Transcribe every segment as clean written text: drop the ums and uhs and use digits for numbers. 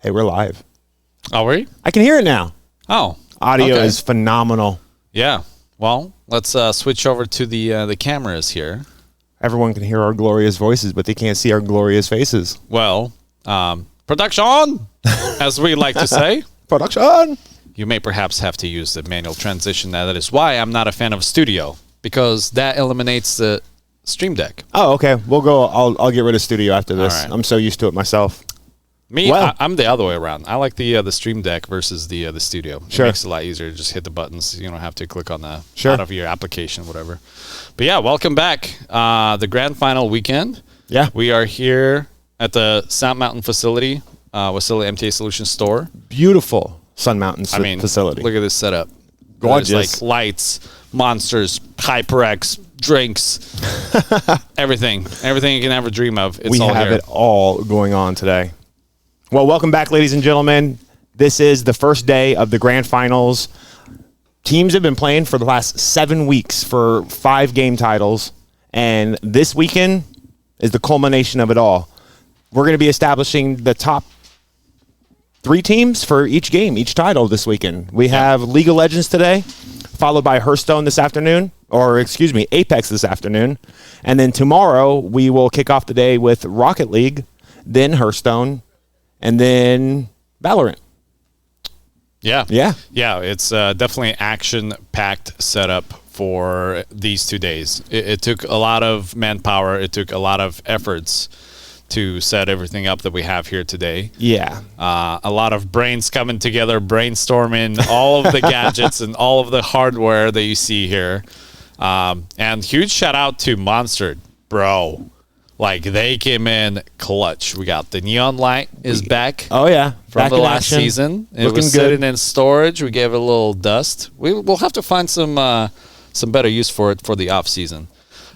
Hey, we're live. Are we? I can hear it now. Oh. Audio is phenomenal. Yeah. Well, let's switch over to the cameras here. Everyone can hear our glorious voices, but they can't see our glorious faces. Well, production, as we like to say. Production! You may perhaps have to use the manual transition. That is why I'm not a fan of Studio, because that eliminates the Stream Deck. Oh, okay. We'll go. I'll get rid of Studio after this. All right. I'm so used to it myself. I'm the other way around. I like the Stream Deck versus the Studio. Sure. It makes it a lot easier to just hit the buttons. You don't have to click on the Sure. out of your application, whatever. But yeah, welcome back. The grand final weekend. Yeah. We are here at the Sound Mountain facility, Wasilla MTA Solutions store. Beautiful Sun Mountain facility. Look at this setup. Gorgeous. There's like lights, monsters, HyperX, drinks, everything you can ever dream of. It's we all have here. it all going on today. Well, welcome back, ladies and gentlemen. This is the first day of the grand finals. Teams have been playing for the last 7 weeks for 5 game titles, and this weekend is the culmination of it all. We're going to be establishing the top 3 teams for each game, each title this weekend. We have League of Legends today, followed by Hearthstone this afternoon, Apex this afternoon. And then tomorrow we will kick off the day with Rocket League, then Hearthstone, and then Valorant. Yeah. Yeah. Yeah, it's definitely action-packed setup for these 2 days. It took a lot of manpower. It took a lot of efforts to set everything up that we have here today. Yeah. A lot of brains coming together, brainstorming all of the gadgets and all of the hardware that you see here. And huge shout out to Monster, bro. Like, they came in clutch. We got the neon light is back. Oh, yeah. From Back the in last action. season. It Looking was good. sitting in storage. We gave it a little dust. We'll have to find some better use for it for the off season.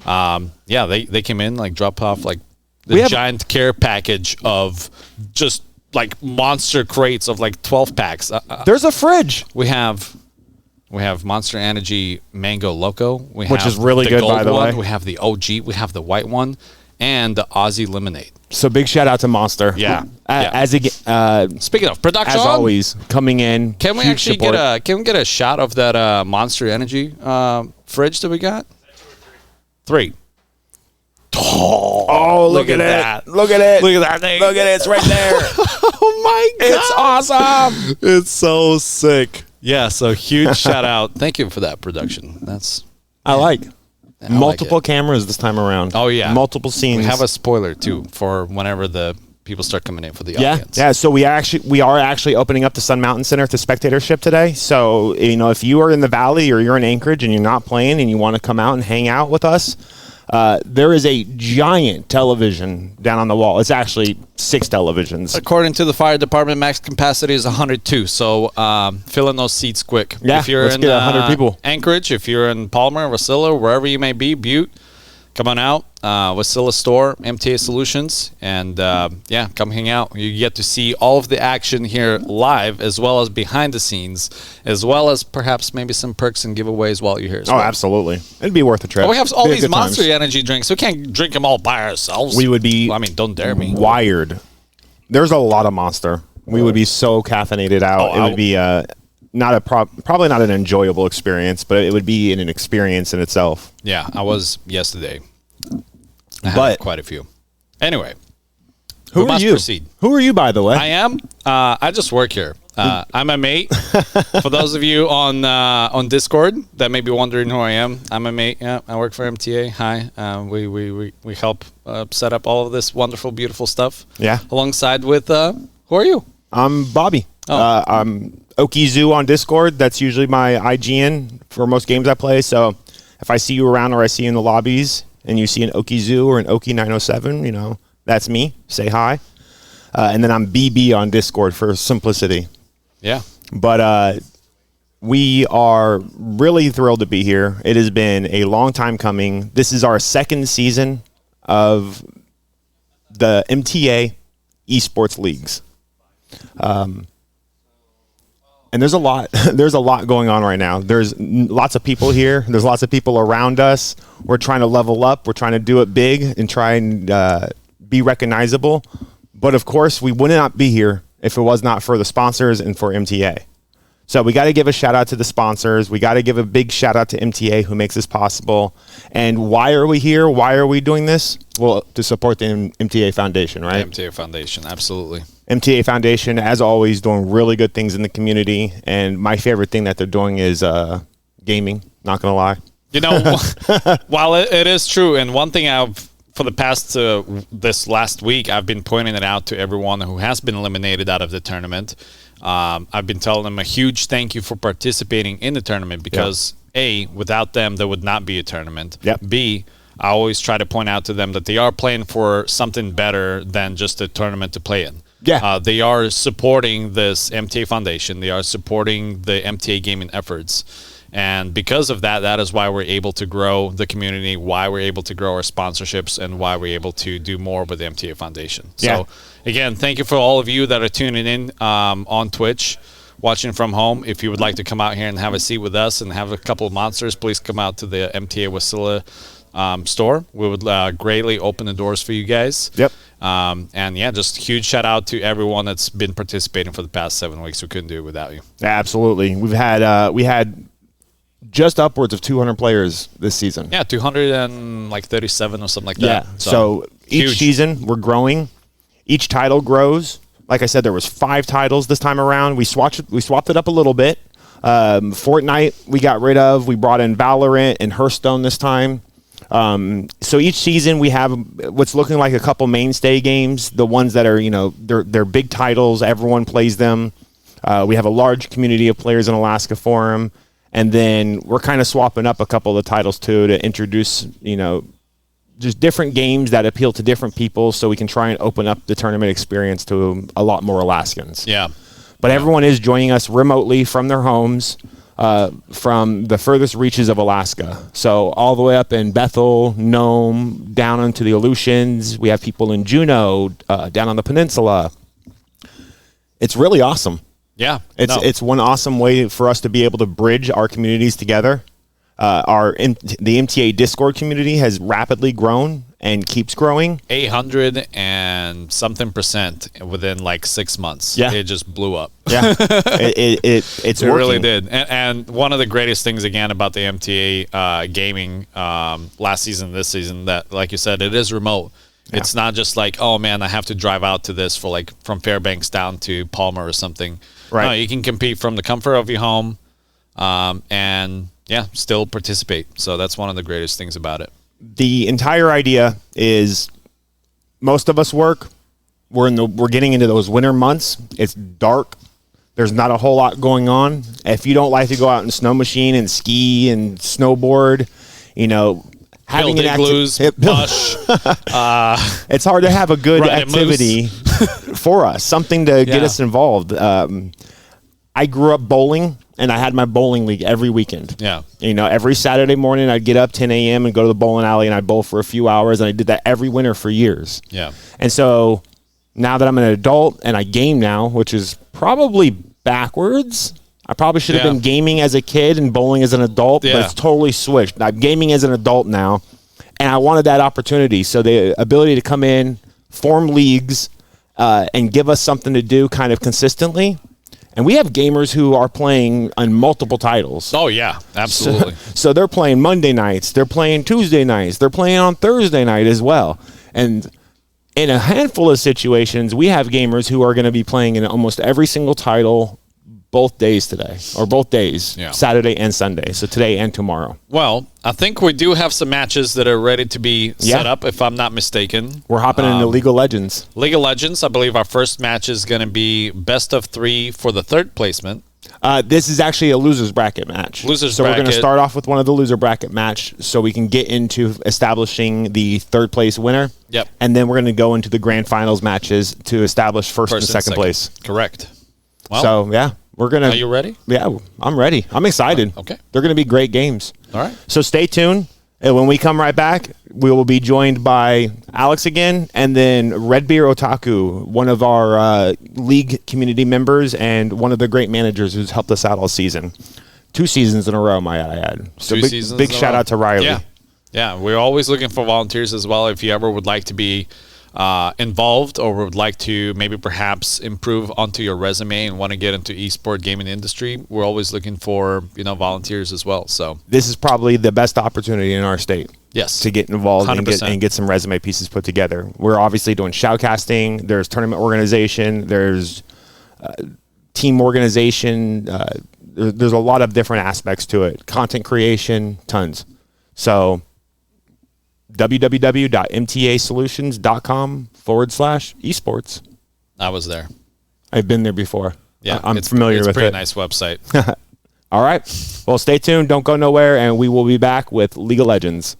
Yeah, they came in, like, drop off, like, the giant care package of just, like, monster crates of, like, 12 packs. There's a fridge. We have Monster Energy Mango Loco. Which is really good, gold by the one. way. We have the OG. We have the white one. And the Aussie Lemonade. So big shout out to Monster. Yeah. Speaking of production, as always, coming in. Can we huge actually support. get a shot of that Monster Energy fridge that we got? 3. Oh, look at that. it. Look at it. Look at that thing. Look at it. It's right there. Oh my God. It's awesome. It's so sick. Yeah, so huge shout out. Thank you for that production. I like. Multiple it. cameras this time around. Oh, yeah. Multiple scenes. We have a spoiler, too, for whenever the people start coming in for the audience. Yeah, so we are actually opening up the Sun Mountain Center to spectatorship today. So, if you are in the Valley or you're in Anchorage and you're not playing and you want to come out and hang out with us, there is a giant television down on the wall. It's actually 6 televisions. According to the fire department, max capacity is 102. So fill in those seats quick. Yeah, if you're let's in get 100 people. Anchorage, if you're in Palmer, Wasilla, wherever you may be, Butte, come on out. Wasilla store, MTA Solutions, and come hang out. You get to see all of the action here live, as well as behind the scenes, as well as perhaps maybe some perks and giveaways while you're here. Oh, absolutely. It'd be worth a trip. But we have all Be a these good Monster times. Energy drinks. We can't drink them all by ourselves. We would be don't dare me. wired. There's a lot of Monster. We would be so caffeinated out. It would be probably not an enjoyable experience, but it would be an experience in itself. Yeah, I was yesterday. I But- had quite a few. Anyway, Who we are must you? proceed. Who are you, by the way? I am. I just work here. I'm a mate. For those of you on Discord that may be wondering who I am, I'm a mate. Yeah, I work for MTA. Hi. We help set up all of this wonderful, beautiful stuff. Yeah. Alongside with who are you? I'm Bobby. Oh. I'm Okizoo on Discord. That's usually my IGN for most games I play. So if I see you around or I see you in the lobbies and you see an Okizoo or an Oki907, that's me. Say hi. And then I'm BB on Discord for simplicity. Yeah. But we are really thrilled to be here. It has been a long time coming. This is our 2nd season of the MTA esports leagues. And there's a lot going on right now. There's lots of people here. There's lots of people around us. We're trying to level up. We're trying to do it big and try and be recognizable. But of course, we would not be here if it was not for the sponsors and for MTA. So we got to give a shout out to the sponsors. We got to give a big shout out to MTA who makes this possible. And why are we here? Why are we doing this? Well, to support the MTA Foundation, right? MTA Foundation, absolutely. MTA Foundation, as always, doing really good things in the community. And my favorite thing that they're doing is gaming, not going to lie. You know, while it is true, and one thing for the past this last week, I've been pointing it out to everyone who has been eliminated out of the tournament. I've been telling them a huge thank you for participating in the tournament because A, without them, there would not be a tournament. Yep. B, I always try to point out to them that they are playing for something better than just a tournament to play in. Yeah. They are supporting this MTA Foundation. They are supporting the MTA gaming efforts. And because of that, that is why we're able to grow the community, why we're able to grow our sponsorships, and why we're able to do more with the MTA Foundation. Yeah. So, again, thank you for all of you that are tuning in on Twitch, watching from home. If you would like to come out here and have a seat with us and have a couple of monsters, please come out to the MTA Wasilla store. We would greatly open the doors for you guys. Yep. And yeah, just huge shout out to everyone that's been participating for the past 7 weeks. We couldn't do it without you. Absolutely. We had just upwards of 200 players this season. Yeah, 237 or something like that. Yeah. So each season we're growing. Each title grows. Like I said, there was 5 titles this time around. We swapped it up a little bit. Fortnite we got rid of. We brought in Valorant and Hearthstone this time. So each season we have what's looking like a couple mainstay games, the ones that are, they're big titles. Everyone plays them. We have a large community of players in Alaska for them. And then we're kind of swapping up a couple of the titles too to introduce, just different games that appeal to different people so we can try and open up the tournament experience to a lot more Alaskans. Yeah. But everyone is joining us remotely from their homes, from the furthest reaches of Alaska. So all the way up in Bethel, Nome, down into the Aleutians. We have people in Juneau, down on the peninsula. It's really awesome. Yeah. It's one awesome way for us to be able to bridge our communities together. The MTA Discord community has rapidly grown and keeps growing. 800 and something percent within like 6 months. Yeah. It just blew up. Yeah. It really did. And one of the greatest things, again, about the MTA gaming last season, this season, that, like you said, it is remote. Yeah. It's not just like, oh, man, I have to drive out to this for like from Fairbanks down to Palmer or something. Right. No, you can compete from the comfort of your home and, yeah, still participate. So that's one of the greatest things about it. The entire idea is most of us work. We're getting into those winter months. It's dark. There's not a whole lot going on. If you don't like to go out and snow machine and ski and snowboard, having an igloos, bush. It's hard to have a good activity for us, something to get us involved. I grew up bowling, and I had my bowling league every weekend. Yeah. Every Saturday morning, I'd get up 10 a.m. and go to the bowling alley, and I'd bowl for a few hours, and I did that every winter for years. Yeah. And so now that I'm an adult and I game now, which is probably backwards. I probably should have been gaming as a kid and bowling as an adult, but it's totally switched. I'm gaming as an adult now, and I wanted that opportunity. So the ability to come in, form leagues, and give us something to do kind of consistently. And we have gamers who are playing on multiple titles. Oh, yeah, absolutely. So they're playing Monday nights. They're playing Tuesday nights. They're playing on Thursday night as well. And in a handful of situations, we have gamers who are going to be playing in almost every single title both days today, or both days, Saturday and Sunday. So today and tomorrow. Well, I think we do have some matches that are ready to be set up, if I'm not mistaken. We're hopping into League of Legends. League of Legends, I believe our first match is going to be best of 3 for the third placement. This is actually a loser's bracket match. So we're going to start off with one of the loser bracket match so we can get into establishing the third place winner. Yep. And then we're going to go into the grand finals matches to establish first and second place. Correct. Well, so, yeah. Are you ready? Yeah, I'm ready. I'm excited. Okay. They're going to be great games. All right. So stay tuned. And when we come right back, we will be joined by Alex again, and then Red Beer Otaku, one of our league community members and one of the great managers who's helped us out all season. 2 seasons in a row, might I add. So big shout out to Riley. Yeah. We're always looking for volunteers as well. If you ever would like to be involved or would like to maybe perhaps improve onto your resume and want to get into esport gaming industry, we're always looking for volunteers as well. So this is probably the best opportunity in our state. Yes, to get involved and 100%. get some resume pieces put together. We're obviously doing shoutcasting. There's tournament organization. There's team organization. There's a lot of different aspects to it. Content creation, tons. So www.mtasolutions.com/esports. I was there. I've been there before. Yeah, I'm familiar with it. It's a pretty nice website. All right. Well, stay tuned. Don't go nowhere, and we will be back with League of Legends.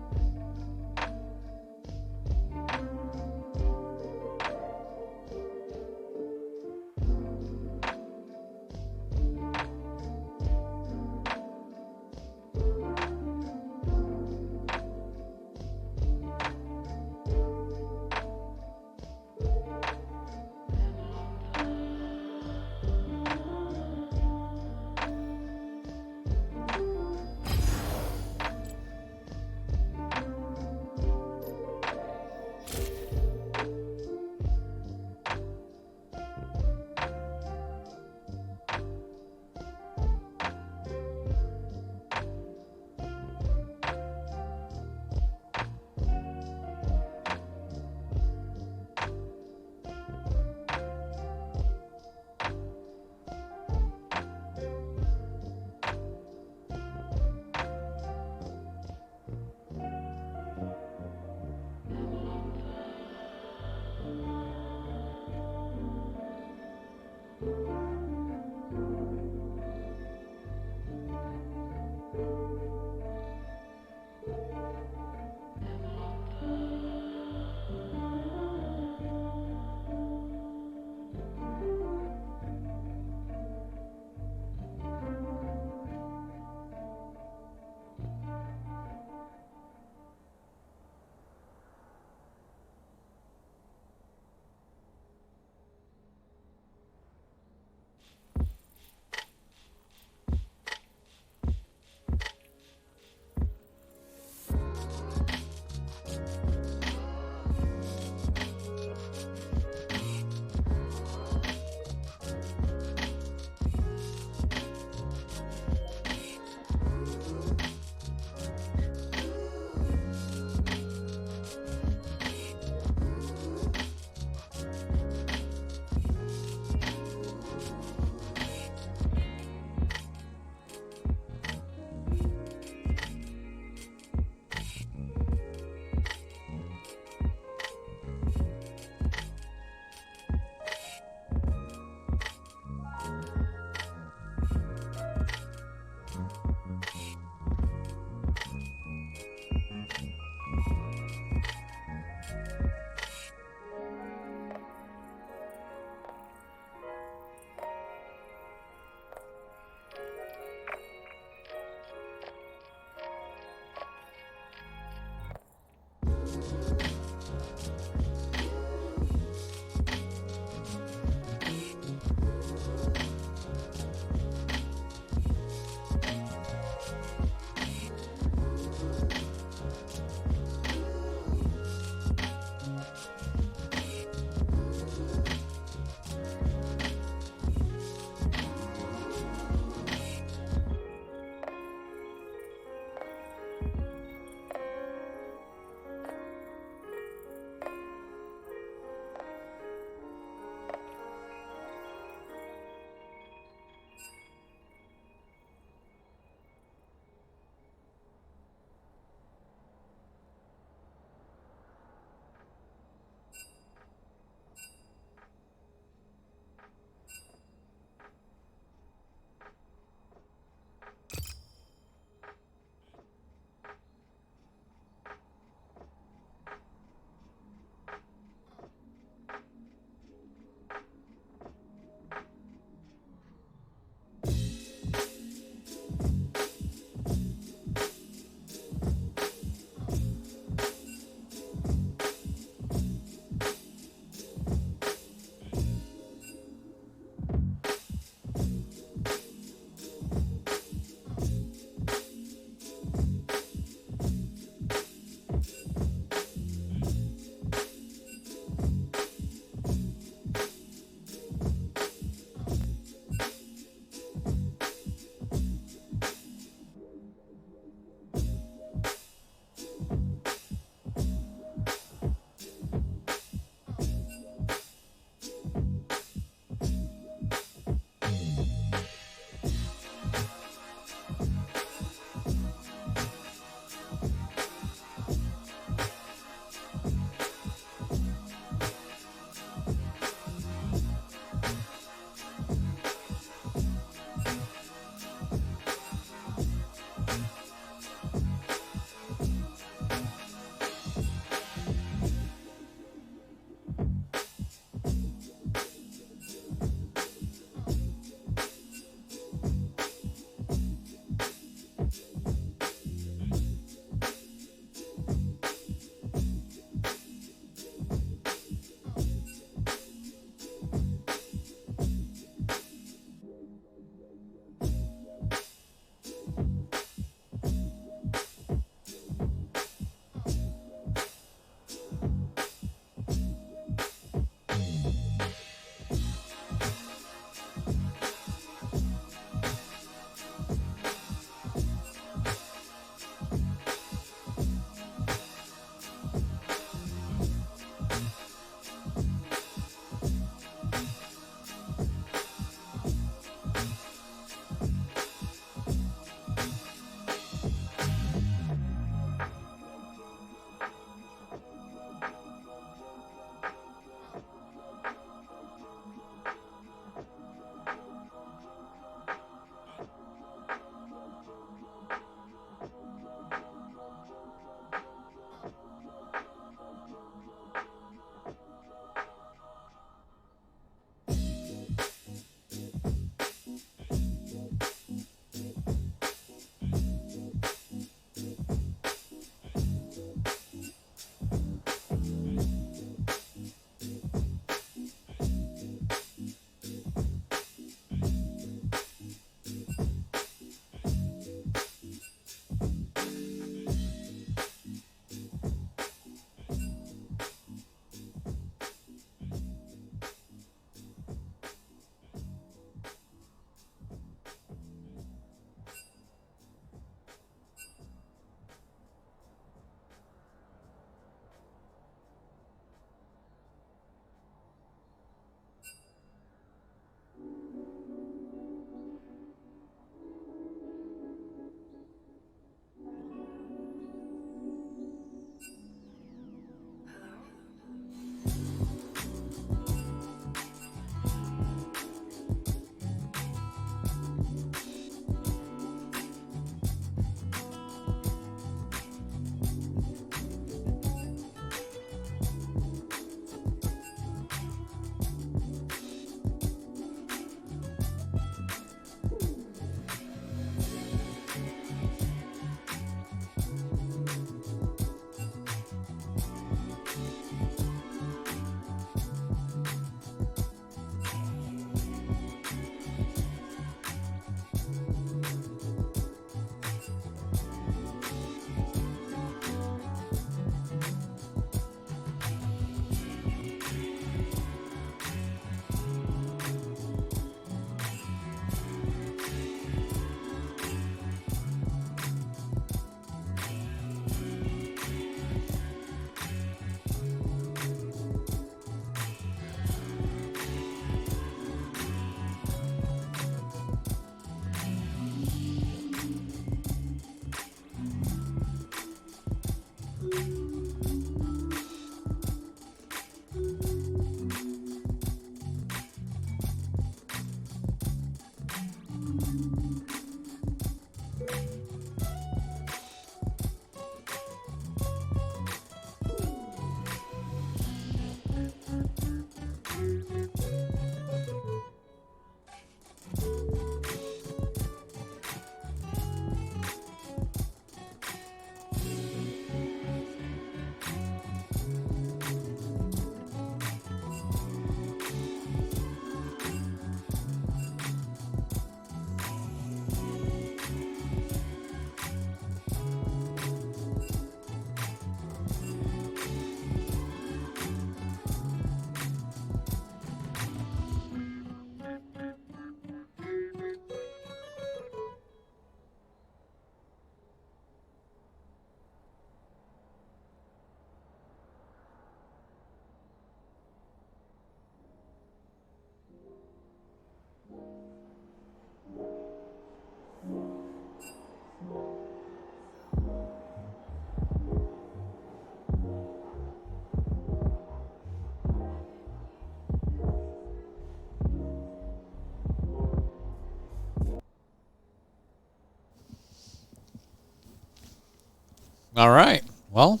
All right. Well,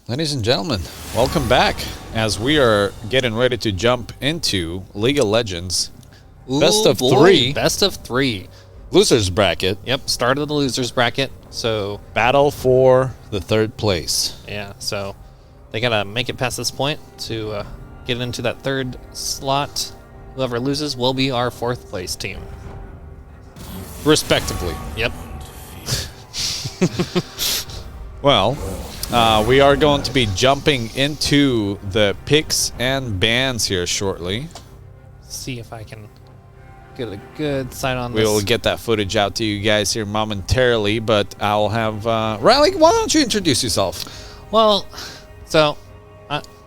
ladies and gentlemen, welcome back as we are getting ready to jump into League of Legends Best of three. Best of 3. losers bracket. Yep, start of the losers bracket. So, Battle for the 3rd place. yeah, so they got to make it past this point to get into that 3rd slot. Whoever loses will be our 4th place team. Respectively. Yep. Well, we are going to be jumping into the picks and bans here shortly. See if I can get a good sight on We this. will get that footage out to you guys here momentarily, but I'll have Riley. Why don't you introduce yourself? Well, so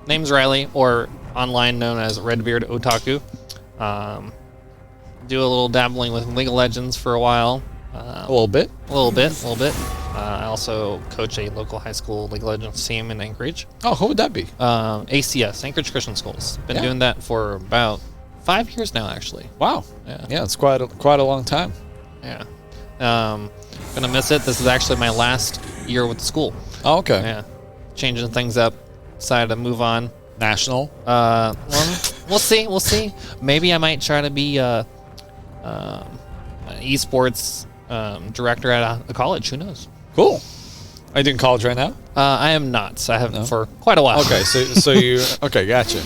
name's Riley, or online known as Redbeard Otaku. Do a little dabbling with League of Legends for a while. A little bit. A little bit. I also coach a local high school League of Legends team in Anchorage. Oh, who would that be? ACS, Anchorage Christian Schools. Been doing that for about 5 years now, actually. Wow. Yeah, it's quite a long time. Yeah. Gonna miss it. This is actually my last year with the school. Oh, okay. Yeah. Changing things up. Decided to move on. National. Well, we'll see. We'll see. Maybe I might try to be an esports director at a college. Who knows? Cool. Are you doing college right now? I am not. I haven't for quite a while. Okay, so you okay? Gotcha.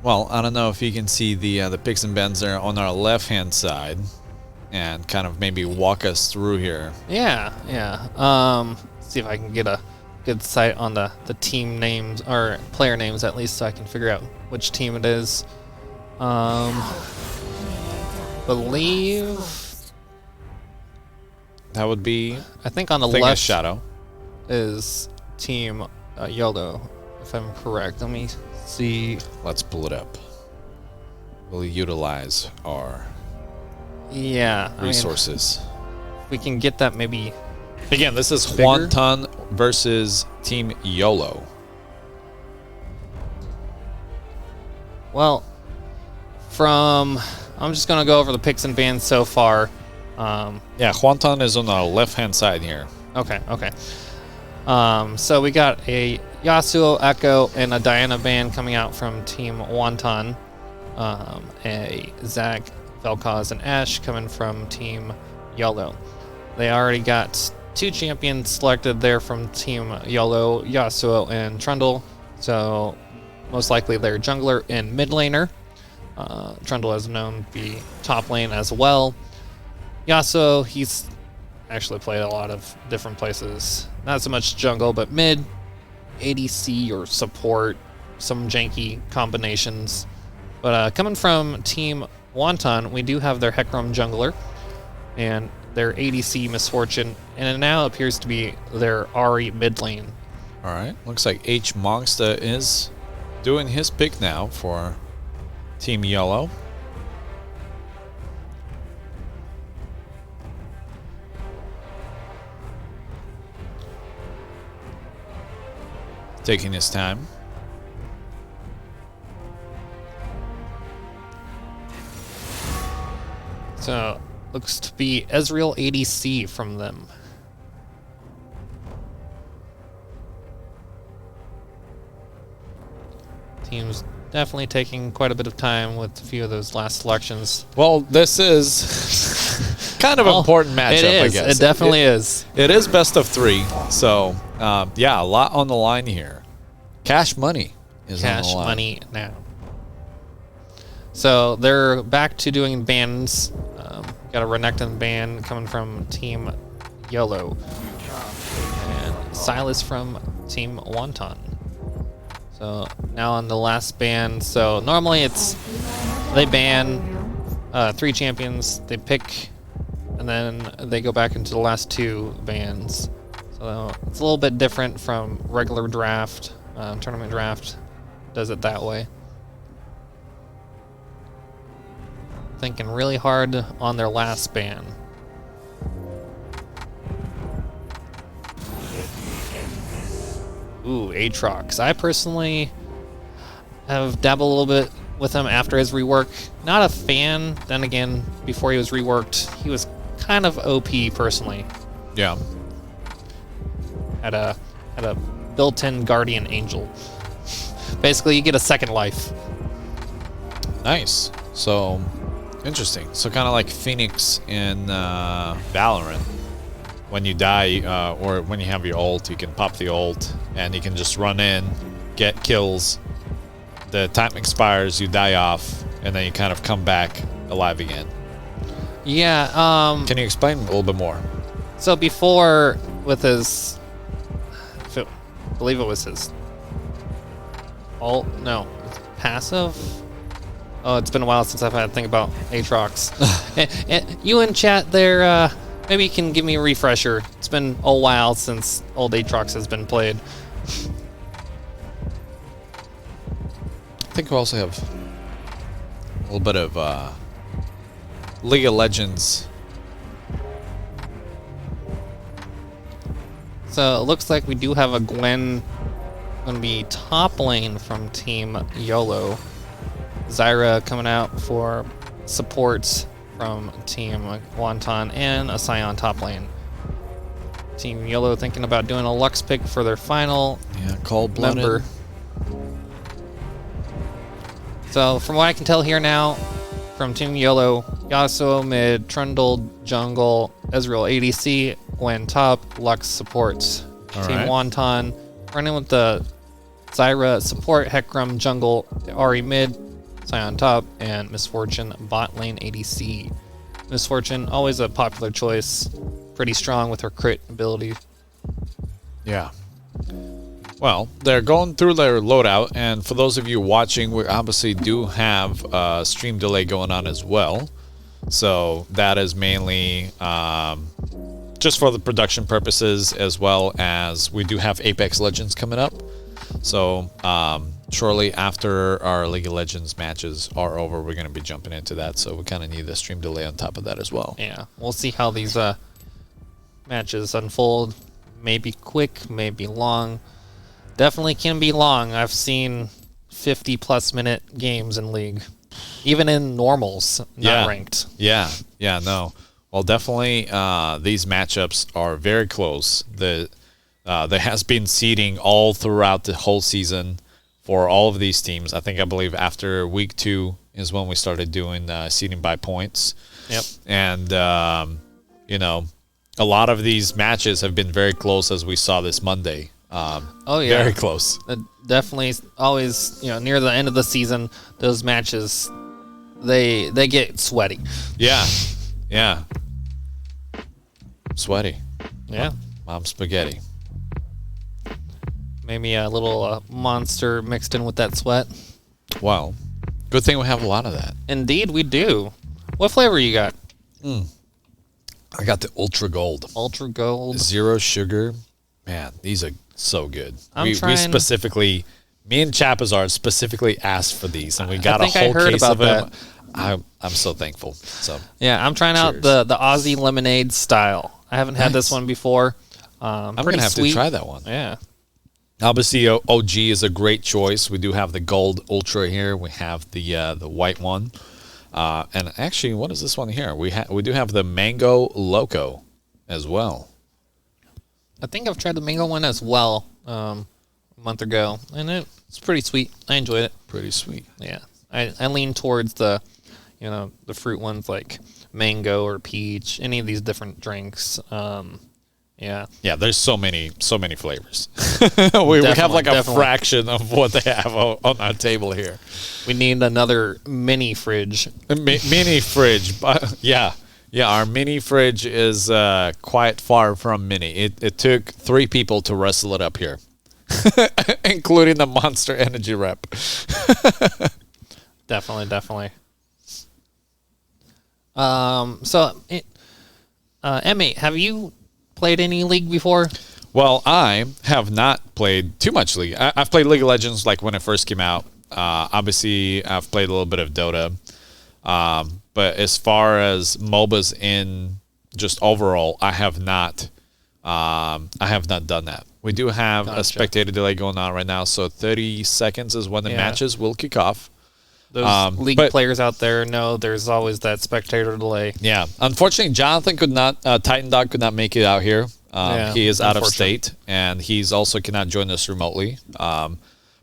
Well, I don't know if you can see the picks and bends there on our left hand side, and kind of maybe walk us through here. Yeah. See if I can get a good sight on the team names or player names at least, so I can figure out which team it is. Believe That would be I think on the Thing left is Shadow. is Team YOLO, if I'm correct. Let me see. Let's pull it up. We'll utilize our Yeah, I mean, resources. we can get that maybe. Again, this is bigger. Wonton versus Team YOLO. Well, I'm just gonna go over the picks and bans so far. Yeah, Wonton is on our left hand side here. Okay. So we got a Yasuo, Echo, and a Diana ban coming out from Team Wonton. A Zac, Vel'Koz, and Ashe coming from Team YOLO. They already got 2 champions selected there from Team YOLO, Yasuo and Trundle. So most likely they're jungler and mid laner. Trundle is known to be top lane as well. Yasuo, he's actually played a lot of different places. Not so much jungle, but mid, ADC or support, some janky combinations. But coming from Team Wonton, we do have their Hecarim jungler and their ADC Misfortune, and it now appears to be their Ahri mid lane. All right. Looks like H Monsta is doing his pick now for Team YOLO. Taking his time. So, looks to be Ezreal ADC from them. Team's definitely taking quite a bit of time with a few of those last selections. Well, this is kind of an important matchup, It I is. guess. It definitely is. It is best of 3, so yeah, a lot on the line here. Cash money is on Cash the line. money now. So they're back to doing bans. Got a Renekton ban coming from Team YOLO. And Silas from Team Wonton. So now on the last ban. So normally they ban 3 champions, they pick, and then they go back into the last 2 bans. So it's a little bit different from regular draft. Tournament draft does it that way. Thinking really hard on their last ban. Ooh, Aatrox. I personally have dabbled a little bit with him after his rework. Not a fan. Then again, before he was reworked, he was kind of OP personally. Yeah. had a built-in guardian angel. Basically, you get a second life. Nice. So, interesting. So kind of like Phoenix in Valorant. When you die, or when you have your ult, you can pop the ult, and you can just run in, get kills. The time expires, you die off, and then you kind of come back alive again. Yeah. Can you explain a little bit more? So before, with his, I believe it was his ult. No, passive. Oh, it's been a while since I've had to think about Aatrox. and you in chat there, maybe you can give me a refresher. It's been a while since old Aatrox has been played. I think we also have a little bit of League of Legends. So it looks like we do have a Gwen going to be top lane from Team YOLO. Zyra coming out for supports from Team Wonton, and a Scion top lane. Team YOLO thinking about doing a Lux pick for their final Cold-blooded member. So from what I can tell here now, from Team YOLO, Yasuo mid, Trundle jungle, Ezreal ADC, Gwen top, Lux supports. All Team right. Wonton running with the Zyra support, Hecarim jungle, Ahri mid, Scion top, and Misfortune bot lane ADC. Misfortune, always a popular choice, pretty strong with her crit ability. Yeah. Well, they're going through their loadout, and for those of you watching, we obviously do have a stream delay going on as well. So that is mainly just for the production purposes, as well as we do have Apex Legends coming up. So shortly after our League of Legends matches are over, we're going to be jumping into that. So we kind of need the stream delay on top of that as well. Yeah, we'll see how these matches unfold. Maybe quick, maybe long. Definitely can be long. I've seen 50-plus minute games in League, even in normals, not ranked. Yeah, no. Well, definitely these matchups are very close. There has been seeding all throughout the whole season for all of these teams. I believe after week 2 is when we started doing seeding by points. Yep. And, a lot of these matches have been very close, as we saw this Monday. Oh yeah, very close. Definitely, always near the end of the season, those matches they get sweaty. Yeah. Sweaty. Yeah, Mom spaghetti. maybe a little monster mixed in with that sweat. Well, good thing we have a lot of that. Indeed, we do. What flavor you got? I got the Ultra Gold. Ultra Gold. Zero sugar. Man, these are so good. We trying- specifically, me and Chapazard specifically asked for these, and we got a think I whole heard case about of them. I'm so thankful. So Yeah, I'm trying out Cheers. the Aussie lemonade style. I haven't had this Nice. one before. I'm Pretty gonna have sweet. to try that one. Yeah. Obviously, OG is a great choice. We do have the Gold Ultra here. We have the white one, and actually, what is this one here? We do have the Mango Loco as well. I think I've tried the mango one as well a month ago, and it's pretty sweet. I enjoyed it. Pretty sweet. Yeah, I lean towards the fruit ones like mango or peach, any of these different drinks. Yeah, There's so many flavors. we have like a Definitely. fraction of what they have on our table here. we need another mini fridge. Mini fridge, but yeah, our mini fridge is quite far from mini. It took 3 people to wrestle it up here, including the Monster Energy rep. Definitely. So, M8, have you played any League before? Well, I have not played too much League. I've played League of Legends like when it first came out. Obviously, I've played a little bit of Dota. But as far as MOBAs in just overall, I have not done that. We do have a spectator delay going on right now, so 30 seconds is when the matches will kick off. Those League players out there know there's always that spectator delay. Yeah, unfortunately, Jonathan could not. Titan Dog could not make it out here. He is out of unfortunate. state, and he's also cannot join us remotely.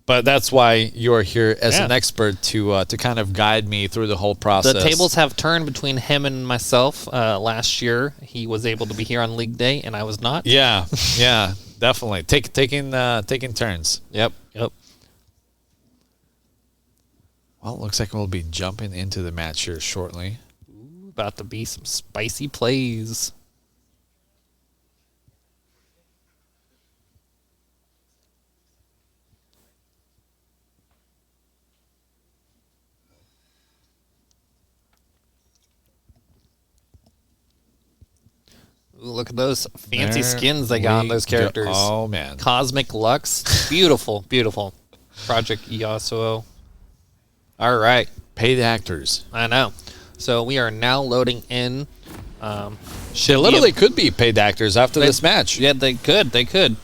But that's why you're here as an expert to kind of guide me through the whole process. The tables have turned between him and myself. Last year, he was able to be here on league day, and I was not. Yeah, yeah, definitely. Taking turns. Yep. Well, it looks like we'll be jumping into the match here shortly. About to be some spicy plays. Ooh, look at those fancy There skins they got on those we go. characters. Oh, man. Cosmic Lux. Beautiful, beautiful. Project Yasuo. All right. Paid actors. I know. So we are now loading in. They literally could be paid actors after this match. Yeah, they could. They could.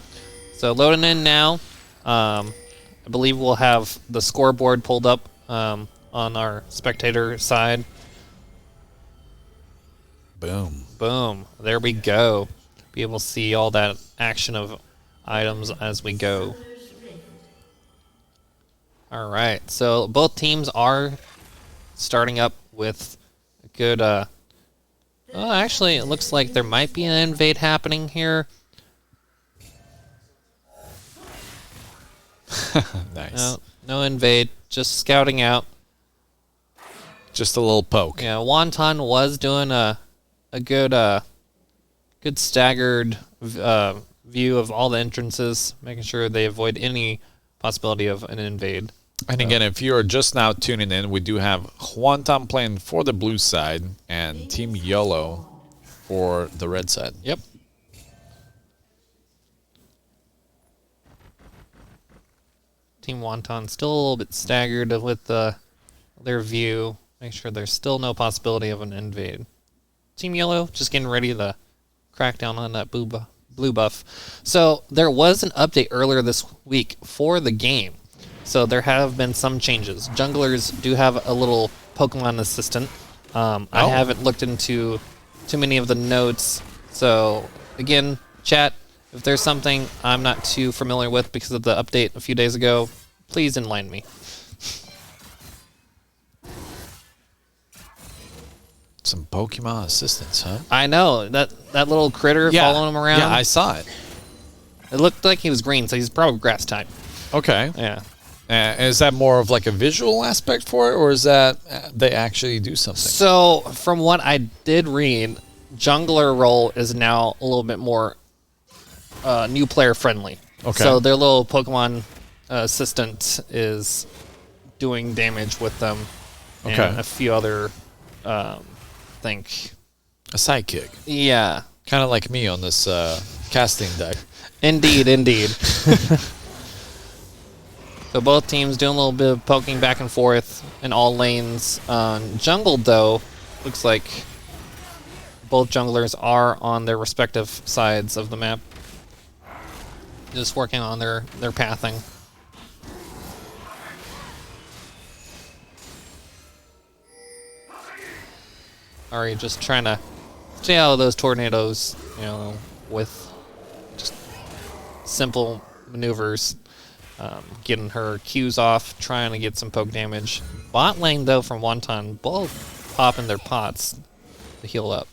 So loading in now. I believe we'll have the scoreboard pulled up on our spectator side. Boom. Boom. There we go. Be able to see all that action of items as we go. All right. So both teams are starting up with a good... oh, actually, it looks like there might be an invade happening here. Nice. No invade. Just scouting out. Just a little poke. Yeah, Wonton was doing a good staggered view of all the entrances, making sure they avoid any possibility of an invade. And again, if you are just now tuning in, we do have Juantan playing for the blue side and Team Yellow for the red side. Yep. Team Wonton still a little bit staggered with their view. Make sure there's still no possibility of an invade. Team Yellow just getting ready to crack down on that blue buff. So there was an update earlier this week for the game. So there have been some changes. Junglers do have a little Pokemon assistant. I haven't looked into too many of the notes. So again, chat, if there's something I'm not too familiar with because of the update a few days ago, please enlighten me. Some Pokemon assistants, huh? I know, that little critter following him around. Yeah, I saw it. It looked like he was green, so he's probably grass type. Okay. Yeah. Is that more of like a visual aspect for it, or is that they actually do something? So, from what I did read, jungler role is now a little bit more new player friendly. Okay. So their little Pokemon assistant is doing damage with them. Okay. And a few other, think. A sidekick. Yeah. Kind of like me on this casting deck. Indeed. So both teams doing a little bit of poking back and forth in all lanes. Jungle, though, looks like both junglers are on their respective sides of the map. Just working on their pathing. Ari just trying to stay out of those tornadoes, with just simple maneuvers. Getting her Qs off, trying to get some poke damage. Bot lane, though, from Wonton, both popping their pots to heal up.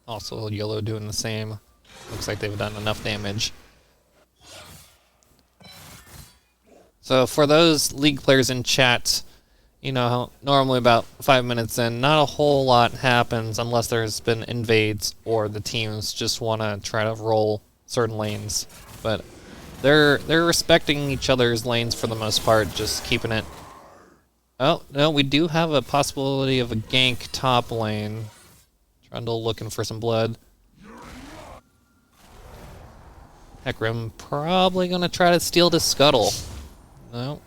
Also, Yellow doing the same. Looks like they've done enough damage. So for those League players in chat, normally about 5 minutes in, not a whole lot happens unless there's been invades or the teams just want to try to roll certain lanes, but they're respecting each other's lanes for the most part, just keeping it. Oh no, we do have a possibility of a gank top lane. Trundle looking for some blood. Heckrim probably gonna try to steal the scuttle. No,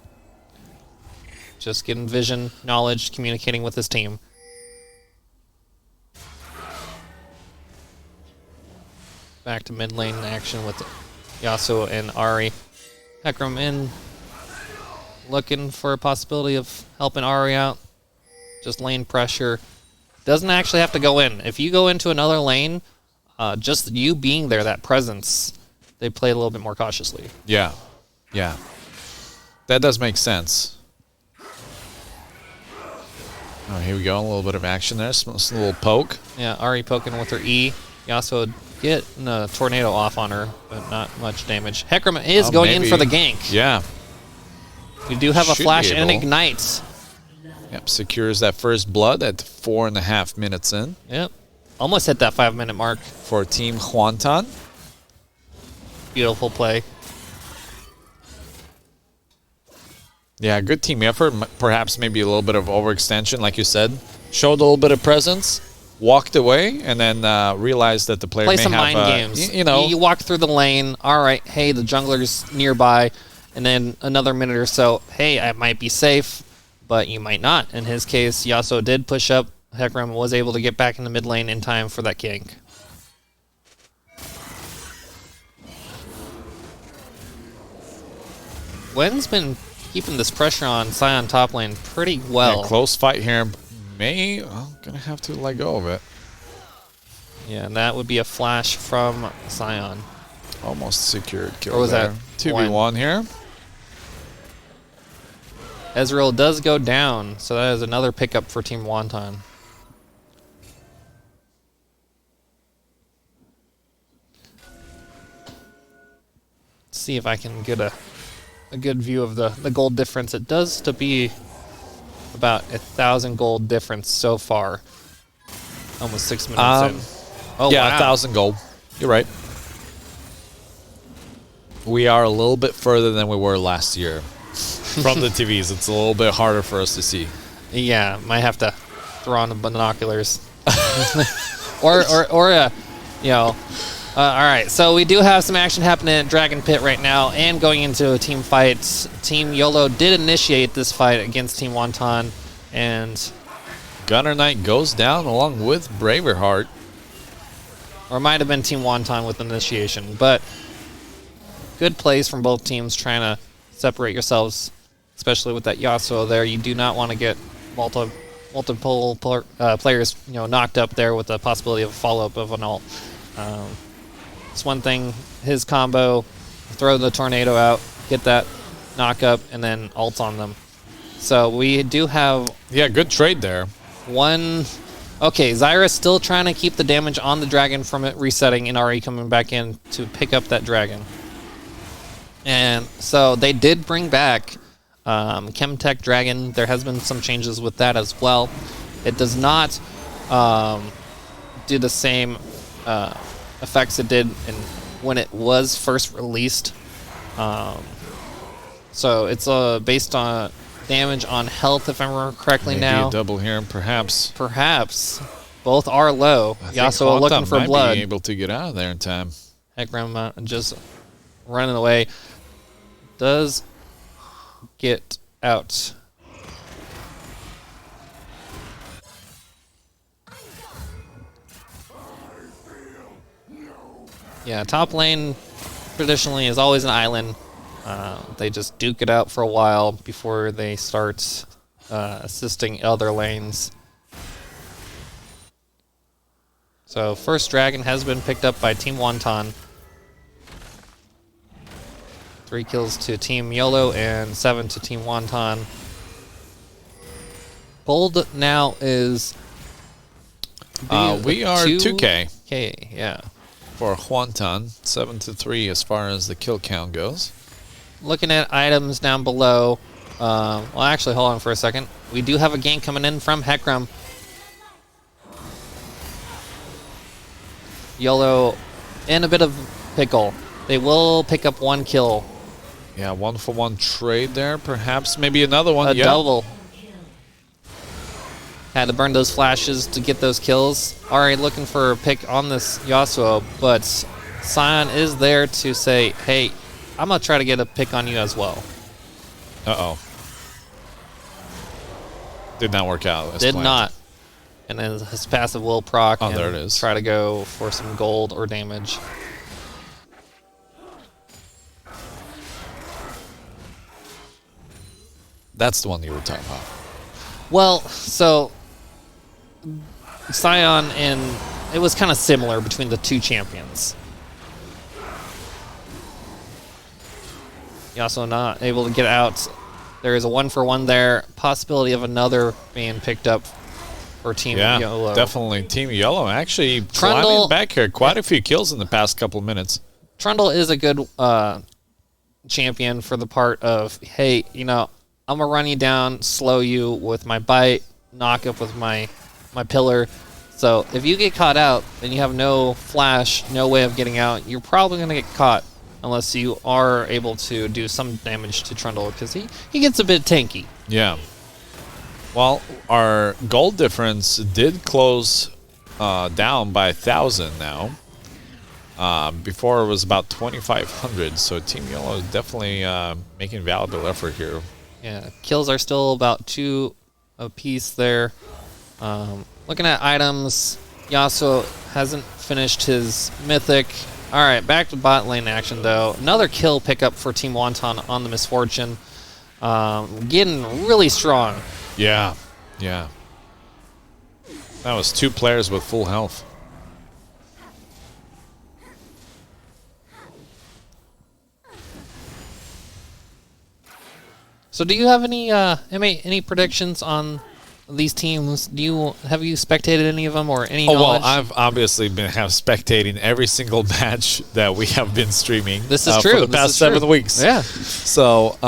just getting vision, knowledge, communicating with his team. Back to mid lane action with Yasuo and Ari. Heckrim in, looking for a possibility of helping Ari out. Just lane pressure. doesn't actually have to go in. If you go into another lane, just you being there, that presence, they play a little bit more cautiously. Yeah. Yeah. That does make sense. Oh, here we go. A little bit of action there. Some little poke. Yeah, Ari poking with her E. Yasuo getting a tornado off on her, but not much damage. Hecarim is going in for the gank. Yeah. We do have a Should flash be and able. ignite. Yep, secures that first blood at 4.5 minutes in Yep. Almost hit that 5-minute mark. for Team Huantan. Beautiful play. Yeah, good team effort. Perhaps maybe a little bit of overextension, like you said. Showed a little bit of presence, walked away, and then realized that the player Play may some have, mind games. You know, you walk through the lane. All right, hey, the jungler's nearby. And then another minute or so, hey, I might be safe, but you might not. In his case, Yasuo did push up. Hecarim was able to get back in the mid lane in time for that gank. Gwen's been keeping this pressure on Sion top lane pretty well. yeah, close fight here. Gonna have to let go of it. Yeah, and that would be a flash from Sion. Almost secured kill. Or was there. that 2v1 here? Ezreal does go down, so that is another pickup for Team Wonton. Let's see if I can get a good view of the gold difference. It does to be about 1,000 gold difference so far. Almost 6 minutes in. Oh, yeah, wow. 1,000 gold. You're right. We are a little bit further than we were last year. From the TVs, it's a little bit harder for us to see. Yeah, might have to throw on the binoculars. or you know. All right, so we do have some action happening at Dragon Pit right now and going into a team fight. Team YOLO did initiate this fight against Team Wonton, and Gunner Knight goes down along with Braverheart. or it might have been Team Wonton with initiation, but good plays from both teams trying to separate yourselves, especially with that Yasuo there. You do not want to get multiple players, knocked up there with the possibility of a follow-up of an ult. It's one thing, his combo, throw the tornado out, get that knock up, and then ult on them. So we do have Yeah, good trade there. one. Okay, Zyra's still trying to keep the damage on the dragon from it resetting and Ari coming back in to pick up that dragon. And so they did bring back Chemtech Dragon. There has been some changes with that as well. It does not do the same effects it did when it was first released. So it's based on damage on health, if I remember correctly. Maybe now a double here, perhaps. perhaps both are low. I think Yasuo looking Huantan for might blood. be able to get out of there in time. Hecarim just running away. Does get out. Yeah, top lane traditionally is always an island. They just duke it out for a while before they start assisting other lanes. So first dragon has been picked up by Team Wonton. 3 kills to Team YOLO and 7 to Team Wonton. Gold now is... We are 2K Okay, yeah. for Huantan. 7-3 as far as the kill count goes. Looking at items down below. Well, actually, hold on for a second. We do have a gank coming in from Hecarim. YOLO in a bit of pickle. They will pick up 1 kill. Yeah, 1-for-1 trade there, perhaps. Maybe another one. A Yeah. double. Had to burn those flashes to get those kills. Alright, looking for a pick on this Yasuo, but Sion is there to say, hey, I'm going to try to get a pick on you as well. Uh-oh. Did not work out. as Did planned. not. And then his passive will proc Oh, and there it is. try to go for some gold or damage. That's the one you were talking about. Well, so Scion and it was kind of similar between the two champions. Yasuo not able to get out. There is a 1-for-1 there. Possibility of another being picked up for Team Yellow. Definitely Team Yellow. Actually, Trundle, climbing back here. Quite a few kills in the past couple of minutes. Trundle is a good champion for the part of, hey, I'm going to run you down, slow you with my bite, knock up with my pillar. So if you get caught out and you have no flash, no way of getting out, you're probably going to get caught unless you are able to do some damage to Trundle because he gets a bit tanky. Yeah. Well, our gold difference did close down by 1,000 now. Before it was about 2,500, so Team Yellow is definitely making valuable effort here. Yeah, kills are still about 2 apiece there. Looking at items, Yasuo hasn't finished his mythic. All right, back to bot lane action, though. Another kill pickup for Team Wonton on the Misfortune. Getting really strong. Yeah. That was 2 players with full health. So do you have any predictions on these teams? Have you spectated any of them or any knowledge? Well, I've obviously been spectating every single match that we have been streaming. This is true. For the past 7 weeks. Yeah. So,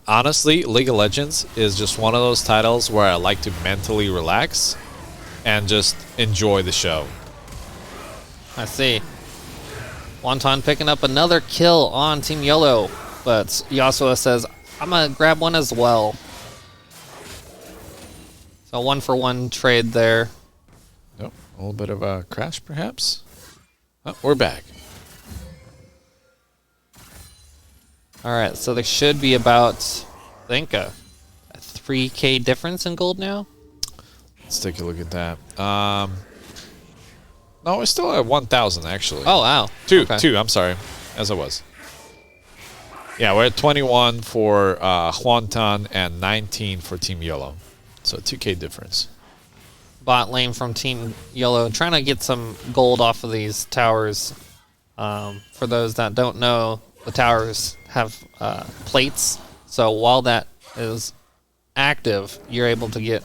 honestly, League of Legends is just one of those titles where I like to mentally relax and just enjoy the show. I see. Wonton picking up another kill on Team Yellow, but Yasuo says, I'm going to grab one as well. So 1-for-1 trade there. Yep. A little bit of a crash, perhaps. Oh, we're back. All right, so there should be about, I think, a 3K difference in gold now. Let's take a look at that. No, we're still at 1,000, actually. Oh, wow. Two, Okay. I'm sorry, as I was. Yeah, we're at 21 for Huantan and 19 for Team Yellow. So 2K difference. Bot lane from Team Yellow trying to get some gold off of these towers. For those that don't know, the towers have plates. So while that is active, you're able to get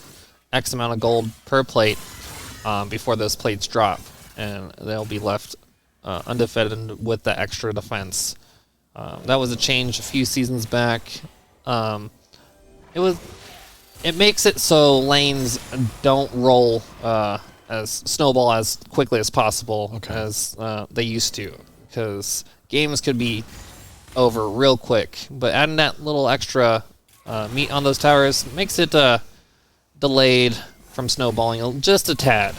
X amount of gold per plate before those plates drop. And they'll be left undefended with the extra defense. That was a change a few seasons back. It makes it so lanes don't roll as snowball as quickly as possible as they used to, because games could be over real quick. But adding that little extra meat on those towers makes it delayed from snowballing just a tad.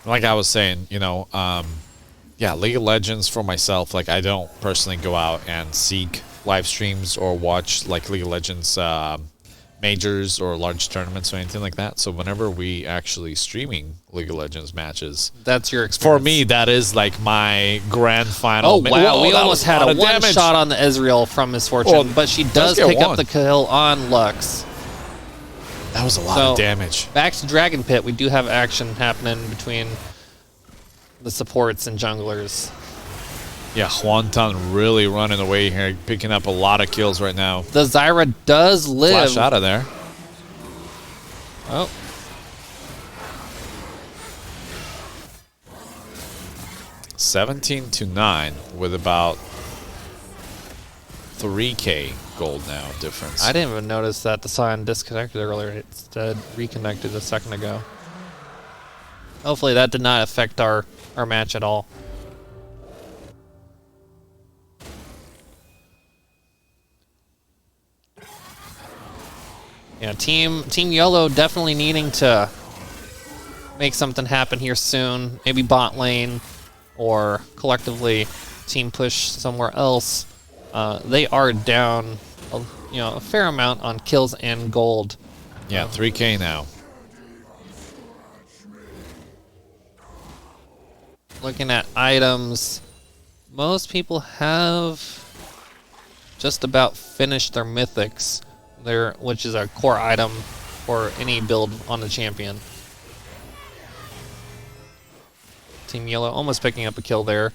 Like I was saying, League of Legends for myself, like I don't personally go out and seek live streams or watch like League of Legends majors or large tournaments or anything like that. So whenever we actually streaming League of Legends matches, that's your experience. For me, that is like my grand final. Oh, wow. We almost had a one shot on the Ezreal from Misfortune, but she does pick up the kill on Lux. That was a lot of damage. Back to Dragon Pit, we do have action happening between the supports and junglers. Yeah, Huantan really running away here, picking up a lot of kills right now. The Zyra does live. Flash out of there. Oh. $17-9 with about 3K gold now difference. I didn't even notice that the sign disconnected earlier. It instead reconnected a second ago. Hopefully that did not affect our match at all. Yeah, Team Yellow definitely needing to make something happen here soon. Maybe bot lane or collectively team push somewhere else. They are down a fair amount on kills and gold. Yeah, 3K now. Looking at items, most people have just about finished their mythics, which is a core item for any build on the champion. Team Yellow almost picking up a kill there.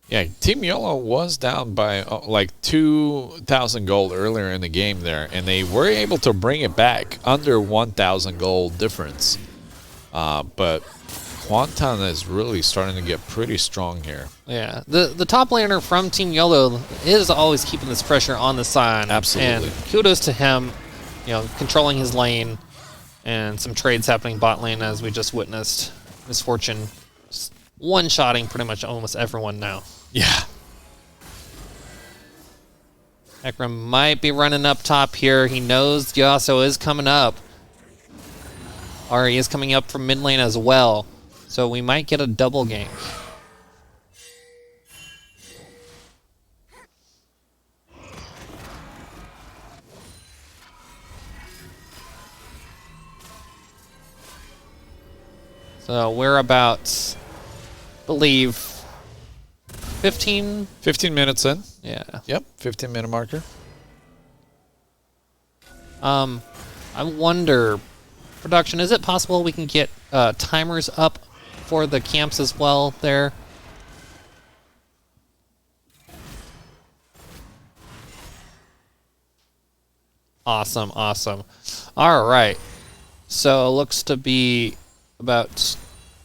Yeah, Team Yellow was down by like 2,000 gold earlier in the game there, and they were able to bring it back under 1,000 gold difference. But Quantan is really starting to get pretty strong here. Yeah, the top laner from Team Yellow is always keeping this pressure on the Sion. Absolutely. And kudos to him, controlling his lane, and some trades happening bot lane as we just witnessed. Misfortune one-shotting pretty much almost everyone now. Yeah. Ekram might be running up top here. He knows Yasuo is coming up. Or he is coming up from mid lane as well. So we might get a double gank. So we're about, believe, 15 minutes in. Yeah. Yep, 15-minute marker. I wonder, production, is it possible we can get timers up for the camps as well there? Awesome, awesome. All right. So it looks to be about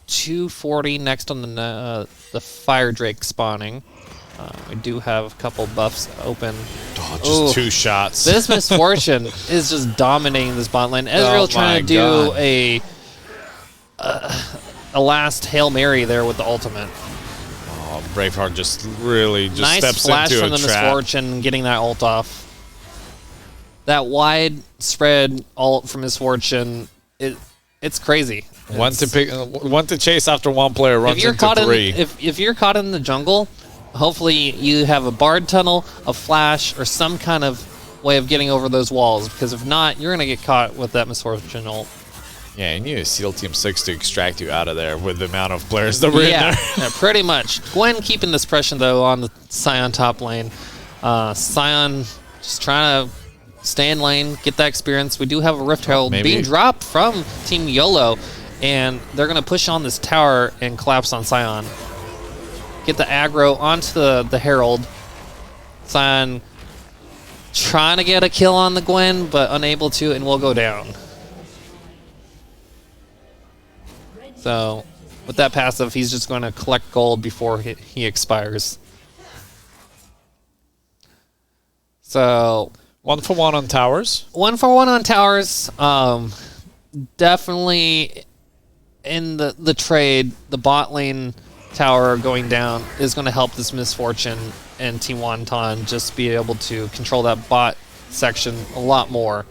240 next on the Fire Drake spawning. We do have a couple buffs open. Oh, just 2 shots. This Misfortune is just dominating this bot lane. Ezreal trying to do a last Hail Mary there with the ultimate. Oh, Braveheart just really just nice steps flash into from a the trap. Misfortune, getting that ult off. That wide spread ult from Misfortune, it's crazy. One to chase after one player runs if you're into caught 3. If you're caught in the jungle, hopefully you have a bard tunnel, a flash, or some kind of way of getting over those walls. Because if not, you're gonna get caught with that Misfortune ult. Yeah, you need a SEAL Team 6 to extract you out of there with the amount of players that were in there. Yeah, pretty much. Gwen keeping this pressure though on the Sion top lane. Sion just trying to stay in lane, get that experience. We do have a Rift Herald being dropped from Team YOLO, and they're going to push on this tower and collapse on Sion. Get the aggro onto the Herald. Sion trying to get a kill on the Gwen, but unable to, and will go down. So, with that passive, he's just going to collect gold before he expires. So, 1 for 1 on towers. 1 for 1 on towers. Definitely in the trade, the bot lane tower going down is going to help this Misfortune and Team Wonton just be able to control that bot section a lot more.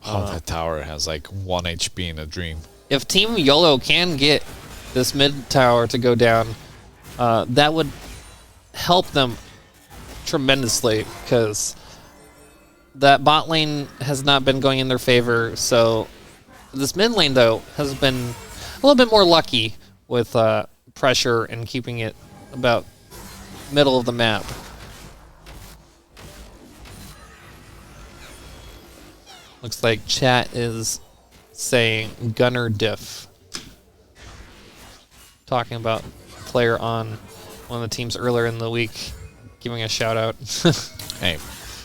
Oh, that tower has like 1 HP in a dream. If Team YOLO can get this mid tower to go down, that would help them tremendously, because that bot lane has not been going in their favor. So this mid lane, though, has been a little bit more lucky with pressure and keeping it about middle of the map. Looks like chat is saying Gunner Diff. Talking about player on one of the teams earlier in the week, giving a shout out. Hey,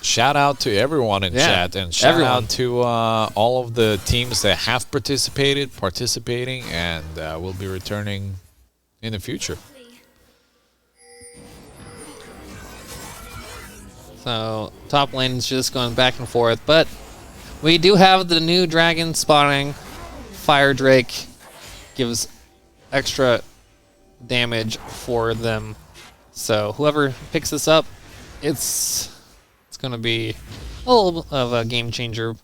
shout out to everyone in chat, and shout out to all of the teams that have participating, and will be returning in the future. So top lane is just going back and forth, but we do have the new dragon spawning. Fire Drake gives extra damage for them. So whoever picks this up, it's going to be a little of a game changer.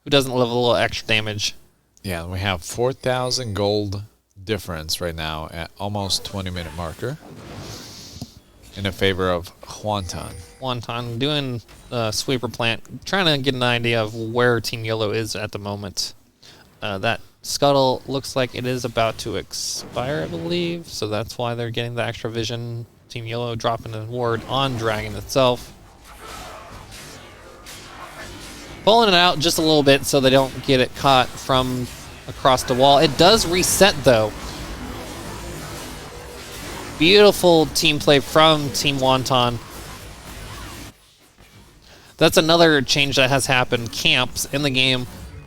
Who doesn't love a little extra damage? Yeah, we have 4,000 gold difference right now at almost 20-minute marker in favor of Wonton. Wonton doing sweeper plant, trying to get an idea of where Team Yellow is at the moment. That scuttle looks like it is about to expire, I believe, so that's why they're getting the extra vision. Team Yellow dropping a ward on Dragon itself. Pulling it out just a little bit so they don't get it caught from across the wall. It does reset, though. Beautiful team play from Team Wonton. That's another change that has happened. Camps in the game,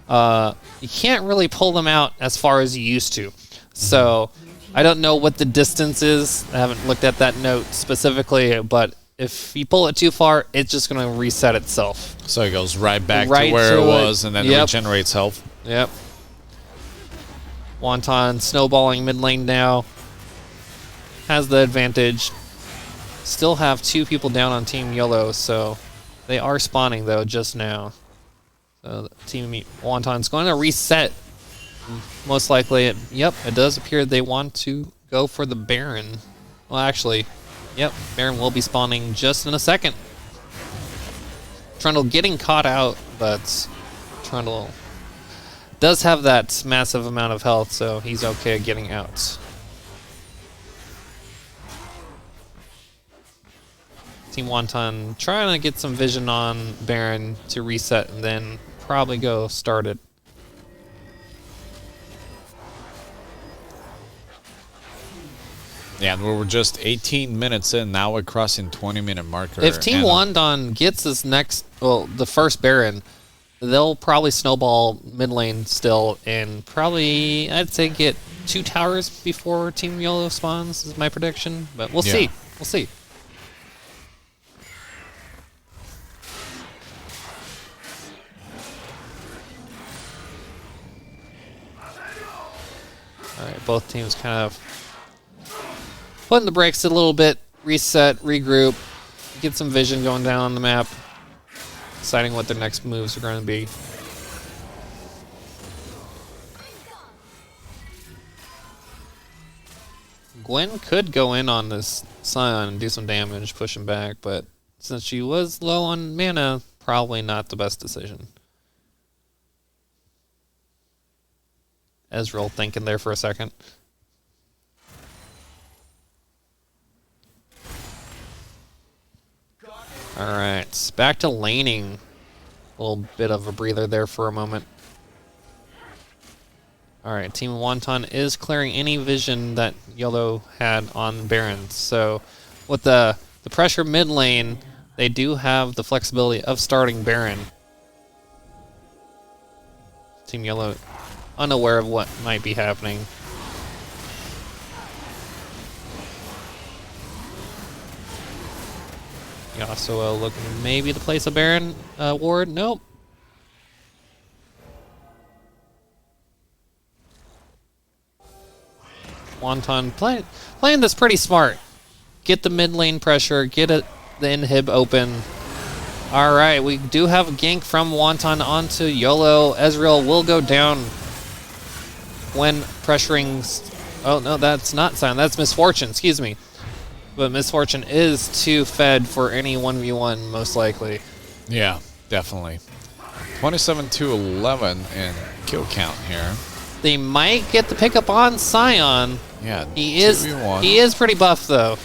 you can't really pull them out as far as you used to. So I don't know what the distance is. I haven't looked at that note specifically, but if you pull it too far, it's just going to reset itself. So it goes right back to where it was, and then it regenerates health. Yep. Wonton snowballing mid lane now. Has the advantage. Still have 2 people down on Team Yellow, so they are spawning, though, just now. So Team Wonton's going to reset. Most likely, it does appear they want to go for the Baron. Well, actually, Baron will be spawning just in a second. Trundle getting caught out, but Trundle does have that massive amount of health, so he's okay getting out. Team Wonton trying to get some vision on Baron to reset and then probably go start it. Yeah, we're just 18 minutes in. Now we're crossing 20-minute marker. If Team Wonton gets this the first Baron, they'll probably snowball mid lane still and probably, I'd say, get 2 towers before Team Yellow spawns is my prediction. But we'll see. We'll see. All right, both teams kind of putting the brakes a little bit, reset, regroup, get some vision going down on the map, deciding what their next moves are going to be. Gwen could go in on this Scion and do some damage, push him back, but since she was low on mana, probably not the best decision. Ezreal thinking there for a second. Alright, back to laning. A little bit of a breather there for a moment. Alright, Team Wonton is clearing any vision that Yellow had on Baron. So with the pressure mid lane, they do have the flexibility of starting Baron. Team Yellow unaware of what might be happening. Yasuo looking maybe to place a Baron ward. Nope. Wonton playing this pretty smart. Get the mid lane pressure, get the inhib open. Alright, we do have a gank from Wonton onto YOLO. Ezreal will go down when pressuring... Oh, no, that's not Scion. That's Misfortune, excuse me. But Misfortune is too fed for any 1v1, most likely. Yeah, definitely. 27-11 in kill count here. They might get the pickup on Scion. Yeah, he is pretty buff, though.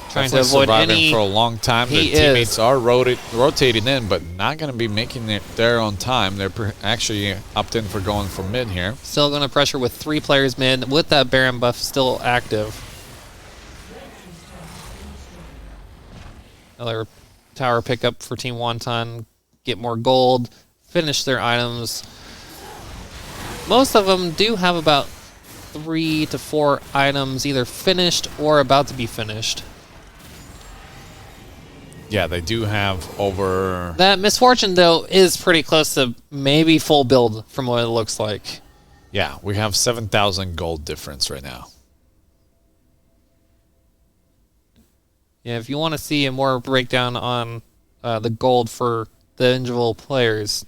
Trying to avoid any for a long time. Their teammates are rotating in, but not going to be making it there on time. They're actually opting for going for mid here. Still going to pressure with 3 players mid with that Baron buff still active. Another tower pickup for Team Wonton. Get more gold. Finish their items. Most of them do have about 3 to 4 items either finished or about to be finished. Yeah, they do have over... That Misfortune, though, is pretty close to maybe full build from what it looks like. Yeah, we have 7,000 gold difference right now. Yeah, if you want to see a more breakdown on the gold for the individual players,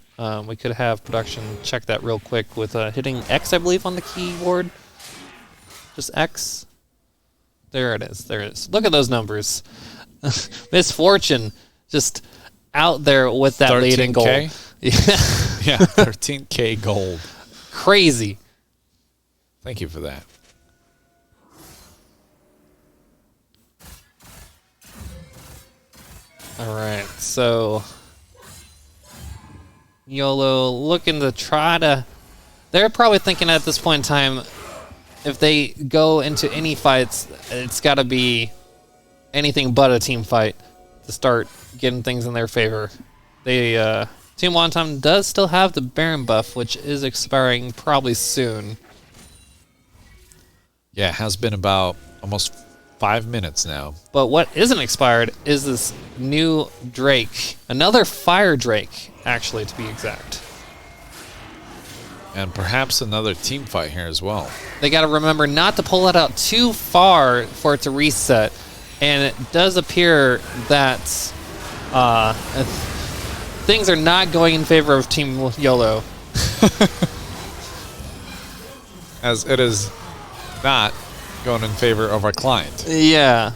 we could have production check that real quick with hitting X, I believe, on the keyboard. Just X. There it is. There it is. Look at those numbers. Misfortune just out there with that lead in gold. Yeah, 13K gold. Crazy. Thank you for that. All right, so YOLO looking to try to. They're probably thinking at this point in time, if they go into any fights, it's got to be anything but a team fight to start getting things in their favor. They Team Wonton does still have the Baron buff, which is expiring probably soon. Yeah, it has been about almost 5 minutes now. But what isn't expired is this new Drake. Another Fire Drake, actually, to be exact. And perhaps another team fight here as well. They got to remember not to pull it out too far for it to reset. And it does appear that things are not going in favor of Team YOLO. As it is not going in favor of our client. Yeah.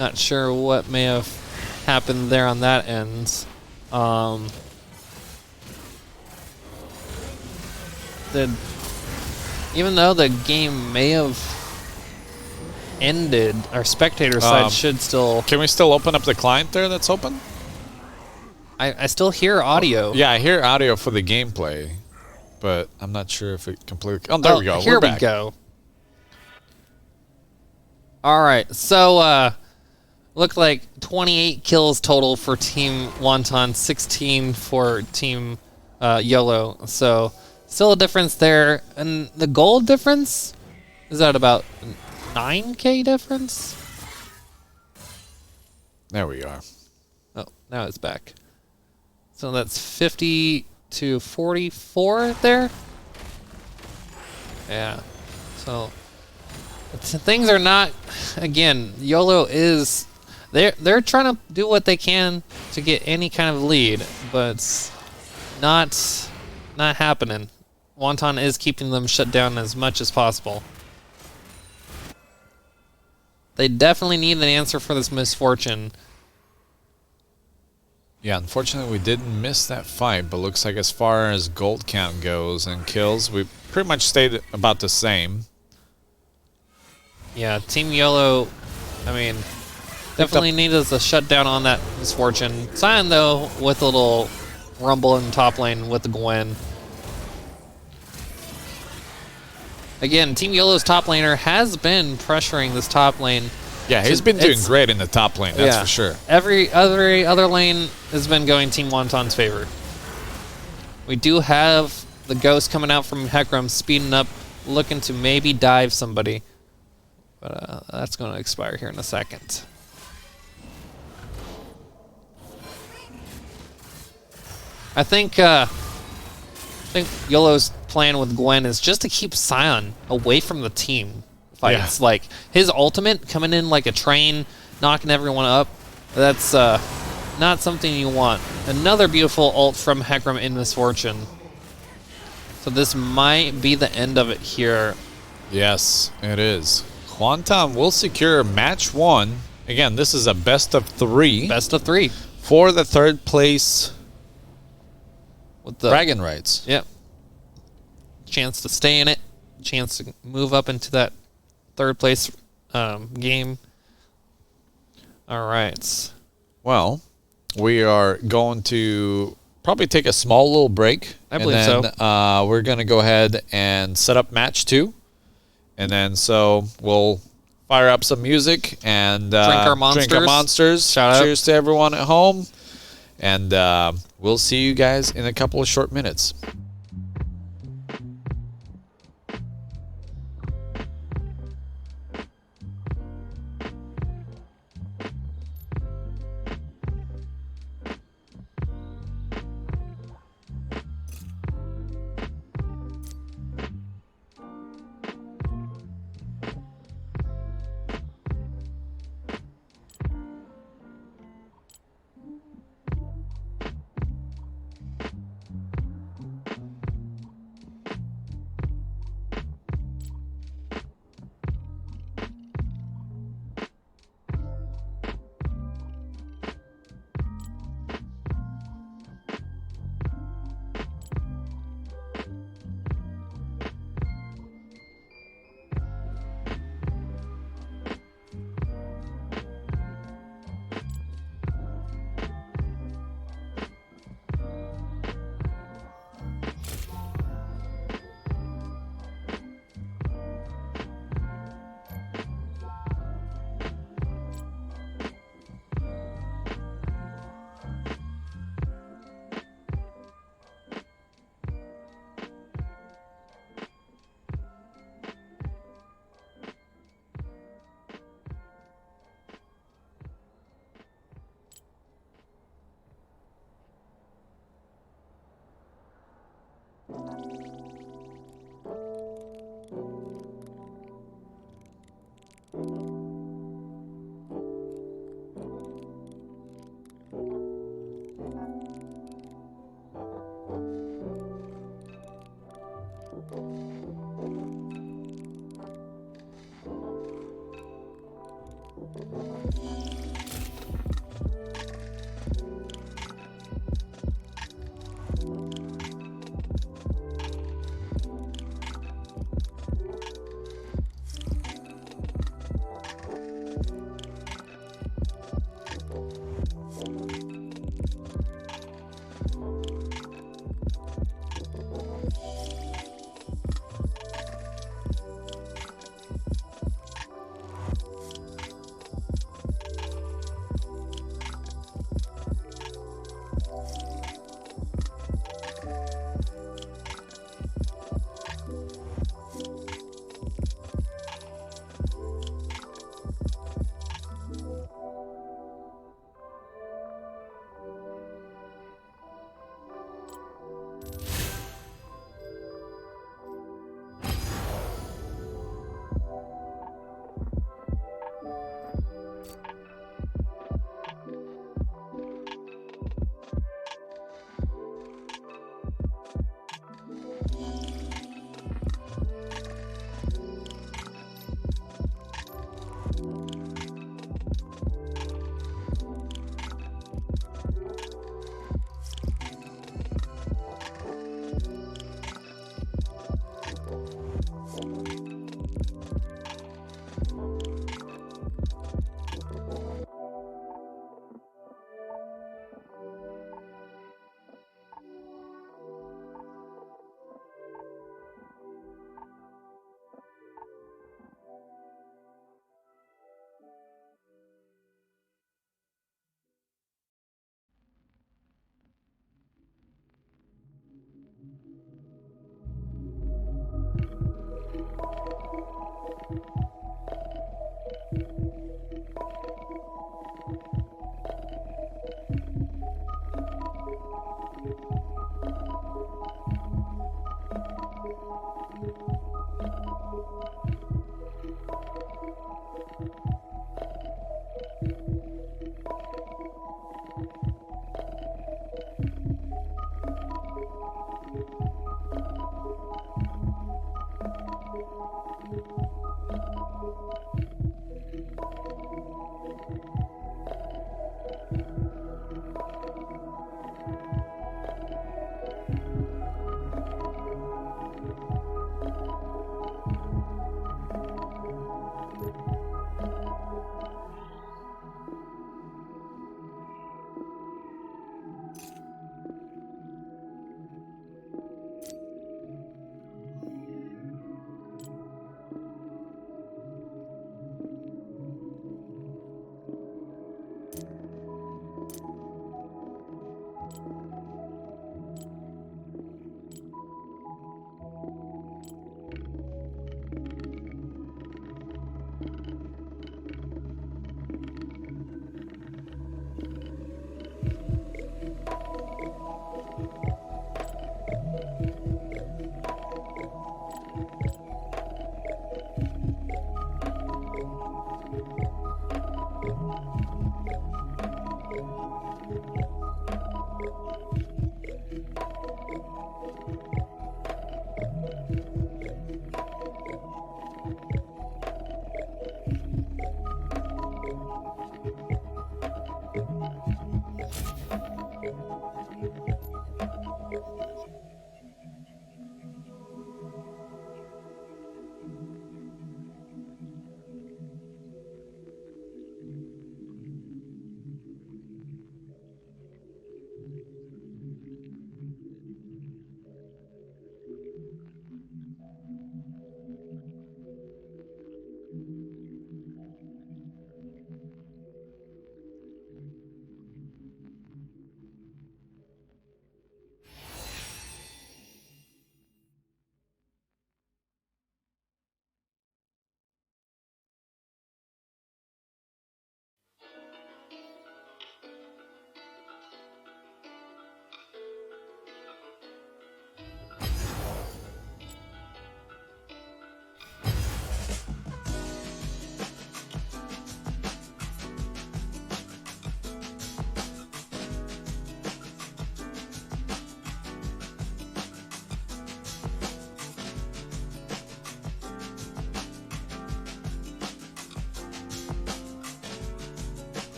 Not sure what may have happened there on that end. Even though the game may have ended, our spectator side should still. Can we still open up the client there that's open? I still hear audio. Yeah, I hear audio for the gameplay, but I'm not sure if it completely. Oh, there we go. Here We're we back. go. All right, so looked like 28 kills total for Team Wonton, 16 for Team YOLO. So still a difference there, and the gold difference is that about 9K difference. There we are. Oh, now it's back. So that's 50 to 44 there. Yeah. So things are not. Again, YOLO is. They're trying to do what they can to get any kind of lead, but it's not happening. Wonton is keeping them shut down as much as possible. They definitely need an answer for this misfortune. Yeah, unfortunately we didn't miss that fight, but looks like as far as gold count goes and kills, we pretty much stayed about the same. Yeah, Team YOLO, I mean, definitely needed us to shut down on that misfortune. Cyan, though, with a little rumble in the top lane with the Gwen. Again, Team YOLO's top laner has been pressuring this top lane. Yeah, he's been doing great in the top lane, that's for sure. Every other lane has been going Team Wonton's favor. We do have the Ghost coming out from Hecarim, speeding up, looking to maybe dive somebody. But that's going to expire here in a second. I think YOLO's plan with Gwen is just to keep Sion away from the team fights. Yeah. Like his ultimate coming in like a train, knocking everyone up. That's not something you want. Another beautiful ult from Hecarim in Misfortune. So this might be the end of it here. Yes, it is. Wonton will secure match 1. Again, this is a best of 3. Best of 3 for the third place with the bragging rights. Yep. Chance to stay in it. Chance to move up into that third place game. All right. Well, we are going to probably take a small little break. I believe so. We're going to go ahead and set up match 2. And then so we'll fire up some music and drink our monsters. Shout out. Cheers to everyone at home. And we'll see you guys in a couple of short minutes.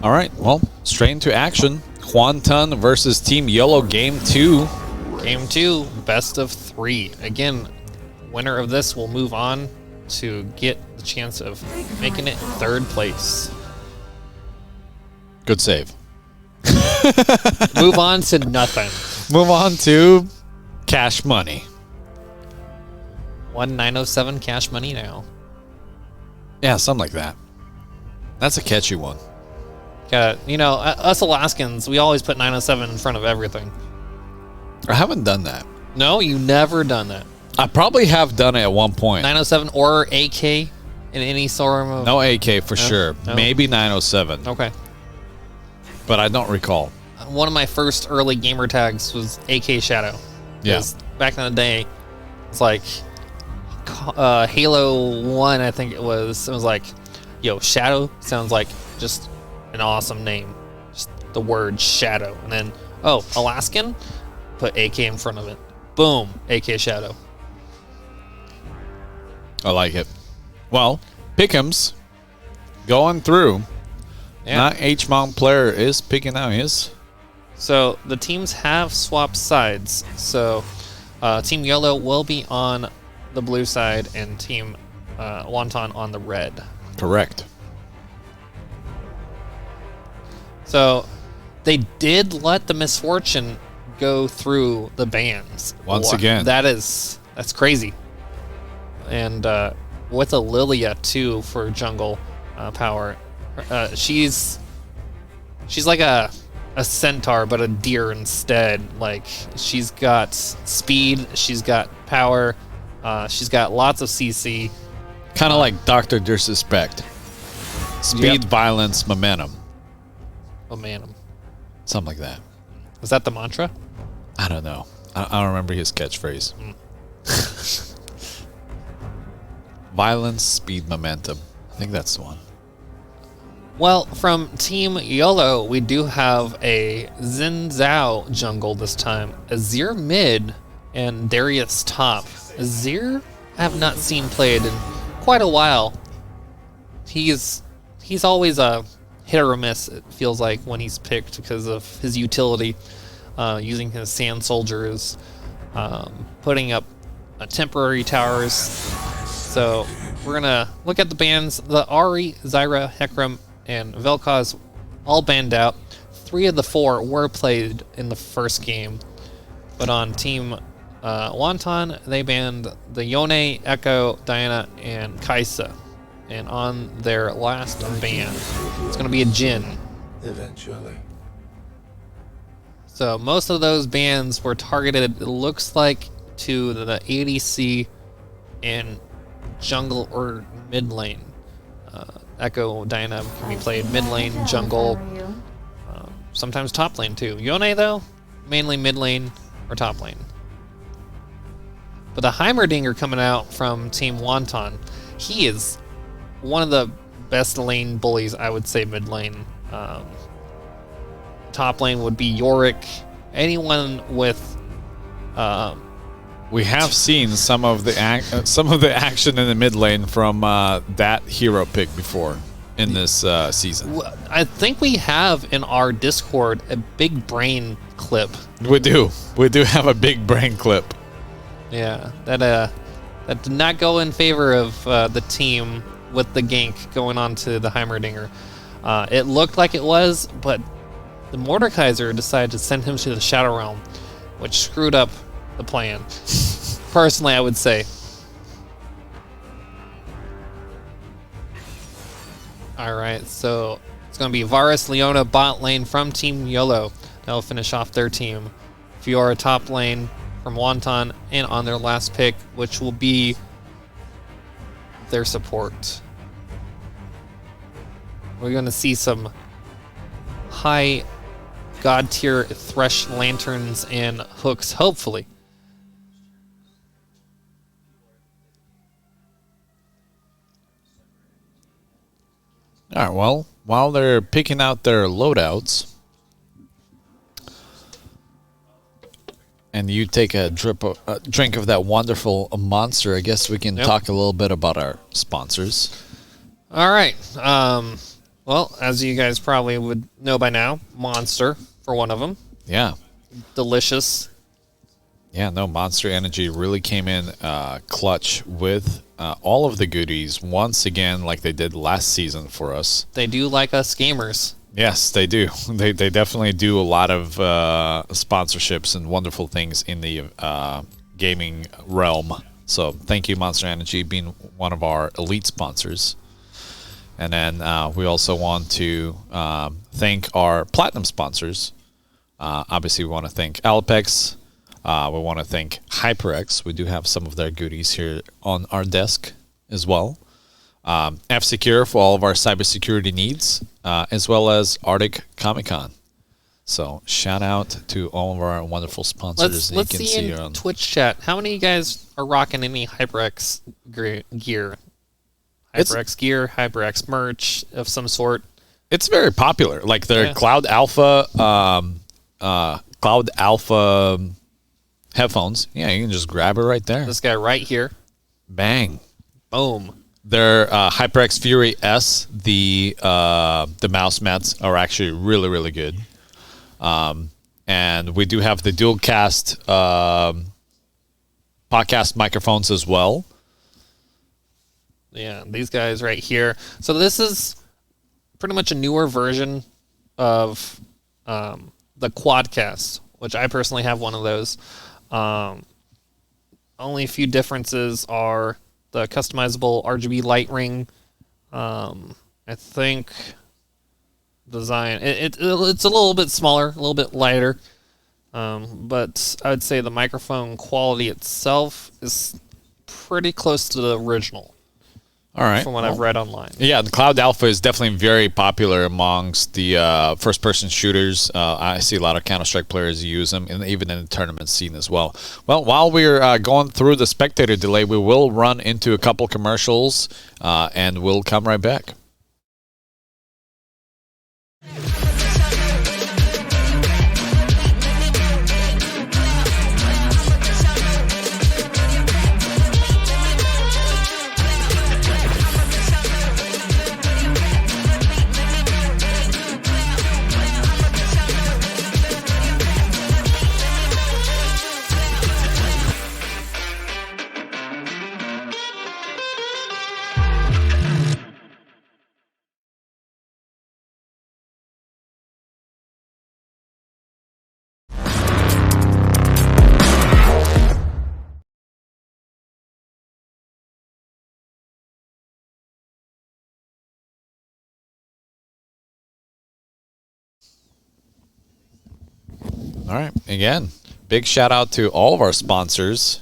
All right, well, straight into action. Huantan versus Team Yellow, Game 2. Game 2, best of 3. Again, winner of this will move on to get the chance of making it 3rd place. Good save. Move on to nothing. Move on to cash money. 1907 cash money now. Yeah, something like that. That's a catchy one. Us Alaskans, we always put 907 in front of everything. I haven't done that. No, you never done that. I probably have done it at one point. 907 or AK in any sort of... No AK for sure. No. Maybe 907. Okay. But I don't recall. One of my first early gamer tags was AK Shadow. Yeah. 'Cause back in the day, it's like Halo 1, I think it was. It was like, yo, Shadow sounds like just an awesome name. Just the word Shadow. And then, oh, Alaskan? Put AK in front of it. Boom, AK Shadow. I like it. Well, Pick'ems going through. Yeah. Not H Mount player is picking out his. So the teams have swapped sides. So Team Yellow will be on the blue side and Team Wonton on the red. Correct. So they did let the Misfortune go through the bans. Once again. That's crazy. And with a Lilia too for jungle power. She's like a centaur, but a deer instead. Like, she's got speed, she's got power, she's got lots of CC. Kind of like Dr. Disrespect. Speed, Yep. violence, momentum. Oh man, Something like that. is that the mantra? I don't know. I don't remember his catchphrase. Violence, speed, momentum. I think that's the one. Well, from Team YOLO, we do have a Xin Zhao jungle this time, Azir mid, and Darius top. Azir, I have not seen played in quite a while. He's always a hit or miss, it feels like, when he's picked because of his utility, using his sand soldiers, putting up temporary towers. So we're going to look at the bans. The Ari, Zyra, Hecarim, and Vel'Koz all banned out. 3 of the 4 were played in the first game. But on Team Wonton, they banned the Yone, Echo, Diana, and Kaisa. And on their last ban, it's going to be a Jhin. Eventually. So most of those bans were targeted, it looks like, to the ADC and jungle or mid lane. Echo, Diana can be played mid lane, jungle, sometimes top lane too. Yone, though, mainly mid lane or top lane. But the Heimerdinger coming out from Team Wonton, he is one of the best lane bullies, I would say, mid lane. Top lane would be Yorick. Anyone with We have seen some of the action in the mid lane from that hero pick before in this season. I think we have in our Discord a big brain clip. We do have a big brain clip. Yeah, that did not go in favor of the team with the gank going on to the Heimerdinger. It looked like it was, but the Mordekaiser decided to send him to the Shadow Realm, which screwed up the plan. Personally, I would say. Alright, so it's going to be Varus, Leona, bot lane from Team YOLO. That'll finish off their team. Fiora top lane from Wonton, and on their last pick, which will be their support. We're going to see some high god tier Thresh lanterns and hooks, hopefully. All right, well, while they're picking out their loadouts, and you take a drink of that wonderful monster, I guess we can talk a little bit about our sponsors. All right. Well, as you guys probably would know by now, Monster for one of them. Yeah. Delicious. Yeah, no, Monster Energy really came in clutch with all of the goodies once again, like they did last season for us. They do like us gamers. Yes, they do. They definitely do a lot of sponsorships and wonderful things in the gaming realm. So thank you, Monster Energy, being one of our elite sponsors. And then we also want to thank our platinum sponsors. Obviously, we want to thank Alpex. We want to thank HyperX. We do have some of their goodies here on our desk as well. F-Secure for all of our cybersecurity needs, as well as Arctic Comic Con. So shout out to all of our wonderful sponsors. Let's see in Twitch chat. How many of you guys are rocking any HyperX gear? HyperX gear, HyperX merch of some sort. It's very popular. Like their Cloud Alpha headphones. Yeah, you can just grab it right there. This guy right here. Bang. Boom. Their HyperX Fury S, the mouse mats are actually really, really good. And we do have the Dualcast podcast microphones as well. Yeah, these guys right here. So this is pretty much a newer version of the Quadcast, which I personally have one of those. Only a few differences are the customizable RGB light ring. I think design it's a little bit smaller, a little bit lighter, but I would say the microphone quality itself is pretty close to the original. All right. From what I've read online. Yeah, the Cloud Alpha is definitely very popular amongst the first-person shooters. I see a lot of Counter-Strike players use them, and even in the tournament scene as well. Well, while we're going through the spectator delay, we will run into a couple commercials, and we'll come right back. All right. Again, big shout out to all of our sponsors.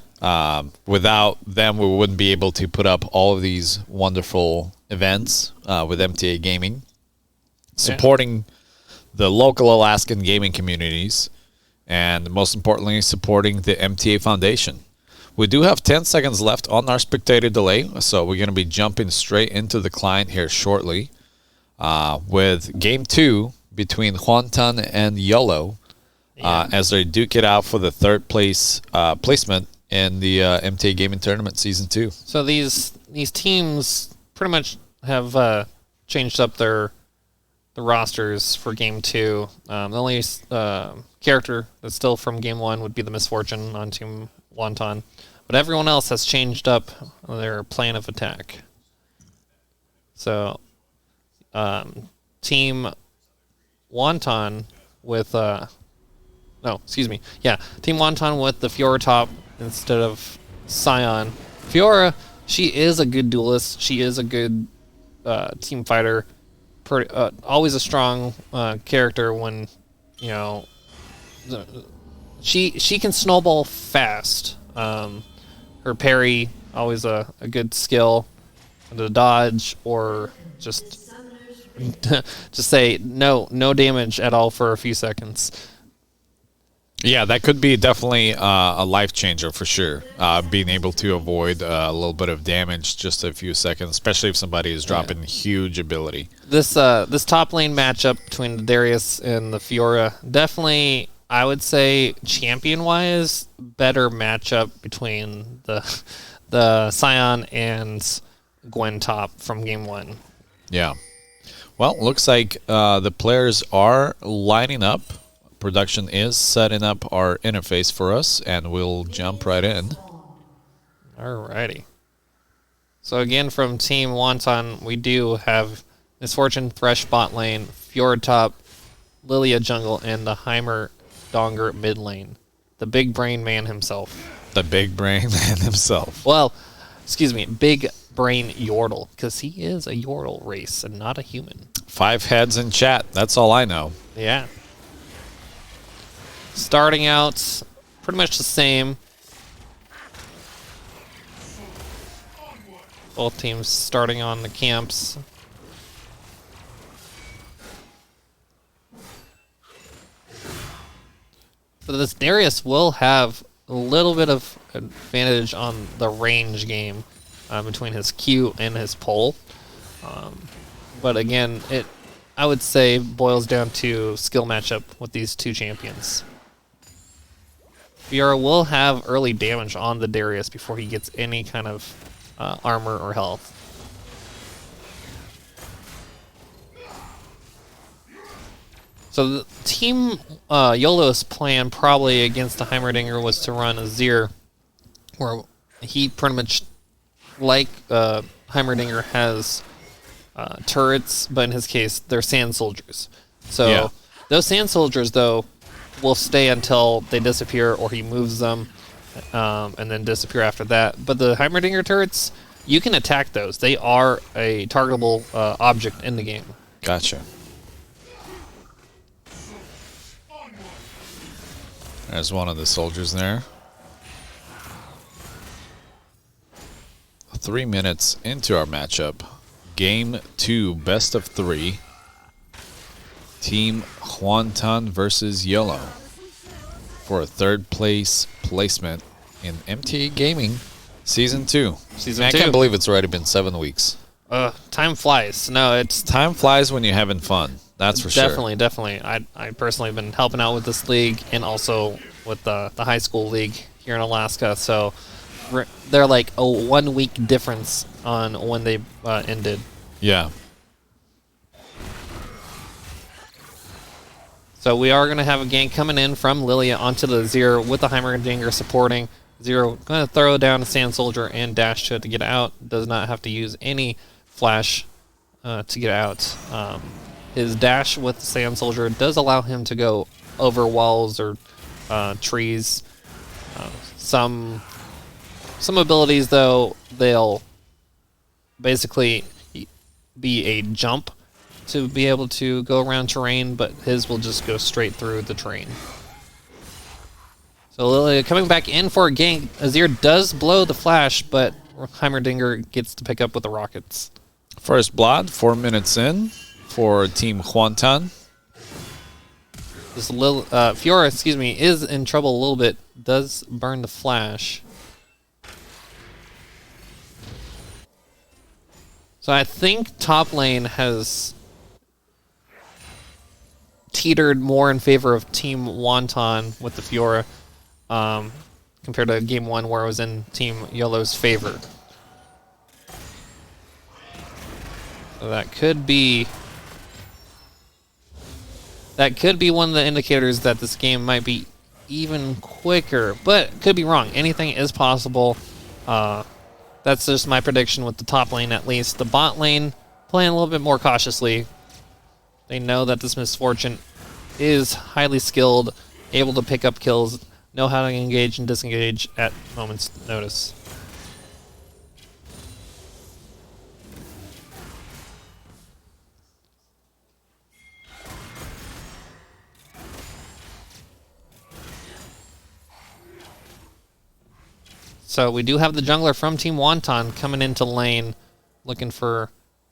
Without them, we wouldn't be able to put up all of these wonderful events with MTA Gaming, supporting the local Alaskan gaming communities, and most importantly, supporting the MTA Foundation. We do have 10 seconds left on our spectator delay, so we're going to be jumping straight into the client here shortly with Game 2 between Huantan and Yolo. As they duke it out for the third place placement in the MTA Gaming Tournament Season 2. So these teams pretty much have changed up the rosters for Game 2. The only character that's still from Game 1 would be the Misfortune on Team Wonton. But everyone else has changed up their plan of attack. So Team Wonton with... Team Wonton with the Fiora top instead of Scion. Fiora, she is a good duelist. She is a good team fighter. Always a strong character when, she can snowball fast. Her parry, always a good skill. The dodge or just say no damage at all for a few seconds. Yeah, that could be definitely a life changer for sure. Being able to avoid a little bit of damage just a few seconds, especially if somebody is dropping huge ability. This top lane matchup between the Darius and the Fiora, definitely, I would say, champion-wise, better matchup between the Scion and Gwen top from Game 1. Yeah. Well, looks like the players are lining up. Production is setting up our interface for us, and we'll jump right in. Alrighty. So again, from Team Wonton, we do have Misfortune, Thresh bot lane, Fjord top, Lilia jungle, and the Heimer Donger mid lane. The big brain man himself. The big brain man himself. Well, excuse me, big brain Yordle, because he is a Yordle race and not a human. 5 heads in chat. That's all I know. Yeah. Starting out pretty much the same. Both teams starting on the camps. So this Darius will have a little bit of advantage on the range game between his Q and his pole. But again, I would say boils down to skill matchup with these two champions. Fiora will have early damage on the Darius before he gets any kind of armor or health. So the team YOLO's plan probably against the Heimerdinger was to run a Zir, where he pretty much, like Heimerdinger, has turrets, but in his case, they're sand soldiers. So those sand soldiers, though, will stay until they disappear or he moves them and then disappear after that. But the Heimerdinger turrets, you can attack those. They are a targetable object in the game. Gotcha. There's one of the soldiers there. 3 minutes into our matchup. Game 2, best of 3. Team Huantan versus YOLO for a 3rd place placement in MTA Gaming Season 2. I can't believe it's already been 7 weeks. Time flies. No, it's Time flies when you're having fun. That's for sure. Definitely. I personally have been helping out with this league and also with the high school league here in Alaska. So they're like a 1 week difference on when they ended. Yeah. So we are going to have a gank coming in from Lilia onto the Zero with the Heimerdinger supporting. Zero going to throw down a Sand Soldier and dash to it to get out. Does not have to use any flash to get out. His dash with the Sand Soldier does allow him to go over walls or trees. Some abilities, though, they'll basically be a jump to be able to go around terrain, but his will just go straight through the terrain. So Lilia coming back in for a gank. Azir does blow the flash, but Heimerdinger gets to pick up with the rockets. First blood, 4 minutes in for Team Huantan. This Fiora, is in trouble a little bit. Does burn the flash. So I think top lane has teetered more in favor of Team Wonton with the Fiora compared to Game 1 where it was in Team YOLO's favor. So that could be one of the indicators that this game might be even quicker, but could be wrong. Anything is possible. That's just my prediction with the top lane at least. The bot lane playing a little bit more cautiously. They know that this Misfortune is highly skilled, able to pick up kills, know how to engage and disengage at moment's notice. So we do have the jungler from Team Wonton coming into lane, looking for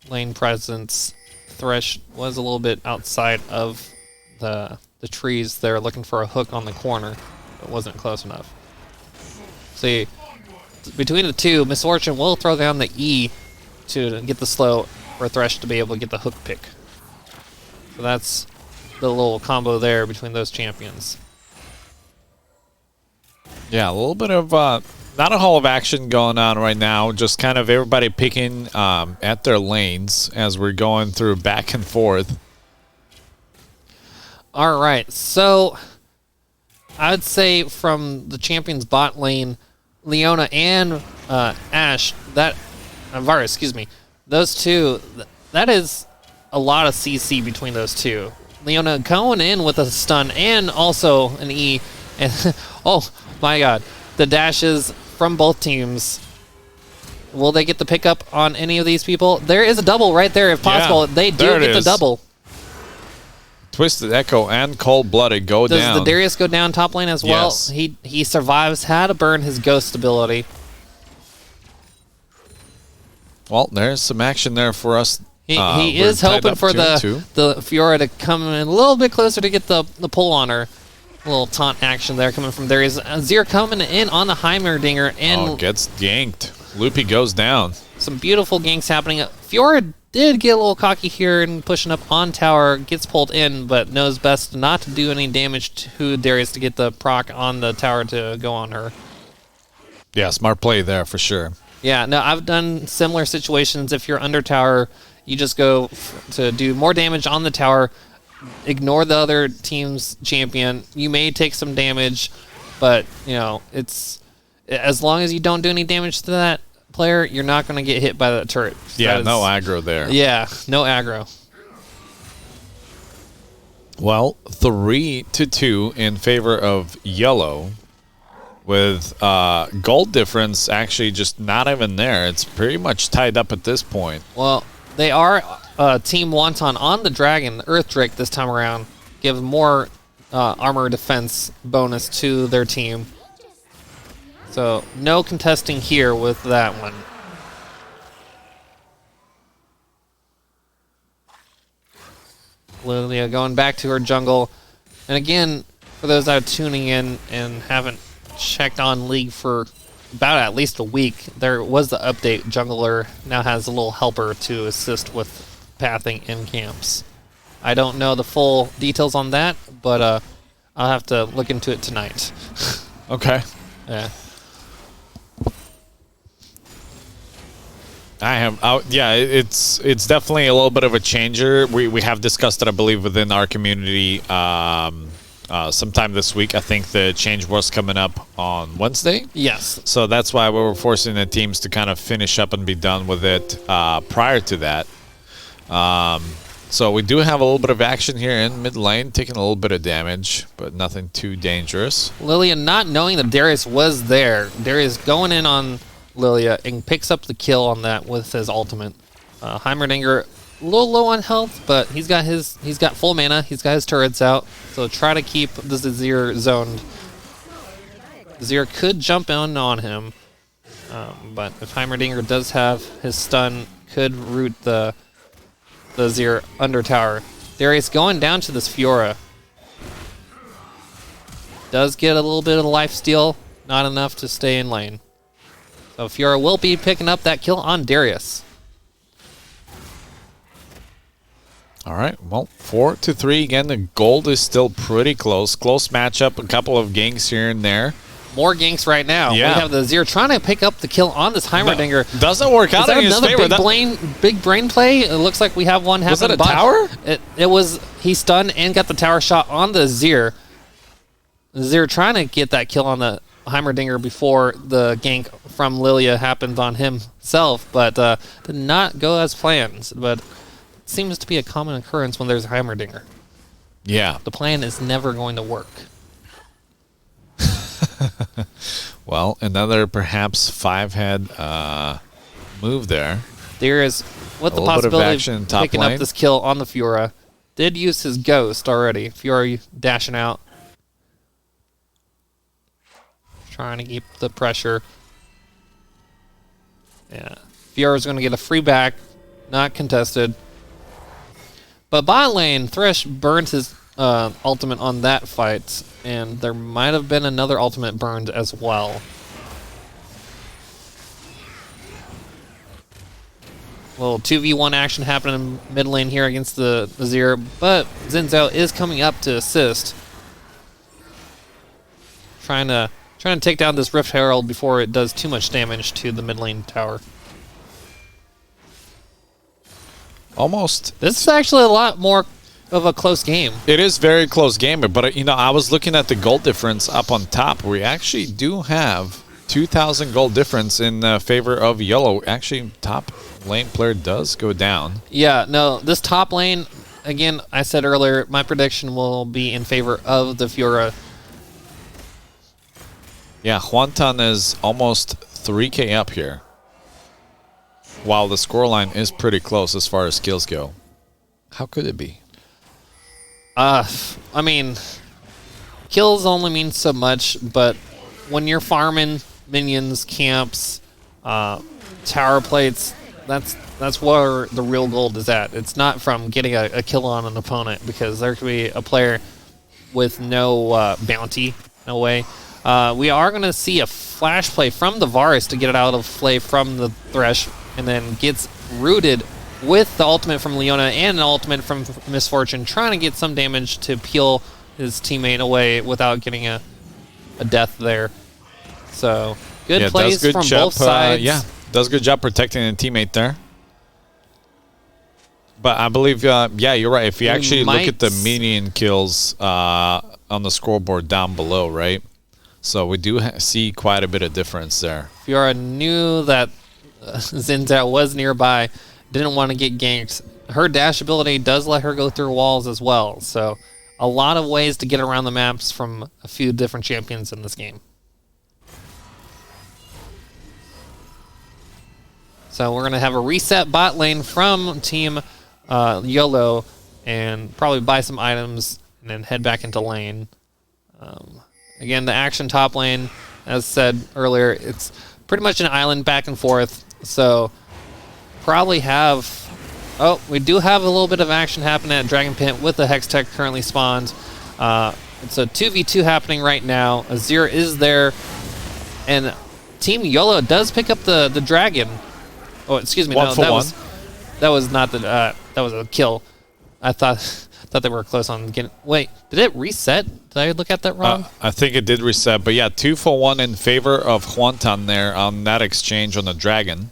lane presence. Thresh was a little bit outside of the trees there, looking for a hook on the corner. It wasn't close enough. See, between the two, Misfortune will throw down the E to get the slow for Thresh to be able to get the hook pick. So that's the little combo there between those champions. Yeah, a little bit of not a whole of action going on right now. Just kind of everybody picking at their lanes as we're going through back and forth. All right, so I'd say from the champions bot lane, Leona and Ash, Vara, excuse me, those two, that is a lot of CC between those two. Leona going in with a stun and also an E, and oh my god, the dashes from both teams. Will they get the pickup on any of these people? There is a double right there if possible. Yeah, they do get the double. Twisted Echo and Cold Blooded go down. Does the Darius go down top lane as well? Yes. He survives, had to burn his ghost ability. Well, there's some action there for us. He is hoping for the Fiora to come in a little bit closer to get the pull on her. A little taunt action there coming from Darius. Azir coming in on the Heimerdinger and gets ganked. Loopy goes down. Some beautiful ganks happening. Fiora did get a little cocky here and pushing up on tower, gets pulled in, but knows best not to do any damage to Darius to get the proc on the tower to go on her. Yeah, smart play there for sure. Yeah, no, I've done similar situations. If you're under tower, you just go to do more damage on the tower, ignore the other team's champion. You may take some damage, but, you know, it's as long as you don't do any damage to that player, you're not going to get hit by that turret. Yeah, no aggro there. Yeah, no aggro. Well, 3-2 in favor of yellow, with gold difference actually just not even there. It's pretty much tied up at this point. Well, they are Team Wonton on the Dragon, Earth Drake this time around. Give more armor defense bonus to their team. So no contesting here with that one. Lilia going back to her jungle. And again, for those out tuning in and haven't checked on League for about at least a week, there was the update. Jungler now has a little helper to assist with pathing in camps. I don't know the full details on that, but I'll have to look into it tonight. Okay. Yeah. Yeah, it's definitely a little bit of a changer. We have discussed it, I believe, within our community sometime this week. I think the change was coming up on Wednesday. Yes. So that's why we were forcing the teams to kind of finish up and be done with it prior to that. So we do have a little bit of action here in mid lane, taking a little bit of damage, but nothing too dangerous. Lilia not knowing that Darius was there. Darius going in on Lilia and picks up the kill on that with his ultimate. Heimerdinger a little low on health, but he's got full mana. He's got his turrets out, so try to keep the Azir zoned. Azir could jump in on him, but if Heimerdinger does have his stun, could root the Azir under tower. Darius going down to this Fiora. Does get a little bit of life steal, not enough to stay in lane. So Fiora will be picking up that kill on Darius. All right, well, 4-3 again. The gold is still pretty close. Close matchup, a couple of ganks here and there. More ganks right now. Yeah. We have the Azir trying to pick up the kill on this Heimerdinger. No, doesn't work out in his favor. Another big brain play? It looks like we have one happening. Was that a tower? It was. He stunned and got the tower shot on the Azir. Azir trying to get that kill on the Heimerdinger before the gank from Lilia happened on himself, but did not go as planned. But it seems to be a common occurrence when there's a Heimerdinger. Yeah. The plan is never going to work. Well, another perhaps 5-head move there. There is what the possibility of picking up this kill on the Fiora. Did use his ghost already. Fiora dashing out. Trying to keep the pressure. Yeah. Fiora's going to get a free back. Not contested. But bot lane, Thresh burned his ultimate on that fight. And there might have been another ultimate burned as well. A little 2v1 action happening in mid lane here against the Azir. But Zinzo is coming up to assist. Trying to Trying to take down this Rift Herald before it does too much damage to the mid lane tower. Almost. This is actually a lot more of a close game. It is very close game, but you know, I was looking at the gold difference up on top. We actually do have 2,000 gold difference in favor of yellow. Actually, top lane player does go down. Yeah, no, this top lane, again, I said earlier, my prediction will be in favor of the Fiora. Yeah, Huantan is almost 3K up here, while the scoreline is pretty close as far as kills go. How could it be? I mean, kills only mean so much, but when you're farming minions, camps, tower plates, that's where the real gold is at. It's not from getting a kill on an opponent, because there could be a player with no bounty, no way. We are going to see a flash play from the Varus to get it out of play from the Thresh, and then gets rooted with the ultimate from Leona and an ultimate from Misfortune, trying to get some damage to peel his teammate away without getting a death there. So, good plays from both sides. Does a good job protecting the teammate there. But I believe, yeah, you're right. If you actually look at the minion kills on the scoreboard down below, right? So we do see quite a bit of difference there. Fiora knew that Zinzao was nearby, didn't want to get ganked. Her dash ability does let her go through walls as well, so a lot of ways to get around the maps from a few different champions in this game. So we're going to have a reset bot lane from Team YOLO, and probably buy some items and then head back into lane. Again, the action top lane, as said earlier, it's pretty much an island back and forth, so probably have... Oh, we do have a little bit of action happening at Dragon Pit with the Hex Tech currently spawned. It's a 2v2 happening right now. Azir is there, and Team YOLO does pick up the dragon. Oh, excuse me, no, that was not the that was a kill. I thought they were close on getting... Wait, did it reset? Did I look at that wrong? I think it did reset, but yeah, 2-for-1 in favor of Huantan there on that exchange on the dragon.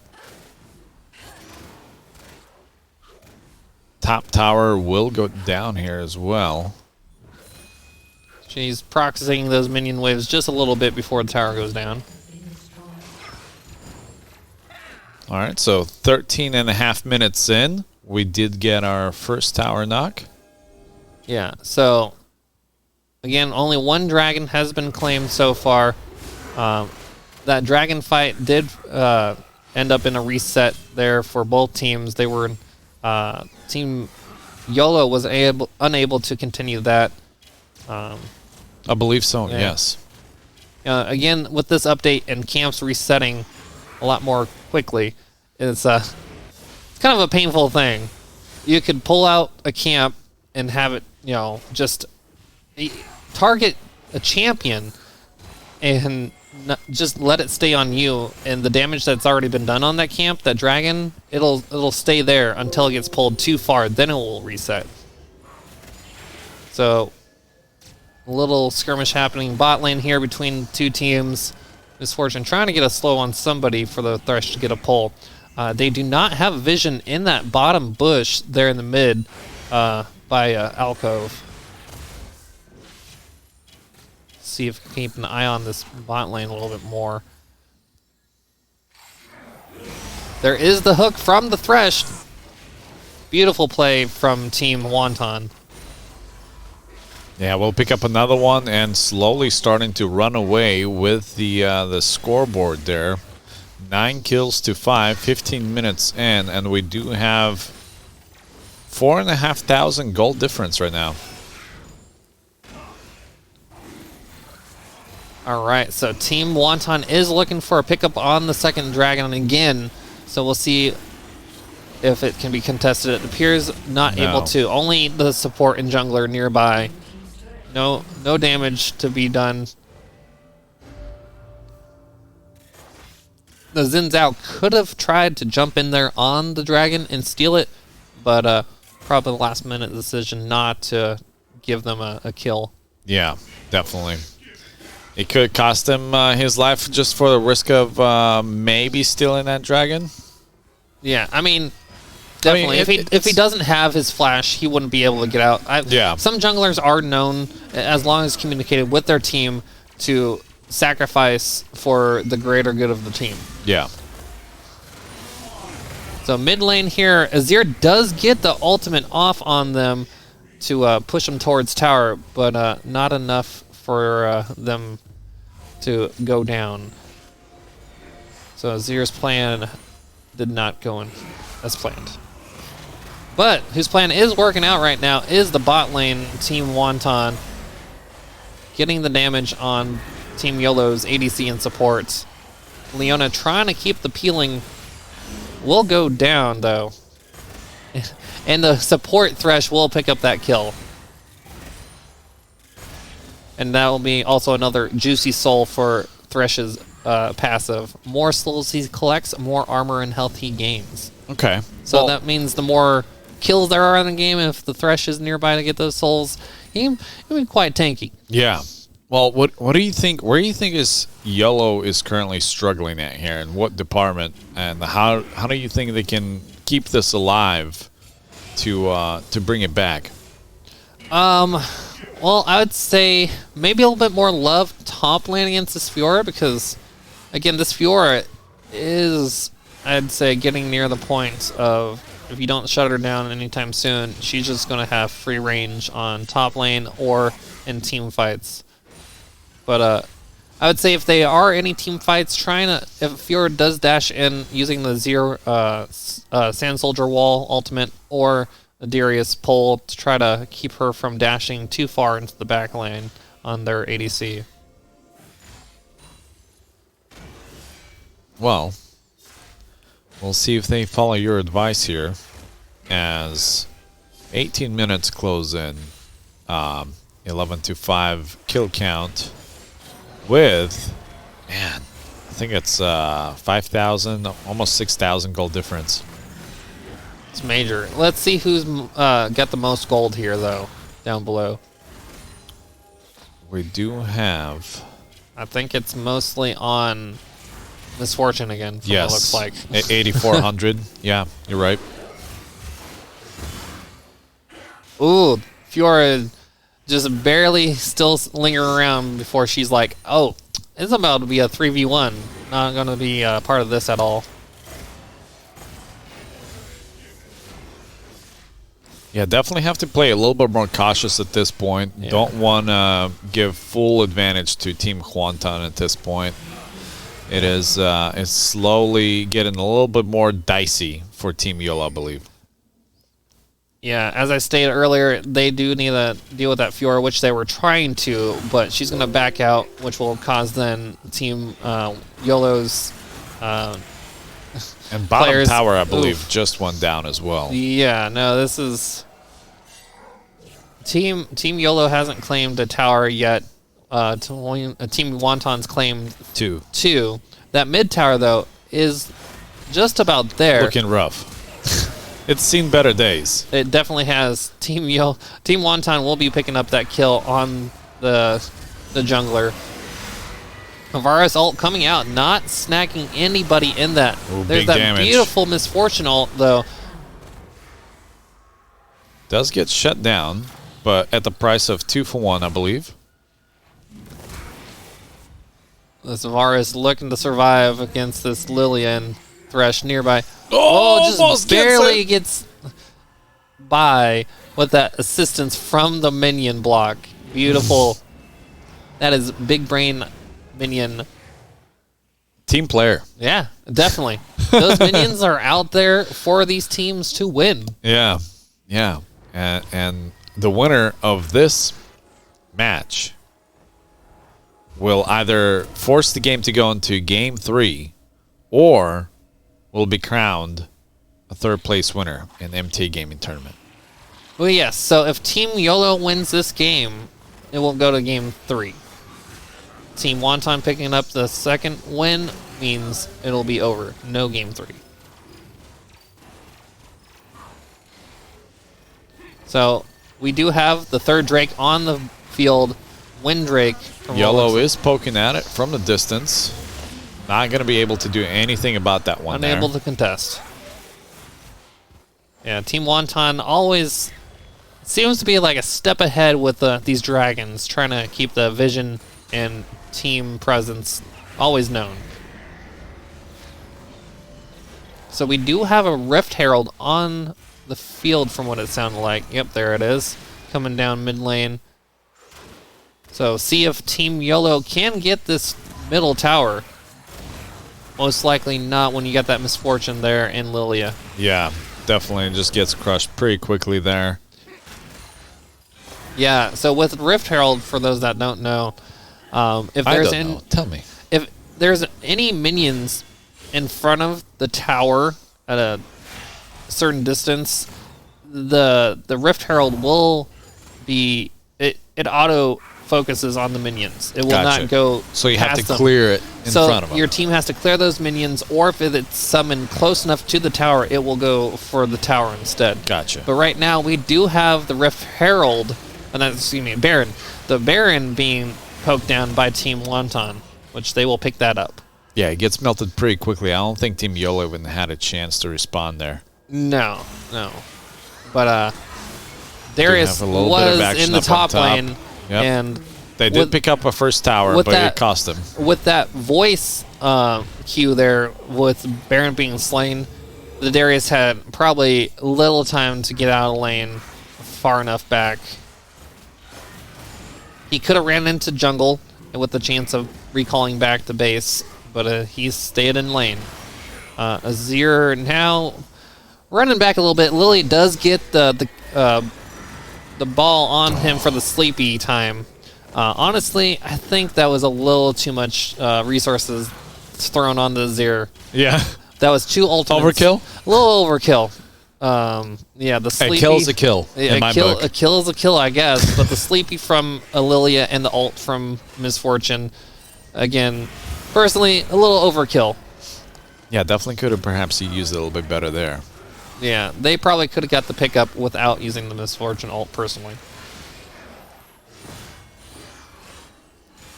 Top tower will go down here as well. She's proxying those minion waves just a little bit before the tower goes down. All right, so 13.5 minutes in, we did get our first tower knock. Yeah, so again, only one dragon has been claimed so far. That dragon fight did end up in a reset there for both teams. They were Team YOLO was unable to continue that. I believe so, yeah. Yes. Again, with this update and camps resetting a lot more quickly, it's kind of a painful thing. You could pull out a camp and have it, just target a champion and just let it stay on you, and the damage that's already been done on that camp, that dragon, it'll stay there until it gets pulled too far, then it will reset. So, a little skirmish happening bot lane here between two teams. Misfortune trying to get a slow on somebody for the Thresh to get a pull. They do not have vision in that bottom bush there in the mid by Alcove. See if we can keep an eye on this bot lane a little bit more. There is the hook from the Thresh. Beautiful play from Team Wonton. Yeah, we'll pick up another one and slowly starting to run away with the scoreboard there. 9 kills to 5, 15 minutes in, and we do have 4,500 gold difference right now. All right, so Team Wonton is looking for a pickup on the second dragon again, so we'll see if it can be contested. It appears not able to. Only the support and jungler nearby. No damage to be done. The Xin Zhao could have tried to jump in there on the dragon and steal it, but probably the last minute decision not to give them a kill. Yeah, definitely. It could cost him his life just for the risk of maybe stealing that dragon. Yeah, I mean, definitely. If he doesn't have his flash, he wouldn't be able to get out. Yeah. Some junglers are known, as long as communicated with their team, to sacrifice for the greater good of the team. Yeah. So mid lane here, Azir does get the ultimate off on them to push them towards tower, but not enough for them to go down. So Azir's plan did not go in as planned. But whose plan is working out right now is the bot lane, Team Wonton, getting the damage on Team YOLO's ADC and support. Leona trying to keep the peeling, will go down though. And the support Thresh will pick up that kill. And that will be also another juicy soul for Thresh's passive. More souls he collects, more armor and health he gains. Okay. So that means the more kills there are in the game, if the Thresh is nearby to get those souls, he'll be quite tanky. Yeah. Well, what do you think? Where do you think is Yellow is currently struggling at here, and what department, and how do you think they can keep this alive to bring it back? Well, I would say maybe a little bit more love top lane against this Fiora, because again, this Fiora is, I'd say, getting near the point of, if you don't shut her down anytime soon, she's just going to have free range on top lane or in team fights. But I would say if they are any team fights, if Fiora does dash in using the Sand Soldier Wall ultimate or the Darius pole to try to keep her from dashing too far into the back lane on their ADC. Well, we'll see if they follow your advice here, as 18 minutes close in, 11-5 kill count with, man, I think it's 5,000, almost 6,000 gold difference. It's major. Let's see who's got the most gold here, though, down below. We do have... I think it's mostly on Misfortune again, from what it looks like. 8,400. Yeah, you're right. Ooh, Fiora just barely still lingering around before she's like, oh, it's about to be a 3v1. Not going to be part of this at all. Yeah, definitely have to play a little bit more cautious at this point. Yeah. Don't want to give full advantage to Team Huantan at this point. It is it's slowly getting a little bit more dicey for Team Yola, I believe. Yeah, as I stated earlier, they do need to deal with that Fiora, which they were trying to, but she's going to back out, which will cause then Team YOLO's and bottom players, tower, I believe, just went down as well. Yeah, no, this is... Team YOLO hasn't claimed a tower yet. Team Wonton's claimed two. That mid tower, though, is just about there. Looking rough. It's seen better days. It definitely has. Team Wonton will be picking up that kill on the jungler. Varus ult coming out, not snagging anybody in that. Ooh, there's that damage. Beautiful Misfortune ult, though. Does get shut down, but at the price of 2 for 1, I believe. This Varus looking to survive against this Lillian Thresh nearby. Oh, just barely gets by with that assistance from the minion block. Beautiful. That is big brain minion. Team player. Yeah, definitely. Those minions are out there for these teams to win. Yeah, yeah. And the winner of this match will either force the game to go into Game 3 or will be crowned a third-place winner in the MTA Gaming Tournament. Well, yes. So if Team YOLO wins this game, it will go to Game 3. Team Wonton picking up the second win means it'll be over. No Game 3. So we do have the third Drake on the field. Windrake. From Yellow is poking at it from the distance. Not going to be able to do anything about that one. Unable to contest. Yeah, Team Wonton always seems to be like a step ahead with these dragons, trying to keep the vision and team presence always known. So we do have a Rift Herald on the field from what it sounded like. Yep, there it is. Coming down mid lane. So see if Team YOLO can get this middle tower. Most likely not when you got that misfortune there in Lilia. Yeah, definitely just gets crushed pretty quickly there. Yeah, so with Rift Herald, for those that don't know, Tell me. If there's any minions in front of the tower at a certain distance, the Rift Herald will be it auto focuses on the minions. It will not go. So you have past to them. clear it in front of them. Your team has to clear those minions, or if it's summoned close enough to the tower, it will go for the tower instead. Gotcha. But right now we do have the Rift Herald, and that's, excuse me, Baron. The Baron being poked down by Team Wonton, which they will pick that up. Yeah, it gets melted pretty quickly. I don't think Team YOLO even had a chance to respond there. No. But Darius was in the top lane, and they did pick up a first tower, but it cost them. With that voice cue there, with Baron being slain, the Darius had probably little time to get out of lane far enough back. He could have ran into jungle with the chance of recalling back to base, but he stayed in lane. Azir now running back a little bit. Lily does get the ball on him for the sleepy time. Honestly, I think that was a little too much resources thrown on the Azir. Yeah. That was too ultimates. Overkill? A little overkill. Yeah, the sleepy. A kill's a kill in my book. A kill is a kill, I guess. But the sleepy from Lilia and the ult from Misfortune, again, personally, a little overkill. Yeah, definitely could have perhaps used it a little bit better there. Yeah, they probably could have got the pickup without using the Misfortune ult, personally.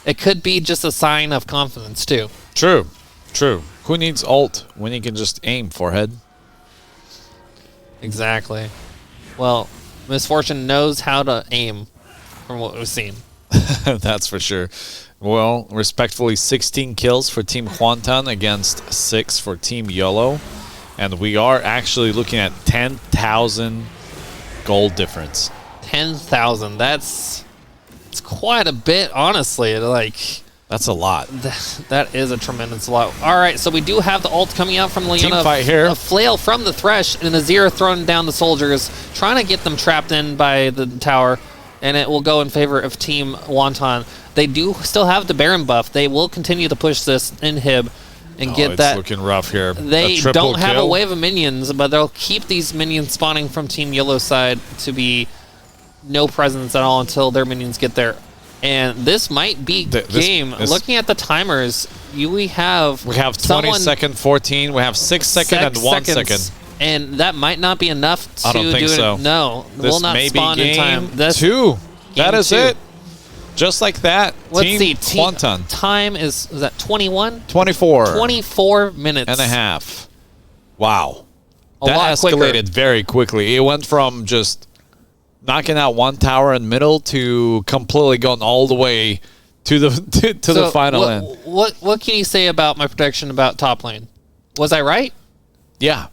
It could be just a sign of confidence, too. True. Who needs ult when you can just aim, forehead? Exactly. Well, Misfortune knows how to aim, from what we've seen. That's for sure. Well, respectfully, 16 kills for Team Wonton against 6 for Team YOLO. And we are actually looking at 10,000 gold difference. 10,000. It's quite a bit, honestly. That's a lot. That is a tremendous lot. All right, so we do have the ult coming out from Leona. Team fight here. A flail from the Thresh, and Azir throwing down the soldiers, trying to get them trapped in by the tower, and it will go in favor of Team Wonton. They do still have the Baron buff. They will continue to push this inhib and get that. It's looking rough here. They don't have a wave of minions, but they'll keep these minions spawning from Team Yellow side to be no presence at all until their minions get there. And this might be game. Looking at the timers, we have 20 second, 14. We have 6 second and 1 second. And that might not be enough to I don't think do so. it. No, this will not may spawn be game in time. 2. That is 2. it. Just like that. Let's see. Wonton. Time is that 21? 24. 24 minutes. And a half. Wow. That escalated very quickly. It went from just knocking out one tower in the middle to completely going all the way to the the final end. What can you say about my prediction about top lane? Was I right? Yeah.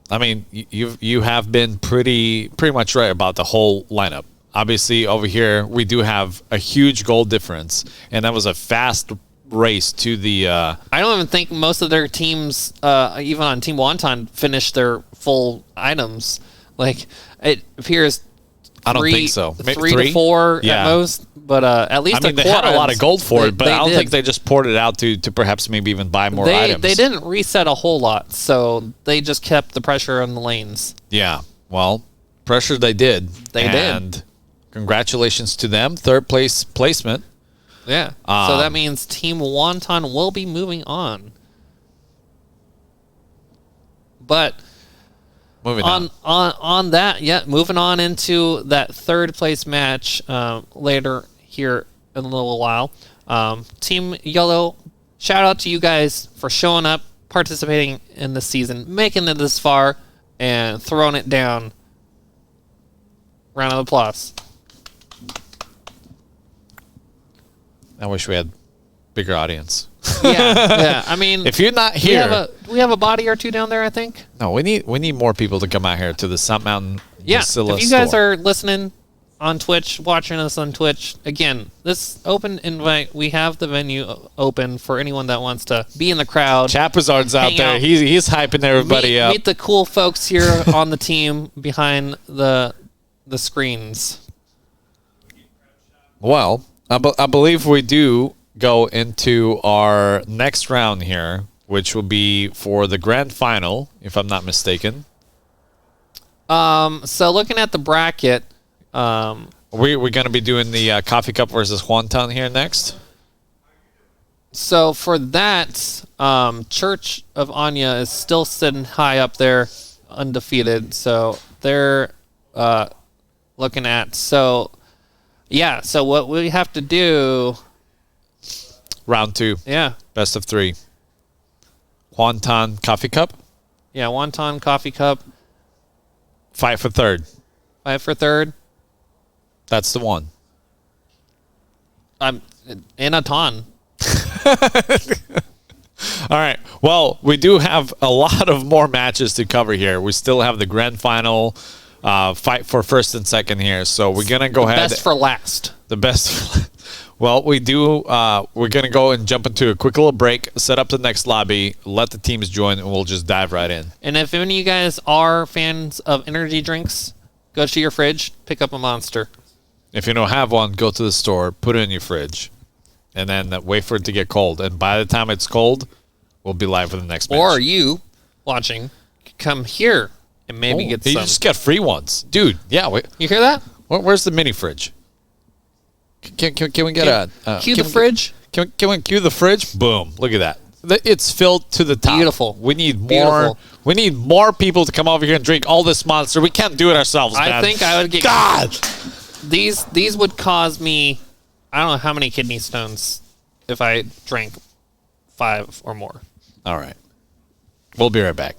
I mean, you have been pretty much right about the whole lineup. Obviously, over here, we do have a huge goal difference, and that was a fast race to the... I don't even think most of their teams, even on Team Wonton, finished their full items. Like, it appears... I don't think so. 3 to 4 at most, but at least I mean, they had a lot of gold for it, but I don't think they just poured it out to perhaps maybe even buy more items. They didn't reset a whole lot, so they just kept the pressure on the lanes. Yeah, well, pressure they did. And congratulations to them. 3rd place placement. Yeah, so that means Team Wonton will be moving on. But... Moving on that, moving on into that 3rd place match later here in a little while. Team Yellow, shout out to you guys for showing up, participating in this season, making it this far, and throwing it down. Round of applause. I wish we had bigger audience. Yeah. I mean, If you're not here, we have a body or two down there, I think. no, we need more people to come out here to the Sun Mountain Yeah. Vasilla If you guys store. are listening on Twitch, watching us on Twitch, again, this open invite, we have the venue open for anyone that wants to be in the crowd. Chapazard's out hang there. out. He's hyping everybody up. Meet the cool folks here on the team behind the screens. Well, I believe we do go into our next round here, which will be for the grand final, if I'm not mistaken. So looking at the bracket, We're going to be doing the Coffee Cup versus Wonton here next. so for that, Church of Anya is still sitting high up there, undefeated. So they're looking at So what we have to do, Round 2, yeah, best of 3. Wonton Coffee Cup, Wonton Coffee Cup, fight for third. fight for third. That's the one. In a ton. All right. Well, we do have a lot of more matches to cover here. We still have the grand final fight for first and second here. So we're going to go ahead. Best for last. The best. Well, we do. We're going to go and jump into a quick little break, set up the next lobby, let the teams join, and we'll just dive right in. And if any of you guys are fans of energy drinks, go to your fridge, pick up a Monster. If you don't have one, go to the store, put it in your fridge, and then wait for it to get cold. And by the time it's cold, we'll be live for the next match. Or you, watching, come here and maybe get you some. just get free ones. Dude, yeah. You hear that? Where's the mini fridge? Can we get Cue the fridge. Can we cue the fridge? Boom! Look at that. It's filled to the top. Beautiful. We need more. Beautiful. We need more people to come over here and drink all this Monster. We can't do it ourselves, man. I think I would get. God. These would cause me, I don't know how many kidney stones if I drank 5 or more. All right. We'll be right back.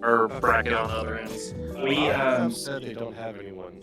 or bracket on the other ends. We said they don't have anyone.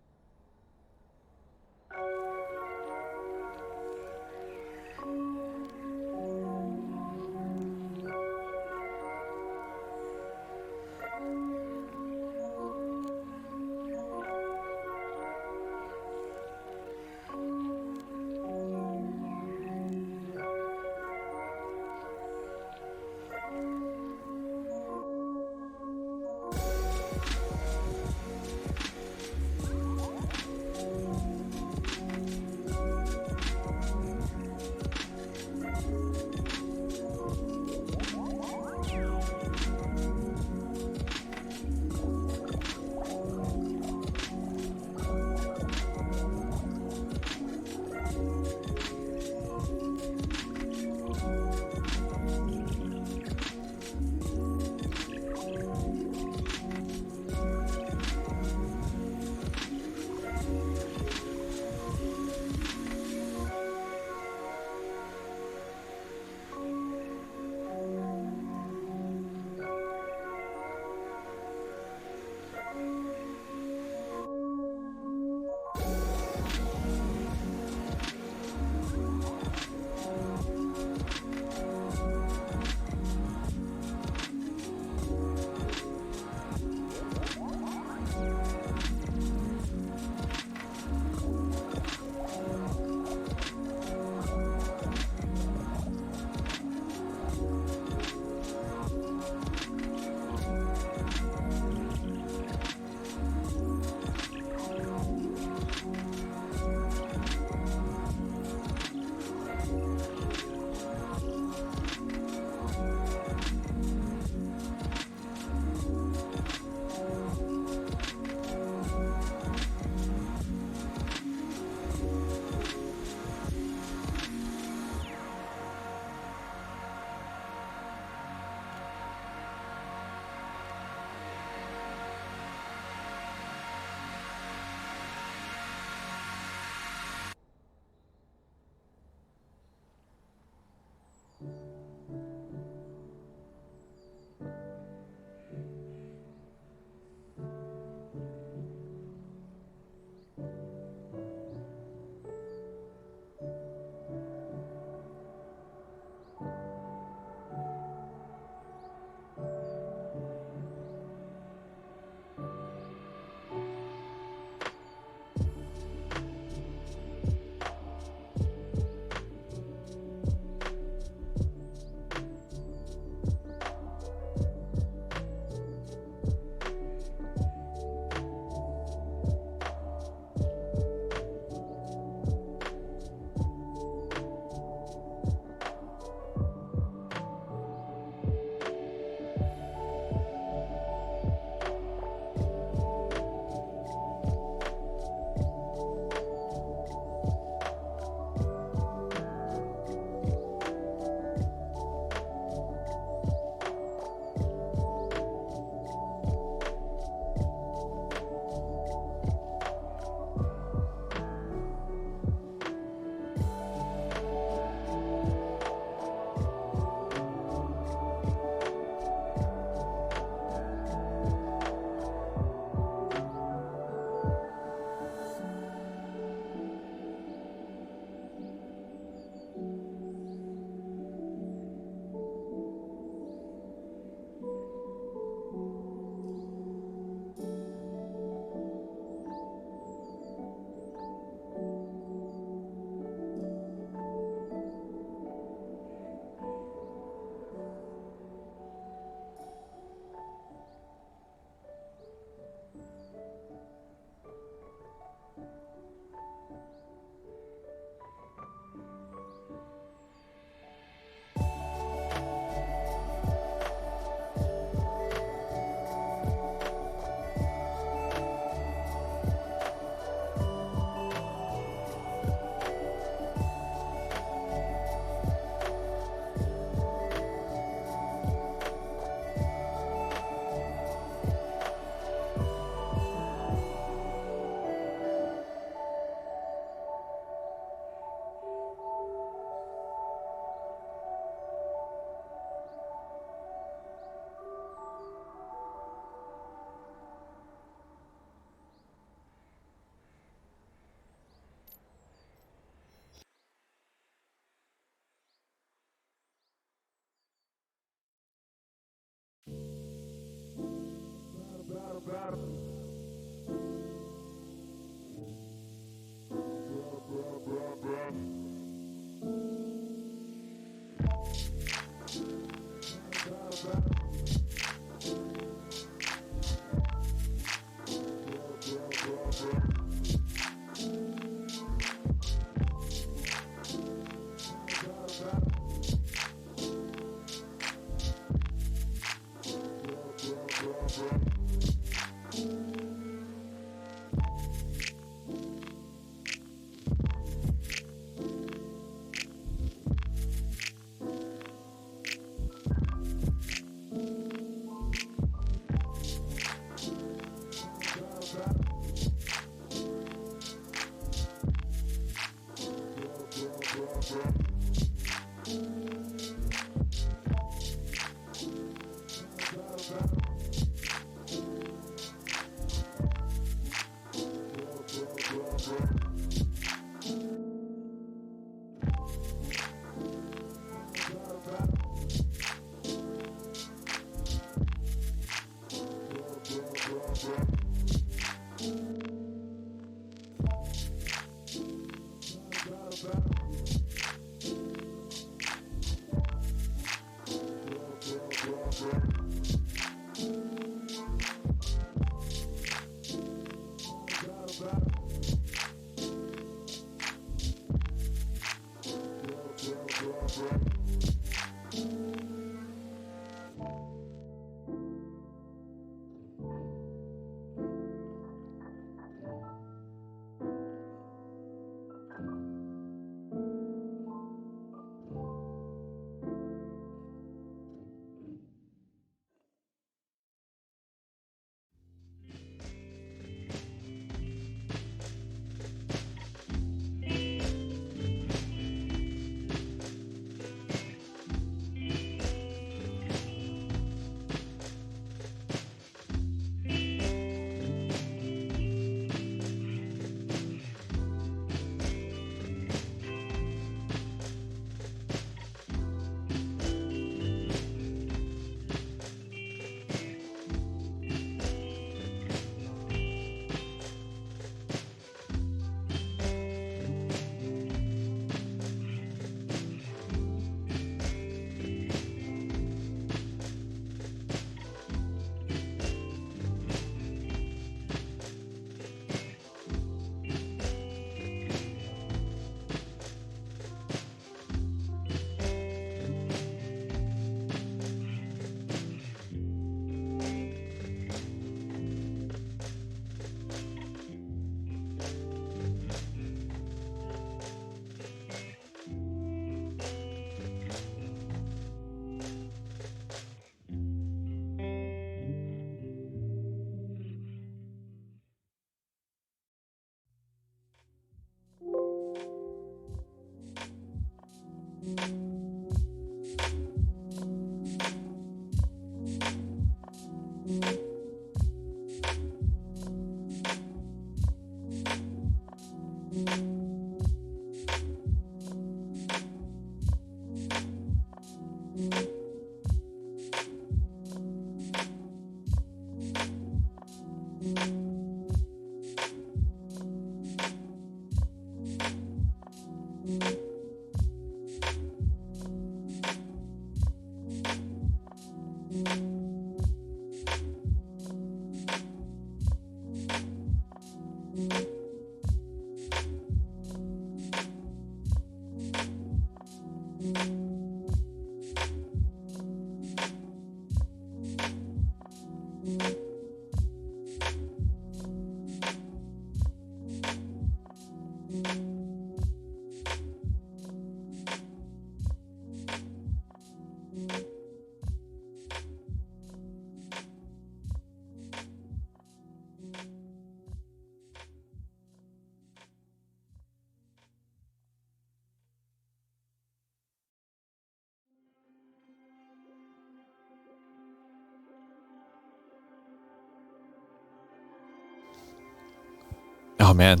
Oh man,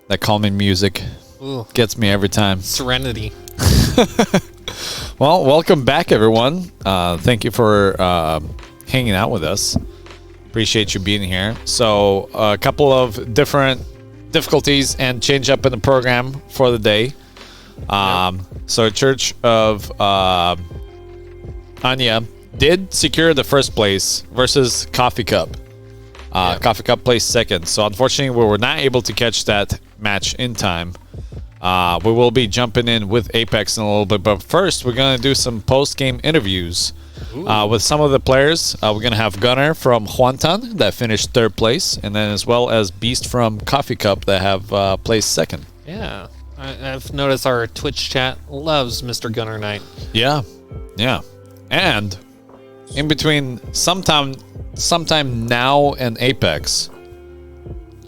that calming music Ooh, gets me every time. serenity. Well, welcome back, everyone. Thank you for hanging out with us. Appreciate you being here. So a couple of different difficulties and change up in the program for the day. So Church of Anya did secure the first place versus Coffee Cup. Coffee Cup placed second. So unfortunately, we were not able to catch that match in time. We will be jumping in with Apex in a little bit, but first we're going to do some post-game interviews with some of the players. We're going to have Gunner from Huantan that finished third place, and then as well as Beast from Coffee Cup that have placed second. Yeah. I've noticed our Twitch chat loves Mr. Gunner Knight. Yeah. And in between sometime now and Apex,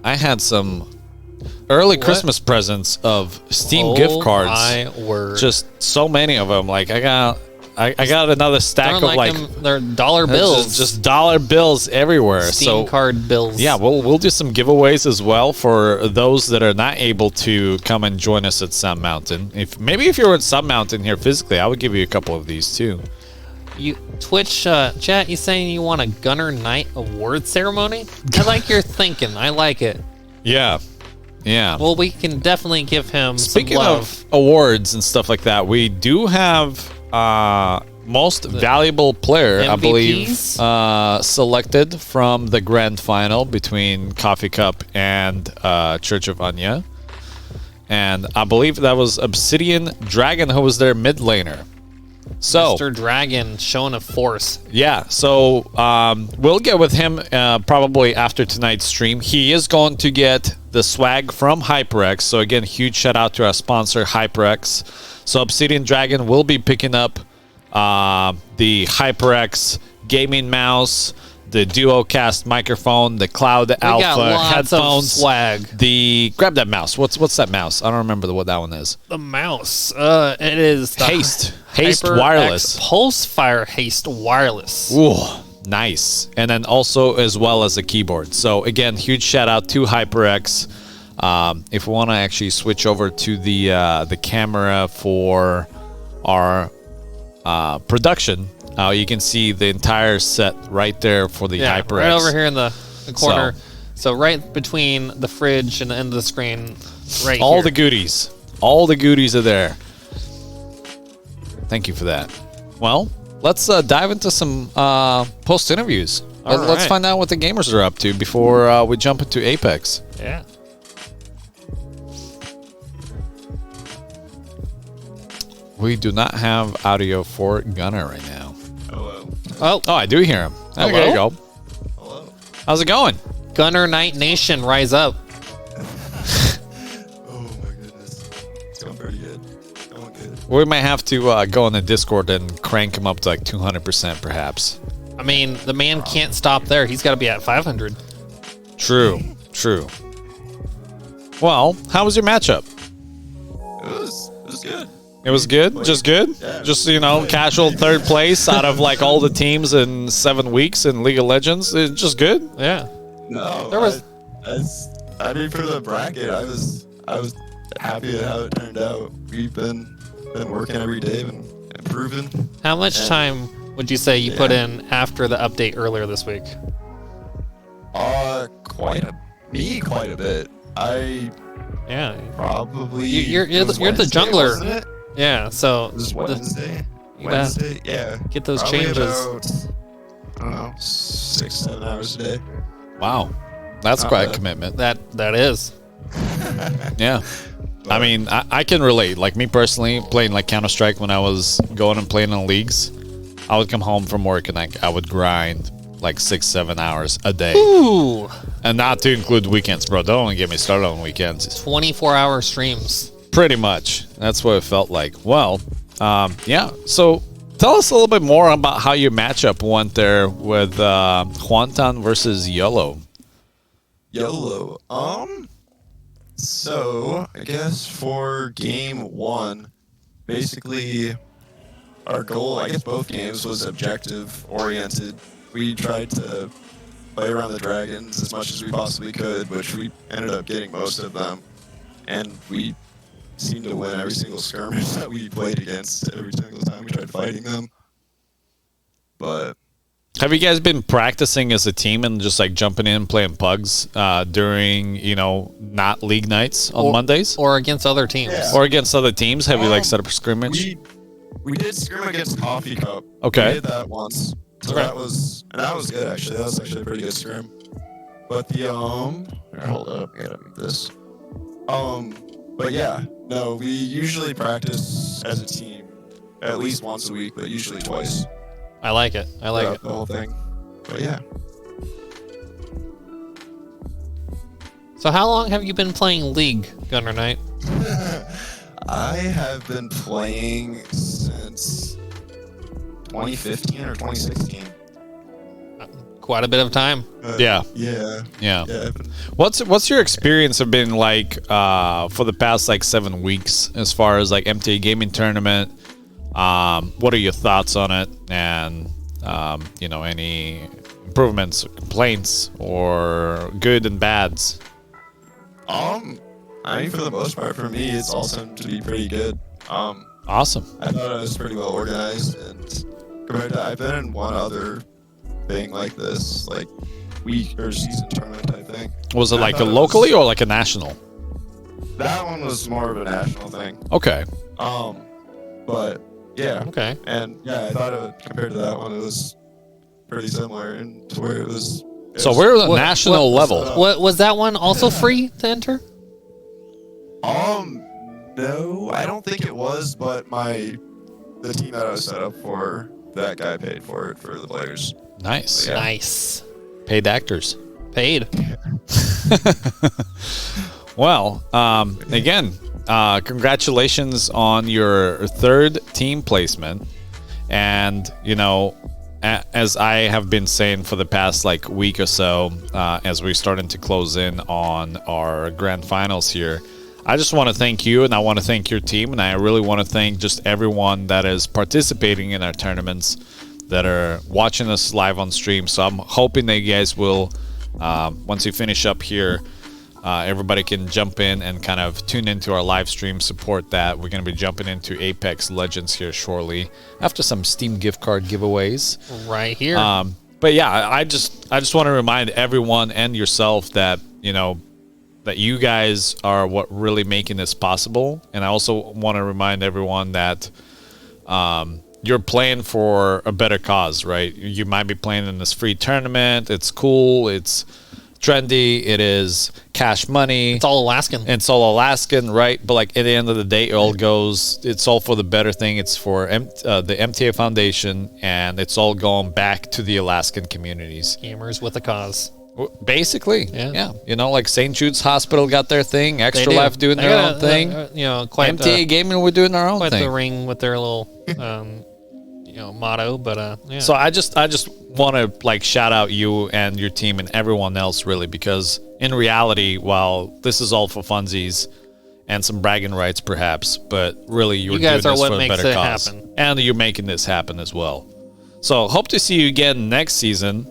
I had some early Christmas presents of Steam gift cards. My word. Just so many of them. Like I got another stack of they're dollar bills. just dollar bills everywhere. Steam card bills. Yeah, we'll do some giveaways as well for those that are not able to come and join us at Sun Mountain. If you were at Sun Mountain here physically, I would give you a couple of these too. You Twitch chat, you saying you want a Gunner Knight award ceremony? I like your thinking. I like it. Yeah. Well, we can definitely give him Speaking some love. of awards and stuff like that, we do have most valuable player, I believe, selected from the grand final between Coffee Cup and Church of Anya. And I believe that was Obsidian Dragon who was their mid laner. So Mr. Dragon showing a force. yeah, so we'll get with him probably after tonight's stream. He is going to get the swag from HyperX. So again, huge shout out to our sponsor HyperX. So Obsidian Dragon will be picking up the HyperX gaming mouse, the Duocast microphone, the Cloud Alpha got lots headphones, of swag. Grab that mouse. What's that mouse? I don't remember what that one is. The mouse. It is the Haste HyperX wireless. Pulsefire Haste wireless. Ooh, nice. And then also as well as a keyboard. So again, huge shout out to HyperX. If we want to actually switch over to the camera for our production, you can see the entire set right there for the HyperX. Right over here in the corner. So right between the fridge and the end of the screen, right all here. the goodies. All the goodies are there. Thank you for that. Well, let's dive into some post interviews. Let's right. find out what the gamers are up to before we jump into Apex. Yeah. We do not have audio for Gunner right now. Oh, Oh, I do hear him. Okay, there you go. Hello. How's it going? Gunner Knight Nation, rise up. Oh my goodness. It's going pretty good. It's going good. We might have to go on the Discord and crank him up to like 200% perhaps. I mean, the man can't stop there. He's got to be at 500. True. Well, how was your matchup? It was good. It was good? Just good? Yeah. Just, casual third place out of like all the teams in 7 weeks in League of Legends? It's just good? Yeah. No, There was- I mean, for the bracket, I was happy with how it turned out. We've been working every day and improving. How much time would you say you put in after the update earlier this week? Quite a bit. I Yeah. probably You're it was the Wednesday, jungler. wasn't it? Yeah. So It was Wednesday. you gotta Wednesday, yeah. get those Probably changes. about, I don't know, 6-7 hours a day. Wow. That's Not quite a bad. commitment. That is. Yeah. I mean, I can relate. Like me personally, playing like Counter-Strike when I was going and playing in leagues, I would come home from work and I would grind like 6-7 hours a day. Ooh. And not to include weekends, bro. Don't even get me started on weekends. 24-hour streams. Pretty much. That's what it felt like. Well, yeah. So tell us a little bit more about how your matchup went there with Huantan versus YOLO. YOLO. So I guess for game one, basically our goal, I guess both games, was objective oriented. We tried to play around the dragons as much as we possibly could, which we ended up getting most of them. And we seemed to win every single skirmish that we played against every single time we tried fighting them. But Have you guys been practicing as a team and just like jumping in and playing pugs during, not league nights on Mondays? Or against other teams. Yeah. Or against other teams? Have you like set up a scrimmage? We did scrim against Coffee Cup. Okay. We did that once. So Okay. that was good actually. That was actually a pretty good scrim. But the here, hold up, I gotta move this. But yeah, no, we usually practice as a team at least once a week, but usually twice. I like it. I like it. The whole thing. But yeah. So how long have you been playing League, Gunner Knight? I have been playing since 2015 or 2016. Quite a bit of time. Yeah. Yeah. Yeah. I've been- What's your experience have been like for the past like 7 weeks as far as like MTA gaming tournament? What are your thoughts on it? And any improvements, complaints, or good and bads? I mean, for the most part, for me, it's all seemed to be pretty good. Awesome. I thought it was pretty well organized, and compared to I've been in one other thing like this, like week or season tournament, I think. Was it I like a thought it locally was- or like a national? That one was more of a national thing. Okay. But yeah. Okay. And yeah, I thought compared to that one, it was pretty similar, and to where it was. So we're at a What- national what- level. What was that one also free to enter? No, I don't think it was, but the team that I was set up for, that guy paid for it for the players. Nice. Yeah. Nice. Paid actors. Paid. Well, again, congratulations on your third team placement. And, as I have been saying for the past like week or so, as we're starting to close in on our grand finals here, I just want to thank you, and I want to thank your team, and I really want to thank just everyone that is participating in our tournaments, that are watching us live on stream. So I'm hoping that you guys will, once we finish up here, everybody can jump in and kind of tune into our live stream, support that. We're going to be jumping into Apex Legends here shortly after some Steam gift card giveaways. Right here. But yeah, I just want to remind everyone and yourself that, that you guys are what really making this possible. And I also want to remind everyone that you're playing for a better cause, right? You might be playing in this free tournament. It's cool. It's trendy. It is cash money. It's all Alaskan. It's all Alaskan, right? But like at the end of the day, it's all for the better thing. It's for the MTA Foundation, and it's all going back to the Alaskan communities. Gamers with a cause. Basically, Yeah. like St. Jude's Hospital got their thing, Extra They do. Life doing They their got own thing. Quite MTA Gaming, we're doing our own quite the thing. ring with their little, motto. But yeah. So I just want to like shout out you and your team and everyone else really, because in reality, while this is all for funsies and some bragging rights perhaps, but really you're You guys doing are this what for a makes better it cause, happen. and you're making this happen as well. So hope to see you again next season.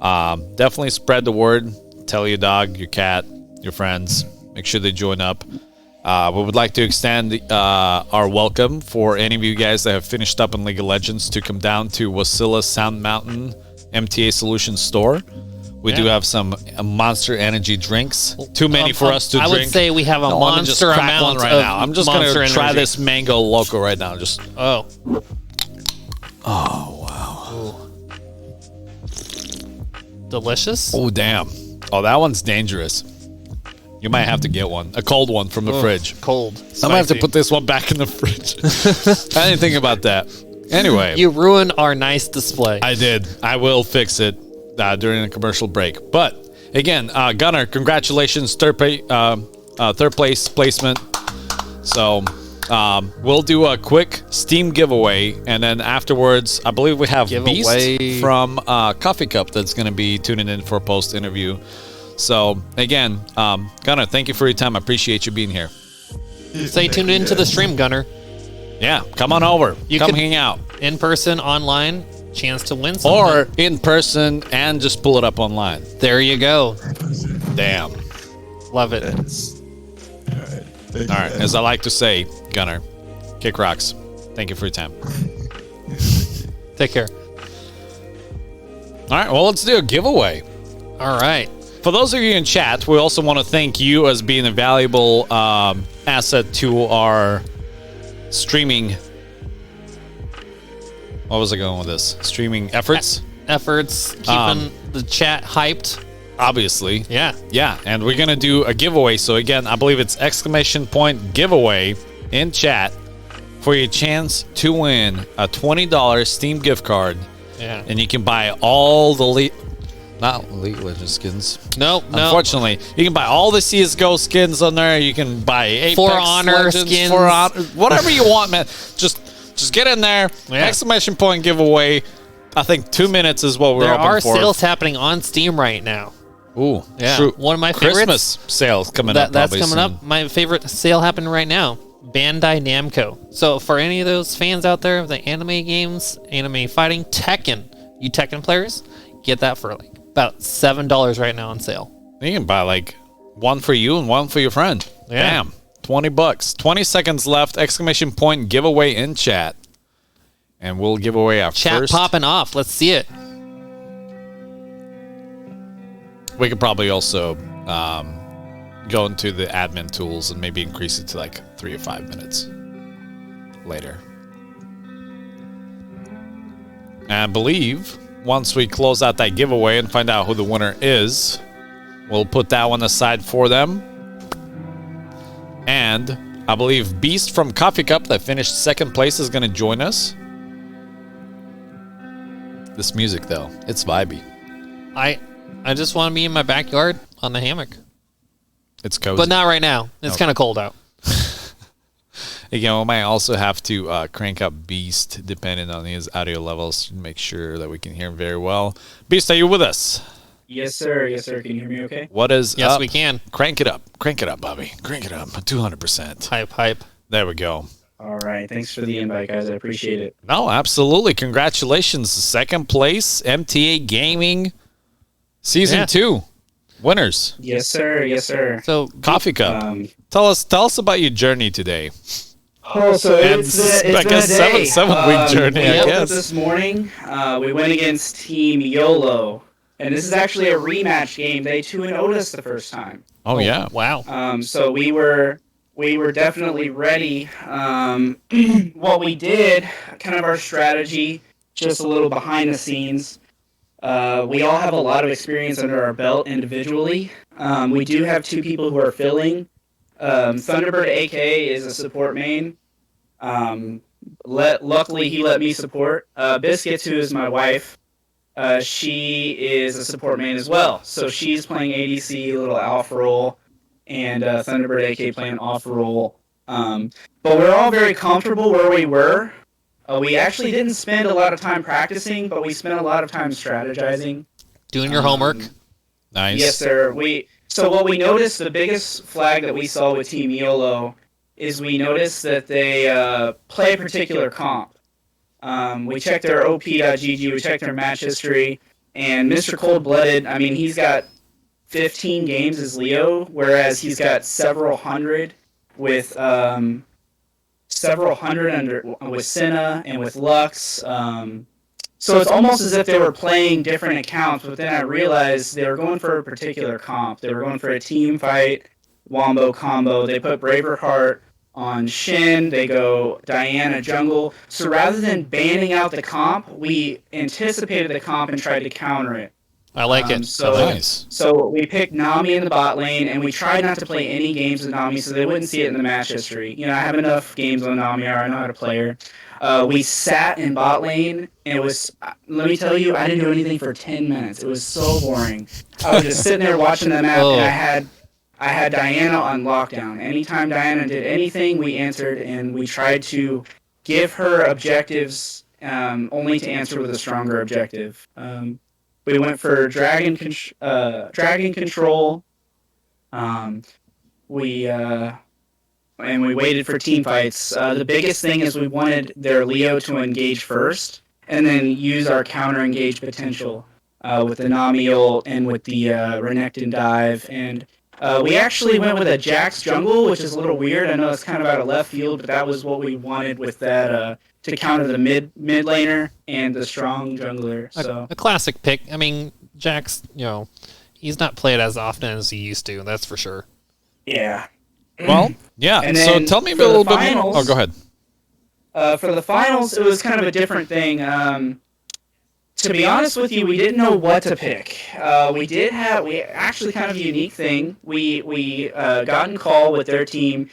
Definitely spread the word. Tell your dog, your cat, your friends. Make sure they join up. We would like to extend our welcome for any of you guys that have finished up in League of Legends to come down to Wasilla Sound Mountain MTA Solutions store. We do Yeah. have some Monster Energy drinks. Too many for us to I drink. would say we have a No, let me just monster crack amount one right of now. I'm just going Monster to try Energy. this Mango Loco right now. Just Oh. oh wow. Delicious. Oh damn. Oh, that one's dangerous. You might have to get one. A cold one from the fridge. Cold. I might have to Spicy. put this one back in the fridge. I didn't think about that. Anyway, You ruined our nice display. I did. I will fix it during a commercial break. But again, Gunnar, congratulations, third place placement. So we'll do a quick Steam giveaway, and then afterwards, I believe we have Giveaway. Beast from Coffee Cup that's going to be tuning in for a post interview. So again, Gunnar, thank you for your time. I appreciate you being here. Stay tuned into the stream, Gunner. Yeah, come on over. You come can- hang out. In person, online, chance to win something. Or in person and just pull it up online. There you go. Damn. Love it. All All right. As I like to say, Gunnar, kick rocks. Thank you for your time. Take care. All right, well, let's do a giveaway. All right. For those of you in chat, we also want to thank you as being a valuable asset to our streaming. What was I going with this? Streaming efforts? Efforts, keeping the chat hyped. Obviously. Yeah. Yeah, and we're going to do a giveaway. So, again, I believe it's ! giveaway in chat for your chance to win a $20 Steam gift card. Yeah. And you can buy all the not League of Legends skins. No. Unfortunately, you can buy all the CS:GO skins on there. You can buy Apex For Honor Legends, skins. For Honor, whatever you want, man. Just get in there. Yeah. ! giveaway. I think 2 minutes is what we're There open are for. sales happening on Steam right now. Ooh, Yeah. true. One of my favorites. Christmas sales coming up. That's probably coming soon. up. My favorite sale happening right now. Bandai Namco. So for any of those fans out there of the anime games, anime fighting, Tekken, you Tekken players, get that for like about $7 right now on sale. You can buy like one for you and one for your friend. Yeah. Bam. $20. 20 seconds left. ! giveaway in chat. And we'll give away our Chat first. popping off. Let's see it. We could probably also go into the admin tools and maybe increase it to like 3 or 5 minutes later. And I believe once we close out that giveaway and find out who the winner is, we'll put that one aside for them. And I believe Beast from Coffee Cup that finished second place is going to join us. This music, though, it's vibey. I just want to be in my backyard on the hammock. It's cozy. But not right now. It's kind of cold out. Again, we might also have to crank up Beast depending on his audio levels to make sure that we can hear him very well. Beast, are you with us? Yes, sir. Yes, sir. Can you hear me okay? What is Yes, up? we can. Crank it up. Crank it up, Bobby. Crank it up. 200%. Hype. There we go. All right. Thanks for the invite, guys. I appreciate it. No, absolutely. Congratulations. Second place, MTA Gaming Season 2. Winners. Yes, sir. Yes, sir. So Coffee Cup. Tell us about your journey today. Oh, so And it's I been guess a day. seven-week journey, I we woke up guess. this morning. We went against Team YOLO. And this is actually a rematch game. They 2-0'd us the first time. Oh, yeah. wow. So we were definitely ready. What we did, kind of our strategy, just a little behind the scenes. We all have a lot of experience under our belt individually. We do have 2 people who are filling. Thunderbird AK is a support main. Luckily, he let me support. Biscuits, who is my wife, she is a support main as well. So she's playing ADC, little alpha role, and Thunderbird AK playing off role. But we're all very comfortable where we were. We actually didn't spend a lot of time practicing, but we spent a lot of time strategizing. Doing your homework. Nice. Yes, sir. So what we noticed, the biggest flag that we saw with Team YOLO is we noticed that they play a particular comp. We checked their op.gg, we checked their match history, and Mr. Cold-Blooded, I mean, he's got 15 games as Leo, whereas he's got several hundred with with Senna and with Lux. So it's almost as if they were playing different accounts, but then I realized they were going for a particular comp. They were going for a team fight, Wombo combo. They put Braverheart on Shin. They go Diana jungle. So rather than banning out the comp, we anticipated the comp and tried to counter it. I like it. Nice. So we picked Nami in the bot lane, and we tried not to play any games with Nami so they wouldn't see it in the match history. You know, I have enough games on Nami, I know how to play her. We sat in bot lane, and it was, let me tell you, I didn't do anything for 10 minutes. It was so boring. I was just sitting there watching the map, and I had Diana on lockdown. Anytime Diana did anything, we answered, and we tried to give her objectives only to answer with a stronger objective. We went for dragon control. And we waited for team fights. The biggest thing is we wanted their Leo to engage first, and then use our counter engage potential with the Nami ult and with the Renekton dive. And We actually went with a Jax jungle, which is a little weird. I know it's kind of out of left field, but that was what we wanted with that to counter the mid laner and the strong jungler. So A classic pick. I mean, Jax, he's not played as often as he used to. That's for sure. yeah. Well, yeah. And So then tell me a for the little bit more. finals- Oh, go ahead. For the finals, it was kind of a different thing. To be honest with you, we didn't know what to pick. We actually kind of a unique thing. We got in call with their team,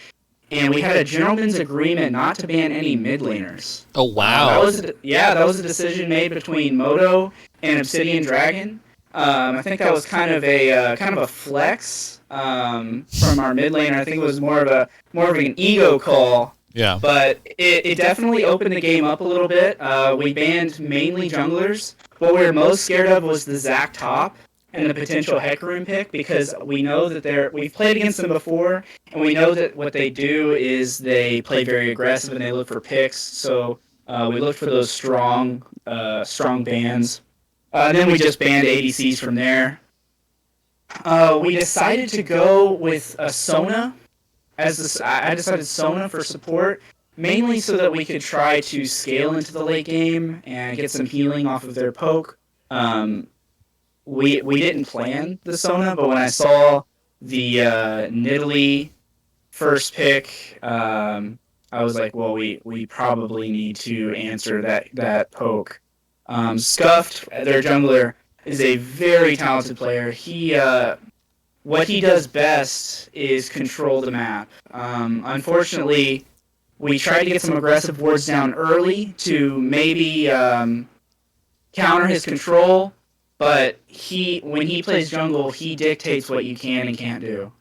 and we had a gentleman's agreement not to ban any mid laners. Oh, wow. That was a decision made between Moto and Obsidian Dragon. I think that was kind of a flex from our mid laner. I think it was more of an ego call. Yeah. But it definitely opened the game up a little bit. We banned mainly junglers. What we were most scared of was the Zac top and the potential Hecarim pick, because we know that we've played against them before, and we know that what they do is they play very aggressive and they look for picks. So we looked for those strong bans. Then we just banned ADCs from there. We decided to go with a Sona. I decided Sona for support, mainly so that we could try to scale into the late game and get some healing off of their poke. We didn't plan the Sona, but when I saw the Nidalee first pick, I was like, well, we probably need to answer that poke. Scuffed, their jungler, is a very talented player. What he does best is control the map. Unfortunately, we tried to get some aggressive wards down early to maybe counter his control, but when he plays jungle, he dictates what you can and can't do.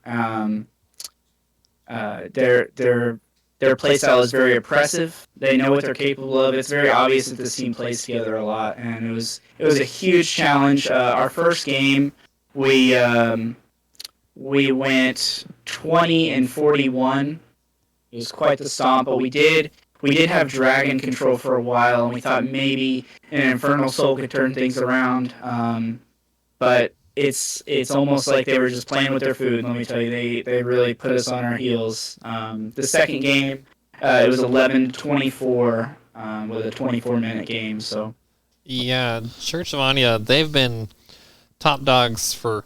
Their playstyle is very oppressive. They know what they're capable of. It's very obvious that this team plays together a lot, and it was a huge challenge. Our first game, we went 20-41. It was quite the stomp, but we did have dragon control for a while, and we thought maybe an Infernal Soul could turn things around. But it's almost like they were just playing with their food. Let me tell you, they really put us on our heels. The second game, it was 11-24 with a 24-minute game. So Yeah, Church of Anya, they've been top dogs for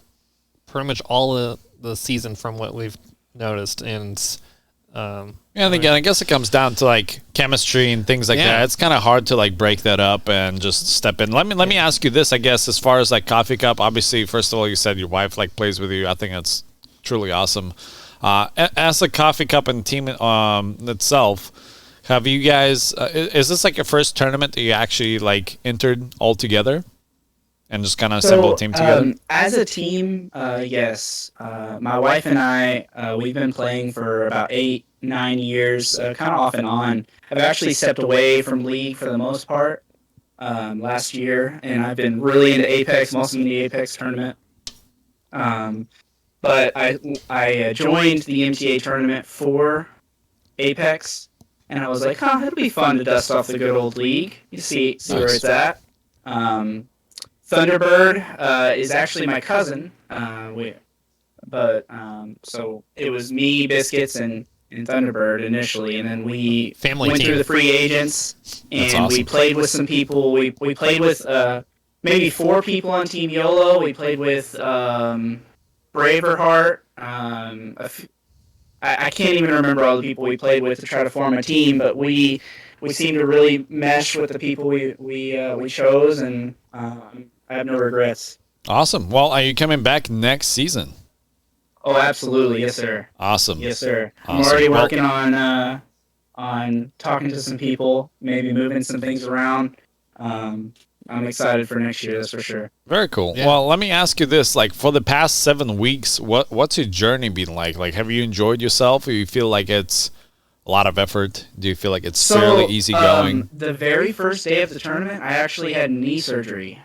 pretty much all of the season from what we've noticed. And and again, I guess it comes down to like chemistry and things like that. It's kind of hard to like break that up and just step in. Let me ask you this, I guess, as far as like Coffee Cup. Obviously, first of all, you said your wife like plays with you. I think that's truly awesome. As a Coffee Cup and team itself, have you guys? Is this like your first tournament that you actually like entered all together? And just kind of assemble a team together? As a team, yes. My wife and I, we've been playing for about 8-9 years, kind of off and on. I've actually stepped away from League for the most part last year, and I've been really into Apex, mostly in the Apex tournament. But I joined the MTA tournament for Apex, and I was like, it'll be fun to dust off the good old League. You see where it's at. Thunderbird is actually my cousin. So it was me, Biscuits, and Thunderbird initially, and then we went through the free agents, and we played with some people. We played with maybe 4 people on Team YOLO. We played with Braverheart. I can't even remember all the people we played with to try to form a team, but we seemed to really mesh with the people we chose, and I have no regrets. Awesome. Well, are you coming back next season? Oh, absolutely. Yes, sir. Awesome. Yes, sir. Awesome. I'm already working on talking to some people, maybe moving some things around. I'm excited for next year, that's for sure. Very cool. Yeah. Well, let me ask you this. Like, for the past 7 weeks, what's your journey been like? Like, have you enjoyed yourself? Or you feel like it's a lot of effort? Do you feel like it's fairly easy going? The very first day of the tournament, I actually had knee surgery.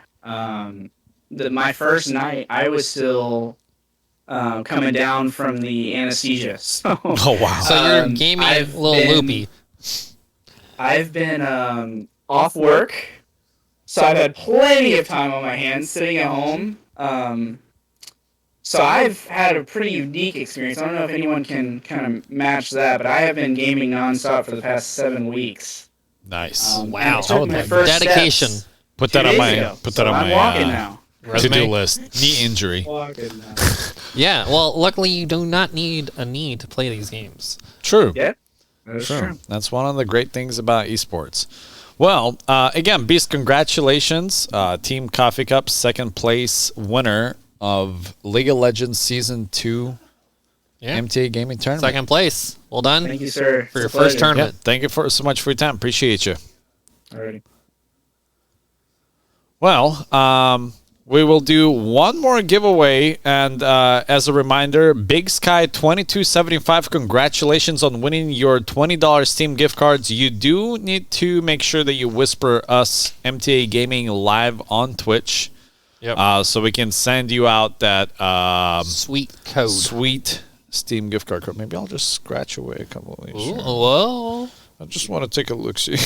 My first night, I was still coming down from the anesthesia. So, oh, wow. So you're gaming a little loopy. I've been off work, so I've had plenty of time on my hands sitting at home. So I've had a pretty unique experience. I don't know if anyone can kind of match that, but I have been gaming nonstop for the past 7 weeks. Nice. And Wow. I took my first Dedication. steps Put 2 that on days my ago. put So that on I'm my walking now. to-do Resume? list. Knee injury. Walking now. Yeah, well, luckily you do not need a knee to play these games. True. Yeah, that's True. true. That's one of the great things about esports. Well, again, Beast, congratulations. Team Coffee Cup, second place winner of League of Legends Season 2 Yeah. MTA Gaming Tournament. Second place. Well done. Thank you, sir. For your It's a first pleasure. tournament. Yeah, thank you so much for your time. Appreciate you. Alrighty. Well, we will do one more giveaway, and as a reminder, Big Sky 2275, congratulations on winning your $20 Steam gift cards. You do need to make sure that you whisper us MTA Gaming live on Twitch, Yep. so we can send you out that Sweet code. sweet Steam gift card code. Maybe I'll just scratch away a couple of these. Ooh, whoa. I just want to take a look. See.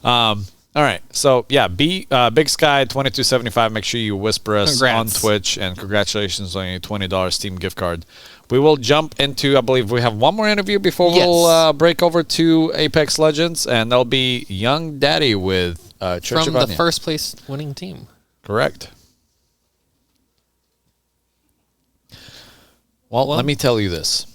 All right. So, yeah, Big Sky 2275. Make sure you whisper us Congrats. on Twitch. And congratulations on your $20 Steam gift card. We will jump into, I believe we have one more interview before Yes. we'll break over to Apex Legends. And that'll be Young Daddy with Church From of the Onion. first place winning team. Correct. Well, let me tell you this.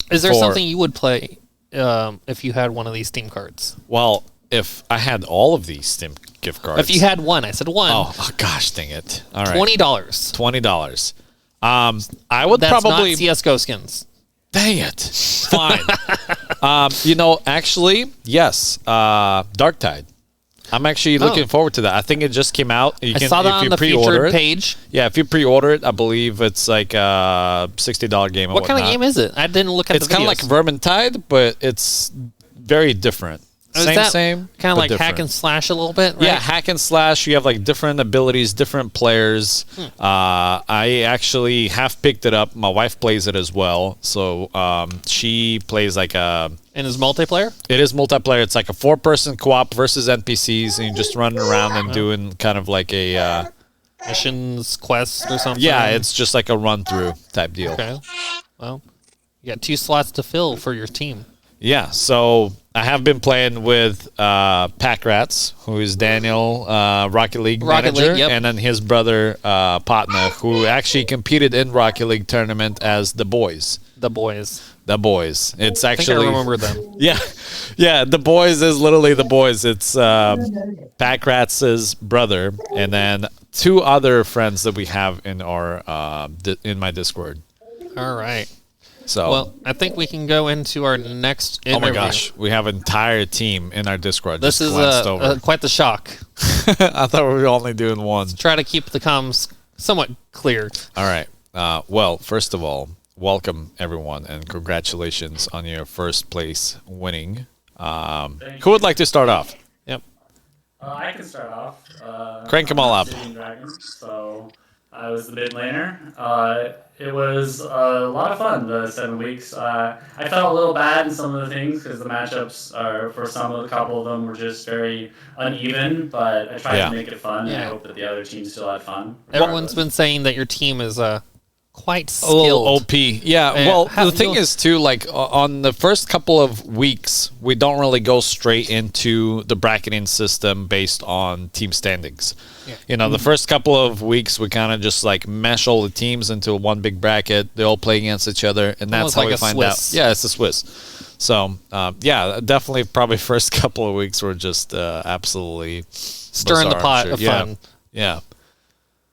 Is there For- something you would play if you had one of these Steam cards? Well, if I had all of these Steam gift cards. If you had one, I said one. Oh, gosh, dang it. All right. $20. $20. I would That's probably. not CS:GO skins. Dang it. Fine. Actually, yes. Darktide. I'm actually looking forward to that. I think it just came out. You I saw that on the featured page. Yeah, if you pre-order it, I believe it's like a $60 game. What kind of game is it? I didn't look at It's the kind of videos. like Vermintide, but it's very different. Is Same, that same. Kind of but like different. hack and slash a little bit, right? Yeah, hack and slash. You have like different abilities, different players. I actually have picked it up. My wife plays it as well. So she plays like a. And is multiplayer? It is multiplayer. It's like a 4-person co-op versus NPCs, and you're just running around and doing kind of like a. Missions, quests, or something? Yeah, it's just like a run-through type deal. Okay. Well, you got 2 slots to fill for your team. Yeah, so I have been playing with Pack Rats, who is Daniel, Rocket League manager, League, yep. and then his brother, Patna, who actually competed in Rocket League tournament as the boys. The boys. The boys. It's I think actually. I remember them. Yeah, the boys is literally the boys. It's Pack Rats' brother, and then 2 other friends that we have in our in my Discord. All right. So. Well, I think we can go into our next interview. Oh my gosh, we have an entire team in our Discord. This Just is glanced over. quite the shock. I thought we were only doing one. Try to keep the comms somewhat clear. All right. Well, first of all, welcome everyone and congratulations on your first place winning. Who would like to start off? Yep. I can start off. Crank 'em all up. Obsidian Dragon, so I was the mid laner. It was a lot of fun, the 7 weeks. I felt a little bad in some of the things because the matchups are, for a couple of them were just very uneven, but I tried Yeah. to make it fun, and I Yeah. hope that the other teams still had fun. Everyone's been saying that your team is quite A little skilled. OP. Yeah, Yeah, well, how- the thing is, too, like, on the first couple of weeks, we don't really go straight into the bracketing system based on team standings. You know, the first couple of weeks, we kind of just, like, mesh all the teams into one big bracket. They all play against each other, and that's Almost how like we a find Swiss. out. Yeah, it's a Swiss. So, yeah, definitely probably first couple of weeks were just absolutely Stirring the bizarre, I'm pot sure. of Yeah. fun. Yeah.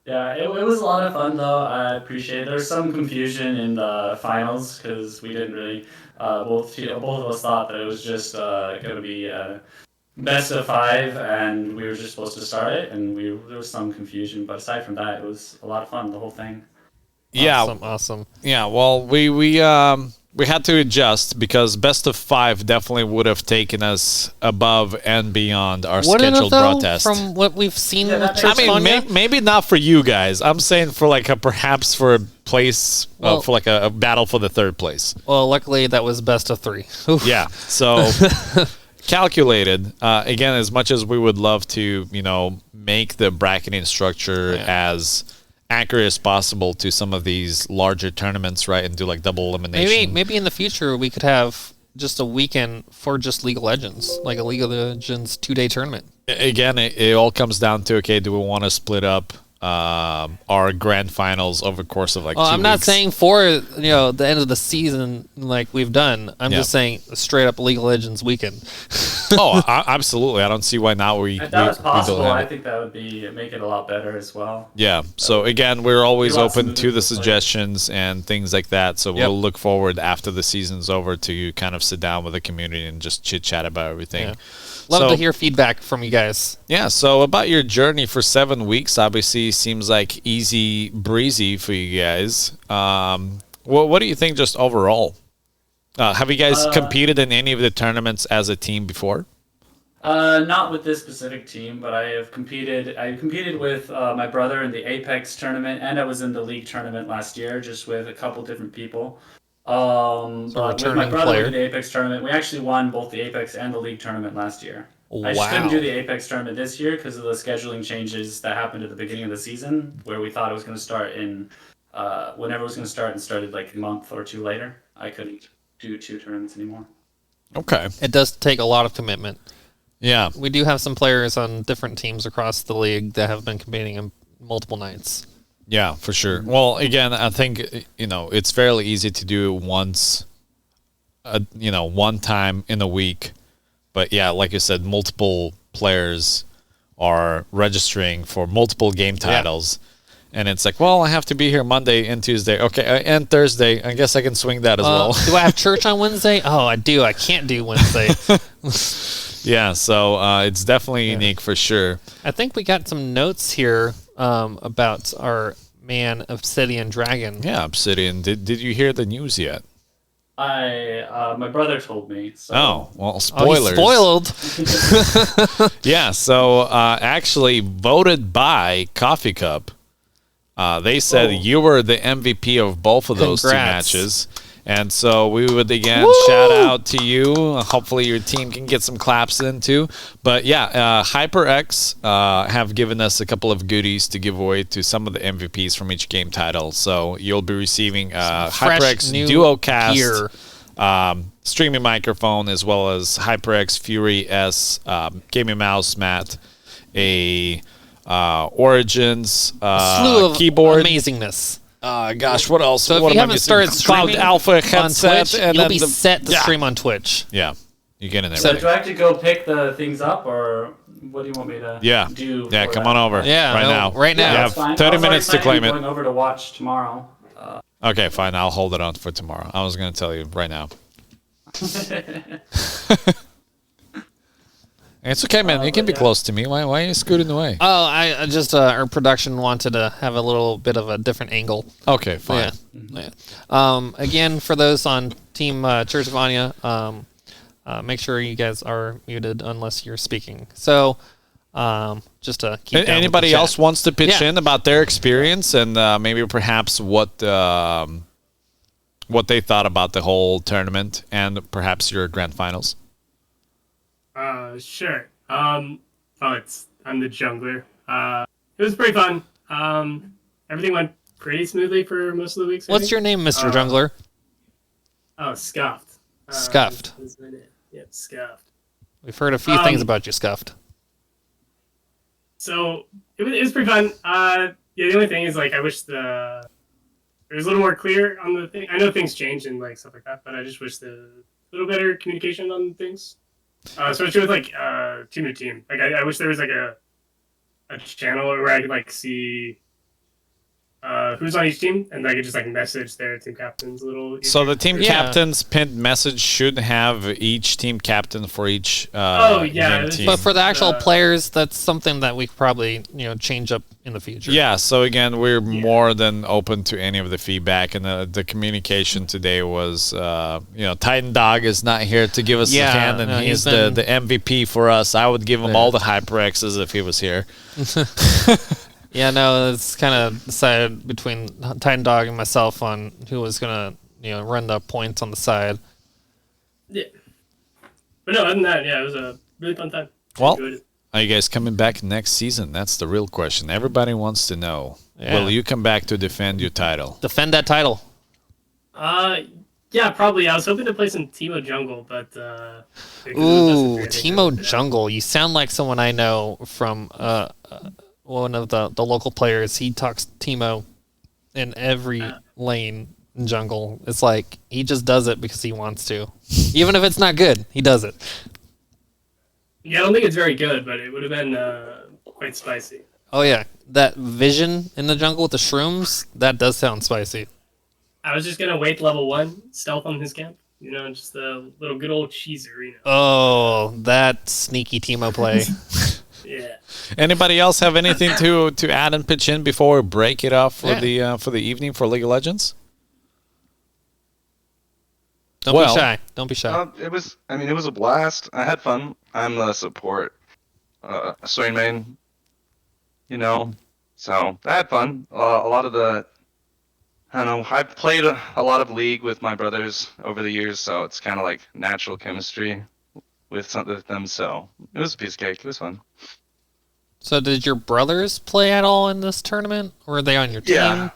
Yeah, it was a lot of fun though. I appreciate it. There's some confusion in the finals because we didn't really both of us thought that it was just going to be best of 5 and we were just supposed to start it and there was some confusion, but aside from that, it was a lot of fun, the whole thing. Yeah. Awesome. Yeah, well, we had to adjust because best of 5 definitely would have taken us above and beyond our Wouldn't it, scheduled though, broadcast. from what we've seen Yeah, with that I Church makes mean, Mania? maybe not for you guys. I'm saying for like perhaps for a place Well- for like a battle for the 3rd place. Well, luckily that was best of 3. Oof. Yeah, so calculated. Again, as much as we would love to, make the bracketing structure accurate as possible to some of these larger tournaments, right, and do like double elimination. Maybe in the future we could have just a weekend for just League of Legends, like a League of Legends 2-day tournament. Again, it all comes down to, okay, do we want to split up our grand finals over the course of like 2 weeks? I'm not saying for the end of the season like we've done. I'm just saying straight up League of Legends weekend. Absolutely. I don't see why not. If that was possible, I think that would make it a lot better as well. Yeah. So again, we're always open to the smoother. suggestions and things like that. So we'll look forward after the season's over to kind of sit down with the community and just chit chat about everything. Yeah. Love to hear feedback from you guys. Yeah, so about your journey for 7 weeks, obviously seems like easy breezy for you guys. What do you think just overall? Have you guys competed in any of the tournaments as a team before? Not with this specific team, but I competed with my brother in the Apex tournament, and I was in the League tournament last year, just with a couple different people. But with my brother in the Apex tournament, we actually won both the Apex and the League tournament last year. I just couldn't do the Apex tournament this year because of the scheduling changes that happened at the beginning of the season, where we thought it was going to start in whenever it was going to start and started like a month or two later. I couldn't do 2 tournaments anymore. Okay. It does take a lot of commitment. Yeah. We do have some players on different teams across the league that have been competing in multiple nights. Yeah, for sure. Well, again, I think, it's fairly easy to do once, one time in a week. But yeah, like you said, multiple players are registering for multiple game titles. Yeah. And it's like, well, I have to be here Monday and Tuesday. Okay, and Thursday. I guess I can swing that as well. Do I have church on Wednesday? Oh, I do. I can't do Wednesday. Yeah, so it's definitely unique for sure. I think we got some notes here about our man Obsidian Dragon. Yeah, Obsidian. Did you hear the news yet? My brother told me. So. Oh, well, spoilers. Spoiled. Yeah, so actually voted by Coffee Cup. They said you were the MVP of both of those 2 matches. And so we would, again, shout out to you. Hopefully your team can get some claps in, too. But, yeah, HyperX have given us a couple of goodies to give away to some of the MVPs from each game title. So you'll be receiving HyperX DuoCast streaming microphone, as well as HyperX Fury S gaming mouse mat, a Origins slew of keyboard. Amazingness. Gosh, what else? So what if you haven't started streaming Alpha on Twitch, you'll be set to stream on Twitch. Yeah, you get in there. So do I have to go pick the things up, or what do you want me to do? Yeah, come on over. Yeah, right now. You have 30 minutes to claim it. I'm going over to watch tomorrow. Okay, fine. I'll hold it on for tomorrow. I was going to tell you right now. It's okay, man. You can be close to me. Why are you scooting away? Oh, I just our production wanted to have a little bit of a different angle. Okay, fine. Yeah. Again, for those on Team Church of Anya, make sure you guys are muted unless you're speaking. So, just to keep down anybody with the else chat. wants to pitch in about their experience and maybe perhaps what they thought about the whole tournament and perhaps your grand finals? Sure. I'm the jungler. It was pretty fun. Everything went pretty smoothly for most of the weeks. What's your name, Mr. Jungler? Oh, Scuffed. Scuffed. Is my name. Yep, Scuffed. We've heard a few things about you, Scuffed. So it was pretty fun. The only thing is, like, I wish it was a little more clear on the thing. I know things change and like stuff like that, but I just wish a little better communication on things. Especially with like team to team. Like I wish there was like a channel where I could like see who's on each team, and I could just like message their team captains a little easier. So the team captain's pinned message should have each team captain for each game team. But for the actual players, that's something that we could probably change up in the future. Yeah, so again, we're more than open to any of the feedback, and the communication today was, Titan Dog is not here to give us a hand, and he's the MVP for us. I would give him all the HyperXs if he was here. Yeah, no, it's kind of decided between Titan Dog and myself on who was gonna, run the points on the side. Yeah, but no, other than that, yeah, it was a really fun time. Well, are you guys coming back next season? That's the real question. Everybody wants to know. Yeah. will you come back to defend your title? Defend that title. Yeah, probably. I was hoping to play some Teemo Jungle, but Ooh, Teemo Jungle. You sound like someone I know from one of the local players. He talks Teemo in every lane in Jungle. It's like he just does it because he wants to. Even if it's not good, he does it. Yeah, I don't think it's very good, but it would have been quite spicy. Oh, yeah. That vision in the jungle with the shrooms, that does sound spicy. I was just gonna wait level 1, stealth on his camp. You know, just a little good old cheeser. You know. Oh, that sneaky Teemo play. Yeah. Anybody else have anything to add and pitch in before we break it off for the evening for League of Legends? Don't be shy. Don't be shy. It was a blast. I had fun. I'm the support, swing main, you know, so I had fun. A lot of I don't know, I've played a lot of League with my brothers over the years, so it's kind of like natural chemistry with them, so it was a piece of cake. It was fun. So did your brothers play at all in this tournament? Or were they on your team?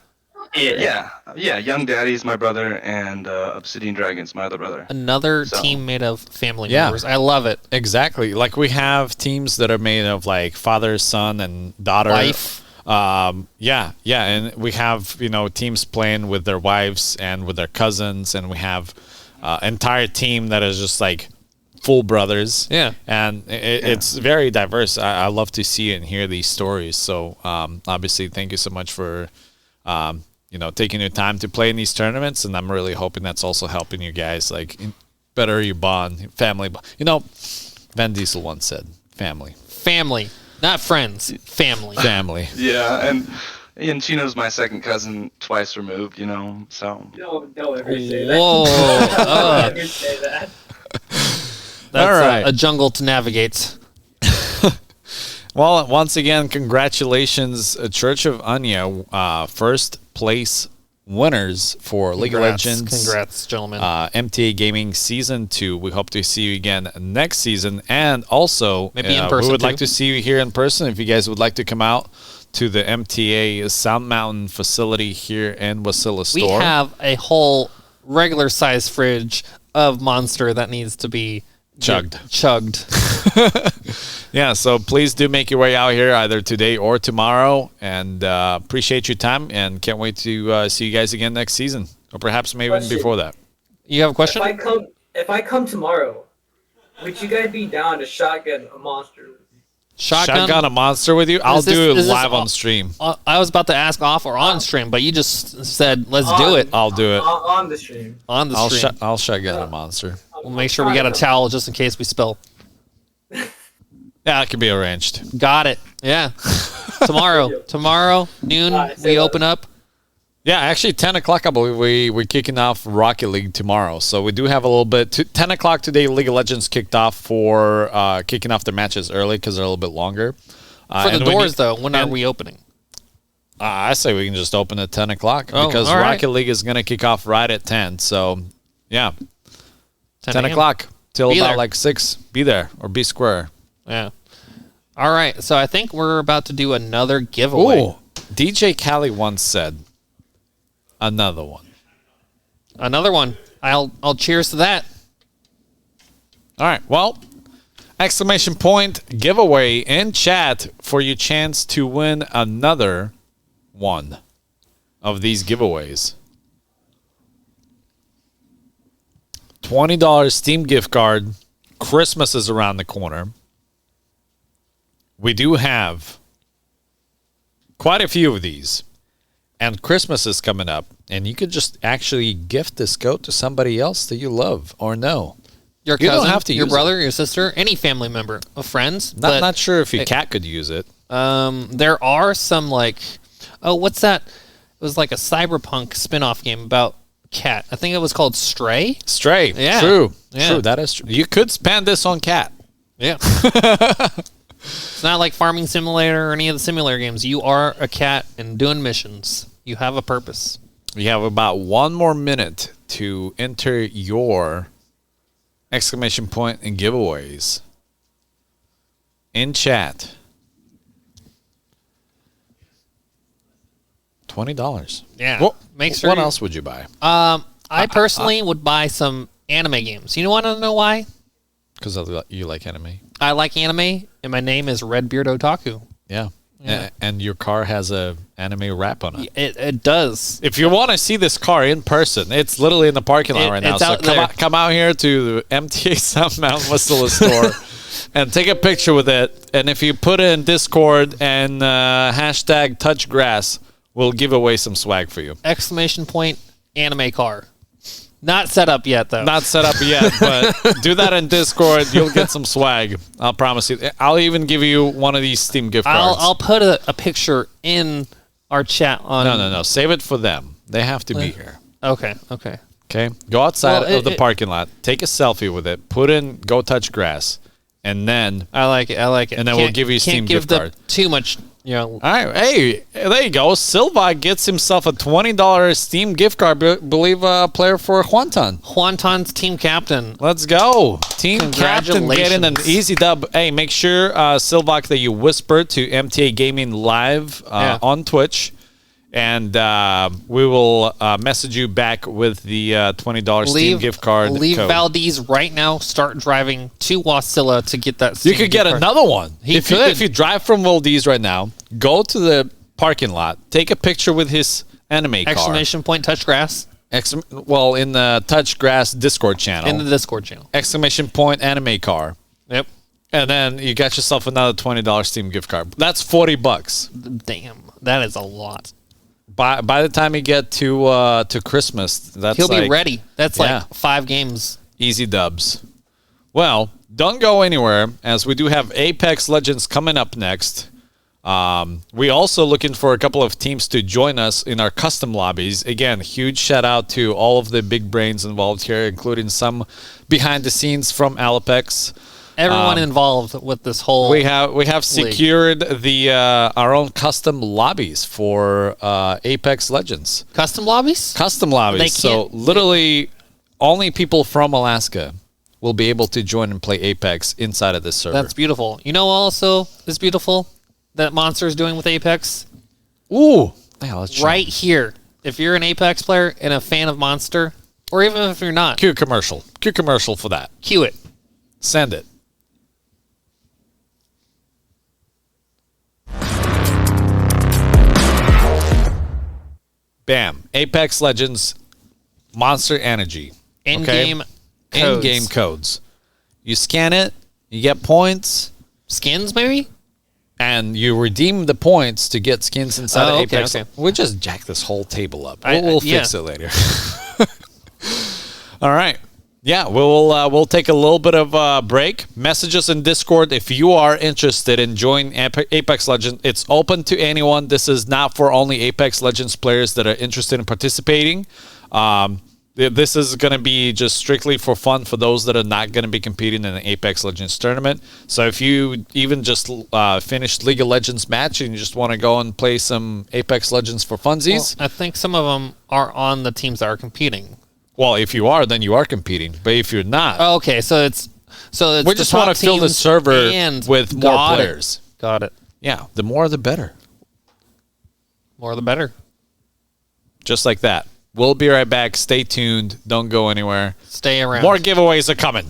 Yeah. Young Daddy's my brother, and Obsidian Dragon's my other brother. Another team made of family members. I love it. Exactly. Like we have teams that are made of like father, son, and daughter. Wife. And we have teams playing with their wives and with their cousins, and we have entire team that is just like full brothers. Yeah, and it's very diverse. I love to see and hear these stories. So obviously, thank you so much for taking your time to play in these tournaments, and I'm really hoping that's also helping you guys better your bond, family. Van Diesel once said, family. Not friends, family. Family. Yeah, and Chino's my second cousin, twice removed, so. Don't ever say that. Whoa. Don't ever say that. That's all right. A jungle to navigate. Well, once again, congratulations, Church of Anya, first place winners for League of Legends. Congrats, gentlemen. MTA Gaming Season 2. We hope to see you again next season. And also, maybe in person, we would like to see you here in person if you guys would like to come out to the MTA Sound Mountain facility here in Wasilla store. We have a whole regular-sized fridge of Monster that needs to be chugged. Yeah, so please do make your way out here either today or tomorrow, and appreciate your time, and can't wait to see you guys again next season, or perhaps maybe even before that. You have a question? If I come tomorrow, would you guys be down to shotgun a monster? Shotgun a monster with you? I'll do it live on stream. I was about to ask off or on stream, but you just said let's do it. I'll do it on the stream. On the stream. I'll shotgun a monster. We'll make sure we got a towel just in case we spill. Yeah, it can be arranged. Got it. Yeah. Tomorrow, noon, we open up. Yeah, actually, 10 o'clock, I believe we're kicking off Rocket League tomorrow. So we do have a little bit. 10 o'clock today, League of Legends kicked off for kicking off their matches early because they're a little bit longer. For the doors, though, when are we opening? I say we can just open at 10 o'clock because Rocket League is going to kick off right at 10. So, yeah. 10 o'clock till about like 6. Be there or be square. Yeah. All right. So I think we're about to do another giveaway. Ooh, DJ Cali once said, another one. I'll cheers to that. All right. Well, exclamation point giveaway in chat for your chance to win another one of these giveaways. $20 Steam gift card. Christmas is around the corner. We do have quite a few of these. And Christmas is coming up. And you could just actually gift this coat to somebody else that you love or know. Your cousin, don't have to your use brother, your sister, any family member of friends. Not sure if your cat could use it. There are some what's that? It was like a cyberpunk spin-off game about cat. I think it was called Stray. Stray. Yeah. True. Yeah. True. That is true. You could spend this on cat. Yeah. It's not like Farming Simulator or any of the simulator games. You are a cat and doing missions. You have a purpose. We have about 1 more minute to enter your exclamation point and giveaways in chat. $20. Yeah. Well, Make sure what you- else would you buy? I personally would buy some anime games. You want to know why? Because you like anime. I like anime, and my name is Redbeard Otaku. Yeah. And your car has a anime wrap on it. It does. If you want to see this car in person, it's literally in the parking lot right now. it's So out there. come out here to the MTA South Mountain Wasilla store and take a picture with it. And if you put it in Discord and hashtag touchgrass, we'll give away some swag for you. Exclamation point anime car. Not set up yet, though. Not set up yet, but do that in Discord. You'll get some swag. I'll promise you. I'll even give you one of these Steam gift cards. I'll put a picture in our chat on. No. Save it for them. They have to be here. Okay. Okay? Go outside Well, of the parking lot. Take a selfie with it. Put in Go Touch Grass. And then... I like it. And then we'll give you a Steam gift card. Too much, All right. Hey, there you go. Silva gets himself a $20 Steam gift card. Believe a player for Juanton. Juanton's team captain. Let's go. Team captain getting an easy dub. Hey, make sure, Silvak, that you whisper to MTA Gaming Live on Twitch. And we will message you back with the $20 Steam gift card. Leave code. Valdez right now. Start driving to Wasilla to get that. You could get another one. If you drive from Valdez right now, go to the parking lot, take a picture with his anime car. Exclamation point touch grass. Well, in the Touch Grass Discord channel. In the Discord channel. Exclamation point anime car. Yep. And then you got yourself another $20 Steam gift card. That's $40. Damn, that is a lot. By the time you get to Christmas, that's he'll be ready. That's yeah. like 5 games. Easy dubs. Well, don't go anywhere, as we do have Apex Legends coming up next. We also looking for a couple of teams to join us in our custom lobbies. Again, huge shout out to all of the big brains involved here, including some behind the scenes from Alapex. Everyone involved with this whole we have secured the our own custom lobbies for Apex Legends. Custom lobbies? Custom lobbies. So literally only people from Alaska will be able to join and play Apex inside of this server. That's beautiful. You know what also is beautiful that Monster is doing with Apex? Ooh. Yeah, let's right here. If you're an Apex player and a fan of Monster, or even if you're not. Cue commercial. Cue commercial for that. Cue it. Send it. Bam. Apex Legends Monster Energy. In-game codes. In-game codes. You scan it, you get points. Skins, maybe? And you redeem the points to get skins inside of Apex. Okay. We'll just jack this whole table up. We'll fix it later. All right. Yeah, we'll take a little bit of a break. Message us in Discord if you are interested in joining Apex Legends. It's open to anyone. This is not for only Apex Legends players that are interested in participating. This is going to be just strictly for fun for those that are not going to be competing in an Apex Legends tournament. So if you even just finished League of Legends match and you just want to go and play some Apex Legends for funsies. Well, I think some of them are on the teams that are competing. Well, if you are, then you are competing. But if you're not, oh, okay, so it's we just want to fill the server with more players. Got it. Yeah, the more the better. More the better. Just like that. We'll be right back. Stay tuned. Don't go anywhere. Stay around. More giveaways are coming.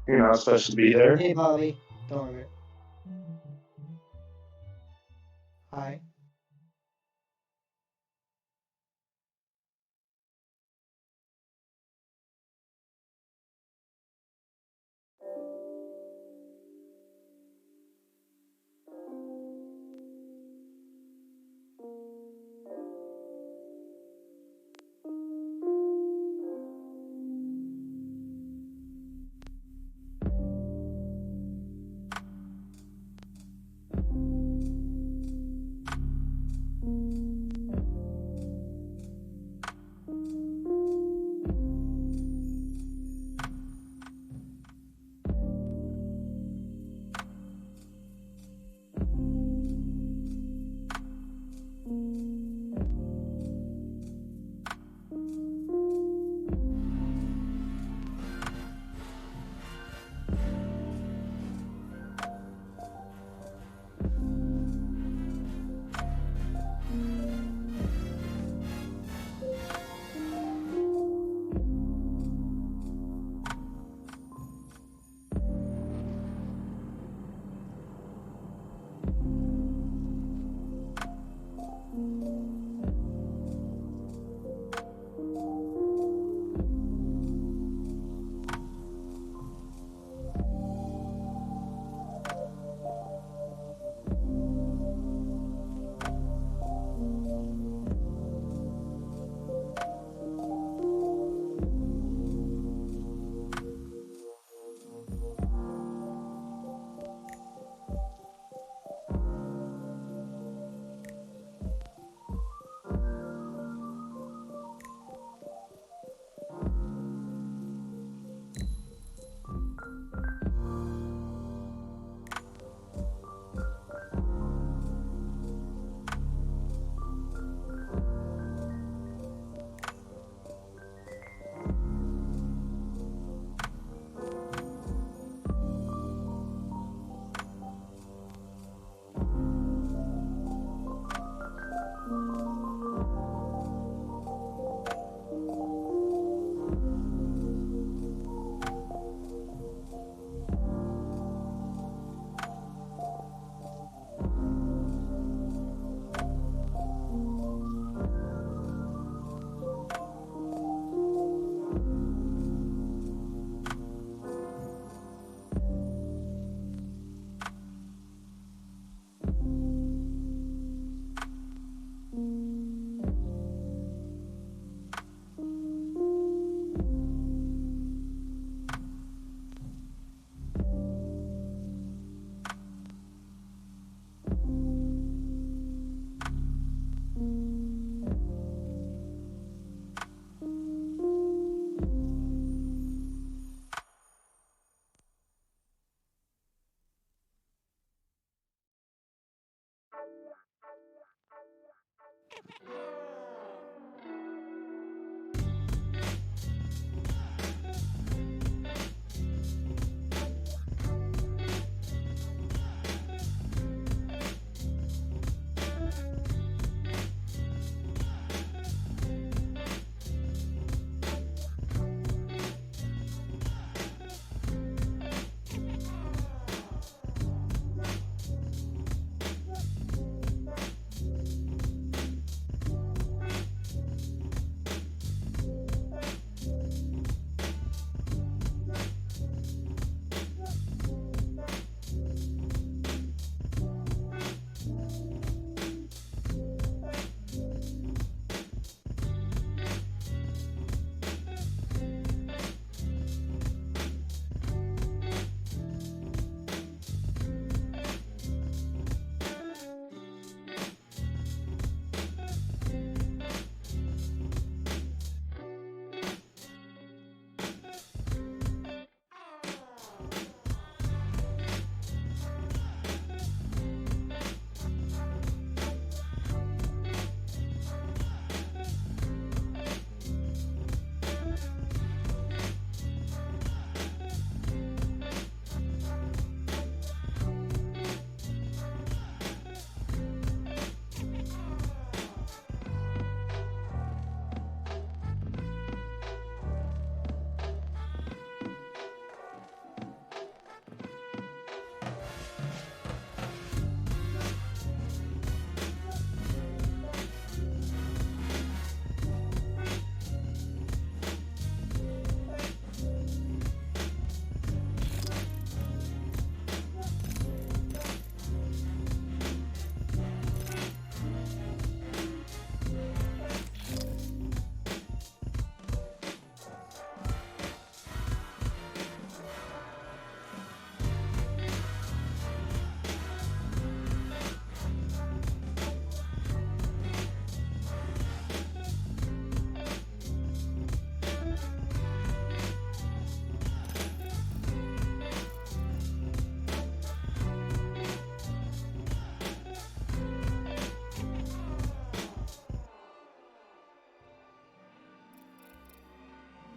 You're not supposed to be there. Hey, Bobby. Don't worry. Hi.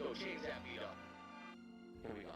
Yo, change that beat up. Here we go.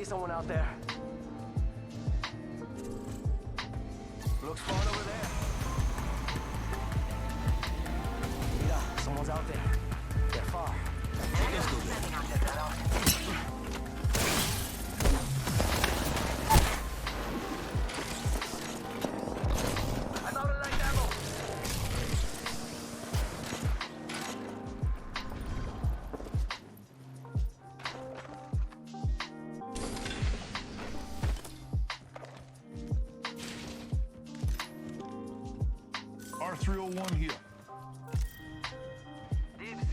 Someone out there. Looks fun over there. Yeah, someone's out there. They're far. Let's go there. I'm out of light ammo. R301 here. Dibs.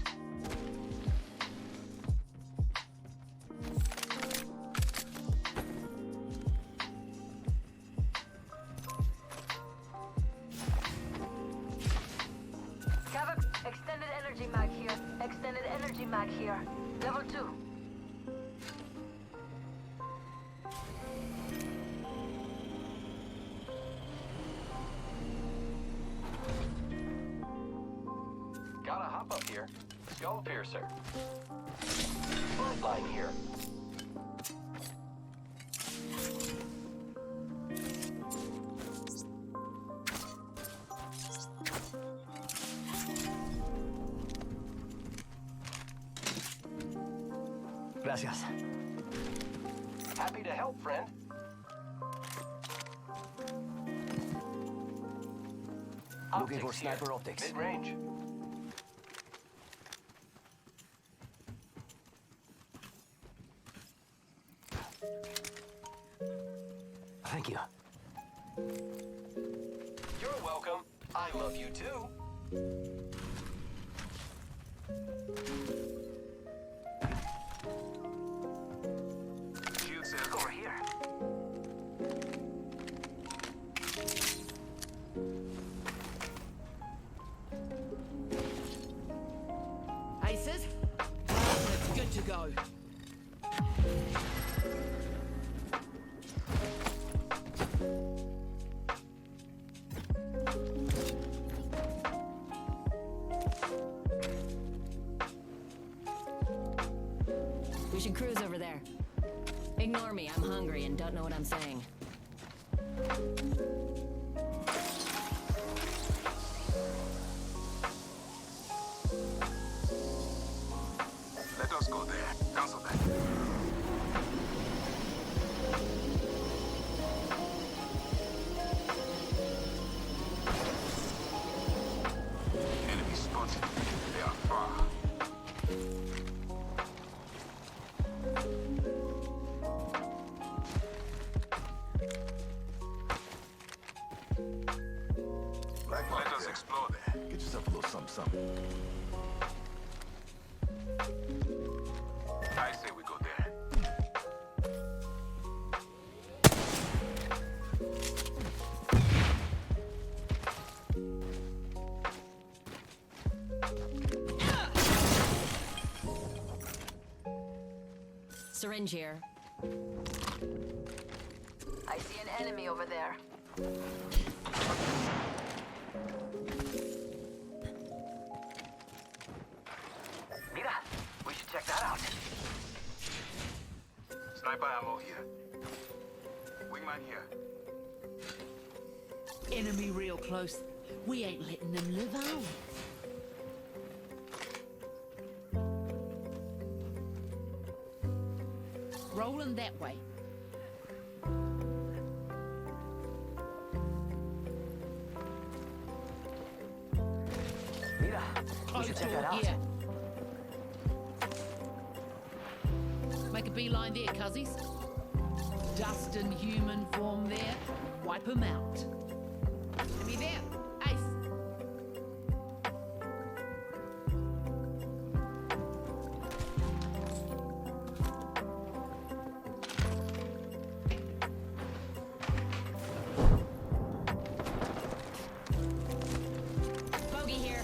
Cover. Extended energy mag here. Extended energy mag here. Level 2. Gotta hop up here. Skull piercer. Flatline here. Gracias. Happy to help, friend. Looking for Optics here. sniper optics. Mid-range. Thank you. You're welcome. I love you too. Shield cell over here. Aces? It's good to go. We should cruise over there. Ignore me, I'm hungry and don't know what I'm saying. Let us go there. Cancel that. Enemy spotted. They are far. Let us explore there. Get yourself a little something, something. I say we go there. Syringe here. I see an enemy over there. Mira, we should check that out. Sniper ammo here. Wingman here. Enemy real close. We ain't letting them live on. Rolling that way. Mira, we should check that out. Yeah. Make a beeline there, cuzzies. Dust and human form there. Wipe 'em out. Enemy there. Ace. Bogey here.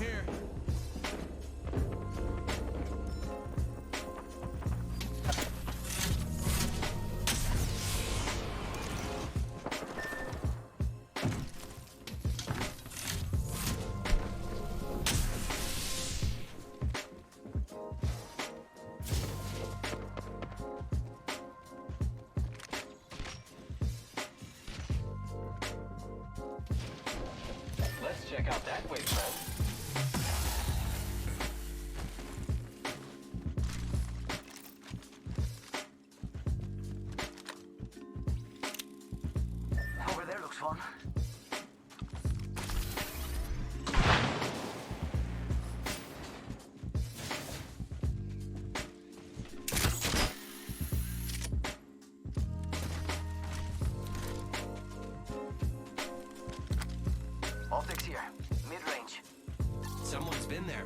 here. Let's check out that way, friend. Over there looks fun. Optics here. Mid-range. Someone's been there.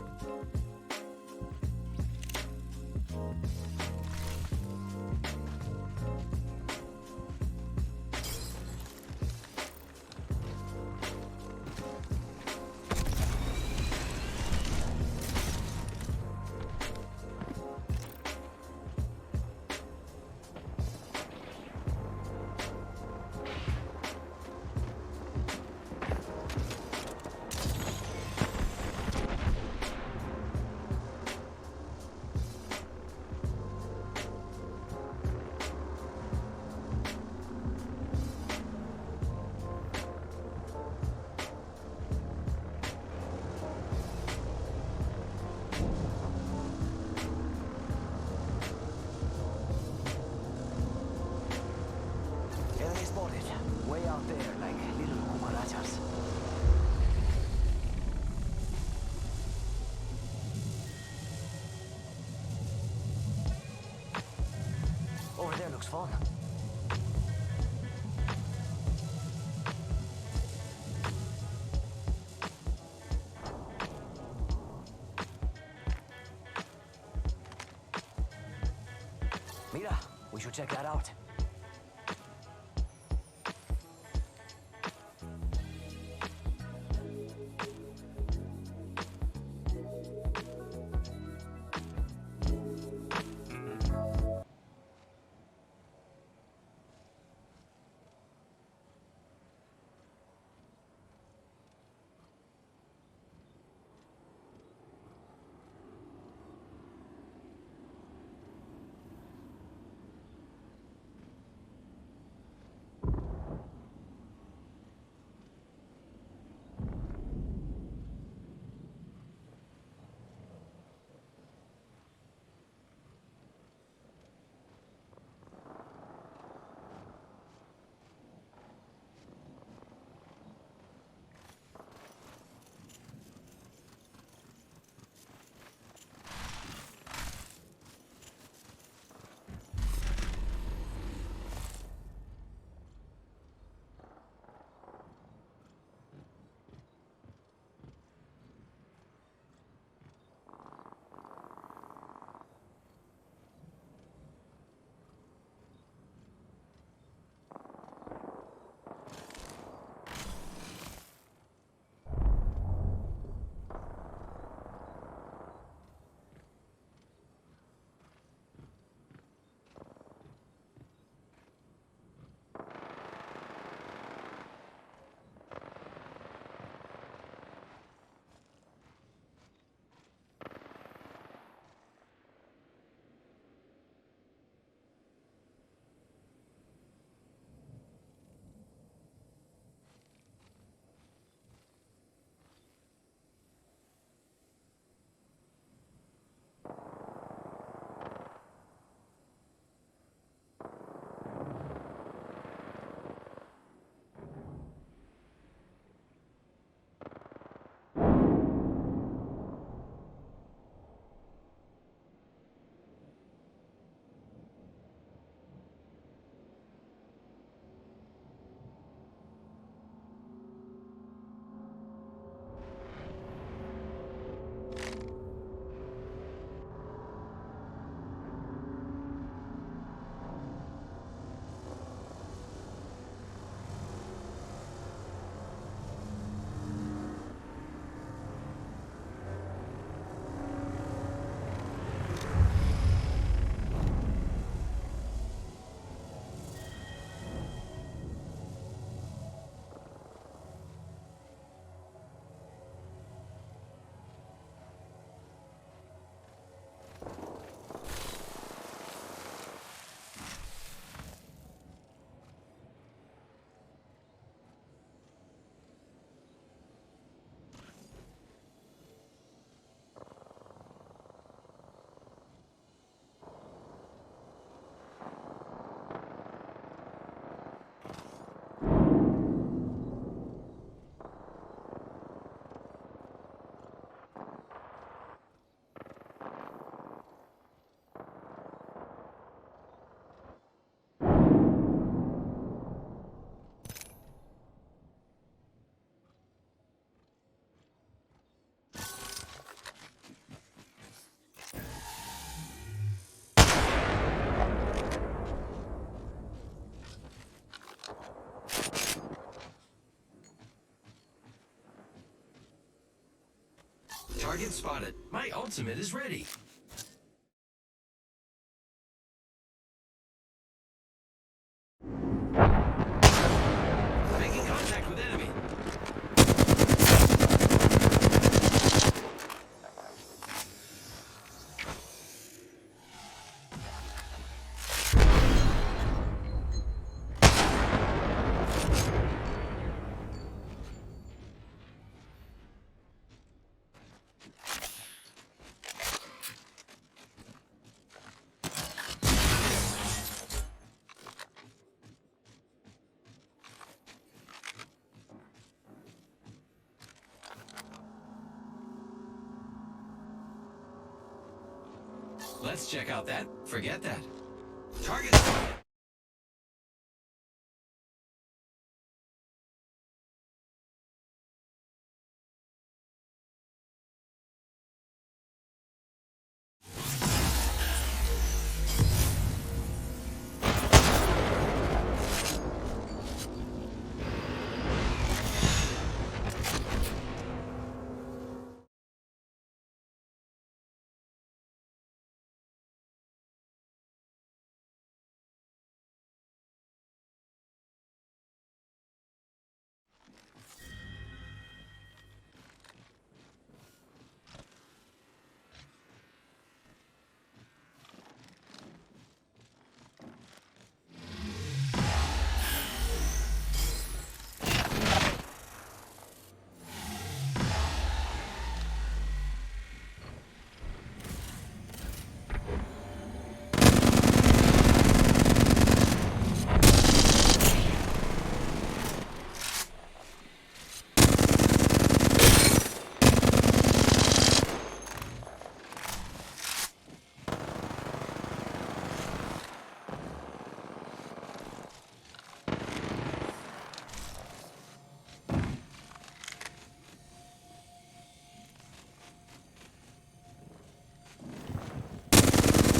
Enemy spotted. Way out there, like little cucarachas. Over there looks fun. Mira, we should check that out. Target spotted. My ultimate is ready. Making contact with enemy. Let's check out that. Forget that. Target spotted.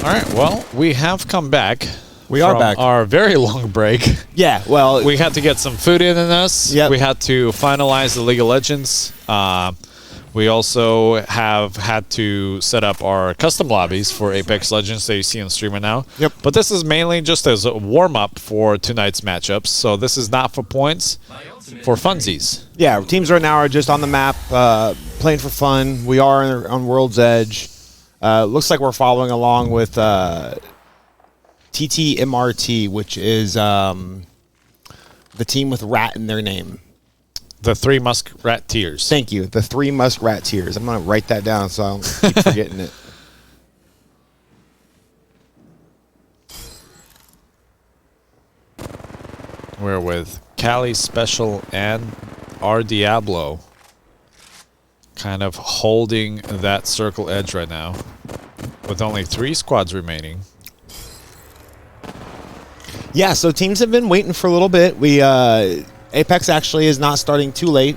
All right, well, we have come back. We are from back. Our very long break. Yeah, well, we had to get some food in us. Yep. We had to finalize the League of Legends. We also have had to set up our custom lobbies for Apex Legends that you see on streamer now. Yep. But this is mainly just as a warm-up for tonight's matchups. So this is not for points, for funsies. Yeah, teams right now are just on the map, playing for fun. We are on World's Edge. Looks like we're following along with TTMRT, which is the team with rat in their name. The three Muskrat Tears. Thank you. The three Muskrat Tears. I'm going to write that down so I don't keep forgetting it. We're with Cali Special and our Diablo kind of holding that circle edge right now with only 3 squads remaining. Yeah, so teams have been waiting for a little bit. Apex actually is not starting too late.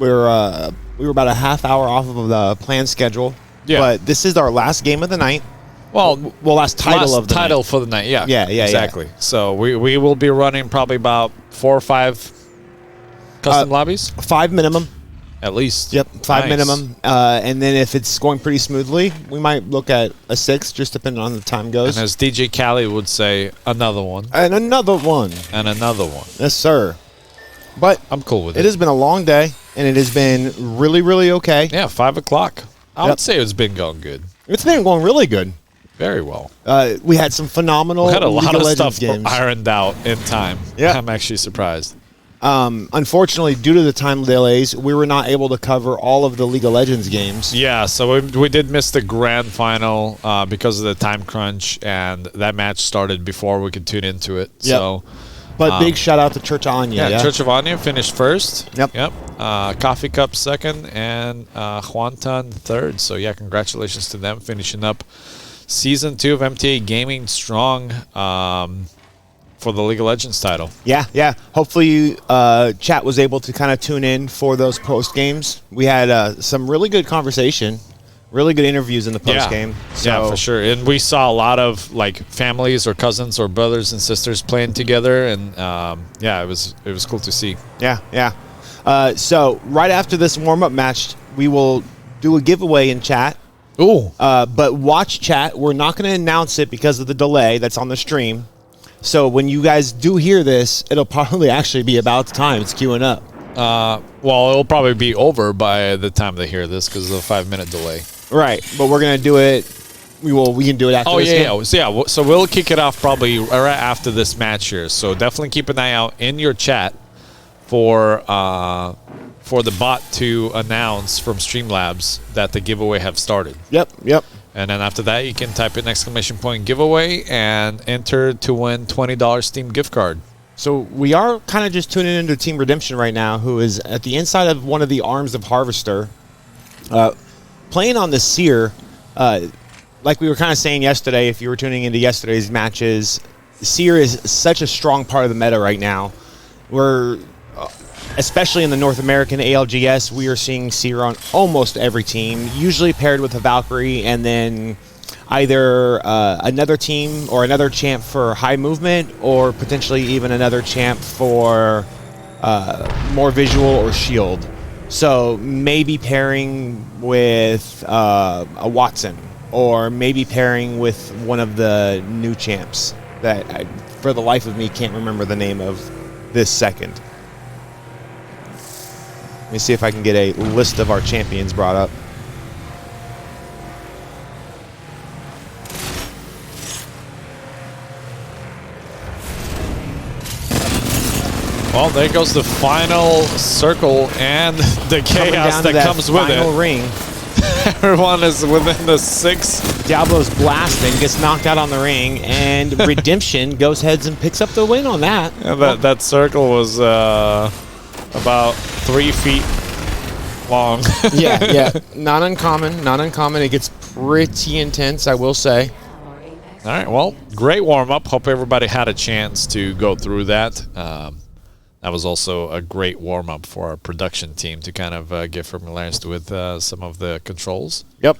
We were about a half hour off of the planned schedule. Yeah. But this is our last game of the night. Well, last title of the title night. for the night. Yeah. Yeah, Exactly. So we will be running probably about 4 or 5 custom lobbies. 5 minimum. At least. Yep, 5 Nice. minimum. And then if it's going pretty smoothly, we might look at a 6, just depending on the time goes. And as DJ Cali would say, another one. And another one. And another one. Yes, sir. But I'm cool with it. It has been a long day, and it has been really, really okay. Yeah, 5 o'clock. I would say it's been going good. It's been going really good. Very well. We had some phenomenal We had a lot League of Legends stuff games. ironed out in time. Yeah. I'm actually surprised. Unfortunately, due to the time delays, we were not able to cover all of the League of Legends games. Yeah, so we did miss the grand final because of the time crunch, and that match started before we could tune into it. Yep. So, But big shout out to Church Anya. yeah, Church of Anya finished first. Yep. Coffee Cup second, and Juantan third. So, yeah, congratulations to them finishing up Season 2 of MTA Gaming strong for the League of Legends title. Yeah. Hopefully, chat was able to kind of tune in for those post games. We had some really good conversation, really good interviews in the post game. Yeah, for sure. And we saw a lot of like families or cousins or brothers and sisters playing together, and it was cool to see. Yeah. So right after this warm up match, we will do a giveaway in chat. Ooh. But watch chat. We're not going to announce it because of the delay that's on the stream. So when you guys do hear this, it'll probably actually be about time. It's queuing up. Well, it'll probably be over by the time they hear this because of the 5-minute delay. Right, but we're going to do it. We can do it after this game. So we'll kick it off probably right after this match here. So definitely keep an eye out in your chat for the bot to announce from Streamlabs that the giveaway have started. Yep. And then after that, you can type in ! giveaway and enter to win $20 Steam gift card. So we are kind of just tuning into Team Redemption right now, who is at the inside of one of the arms of Harvester, playing on the Seer. Like we were kind of saying yesterday, if you were tuning into yesterday's matches, Seer is such a strong part of the meta right now. We're, especially in the North American ALGS, we are seeing Seer on almost every team, usually paired with a Valkyrie, and then either another team or another champ for high movement, or potentially even another champ for more visual or shield. So maybe pairing with a Watson, or maybe pairing with one of the new champs that I, for the life of me, can't remember the name of this second. Let me see if I can get a list of our champions brought up. Well, there goes the final circle and the chaos that comes with it. Final ring. Everyone is within the 6. Diablo's blasting, gets knocked out on the ring, and Redemption goes heads and picks up the win on that. Yeah, that circle was about 3 feet long. yeah. Not uncommon. It gets pretty intense, I will say. All right, well, great warm-up. Hope everybody had a chance to go through that. That was also a great warm-up for our production team to kind of get familiarized with some of the controls. Yep.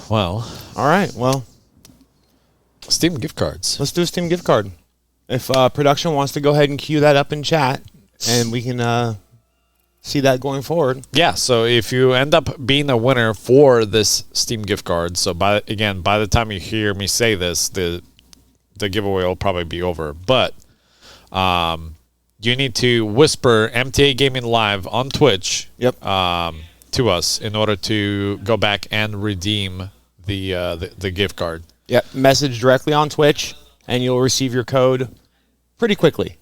Well. All right, well. Steam gift cards. Let's do a Steam gift card. If production wants to go ahead and queue that up in chat, and we can see that going forward. Yeah, so if you end up being a winner for this Steam gift card, so by the time you hear me say this, the giveaway will probably be over. But you need to whisper MTA Gaming Live on Twitch to us in order to go back and redeem the gift card. Yep, message directly on Twitch, and you'll receive your code pretty quickly.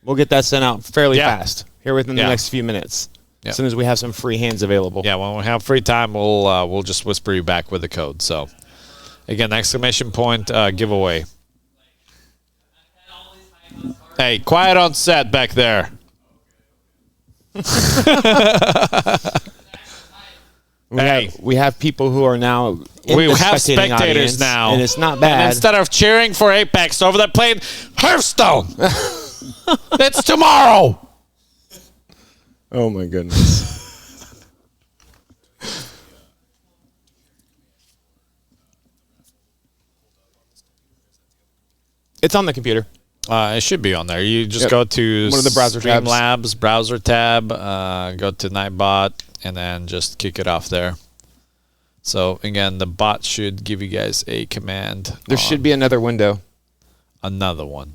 We'll get that sent out fairly fast here within the next few minutes. As soon as we have some free hands available. Yeah, when we have free time, we'll just whisper you back with the code. So, again, ! Giveaway. Hey, quiet on set back there. We have people who are now in we the have spectating spectators audience, now, and it's not bad. And instead of cheering for Apex over there playing Hearthstone, it's tomorrow. Oh my goodness. It's on the computer. It should be on there. You just go to one of the browser tabs. Streamlabs browser tab, go to Nightbot, and then just kick it off there. So again, the bot should give you guys a command. There should be another window. Another one.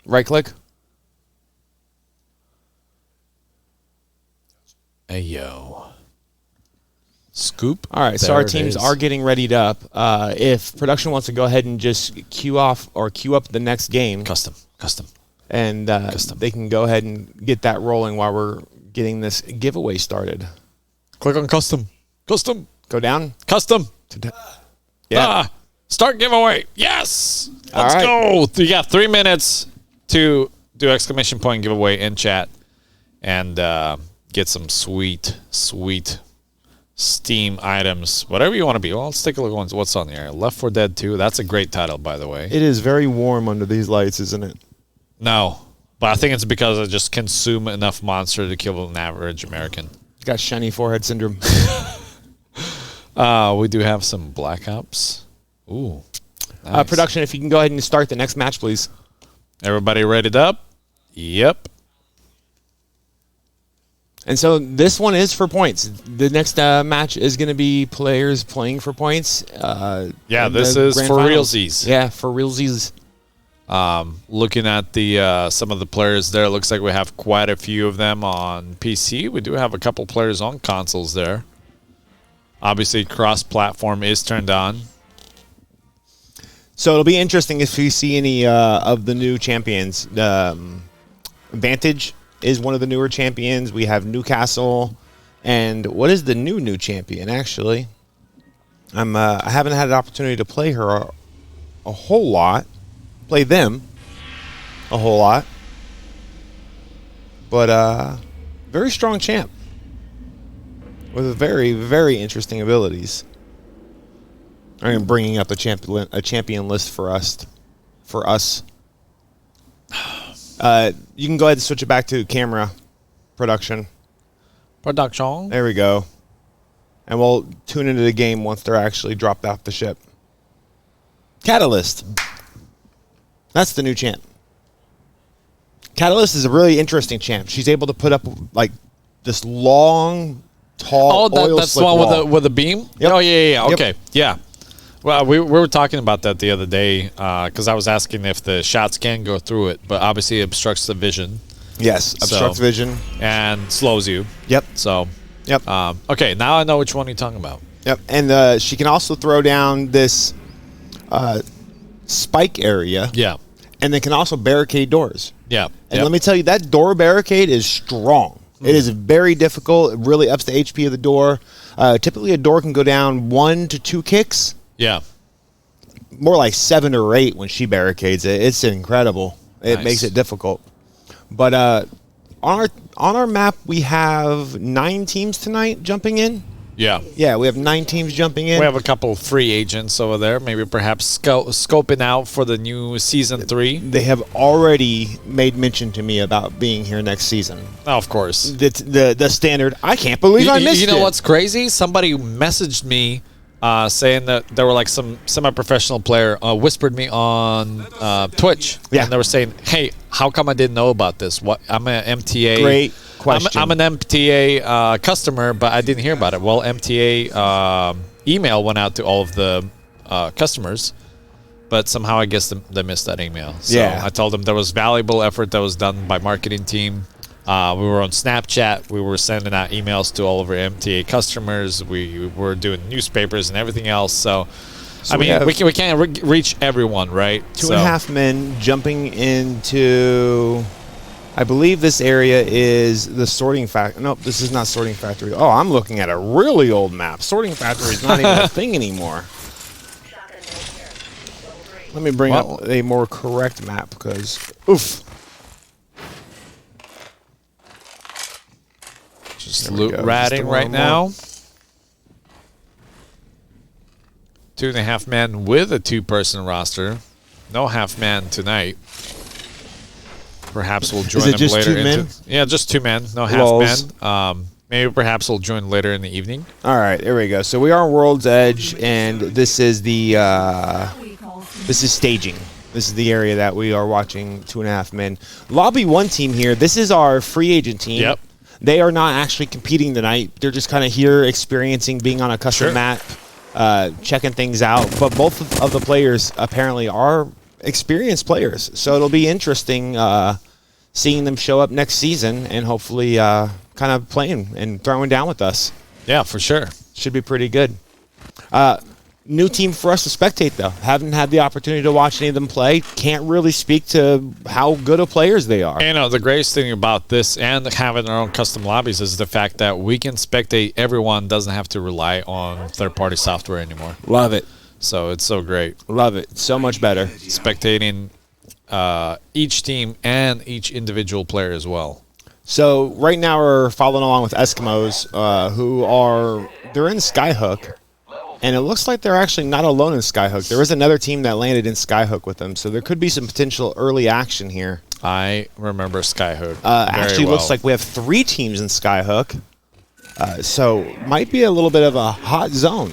Right click. Hey yo. Scoop. All right, so our teams are getting readied up. If production wants to go ahead and just queue up the next game. Custom. And they can go ahead and get that rolling while we're getting this giveaway started. Click on custom. Custom. Go down. Custom. Yeah. Start giveaway. Yes. Let's right. go. You got 3 minutes to do ! Giveaway in chat and get some sweet Steam items, whatever you want to be. Well, let's take a look at what's on there. Left 4 Dead 2. That's a great title, by the way. It is very warm under these lights, isn't it? No, but I think it's because I just consume enough monster to kill an average American. Got shiny forehead syndrome. We do have some Black Ops. Ooh. Nice. Production, if you can go ahead and start the next match, please. Everybody readied up? Yep. And so this one is for points. The next match is going to be players playing for points. Yeah, in this the is grand for finals. realsies. Yeah, for realsies. Looking at the some of the players there, it looks like we have quite a few of them on PC. We do have a couple players on consoles there. Obviously, cross-platform is turned on. So it'll be interesting if we see any of the new champions. Vantage is one of the newer champions. We have Newcastle, and what is the new champion? Actually, I haven't had an opportunity to play her a whole lot. Play them a whole lot, but very strong champ with very, very interesting abilities. I'm bringing up a champion list for us. You can go ahead and switch it back to camera production. There we go. And we'll tune into the game once they're actually dropped off the ship. Catalyst. That's the new champ. Catalyst is a really interesting champ. She's able to put up like this long, tall oil that's the slick one wall. with the beam? Yep. Oh, yeah. Yep. Okay, yeah. Well, we were talking about that the other day because I was asking if the shots can go through it, but obviously it obstructs the vision. Yes, obstructs vision. And slows you. Yep. So, yep. Okay, now I know which one you're talking about. Yep, and she can also throw down this spike area. Yeah. And they can also barricade doors. Yeah. And let me tell you, that door barricade is strong. It is very difficult. It really ups the HP of the door. Typically, a door can go down 1 to 2 kicks. Yeah. More like 7 or 8 when she barricades it. It's incredible. It Nice. makes it difficult. But on our map, we have 9 teams tonight jumping in. Yeah. Yeah, we have 9 teams jumping in. We have a couple free agents over there, maybe perhaps scoping out for the new Season 3. They have already made mention to me about being here next season. Oh, of course. The standard, I can't believe I missed it. You know what's crazy? Somebody messaged me saying that there were like some semi-professional player whispered me on Twitch. Yeah. And they were saying, hey, how come I didn't know about this? What I'm an MTA. Great question. I'm an MTA customer, but I didn't hear about it. Well, MTA email went out to all of the customers, but somehow I guess they missed that email. So Yeah. I told them there was valuable effort that was done by marketing team. We were on Snapchat. We were sending out emails to all of our MTA customers. We were doing newspapers and everything else. So I mean, we can't reach everyone, right? 2.5 men jumping into, I believe this area is the sorting factory. Nope, this is not sorting factory. Oh, I'm looking at a really old map. Sorting factory is not even a thing anymore. Let me bring up a more correct map because, oof. Just loot ratting right now. 2.5 men with a 2-person roster. No half man tonight. Perhaps we'll join Is it them just later. 2 men? Yeah, just 2 men. No half Lols. men. Maybe perhaps we'll join later in the evening. All right, there we go. So we are on World's Edge, and this is the this is staging. This is the area that we are watching 2.5 men. Lobby 1 team here. This is our free agent team. Yep. They are not actually competing tonight. They're just kind of here experiencing being on a custom map, checking things out. But both of the players apparently are experienced players. So it'll be interesting seeing them show up next season and hopefully kind of playing and throwing down with us. Yeah, for sure. Should be pretty good. New team for us to spectate, though. Haven't had the opportunity to watch any of them play. Can't really speak to how good of players they are. You know, the greatest thing about this and having our own custom lobbies is the fact that we can spectate everyone, doesn't have to rely on third-party software anymore. Love it. So it's so great. Love it. So much better. Spectating each team and each individual player as well. So right now we're following along with Eskimos they're in Skyhook. And it looks like they're actually not alone in Skyhook. There is another team that landed in Skyhook with them, so there could be some potential early action here. I remember Skyhook. Actually, looks like we have 3 teams in Skyhook, so might be a little bit of a hot zone.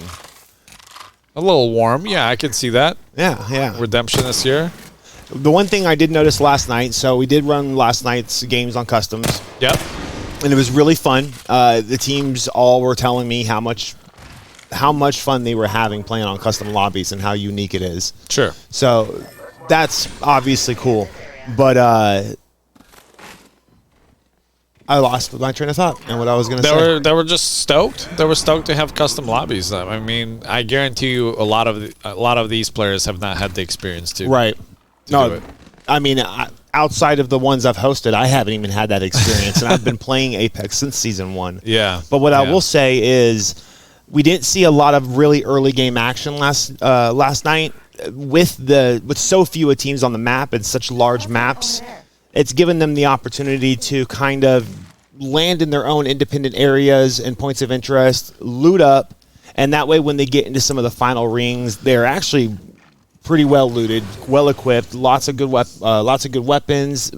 A little warm, yeah, I can see that. Yeah. Redemption this year. The one thing I did notice last night, so we did run last night's games on customs. Yep. and it was really fun. The teams all were telling me how much fun they were having playing on custom lobbies and how unique it is. Sure. So that's obviously cool. But I lost my train of thought and what I was going to say. They were just stoked. They were stoked to have custom lobbies. I mean, I guarantee you, a lot of these players have not had the experience to. Right. Do No, it. I mean, outside of the ones I've hosted, I haven't even had that experience, and I've been playing Apex since season 1. Yeah. But what I Yeah. will say is, we didn't see a lot of really early game action last night with so few teams on the map and such large maps. It's given them the opportunity to kind of land in their own independent areas and points of interest, loot up, and that way when they get into some of the final rings, they're actually pretty well looted, well equipped, lots of good weapons.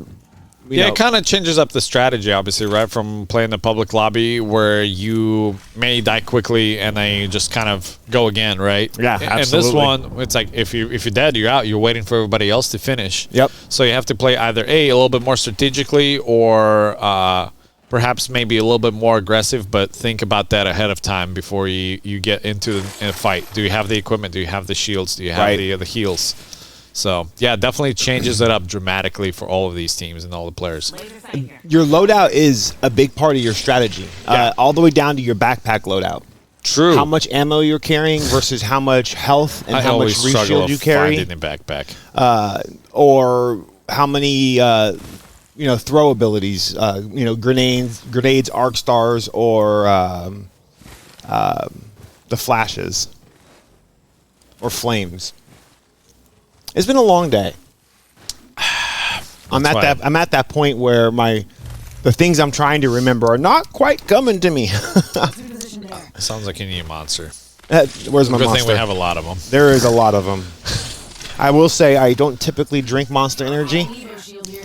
Yeah, it kind of changes up the strategy, obviously, right? From playing the public lobby where you may die quickly and then you just kind of go again, right? Yeah, And absolutely. this one, it's like if you're dead, you're out. You're waiting for everybody else to finish. Yep. So you have to play either a little bit more strategically or perhaps maybe a little bit more aggressive, but think about that ahead of time before you get into a fight. Do you have the equipment? Do you have the shields? Do you have the heals? So, yeah, definitely changes it up dramatically for all of these teams and all the players. Your loadout is a big part of your strategy, all the way down to your backpack loadout. True. How much ammo you're carrying versus how much health and how much reshield you carry. Finding the backpack. Or how many, throw abilities, grenades, arc stars, or the flashes or flames. It's been a long day. I'm at that point where the things I'm trying to remember are not quite coming to me. Sounds like you need a monster. Where's my Good monster? thing we have a lot of them. There is a lot of them. I will say I don't typically drink Monster Energy.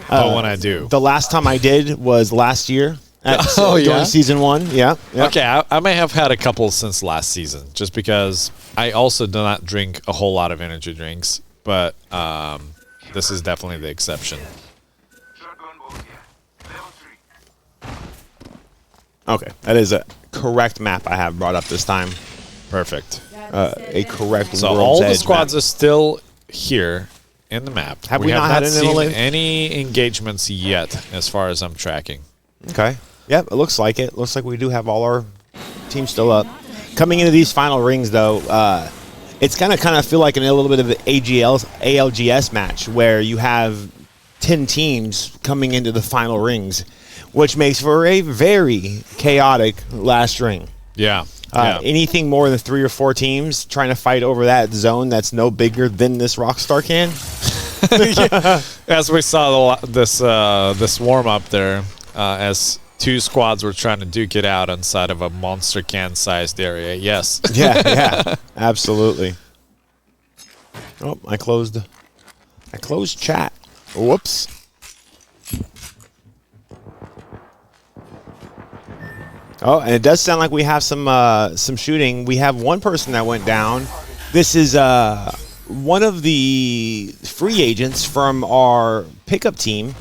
But when I do. The last time I did was last year. During season 1. Yeah. Okay, I may have had a couple since last season, just because I also do not drink a whole lot of energy drinks. But this is definitely the exception. Okay, that is a correct map I have brought up this time. Perfect. A correct. So World's all the Edge squads map. are still here in the map. Have we not had seen any engagements yet, as far as I'm tracking. Okay. Yep, it looks like it. Looks like we do have all our teams still up. Coming into these final rings, though, it's going to kind of feel like a little bit of an ALGS match where you have 10 teams coming into the final rings, which makes for a very chaotic last ring. Yeah. Anything more than 3 or 4 teams trying to fight over that zone that's no bigger than this Rockstar can. As we saw this warm up there, as 2 squads were trying to duke it out inside of a monster can sized area. Yes. Yeah, absolutely. Oh, I closed chat. Whoops. Oh, and it does sound like we have some shooting. We have one person that went down. This is one of the free agents from our pickup team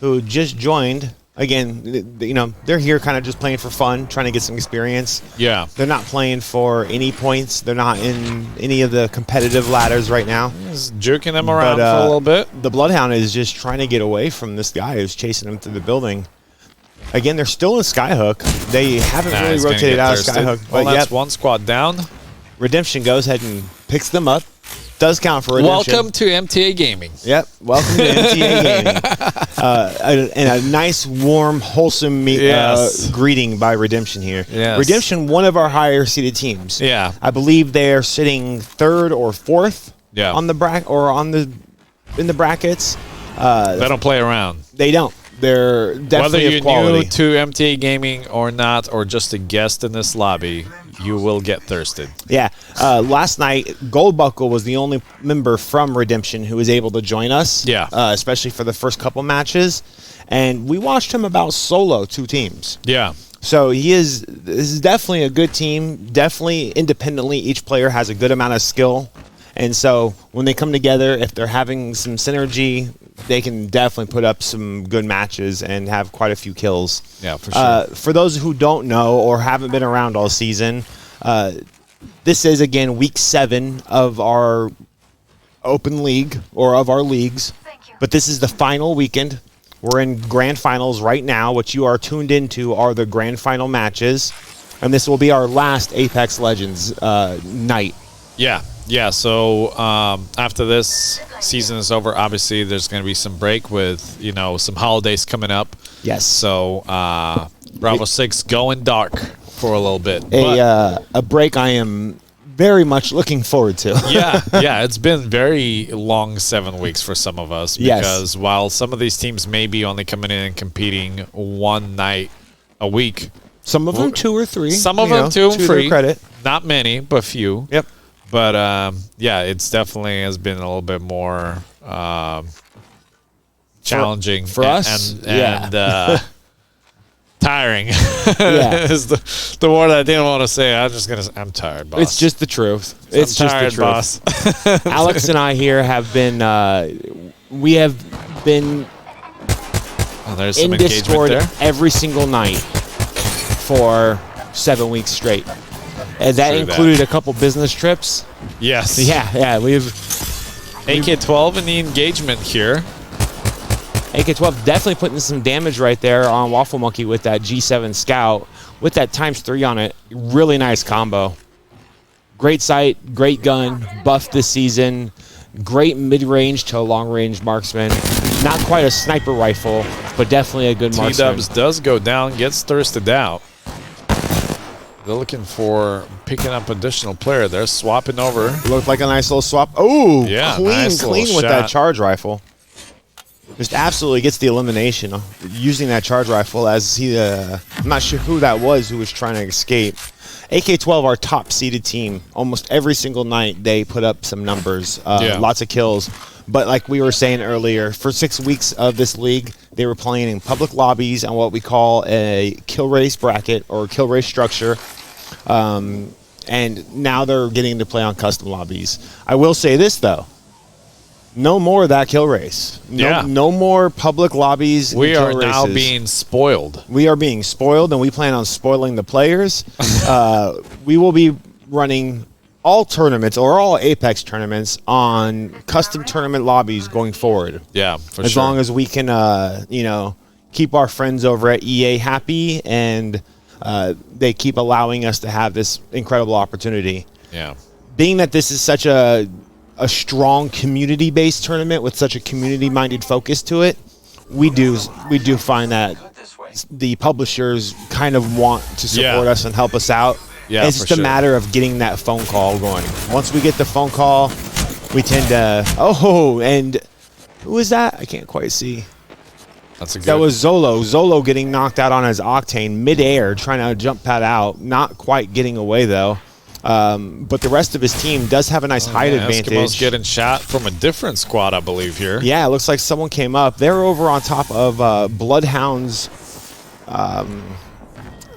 who just joined. Again, they're here kind of just playing for fun, trying to get some experience. Yeah. They're not playing for any points. They're not in any of the competitive ladders right now. Just juking them around for a little bit. The Bloodhound is just trying to get away from this guy who's chasing him through the building. Again, they're still in Skyhook. They haven't really rotated out of Skyhook. Well, that's one squad down. Redemption goes ahead and picks them up. Does count for Redemption. Welcome to MTA Gaming. Yep. Welcome to MTA Gaming. And a nice, warm, wholesome greeting by Redemption here. Yes. Redemption, one of our higher seeded teams. Yeah. I believe they're sitting 3rd or 4th on the in the brackets. They don't play around. They don't. They're definitely whether you're of quality. new to MTA Gaming or not, or just a guest in this lobby, you will get thirsted. Yeah. Last night, Goldbuckle was the only member from Redemption who was able to join us. Yeah. Especially for the first couple matches. And we watched him about solo 2 teams. Yeah. So this is definitely a good team. Definitely independently, each player has a good amount of skill. And so when they come together, if they're having some synergy, they can definitely put up some good matches and have quite a few kills. Yeah, for sure. For those who don't know or haven't been around all season, this is, again, week 7 of our open league or of our leagues. But this is the final weekend. We're in grand finals right now. What you are tuned into are the grand final matches. And this will be our last Apex Legends night. Yeah. So after this season is over, obviously there's going to be some break with, some holidays coming up. Yes. So Bravo 6 going dark for a little bit. A break I am very much looking forward to. yeah, it's been very long 7 weeks for some of us because while some of these teams may be only coming in and competing one night a week. Some of them 2 or 3. Some of them 2 and 3. Credit. Not many, but few. Yep. But it's definitely has been a little bit more challenging for us and tiring. Yeah, is the word I didn't want to say. I'm tired, boss. It's just the truth. It's just tired, the truth, boss. Alex and I here have been. We have been there's in some engagement Discord there. every single night for 7 weeks straight. And that included a couple business trips. Yes. Yeah. We've AK-12 in the engagement here. AK-12 definitely putting some damage right there on Waffle Monkey with that G7 Scout with that ×3 on it. Really nice combo. Great sight, great gun, buffed this season. Great mid-range to long-range marksman. Not quite a sniper rifle, but definitely a good marksman. T-Dubs does go down, gets thirsted out. They're looking for picking up additional player. They're swapping over. Looked like a nice little swap. Oh, yeah, clean nice with shot. that charge rifle. Just absolutely gets the elimination using that charge rifle as he, I'm not sure who that was who was trying to escape. AK-12, our top seeded team, almost every single night they put up some numbers, lots of kills. But like we were saying earlier, for 6 weeks of this league, they were playing in public lobbies on what we call a kill race bracket or kill race structure. And now they're getting to play on custom lobbies. I will say this, though. No more of that kill race. No more public lobbies. We and are kill now races. being spoiled. We are being spoiled, and we plan on spoiling the players. We will be running all tournaments or all Apex tournaments on custom tournament lobbies going forward. Yeah, for as sure. long as we can, keep our friends over at EA happy and they keep allowing us to have this incredible opportunity. Yeah. Being that this is such a strong community-based tournament with such a community-minded focus to it, we do find that the publishers kind of want to support us and help us out. Yeah, it's just a matter of getting that phone call going. Once we get the phone call, we tend to and who is that? I can't quite see. That was Zolo. Zolo getting knocked out on his Octane midair, trying to jump pad out. Not quite getting away, though. But the rest of his team does have a nice height advantage. Eskimo's getting shot from a different squad, I believe, here. Yeah, it looks like someone came up. They're over on top of Bloodhound's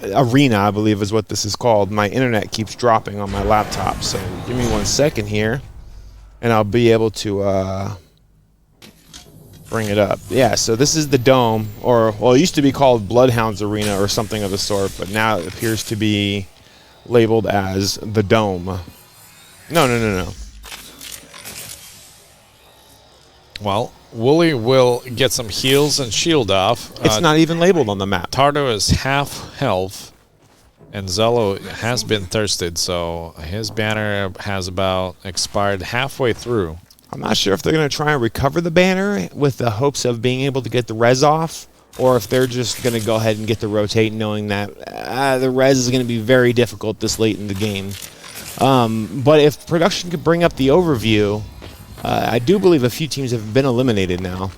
arena, I believe is what this is called. My internet keeps dropping on my laptop, so give me 1 second here, and I'll be able to bring it up. Yeah, so this is the Dome, it used to be called Bloodhound's Arena or something of the sort, but now it appears to be labeled as the Dome. No. Well, Wooly will get some heals and shield off. It's not even labeled on the map. Tardo is half health, and Zello has been thirsted, so his banner has about expired halfway through. I'm not sure if they're going to try and recover the banner with the hopes of being able to get the res off, or if they're just going to go ahead and get the rotate, knowing that the res is going to be very difficult this late in the game. But if production could bring up the overview, I do believe a few teams have been eliminated now.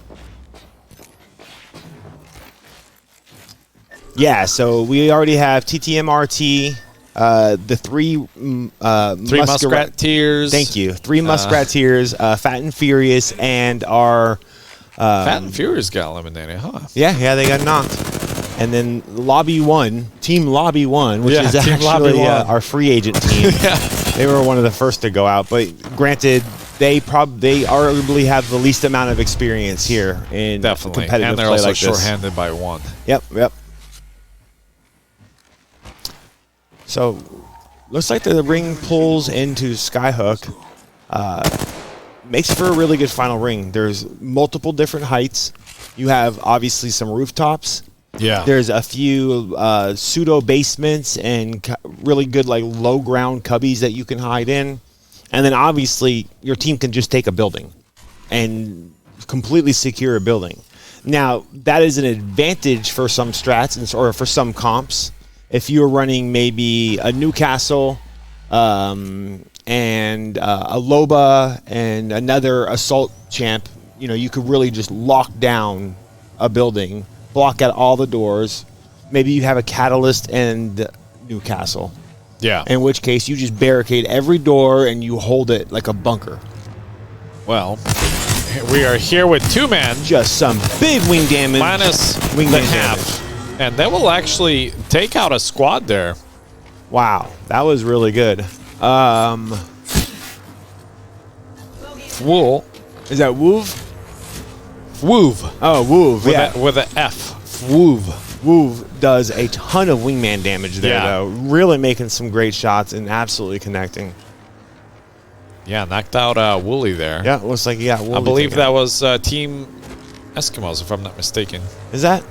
Yeah, so we already have TTMRT, the three Muskrat Tears. Thank you. 3 Muskrat Tears, Fat and Furious, and our... Fat and Furious got eliminated, huh? Yeah, they got knocked. And then Lobby 1, Team Lobby 1, which is Team Lobby actually 1. our free agent team. They were one of the first to go out, but granted, they arguably have the least amount of experience here in Definitely. competitive And they're play also like this. shorthanded by 1. Yep. So, looks like the ring pulls into Skyhook. Makes for a really good final ring. There's multiple different heights. You have obviously some rooftops. Yeah. There's a few pseudo basements and really good like low ground cubbies that you can hide in. And then obviously your team can just take a building and completely secure a building. Now, that is an advantage for some strats or for some comps. If you're running maybe a Newcastle and a Loba and another assault champ, you could really just lock down a building, block out all the doors. Maybe you have a Catalyst and Newcastle. Yeah. In which case, you just barricade every door and you hold it like a bunker. Well, we are here with 2 men. Just some big wing damage. Minus wing the damage. half. And they will actually take out a squad there. Wow, that was really good. Wool. Is that Woov? Woov. Oh, Woov. Yeah. With an F. Woov. Woov does a ton of wingman damage there, Yeah. though. Really making some great shots and absolutely connecting. Yeah, knocked out Wooly there. Yeah, it looks like he got Wooly. I believe taken that out. was Team Eskimos, if I'm not mistaken. Is that?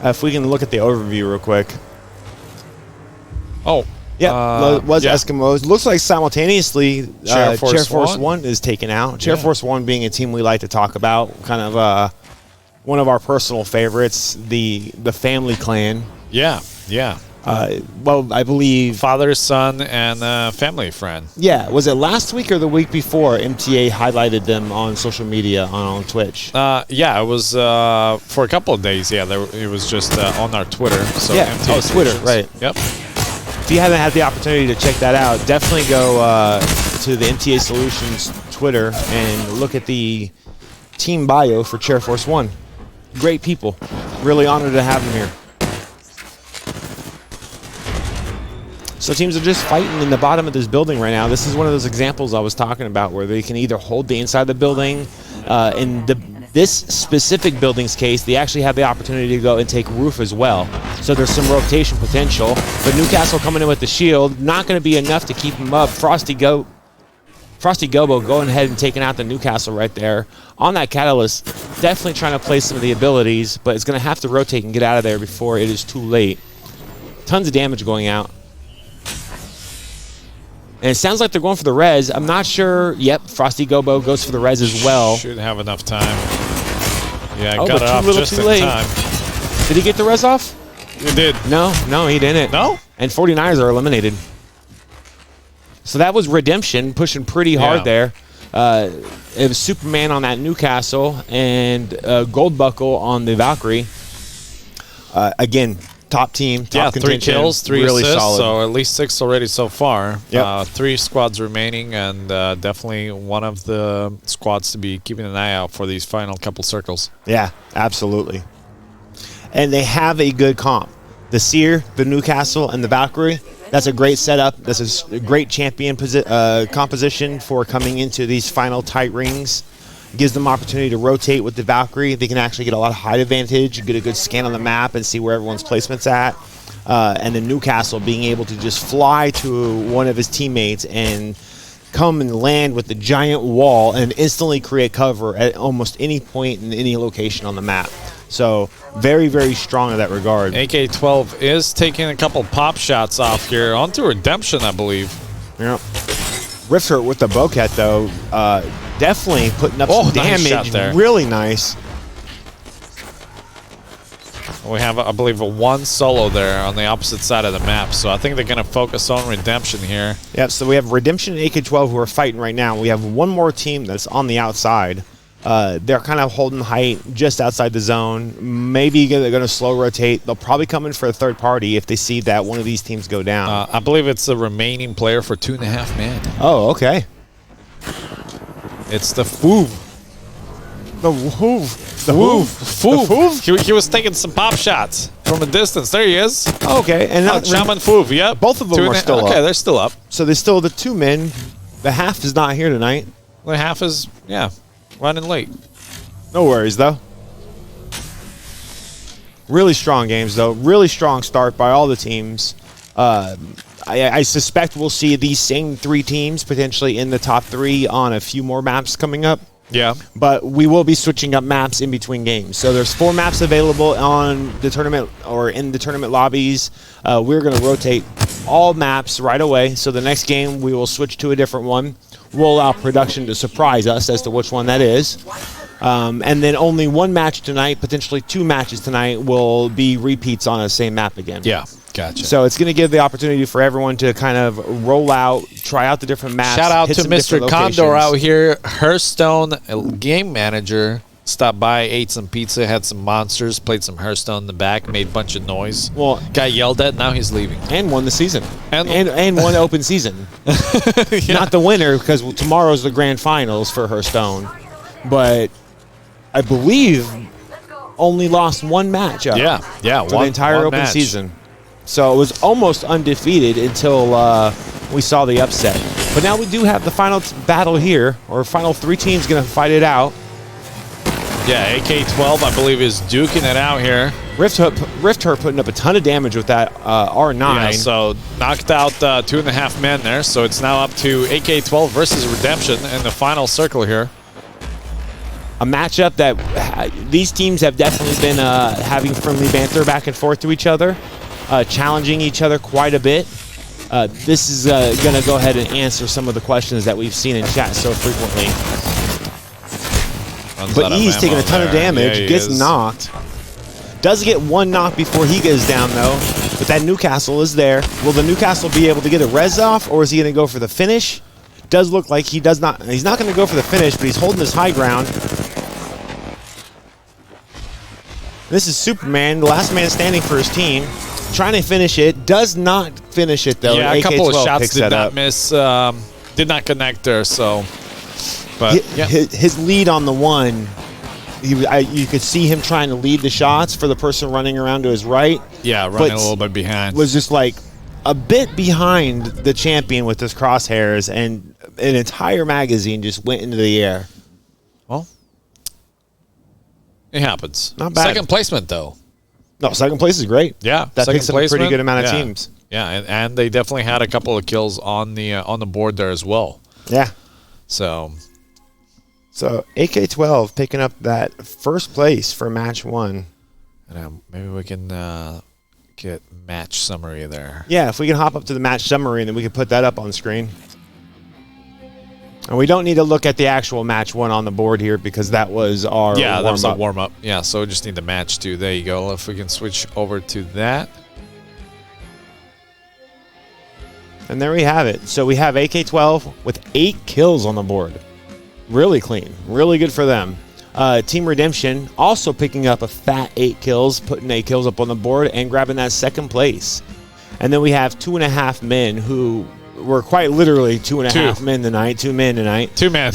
If we can look at the overview real quick. Oh. Yeah, was Eskimos. Looks like simultaneously Chair Force Force 1 is taken out. Chair Force 1 being a team we like to talk about. Kind of one of our personal favorites, the Family Clan. Yeah. Well, I believe father, son, and family friend. Yeah, was it last week or the week before? MTA highlighted them on social media on Twitch. Yeah, it was for a couple of days. Yeah, it was just on our Twitter. So yeah, MTA Twitter, Solutions. right? Yep. If you haven't had the opportunity to check that out, definitely go to the MTA Solutions Twitter and look at the team bio for Chair Force 1. Great people. Really honored to have them here. So teams are just fighting in the bottom of this building right now. This is one of those examples I was talking about where they can either hold the inside of the building. In this specific building's case, they actually have the opportunity to go and take roof as well. So there's some rotation potential. But Newcastle coming in with the shield, not going to be enough to keep them up. Frosty Gobo going ahead and taking out the Newcastle right there. On that Catalyst, definitely trying to play some of the abilities, but it's going to have to rotate and get out of there before it is too late. Tons of damage going out. And it sounds like they're going for the res. I'm not sure. Yep, Frosty Gobo goes for the res as well. Should have enough time. Yeah, Oh, got but it too off little, just too in late. time. Did he get the res off? He did. No, he didn't. No? And 49ers are eliminated. So that was Redemption pushing pretty hard there. It was Superman on that Newcastle and Gold Buckle on the Valkyrie. Again, top team, top 3 contention, kills, 3 really assists, solid. so at least 6 already so far. Yep. 3 squads remaining, and definitely one of the squads to be keeping an eye out for these final couple circles. Yeah, absolutely. And they have a good comp. The Seer, the Newcastle, and the Valkyrie. That's a great setup. That's a great champion composition for coming into these final tight rings. Gives them opportunity to rotate with the Valkyrie. They can actually get a lot of height advantage, get a good scan on the map, and see where everyone's placement's at. And then Newcastle being able to just fly to one of his teammates and come and land with the giant wall and instantly create cover at almost any point in any location on the map. So very, very strong in that regard. AK-12 is taking a couple pop shots off here onto Redemption, I believe. Yeah. Rifter with the Bocat, though, definitely putting up some nice damage. shot there. Really nice. We have, I believe, a 1 solo there on the opposite side of the map, so I think they're going to focus on Redemption here. Yep, so we have Redemption and AK-12 who are fighting right now. We have one more team that's on the outside. They're kind of holding height just outside the zone. Maybe they're going to slow rotate. They'll probably come in for a third party if they see that one of these teams go down. I believe it's the remaining player for 2.5 men. Oh, okay. It's the Foov. The Foov. The Foov. He was taking some pop shots from a distance. There he is. Okay. And Shaman Foov, yep. Both of them are still up. Okay, they're still up. So there's still the 2 men. The half is not here tonight. The half is, running late. No worries, though. Really strong games, though. Really strong start by all the teams. I suspect we'll see these same 3 teams potentially in the top 3 on a few more maps coming up. Yeah. But we will be switching up maps in between games. So there's 4 maps available on the tournament or in the tournament lobbies. We're going to rotate all maps right away. So the next game we will switch to a different one. We'll allow production to surprise us as to which one that is. And then only 1 match tonight, potentially 2 matches tonight, will be repeats on the same map again. Yeah, gotcha. So it's going to give the opportunity for everyone to kind of roll out, try out the different maps. Shout out hit to some Mr. different Condor locations. out here. Hearthstone game manager stopped by, ate some pizza, had some monsters, played some Hearthstone in the back, made a bunch of noise. Well, got yelled at. Now he's leaving. And won the season. And won open season. Not the winner, because tomorrow's the grand finals for Hearthstone. But I believe only lost 1 match up. Yeah, for the entire one open match. season. So it was almost undefeated until we saw the upset. But now we do have the final battle here, or final 3 teams going to fight it out. Yeah, AK-12, I believe, is duking it out here. Rift Hurt putting up a ton of damage with that R9. Yeah, so knocked out 2.5 men there. So it's now up to AK-12 versus Redemption in the final circle here. A matchup that these teams have definitely been having friendly banter back and forth to each other, challenging each other quite a bit. This is going to go ahead and answer some of the questions that we've seen in chat so frequently. But he's taking a ton of damage, gets knocked. Does get 1 knock before he goes down, though. But that Newcastle is there. Will the Newcastle be able to get a res off, or is he going to go for the finish? Does look like he does not. He's not going to go for the finish, but he's holding his high ground. This is Superman, the last man standing for his team, trying to finish it. Does not finish it, though. Yeah, a couple of shots picks did that not up. miss. Did not connect there, so. But yeah. His lead on the one, you could see him trying to lead the shots for the person running around to his right. Yeah, running a little bit behind. Was just like a bit behind the champion with his crosshairs, and an entire magazine just went into the air. Well, it happens. Not bad. Second placement, though. No, second place is great. Yeah, that second picks up a pretty placement, good amount of yeah. teams. Yeah, and they definitely had a couple of kills on the board there as well. Yeah. So AK-12 picking up that first place for match 1. Maybe we can get match summary there. Yeah, if we can hop up to the match summary, and then we can put that up on screen. And we don't need to look at the actual match 1 on the board here, because that was our that was a warm-up. warm-up. Yeah, so we just need the match 2. There you go. If we can switch over to that. And there we have it. So we have AK-12 with 8 kills on the board. Really clean. Really good for them. Team Redemption also picking up a fat 8 kills, putting 8 kills up on the board and grabbing that second place. And then we have 2.5 men who were quite literally 2.5 men tonight. 2 men tonight. 2 men.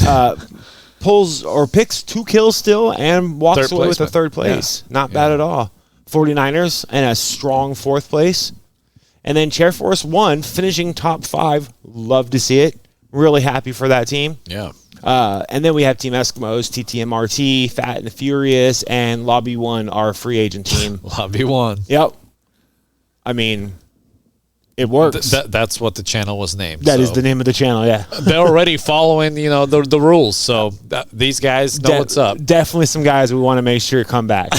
Pulls or picks 2 kills still and walks away with a third place. Yeah. Not bad at all. 49ers and a strong 4th place. And then Chair Force 1 finishing top 5. Love to see it. Really happy for that team. Yeah. And then we have Team Eskimos, TTMRT, Fat and the Furious, and Lobby 1, our free agent team. Lobby 1. Yep. I mean, it works. That's what the channel was named. That is the name of the channel, yeah. They're already following, the rules. So these guys know what's up. Definitely some guys we want to make sure come back.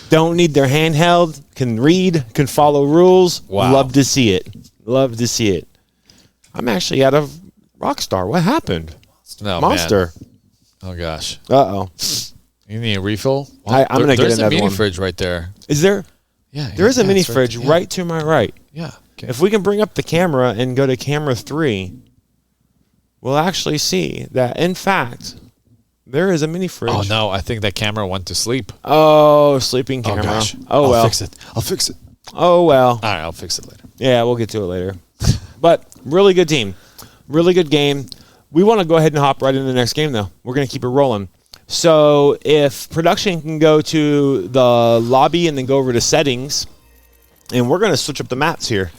Don't need their handheld, can read, can follow rules. Wow. Love to see it. Love to see it. I'm actually out of Rockstar. What happened? No, Monster. Man. Oh, gosh. Uh-oh. You need a refill? I'm going to get There's another a mini one. fridge right there. Is there? Yeah. There is a mini it's fridge right to my right. Yeah. Okay. If we can bring up the camera and go to camera 3, we'll actually see that, in fact, there is a mini fridge. Oh, no. I think that camera went to sleep. Oh, sleeping camera. Oh, gosh. Oh, well. I'll fix it. Oh, well. All right. I'll fix it later. Yeah, we'll get to it later. But really good team. Really good game. We want to go ahead and hop right into the next game, though. We're going to keep it rolling. So if production can go to the lobby and then go over to settings, and we're going to switch up the maps here.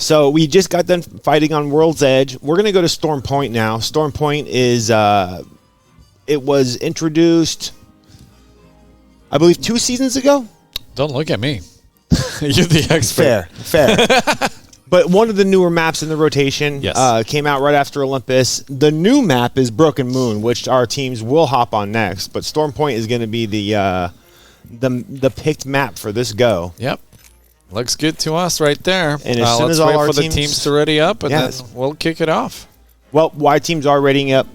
So we just got done fighting on World's Edge. We're going to go to Storm Point now. Storm Point is, it was introduced, I believe, 2 seasons ago. Don't look at me. You're the expert. Fair. But one of the newer maps in the rotation came out right after Olympus. The new map is Broken Moon, which our teams will hop on next. But Storm Point is going to be the picked map for this go. Yep. Looks good to us right there. And as soon let's as all wait our for the teams to ready up, and then we'll kick it off. Well, why teams are readying up,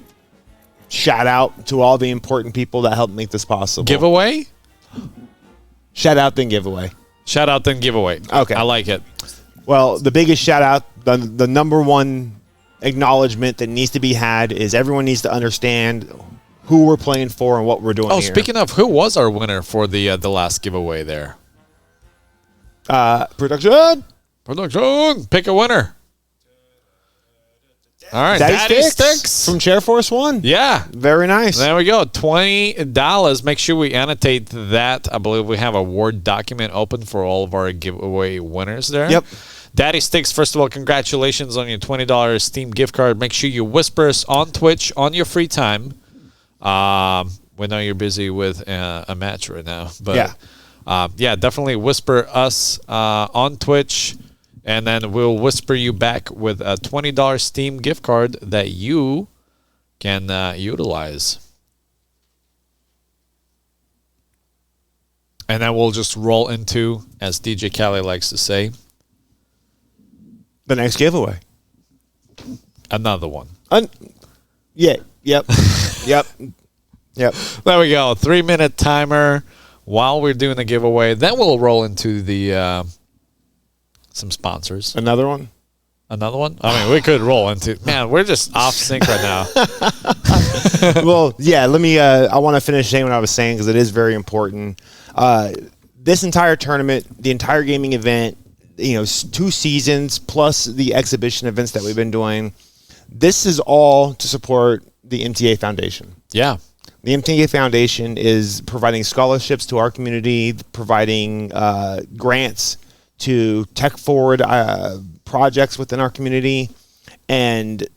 shout out to all the important people that helped make this possible. Giveaway? Shout out, then giveaway. Shout out, then giveaway. Okay. I like it. Well, the biggest shout out, the number one acknowledgement that needs to be had is everyone needs to understand who we're playing for and what we're doing here. Speaking of, who was our winner for the last giveaway there? Production. Pick a winner. All right, Daddy Sticks from Chair Force One. Yeah, very nice. There we go. $20. Make sure we annotate that. I believe we have a Word document open for all of our giveaway winners there. Yep. Daddy Sticks, first of all, congratulations on your $20 Steam gift card. Make sure you whisper us on Twitch on your free time. We know you're busy with a match right now, but definitely whisper us on Twitch. And then we'll whisper you back with a $20 Steam gift card that you can utilize. And then we'll just roll into, as DJ Khaled likes to say, the next giveaway. Another one. Yep. Yep. Yep. There we go. 3-minute timer while we're doing the giveaway. Then we'll roll into the... some sponsors. Another one? Another one? I mean, we could roll into... Man, we're just off sync right now. Well, yeah, let me... I want to finish saying what I was saying because it is very important. This entire tournament, the entire gaming event, 2 seasons plus the exhibition events that we've been doing, this is all to support the MTA Foundation. Yeah. The MTA Foundation is providing scholarships to our community, providing grants to tech forward projects within our community. And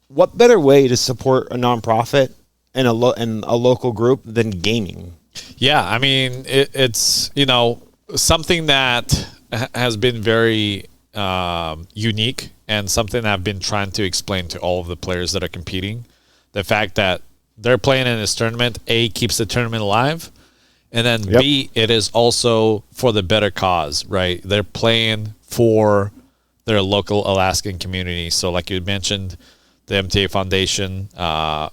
what better way to support a nonprofit and a local group than gaming? Yeah, I mean, it's, something that has been very unique and something I've been trying to explain to all of the players that are competing. The fact that they're playing in this tournament, A, keeps the tournament alive, and then B, it is also for the better cause, right? They're playing for their local Alaskan community. So like you mentioned, the MTA Foundation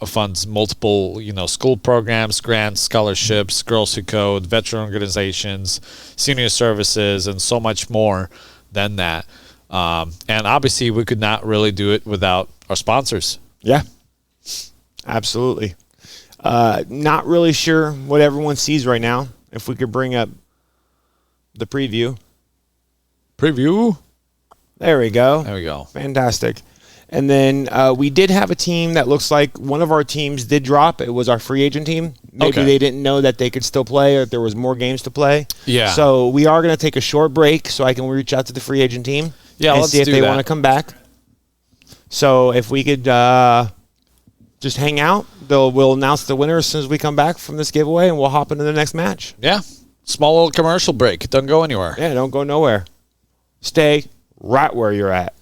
funds multiple, school programs, grants, scholarships, Girls Who Code, veteran organizations, senior services, and so much more than that. And obviously, we could not really do it without our sponsors. Yeah, absolutely. Not really sure what everyone sees right now. If we could bring up the preview. There we go. Fantastic. And then we did have a team that looks like one of our teams did drop. It was our free agent team. Maybe they didn't know that they could still play or if there was more games to play. Yeah. So we are going to take a short break so I can reach out to the free agent team and see if they want to come back. So if we could just hang out, we'll announce the winner as soon as we come back from this giveaway, and we'll hop into the next match. Yeah. Small little commercial break. Don't go anywhere. Yeah, don't go nowhere. Stay right where you're at.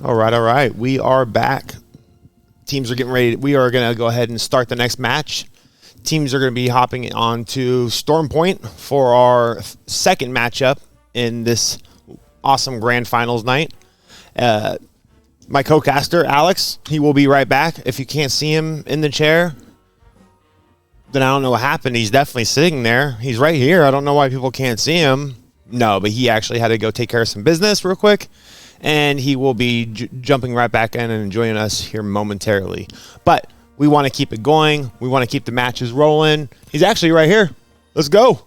All right. We are back. Teams are getting ready. We are going to go ahead and start the next match. Teams are going to be hopping on to Storm Point for our second matchup in this awesome Grand Finals night. My co-caster, Alex, he will be right back. If you can't see him in the chair, then I don't know what happened. He's definitely sitting there. He's right here. I don't know why people can't see him. No, but he actually had to go take care of some business real quick. And he will be jumping right back in and joining us here momentarily. But we want to keep it going. We want to keep the matches rolling. He's actually right here. Let's go.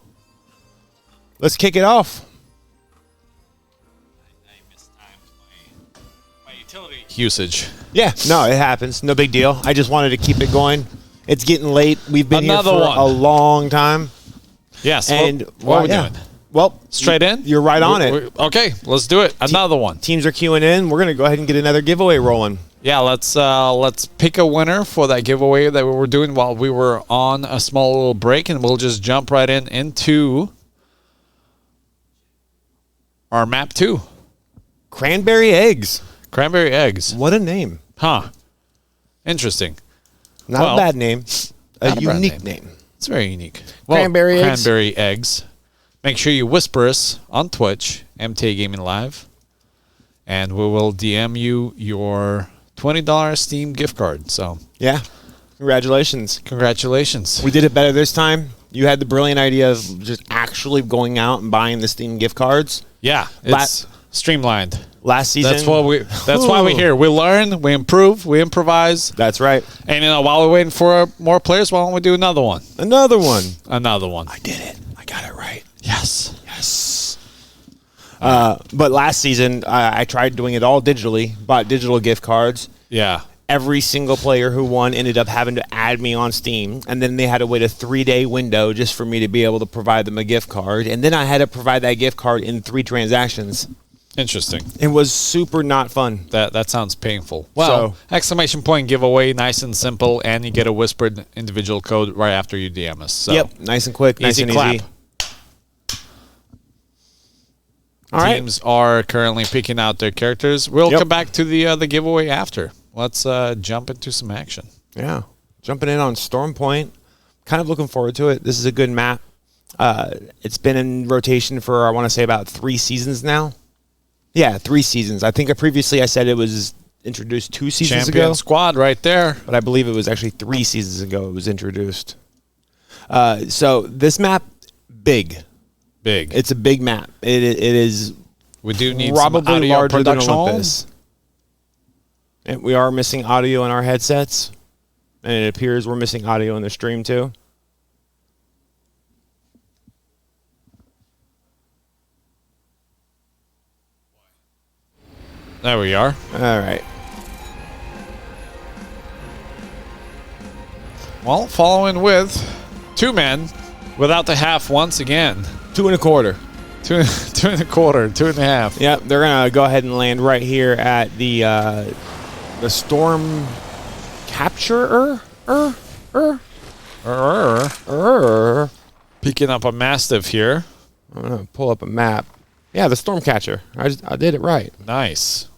Let's kick it off. Usage. Yeah, no, it happens. No big deal. I just wanted to keep it going. It's getting late. We've been Another here for one. a long time. Yes. And what are we doing? Well, Straight in? You're right on it. Okay, let's do it. Another one. Teams are queuing in. We're going to go ahead and get another giveaway rolling. Yeah, let's pick a winner for that giveaway that we were doing while we were on a small little break, and we'll just jump right into our map 2. Cranberry eggs. Cranberry eggs. What a name. Huh. Interesting. Not a bad name. A unique name. It's very unique. Cranberry eggs. Cranberry eggs. Make sure you whisper us on Twitch, MTA Gaming Live, and we will DM you your $20 Steam gift card. So yeah, congratulations. Congratulations. We did it better this time. You had the brilliant idea of just actually going out and buying the Steam gift cards. Yeah, it's streamlined. Last season. That's why we're here. We learn, we improve, we improvise. That's right. And while we're waiting for more players, why don't we do another one? Another one. I did it. I got it right. Yes. But last season, I tried doing it all digitally, bought digital gift cards. Yeah. Every single player who won ended up having to add me on Steam, and then they had to wait a 3-day window just for me to be able to provide them a gift card, and then I had to provide that gift card in 3 transactions. Interesting. It was super not fun. That sounds painful. Well, exclamation point giveaway, nice and simple, and you get a whispered individual code right after you DM us. So yep, nice and quick, nice and clap. easy. Teams are currently picking out their characters. We'll come back to the giveaway after. Let's jump into some action. Yeah, jumping in on Storm Point. Kind of looking forward to it. This is a good map. It's been in rotation for, I want to say, about 3 seasons now. Yeah, 3 seasons. I think previously I said it was introduced 2 seasons ago. Champion squad right there. But I believe it was actually 3 seasons ago it was introduced. So this map, big. It's a big map. It is. We do need probably some audio larger than production. Olympus. And we are missing audio in our headsets, and it appears we're missing audio in the stream too. There we are. All right. Well, following with 2 men without the half once again. 2 1/4. 2 1/4. 2 1/2. Yep, they're gonna go ahead and land right here at the Storm Capturer. Picking up a Mastiff here. I'm gonna pull up a map. Yeah, the Stormcatcher. I did it right. Nice.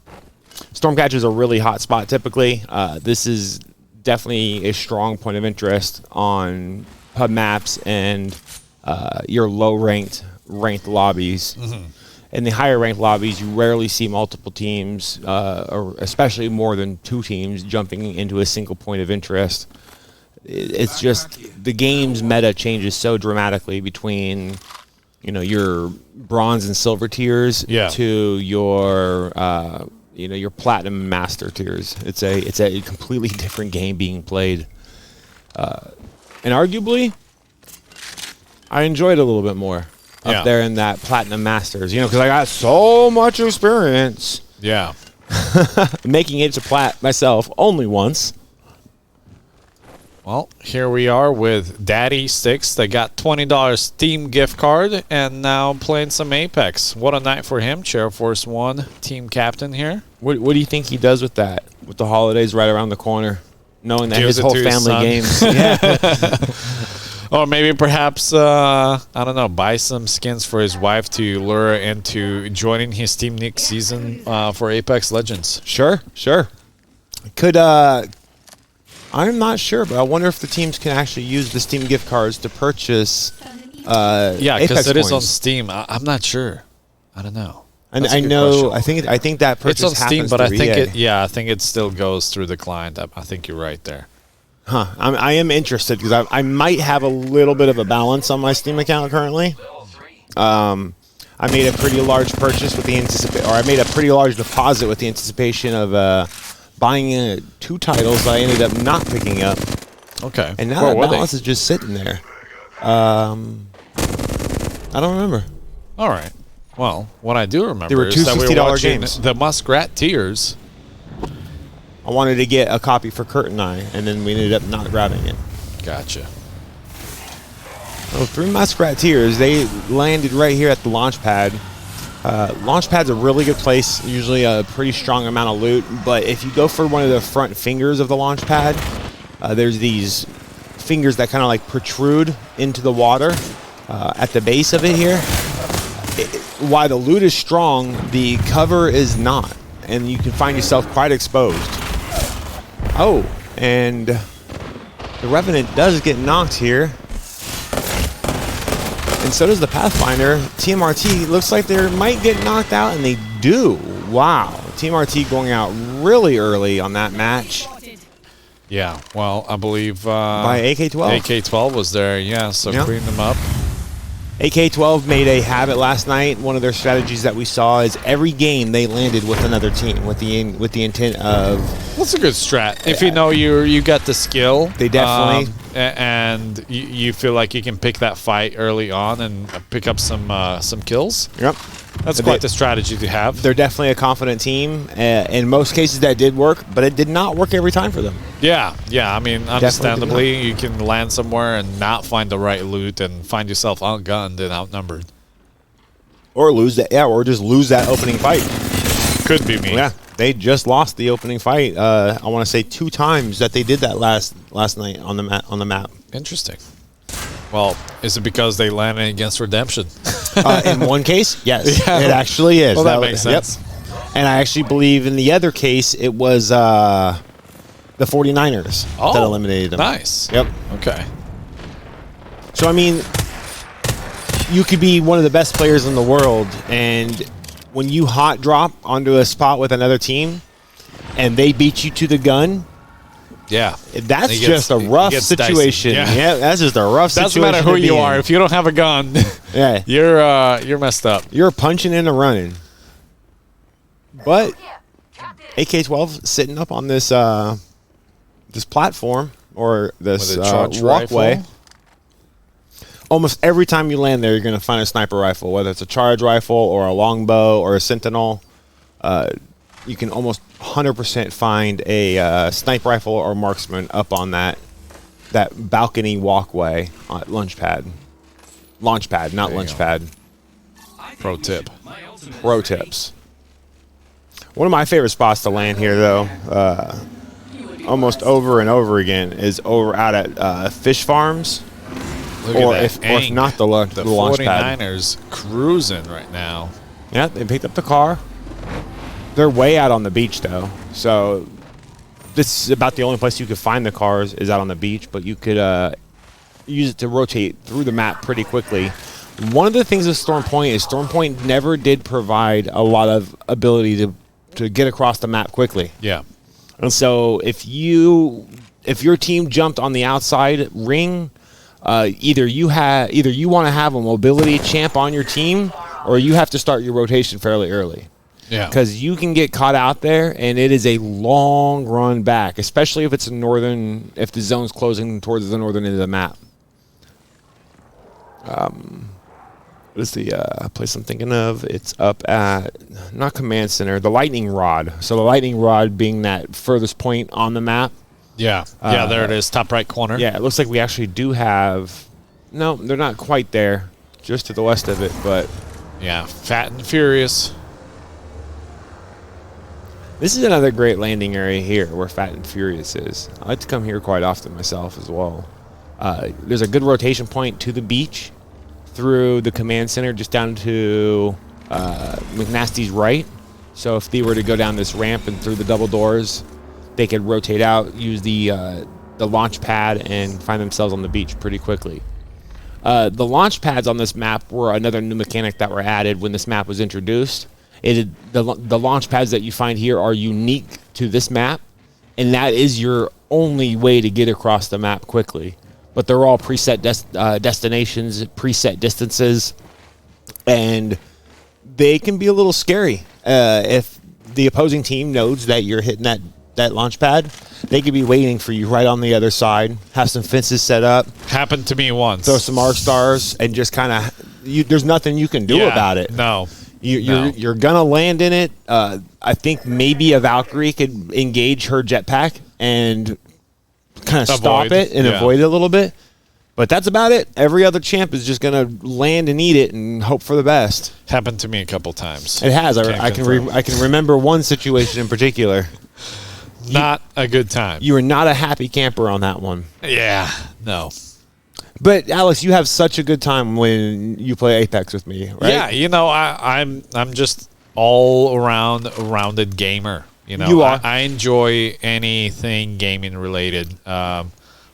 Stormcatcher is a really hot spot typically. This is definitely a strong point of interest on pub maps and your low-ranked lobbies. Mm-hmm. In the higher-ranked lobbies, you rarely see multiple teams, or especially more than 2 teams, jumping into a single point of interest. It's just the game's meta changes so dramatically between, your bronze and silver tiers to your, your platinum and master tiers. It's a completely different game being played, and arguably, I enjoyed it a little bit more up there in that platinum masters. Because I got so much experience. Yeah, making it to plat myself only once. Well, here we are with Daddy Sticks that got $20 Steam gift card and now playing some Apex. What a night for him. Chair Force 1 team captain here. What do you think he does with that? With the holidays right around the corner, knowing that Gives his it whole to his family son. games. Yeah. Or maybe perhaps, I don't know, buy some skins for his wife to lure her into joining his team next season for Apex Legends. Sure. Could I'm not sure, but I wonder if the teams can actually use the Steam gift cards to purchase. Yeah, Apex because it is on coins. Steam. I'm not sure. I don't know. And That's a I good know. question. I think that purchase It's on Steam, happens but I through think EA. I think it still goes through the client. I think you're right there. Huh. I am interested because I might have a little bit of a balance on my Steam account currently. I made a pretty large purchase with the I made a pretty large deposit with the anticipation of buying 2 titles that I ended up not picking up. Okay. And now that balance is just sitting there. I don't remember. All right. Well, what I do remember There were two is that we were $60 watching games. the Muskrat Tears. I wanted to get a copy for Kurt and I, and then we ended up not grabbing it. Gotcha. Oh, 3 Muskrat Tears, they landed right here at the launch pad. Launch pad's a really good place, usually a pretty strong amount of loot, but if you go for one of the front fingers of the launch pad, there's these fingers that kind of like protrude into the water at the base of it here. While the loot is strong, the cover is not, and you can find yourself quite exposed. Oh, and the Revenant does get knocked here. And so does the Pathfinder. TMRT looks like they might get knocked out, and they do. Wow. TMRT going out really early on that match. Yeah, well, I believe... by AK-12. AK-12 was there, yeah, so clean them up. AK-12 made a habit last night. One of their strategies that we saw is every game they landed with another team with the intent of... That's a good strat. If you know you got the skill. They definitely... and you feel like you can pick that fight early on and pick up some kills. Yep. That's quite the strategy to have. They're definitely a confident team. In most cases that did work, but it did not work every time for them. Yeah. I mean, understandably, you can land somewhere and not find the right loot and find yourself outgunned and outnumbered. Or lose that, or just lose that opening fight. Could be me. Yeah, they just lost the opening fight. I want to say 2 times that they did that last night on the map. Interesting. Well, is it because they landed against Redemption? In one case, yes, Yeah. it actually is. Well, that makes sense. Yep. And I actually believe in the other case, it was the 49ers that eliminated them. Nice. Yep. Okay. So, I mean, you could be one of the best players in the world, and when you hot drop onto a spot with another team, and they beat you to the gun... Yeah, that's just a rough situation. Yeah, that's just a rough situation. Doesn't matter who you are. If you don't have a gun, yeah, you're messed up. You're punching and a running. But AK-12 sitting up on this this platform or this walkway. Rifle. Almost every time you land there, you're going to find a sniper rifle, whether it's a charge rifle or a longbow or a sentinel. You can almost 100% find a sniper rifle or marksman up on that balcony walkway launch pad, not launch pad. Pro tip. Pro tips. One of my favorite spots to land here, though, almost over and over again, is over out at Fish Farms, or if not the launch pad. 49ers cruising right now. Yeah, they picked up the car. They're way out on the beach, though. So this is about the only place you could find the cars is out on the beach, but you could use it to rotate through the map pretty quickly. One of the things with Storm Point is Storm Point never did provide a lot of ability to get across the map quickly. Yeah. And so if your team jumped on the outside ring, either you want to have a mobility champ on your team, or you have to start your rotation fairly early. Yeah. Because you can get caught out there, and it is a long run back, especially if it's if the zone's closing towards the northern end of the map. What is the place I'm thinking of? It's up at, not Command Center, the Lightning Rod. So the Lightning Rod being that furthest point on the map. Yeah. Yeah, there it is, top right corner. Yeah, it looks like we actually do have... No, they're not quite there. Just to the west of it, but... Yeah, Fat and Furious. This is another great landing area here where Fat and Furious is. I like to come here quite often myself as well. There's a good rotation point to the beach through the command center just down to McNasty's right. So if they were to go down this ramp and through the double doors, they could rotate out, use the launch pad, and find themselves on the beach pretty quickly. The launch pads on this map were another new mechanic that were added when this map was introduced. The launch pads that you find here are unique to this map, and that is your only way to get across the map quickly. But they're all preset destinations, preset distances, and they can be a little scary. If the opposing team knows that you're hitting that launch pad, they could be waiting for you right on the other side, have some fences set up. Happened to me once. Throw some arc stars, and just kind of, there's nothing you can do about it. No. You're going to land in it. I think maybe a Valkyrie could engage her jetpack and kind of stop it and avoid it a little bit. But that's about it. Every other champ is just going to land and eat it and hope for the best. Happened to me a couple times. It has. I can remember one situation in particular. Not a good time. You were not a happy camper on that one. Yeah, no. But Alex, you have such a good time when you play Apex with me, right? Yeah, I'm just all around a rounded gamer. You are. I enjoy anything gaming related.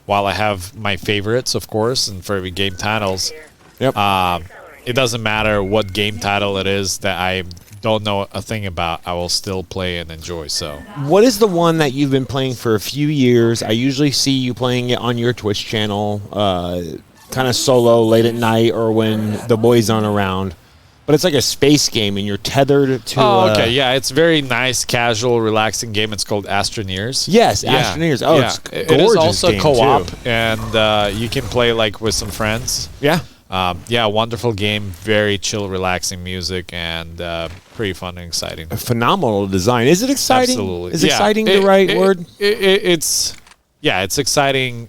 While I have my favorites, of course, and for every game titles, it doesn't matter what game title it is that I don't know a thing about, I will still play and enjoy. So, what is the one that you've been playing for a few years? I usually see you playing it on your Twitch channel, kind of solo late at night or when the boys aren't around. But it's like a space game, and you're tethered to. Oh, okay, yeah, it's very nice, casual, relaxing game. It's called Astroneers. Yes, Astroneers. Oh, it's gorgeous. It is also game co-op, too. and you can play like with some friends. Yeah. Wonderful game. Very chill, relaxing music, and pretty fun and exciting. A phenomenal design. Is it exciting? Absolutely. Is exciting the right word? It's exciting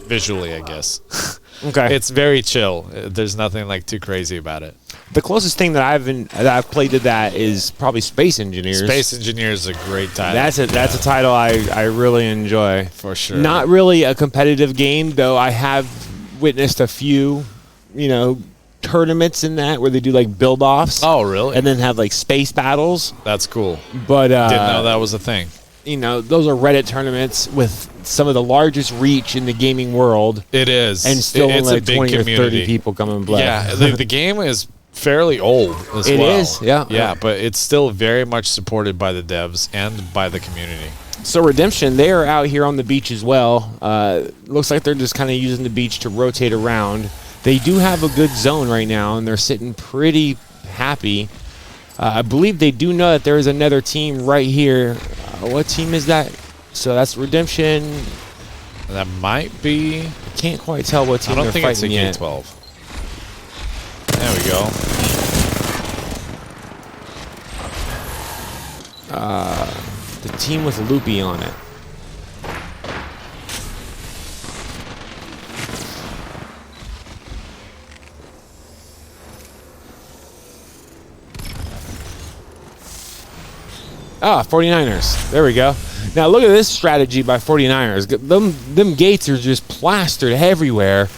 visually, I guess. Okay. It's very chill. There's nothing like too crazy about it. The closest thing that I've played to that is probably Space Engineers. Space Engineers is a great title. That's a title I really enjoy. For sure. Not really a competitive game, though. I have witnessed a few, tournaments in that where they do like build-offs. Oh, really? And then have like space battles. That's cool. But didn't know that was a thing. Those are Reddit tournaments with some of the largest reach in the gaming world. It is. And still it's only a big 20 community. or 30 people come and play. Yeah, the game is fairly old as well. It is, yeah. Yeah, but it's still very much supported by the devs and by the community. So Redemption, they are out here on the beach as well. Looks like they're just kind of using the beach to rotate around. They do have a good zone right now, and they're sitting pretty happy. I believe they do know that there is another team right here. What team is that? So that's Redemption. That might be. I can't quite tell what team I don't they're think it's a fighting yet. K-12. There we go. The team with Loopy on it. Ah, 49ers. There we go. Now look at this strategy by 49ers. Them gates are just plastered everywhere.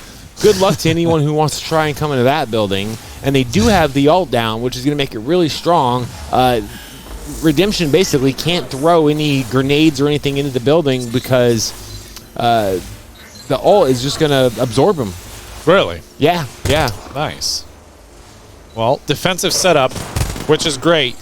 Good luck to anyone who wants to try and come into that building. And they do have the ult down, which is going to make it really strong. Redemption basically can't throw any grenades or anything into the building because the ult is just going to absorb them. Really? Yeah. Nice. Well, defensive setup, which is great.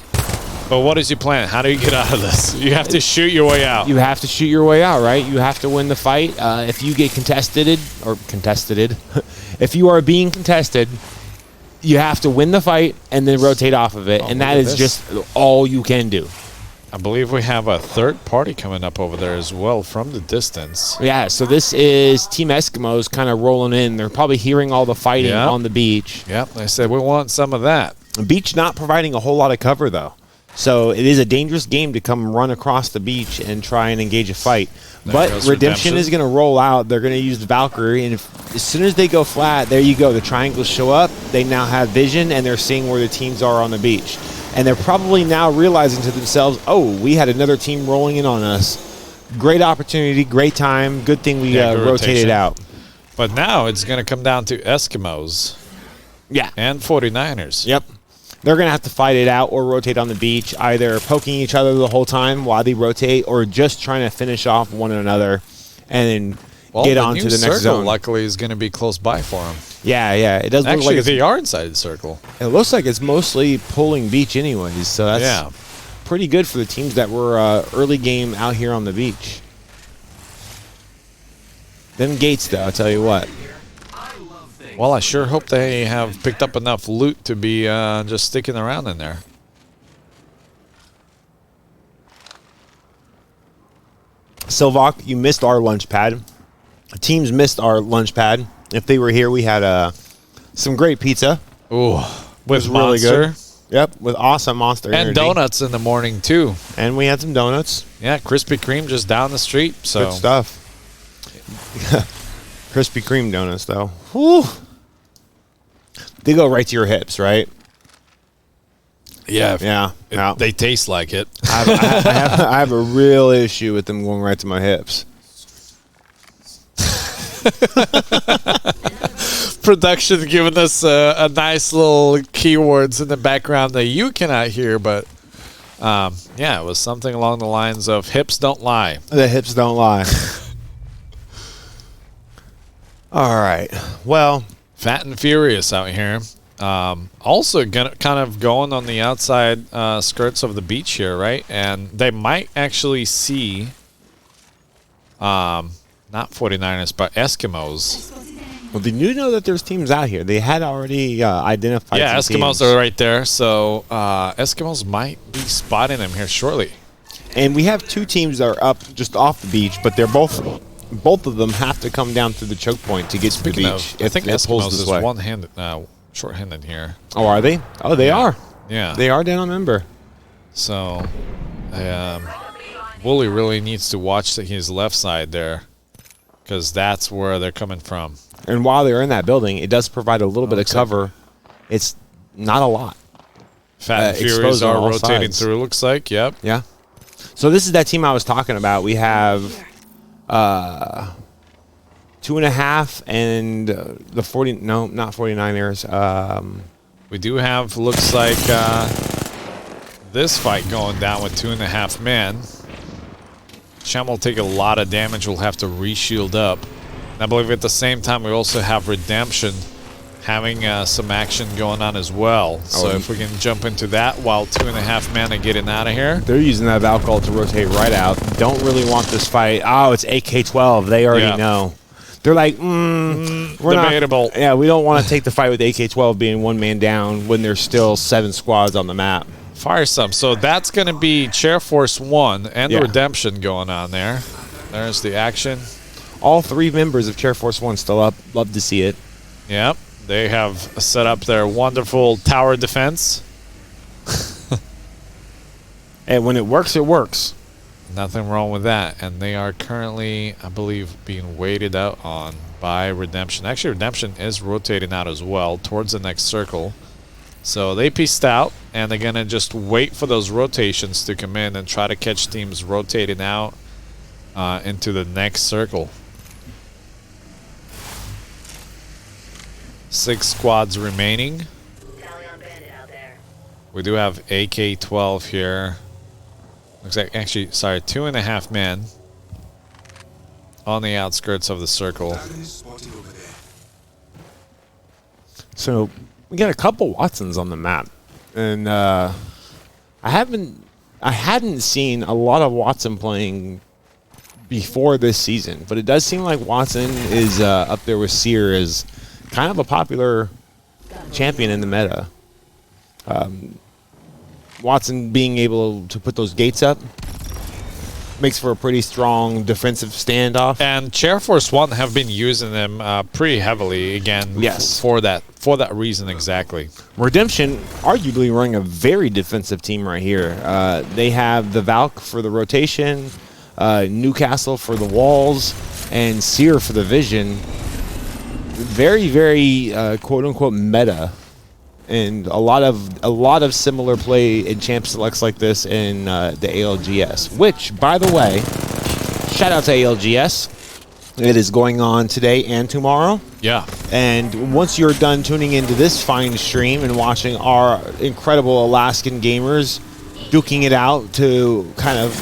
But what is your plan? How do you get out of this? You have to shoot your way out. You have to shoot your way out, right? You have to win the fight. If you get contested, if you are being contested, you have to win the fight and then rotate off of it. And that is just all you can do. I believe we have a third party coming up over there as well from the distance. Yeah, so this is Team Eskimos kind of rolling in. They're probably hearing all the fighting on the beach. Yep, they said we want some of that. The beach not providing a whole lot of cover, though. So it is a dangerous game to come run across the beach and try and engage a fight. But Redemption is going to roll out. They're going to use the Valkyrie. And as soon as they go flat, there you go. The triangles show up. They now have vision, and they're seeing where the teams are on the beach. And they're probably now realizing to themselves, oh, we had another team rolling in on us. Great opportunity, great time. Good thing we rotated out. But now it's going to come down to Eskimos. Yeah. And 49ers. Yep. They're going to have to fight it out or rotate on the beach, either poking each other the whole time while they rotate or just trying to finish off one another and then get on to the next circle, zone. Luckily, is going to be close by for them. Yeah, yeah. It does look Actually, like they are inside the circle. It looks like it's mostly pulling beach anyways, so that's pretty good for the teams that were early game out here on the beach. Them gates, though, I'll tell you what. Well, I sure hope they have picked up enough loot to be just sticking around in there. Silvok, you missed our lunch pad. Teams missed our lunch pad. If they were here, we had some great pizza. Ooh, with really Monster. good. Yep, with awesome Monster And energy. donuts in the morning, too. And we had some donuts. Yeah, Krispy Kreme just down the street. So Good stuff. Krispy Kreme donuts, though. Whew. They go right to your hips, right? Yeah. Yeah. They taste like it. I have a real issue with them going right to my hips. Production giving us a nice little keywords in the background that you cannot hear, but yeah, it was something along the lines of hips don't lie. The hips don't lie. All right. Well, Fat and Furious out here. Also kind of going on the outside skirts of the beach here, right? And they might actually see not 49ers, but Eskimos. Well, they do know that there's teams out here. They had already identified Yeah, some Eskimos teams. are right there. So Eskimos might be spotting them here shortly. And we have two teams that are up just off the beach, but they're both of them have to come down through the choke point to get to the beach. I think it pulls Eskimos this is way. one-handed, short-handed here. Oh, are they? Oh, they are. Yeah. They are down on member. So, Wooly really needs to watch his left side there because that's where they're coming from. And while they're in that building, it does provide a little bit of cover. It's not a lot. Fat and Furies exposed on are all rotating sides. through, looks like. Yep. Yeah. So this is that team I was talking about. We have 2.5 and the 40. No, not 49ers. We do have, looks like, this fight going down with 2.5 men. Sham will take a lot of damage. We'll have to reshield up. And I believe at the same time we also have Redemption having some action going on as well. So if we can jump into that while 2.5 men are getting out of here. They're using that Valkyrie to rotate right out. Don't really want this fight. Oh, it's AK-12. They already know. They're like, we're debatable. Yeah, we don't want to take the fight with AK-12 being one man down when there's still 7 squads on the map. Fire some. So that's going to be Chair Force 1 and Redemption going on there. There's the action. All 3 members of Chair Force 1 still up. Love to see it. Yep. They have set up their wonderful tower defense. And when it works, it works. Nothing wrong with that. And they are currently, I believe, being waited out on by Redemption. Actually, Redemption is rotating out as well towards the next circle. So they pieced out, and they're going to just wait for those rotations to come in and try to catch teams rotating out into the next circle. 6 squads remaining. We do have AK-12 here. Looks like, actually, sorry, 2.5 men on the outskirts of the circle. So we got a couple Watsons on the map, and I hadn't seen a lot of Watson playing before this season, but it does seem like Watson is up there with Seer as kind of a popular champion in the meta. Watson being able to put those gates up makes for a pretty strong defensive standoff. And Chair Force 1 have been using them pretty heavily again. Yes. For that reason exactly. Redemption arguably running a very defensive team right here. They have the Valk for the rotation, Newcastle for the walls, and Seer for the vision. Very, very quote unquote meta. And a lot of similar play in champ selects like this in the ALGS, which, by the way, shout out to ALGS. It is going on today and tomorrow. Yeah. And once you're done tuning into this fine stream and watching our incredible Alaskan gamers duking it out to kind of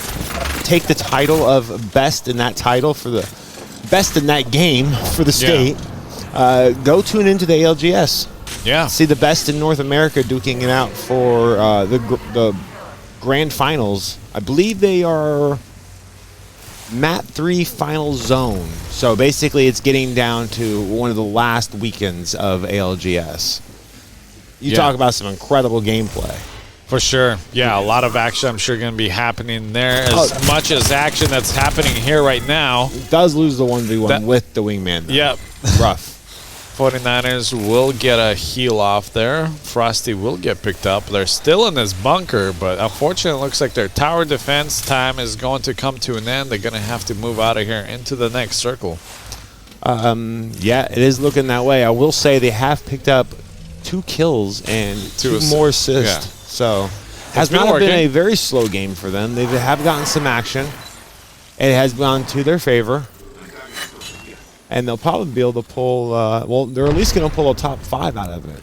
take the title of best in that title for the best in that game for the state, go tune into the ALGS. Yeah. See the best in North America duking it out for the grand finals. I believe they are Mat 3 final zone. So basically it's getting down to one of the last weekends of ALGS. You talk about some incredible gameplay. For sure. Yeah, a lot of action I'm sure going to be happening there. As much as action that's happening here right now. It does lose the 1v1 with the wingman, though. Yep. Rough. 49ers will get a heal off there. Frosty will get picked up. They're still in this bunker, but unfortunately it looks like their tower defense time is going to come to an end. They're going to have to move out of here into the next circle. Yeah, it is looking that way. I will say they have picked up 2 kills and 2 more assists. Yeah. So has not been a very slow game for them. They have gotten some action. It has gone to their favor. And they'll probably be able to pull, well, they're at least going to pull a top 5 out of it.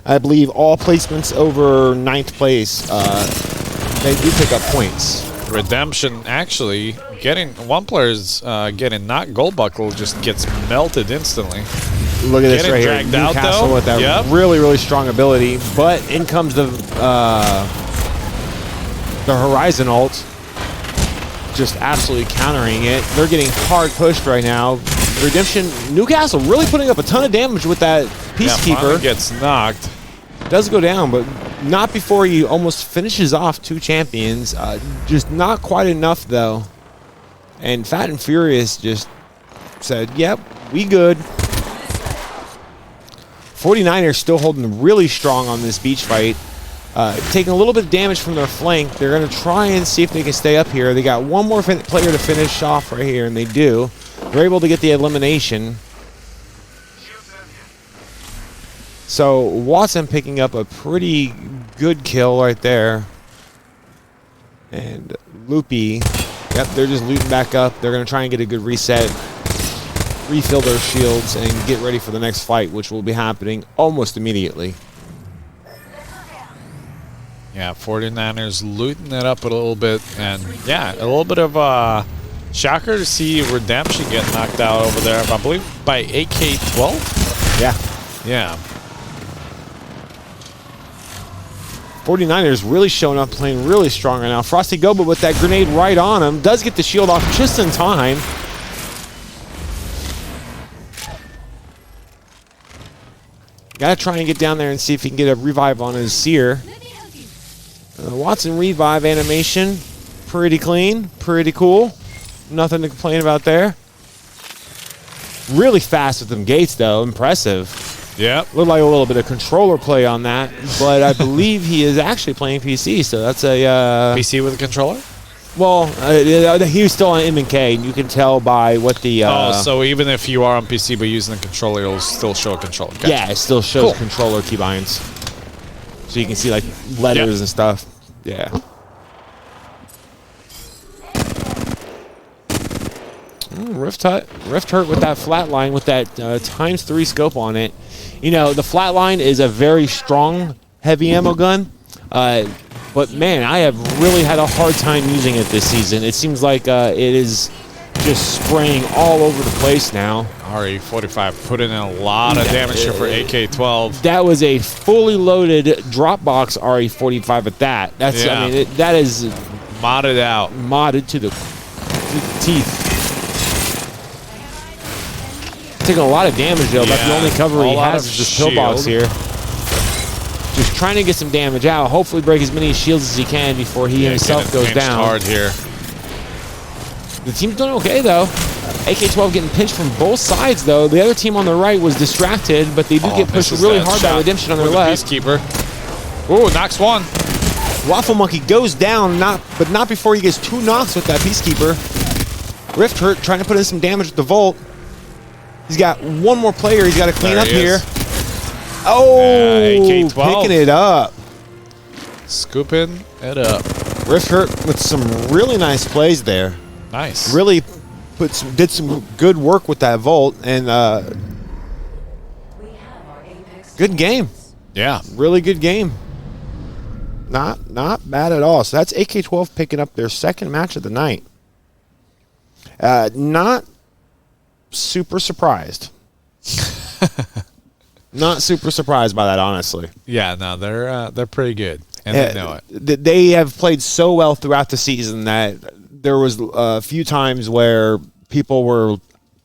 I believe all placements over 9th place, they do pick up points. Redemption actually getting, one player's getting not gold buckle, just gets melted instantly. Look at this right here. Dragged out, Newcastle though. with that really, really strong ability. But in comes the Horizon ult, just absolutely countering it. They're getting hard pushed right now. Redemption, Newcastle really putting up a ton of damage with that Peacekeeper. Gets knocked. Does go down, but not before he almost finishes off 2 champions. Just not quite enough, though. And Fat and Furious just said, yep, we good. 49ers still holding really strong on this beach fight. Taking a little bit of damage from their flank. They're going to try and see if they can stay up here. They got one more player to finish off right here, and they do. They're able to get the elimination. So Watson picking up a pretty good kill right there. And Loopy, yep, they're just looting back up. They're going to try and get a good reset, refill their shields, and get ready for the next fight, which will be happening almost immediately. Yeah, 49ers looting it up a little bit. And, yeah, a little bit of shocker to see Redemption get knocked out over there, I believe, by AK-12? Yeah. Yeah. 49ers really showing up, playing really strong right now. Frosty Goba with that grenade right on him. Does get the shield off just in time. Got to try and get down there and see if he can get a revive on his Seer. Watson revive animation. Pretty clean. Pretty cool. Nothing to complain about there. Really fast with them gates, though. Impressive. Yep. Looked like a little bit of controller play on that, but I believe he is actually playing PC, so that's a... PC with a controller? Well, he was still on M&K, and you can tell by what the... so even if you are on PC but using the controller, it'll still show a controller. Gotcha. Yeah, it still shows controller keybinds. So you can see, like, letters and stuff. Yeah. Rift hurt with that flatline with that ×3 scope on it. You know, the flatline is a very strong heavy ammo gun. But, man, I have really had a hard time using it this season. It seems like it is just spraying all over the place now. RE45 put in a lot of damage here for AK-12. That was a fully loaded Dropbox RE45 at that. That's, I mean, that is... modded out. Modded to the teeth. Taking a lot of damage, though. That's the only cover he has is this pillbox here. Just trying to get some damage out. Hopefully break as many shields as he can before he himself goes down. Hard here. The team's doing okay, though. AK-12 getting pinched from both sides, though. The other team on the right was distracted, but they do get pushed really hard by Redemption on their left. Peacekeeper. Ooh, knocks one. Waffle Monkey goes down, but not before he gets 2 knocks with that Peacekeeper. Rift hurt, trying to put in some damage with the Volt. He's got one more player he's got to clean up here. Oh, AK-12. picking it up. Scooping it up. Rift Hurt with some really nice plays there. Nice. Really did some good work with that Volt, and good game. Yeah. Really good game. Not bad at all. So that's AK-12 picking up their second match of the night. Not super surprised. Not super surprised by that, honestly. Yeah, no, they're pretty good, and they know it. They have played so well throughout the season that there was a few times where people were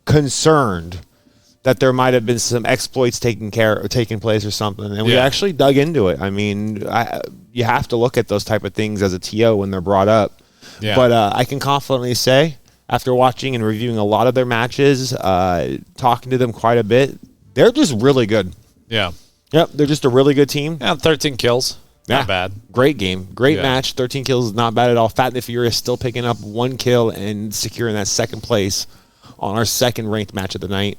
concerned that there might have been some exploits taking place or something, and we actually dug into it. I mean, you have to look at those type of things as a TO when they're brought up. Yeah. But I can confidently say, after watching and reviewing a lot of their matches, talking to them quite a bit, they're just really good. Yeah. Yep, they're just a really good team. Yeah, 13 kills. Not bad. Great game. Great match. 13 kills is not bad at all. Fat and the Furious still picking up 1 kill and securing that second place on our second ranked match of the night.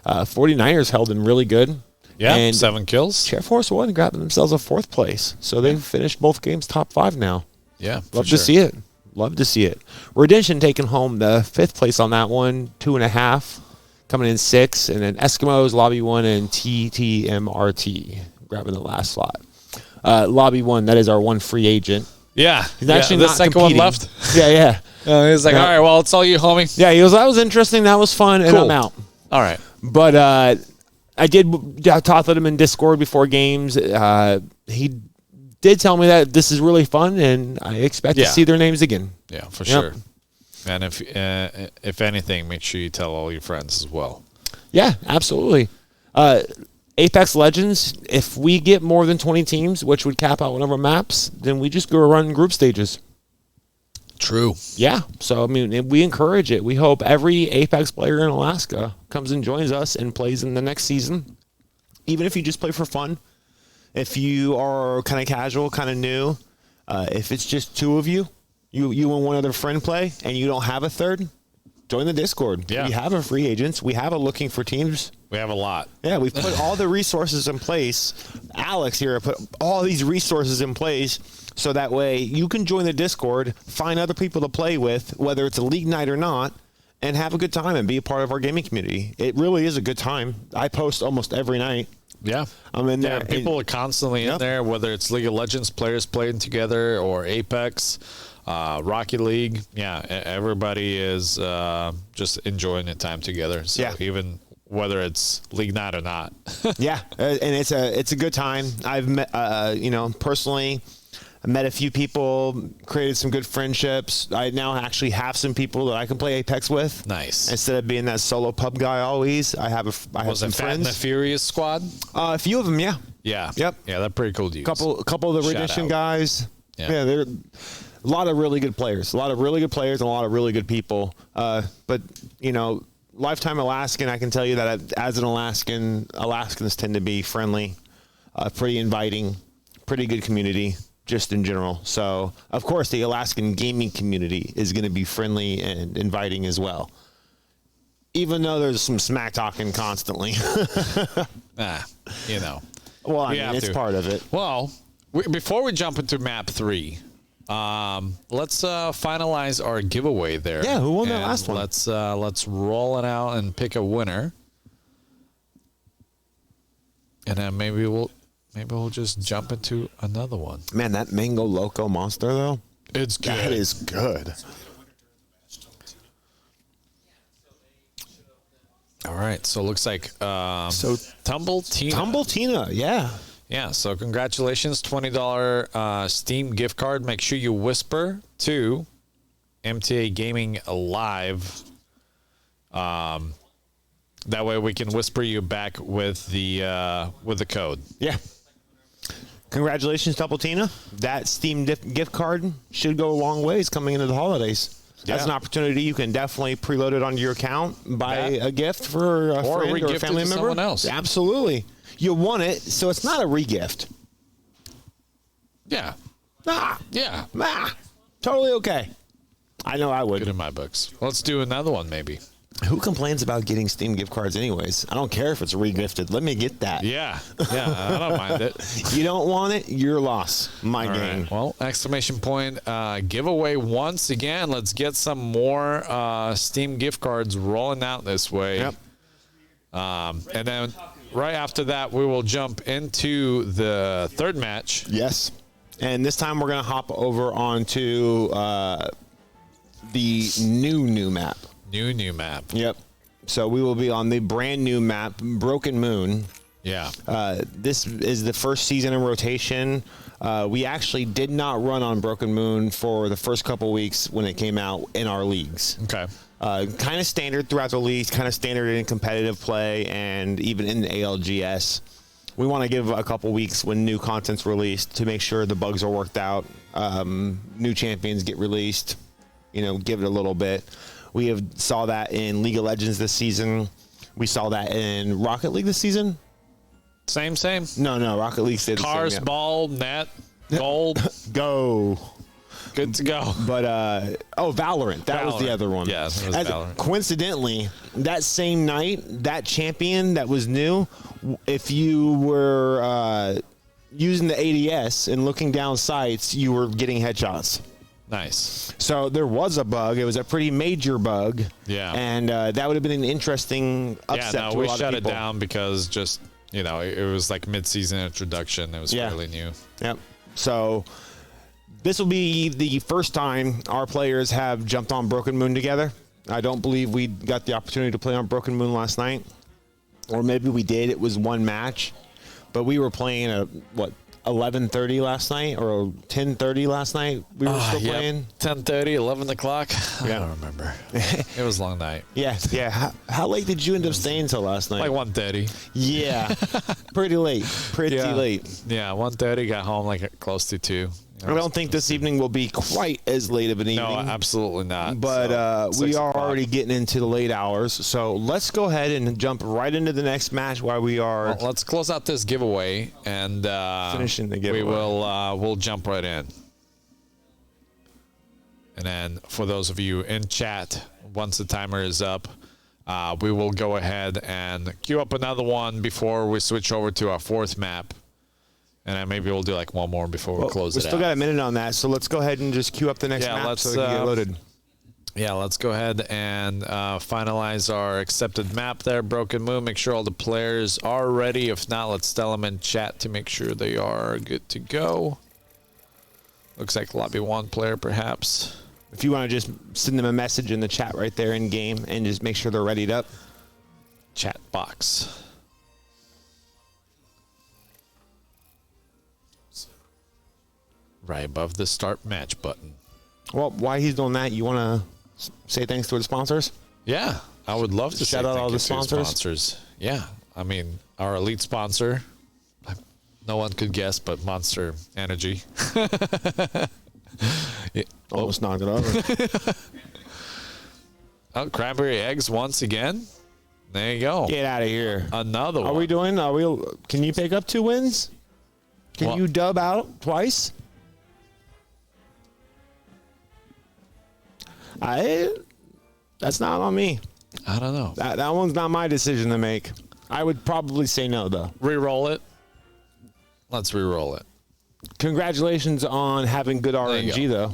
49ers held in really good. Yeah, and 7 kills. Chair Force 1 grabbing themselves a 4th place. So they've finished both games top 5 now. Yeah, Love to see it. Love to see it. Redemption taking home the 5th place on that one, 2.5. Coming in 6. And then Eskimos, Lobby 1, and TTMRT grabbing the last slot. Lobby 1, that is our one free agent. Yeah. He's actually the not second competing. one left. Yeah. He's like, all right, well, it's all you, homie. Yeah, he goes, that was interesting. That was fun. And Cool. I'm out. All right. But I did talk with him in Discord before games. He did tell me that this is really fun, and I expect to see their names again. Yeah, for sure. And if anything, make sure you tell all your friends as well. Yeah, absolutely. Apex Legends, if we get more than 20 teams, which would cap out one of our maps, then we just go run group stages. True. Yeah. So, I mean, we encourage it. We hope every Apex player in Alaska comes and joins us and plays in the next season. Even if you just play for fun. If you are kind of casual, kind of new, if it's just 2 of you, you and one other friend play, and you don't have a third, join the Discord. Yeah. We have a free agents. We have a looking for teams. We have a lot. Yeah, we've put all the resources in place. Alex here put all these resources in place so that way you can join the Discord, find other people to play with, whether it's a league night or not, and have a good time and be a part of our gaming community. It really is a good time. I post almost every night. Yeah. I'm in there. People are constantly in there, whether it's League of Legends players playing together or Apex, Rocket League. Yeah, everybody is just enjoying the time together. So even whether it's league night or not. Yeah, and it's a good time. I've met, personally, I met a few people, created some good friendships. I now actually have some people that I can play Apex with. Nice. Instead of being that solo pub guy always, I have some Fat friends. and the Furious squad? A few of them, yeah. Yeah. Yep. Yeah, they're pretty cool dudes. A couple of the Shout Redemption out. guys. Yeah, they're a lot of really good players. A lot of really good players and a lot of really good people. But, lifetime Alaskan, I can tell you that as an Alaskan, Alaskans tend to be friendly, pretty inviting, pretty good community just in general. So, of course, the Alaskan gaming community is going to be friendly and inviting as well. Even though there's some smack talking constantly. Well, I mean, it's part of it. Well, before we jump into map 3, let's finalize our giveaway there. Yeah, who won that last one? Let's roll it out and pick a winner, and then maybe we'll just jump into another one. Man, that Mango Loco Monster though, it's good. That is good. All right, so it looks like Tumble Tina, yeah. Yeah, so congratulations, $20 Steam gift card. Make sure you whisper to MTA Gaming Live. That way we can whisper you back with the code. Yeah. Congratulations, Double Tina. That Steam gift card should go a long ways coming into the holidays. That's an opportunity. You can definitely preload it onto your account, buy a gift for a friend or a family member. Someone else. Absolutely. You want it, so it's not a regift. Yeah. Totally okay. I know I would. Good in my books. Let's do another one, maybe. Who complains about getting Steam gift cards anyways? I don't care if it's re-gifted. Let me get that. Yeah, I don't mind it. You don't want it, your loss. My game. Right. Well, exclamation point giveaway once again. Let's get some more Steam gift cards rolling out this way. Yep. And then right after that, we will jump into the third match. Yes. And this time we're going to hop over onto the new map. New map. Yep. So we will be on the brand new map, Broken Moon. Yeah. This is the first season in rotation. We actually did not run on Broken Moon for the first couple weeks when it came out in our leagues. Okay. Kind of standard throughout the leagues, kind of standard in competitive play, and even in the ALGS. We want to give a couple weeks when new content's released to make sure the bugs are worked out. New champions get released. Give it a little bit. We have saw that in League of Legends this season. We saw that in Rocket League this season. Same. No. Rocket League stayed the same. Cars, ball, net, gold. Go. Good to go. But, Valorant. That was the other one. Yeah, it was Valorant. Coincidentally, that same night, that champion that was new, if you were using the ADS and looking down sights, you were getting headshots. Nice. So there was a bug. It was a pretty major bug. Yeah. And that would have been an interesting upset Yeah, to a no, we lot shut of it people. down because just, it was like mid-season introduction. It was fairly new. Yep. So this will be the first time our players have jumped on Broken Moon together. I don't believe we got the opportunity to play on Broken Moon last night. Or maybe we did. It was one match. But we were playing at, 11:30 last night or 10:30 last night? We were still playing? 10:30, 11 o'clock? I Yeah. don't remember. It was a long night. Yeah. How late did you end up staying till last night? Like 1:30. Yeah. Pretty late. Pretty late. Yeah, 1:30, got home like close to 2. I don't think this evening will be quite as late of an evening. No, absolutely not. But we 6 are o'clock. already getting into the late hours. So let's go ahead and jump right into the next match while we are... Well, let's close out this giveaway and finishing the giveaway. We'll jump right in. And then for those of you in chat, once the timer is up, we will go ahead and queue up another one before we switch over to our fourth map. And then maybe we'll do like one more before we close it out. We still got a minute on that, so let's go ahead and just queue up the next map so we can get loaded. Yeah, let's go ahead and finalize our accepted map there, Broken Moon. Make sure all the players are ready. If not, let's tell them in chat to make sure they are good to go. Looks like lobby 1 player, perhaps. If you want to just send them a message in the chat right there in game and just make sure they're readied up. Chat box. Right above the start match button. Well, while he's doing that, you want to say thanks to the sponsors? Yeah, I would love to shout out all the sponsors. Yeah, I mean, our elite sponsor, no one could guess, but Monster Energy. Almost knocked it over. Oh, cranberry eggs once again. There you go. Get out of here. Another one. Can you pick up 2 wins? Can you dub out twice? That's not on me. I don't know. That one's not my decision to make. I would probably say no, though. Reroll it. Let's reroll it. Congratulations on having good RNG, though.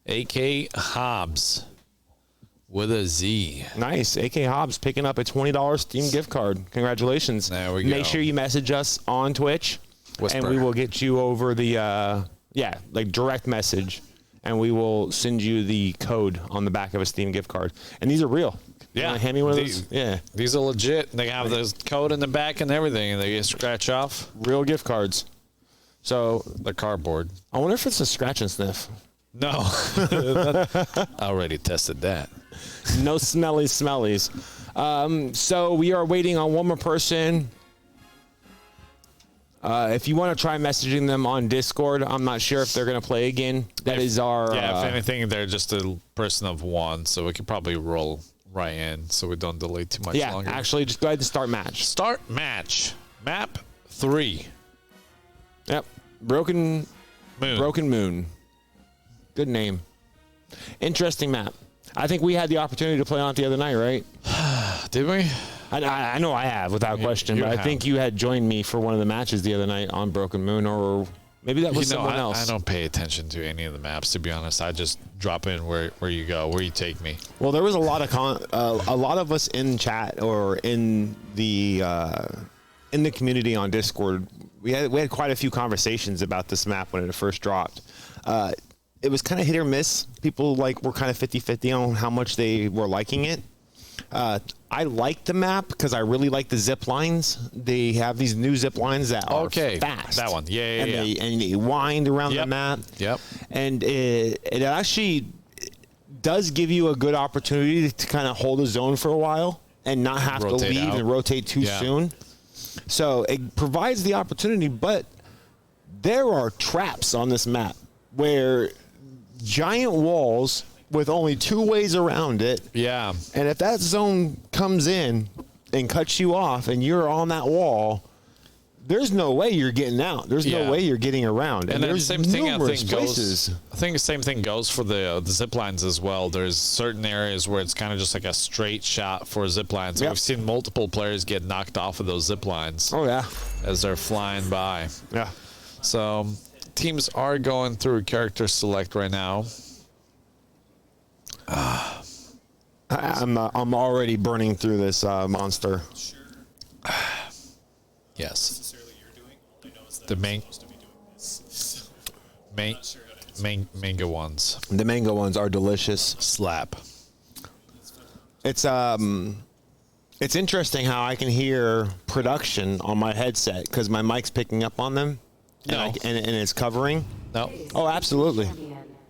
AK Hobbs with a Z. Nice. AK Hobbs picking up a $20 Steam gift card. Congratulations. There we go. Make sure you message us on Twitch, Whisper. and we will get you over the, direct message, and we will send you the code on the back of a Steam gift card. And these are real. Yeah. Hand me one of those. Yeah. These are legit. They have this code in the back and everything, and they get scratch off. Real gift cards. So the cardboard. I wonder if it's a scratch and sniff. No. I already tested that. No smellies. So we are waiting on one more person. If you want to try messaging them on Discord, I'm not sure if they're going to play again. That is our... Yeah, if anything, they're just a person of one, so we could probably roll right in so we don't delay too much longer. Yeah, actually, just go ahead and start match. Start match. Map 3. Yep. Broken Moon. Good name. Interesting map. I think we had the opportunity to play on it the other night, right? Did we? I know I have, without question, but I think you had joined me for one of the matches the other night on Broken Moon, or maybe that was someone else. I don't pay attention to any of the maps, to be honest. I just drop in where you go, where you take me. Well, there was a lot of us in chat or in the community on Discord. We had quite a few conversations about this map when it first dropped. It was kind of hit or miss. People were kind of 50-50 on how much they were liking it. I like the map because I really like the zip lines. They have these new zip lines that are fast. That one, yeah. And they wind around the map. Yep. And it actually does give you a good opportunity to kind of hold a zone for a while and not have to leave and rotate too soon. So it provides the opportunity, but there are traps on this map where giant walls with only 2 ways around it. Yeah. And if that zone comes in and cuts you off and you're on that wall, there's no way you're getting out. There's no way you're getting around. And there's same thing numerous places. I think the same thing goes for the zip lines as well. There's certain areas where it's kind of just like a straight shot for zip lines. We've seen multiple players get knocked off of those zip lines. Oh, yeah. As they're flying by. Yeah. So teams are going through character select right now. I'm already burning through this monster. Yes. The mango ones. The mango ones are delicious. Slap. It's interesting how I can hear production on my headset because my mic's picking up on them. No. And it's covering. No. Oh, absolutely.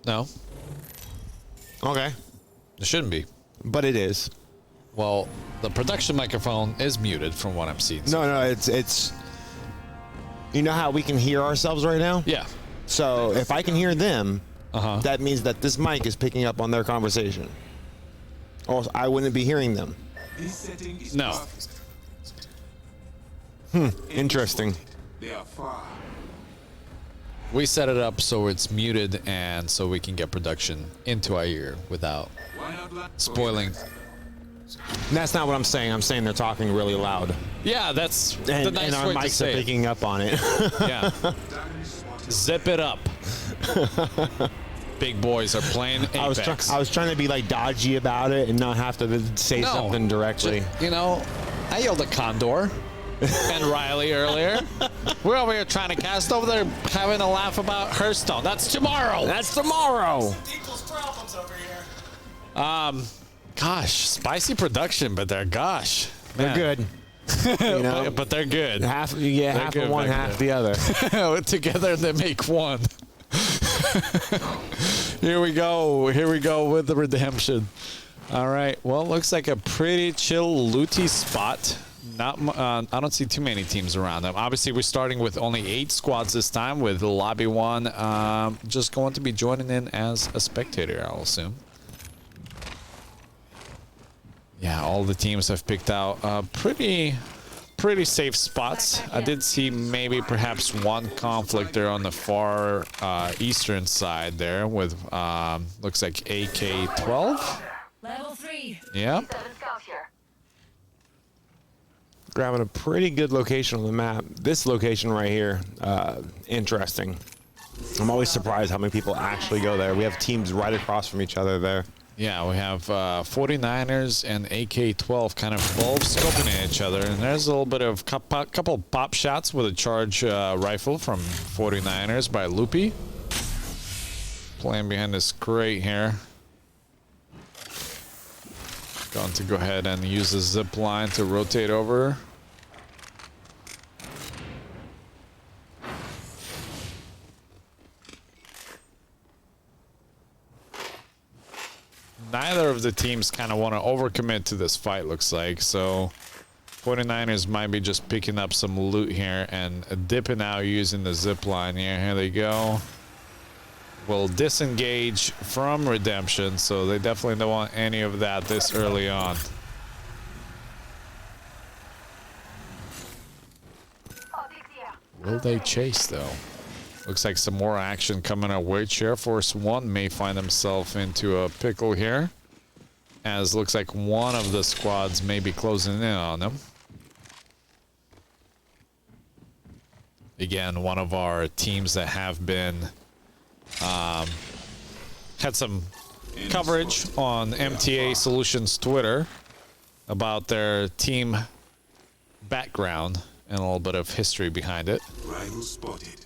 No. Okay. It shouldn't be. But it is. Well, the production microphone is muted from what I'm seeing. No, it's. You know how we can hear ourselves right now? Yeah. So if I can hear them, that means that this mic is picking up on their conversation. Or I wouldn't be hearing them. No. Interesting. We set it up so it's muted and so we can get production into our ear without spoiling. That's not what I'm saying. I'm saying they're talking really loud. Yeah, that's the nice and our way to mics say are it. picking up on it. Yeah. Zip it up. Big boys are playing Apex. I was trying to be dodgy about it and not have to say something directly. I yelled at Condor and Riley earlier. We're over here trying to cast over there having a laugh about Hearthstone. That's tomorrow. That's tomorrow. Equals problems over here. Gosh, spicy production, but they're They're good. but they're good. Half of one, half the other. Together they make one. Here we go with the redemption. All right. Well, looks like a pretty chill, looty spot. I don't see too many teams around them. Obviously, we're starting with only 8 squads this time, with Lobby 1 just going to be joining in as a spectator, I'll assume. Yeah, all the teams have picked out pretty safe spots. I did see maybe perhaps one conflict there on the far eastern side there with looks like AK-12. Level 3. Yeah. Grabbing a pretty good location on the map. This location right here, interesting. I'm always surprised how many people actually go there. We have teams right across from each other there. Yeah, we have 49ers and AK-12 kind of both scoping at each other. And there's a little bit of couple pop shots with a charge rifle from 49ers by Loopy. Playing behind this crate here. Going to go ahead and use the zip line to rotate over. Neither of the teams kind of want to overcommit to this fight, looks like. So 49ers might be just picking up some loot here and dipping out using the zip line here. Here they go. Will disengage from redemption, so they definitely don't want any of that this early on. Will they chase, though? Looks like some more action coming our way. Air Force 1 may find himself into a pickle here. as it looks like one of the squads may be closing in on them. Again, one of our teams that have been had some coverage on MTA Solutions Twitter about their team background and a little bit of history behind it. Rival spotted.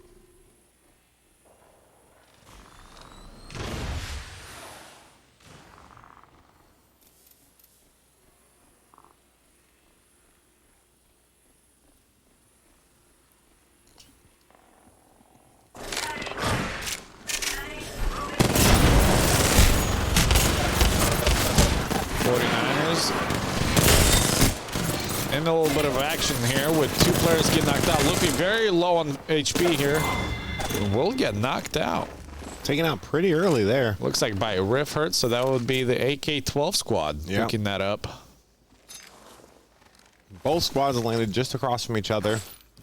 In a little bit of action here with 2 players getting knocked out. Luffy very low on HP here. Will get knocked out. Taken out pretty early there. Looks like by a Rift hurt, so that would be the AK-12 squad picking that up. Both squads landed just across from each other,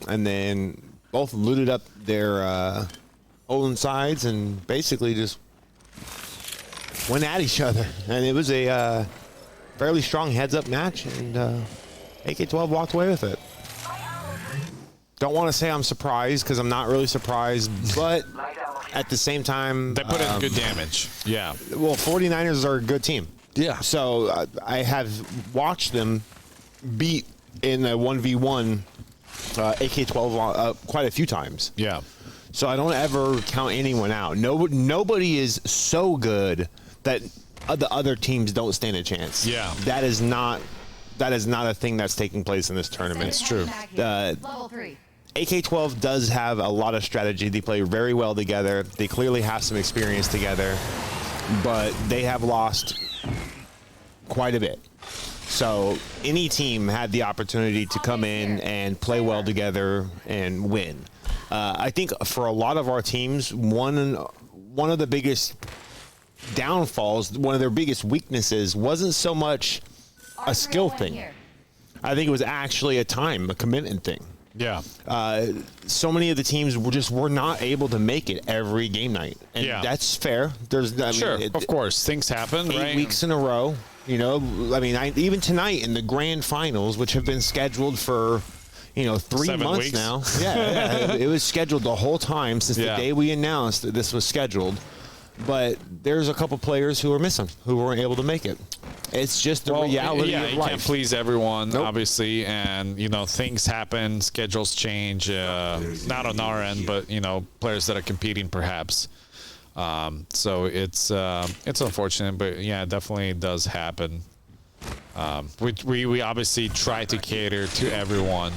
and then both looted up their own sides and basically just went at each other. And it was a fairly strong heads-up match, and AK-12 walked away with it. Don't want to say I'm surprised, because I'm not really surprised, but at the same time... They put in good damage. Yeah. Well, 49ers are a good team. Yeah. So I have watched them beat in a 1v1 AK-12 quite a few times. Yeah. So I don't ever count anyone out. Nobody is so good that the other teams don't stand a chance. Yeah. That is not a thing that's taking place in this tournament. It's true. Level 3. AK-12 does have a lot of strategy. They play very well together. They clearly have some experience together, but they have lost quite a bit. So any team had the opportunity to come in and play well together and win. I think for a lot of our teams, one of the biggest downfalls, one of their biggest weaknesses wasn't so much a skill thing. I think it was actually a commitment thing. Yeah. So many of the teams were not able to make it every game night, and that's fair. Of course, things happen. 8 weeks in a row. You know, even tonight in the grand finals, which have been scheduled for 3 7 months weeks. now. Yeah, it was scheduled the whole time since the day we announced that this was scheduled. But there's a couple players who are missing, who weren't able to make it. It's just the reality of you life. can't please everyone, obviously, and things happen, schedules change. Not on our end, but players that are competing, perhaps. So it's unfortunate, but yeah, it definitely does happen. We obviously try to cater to everyone.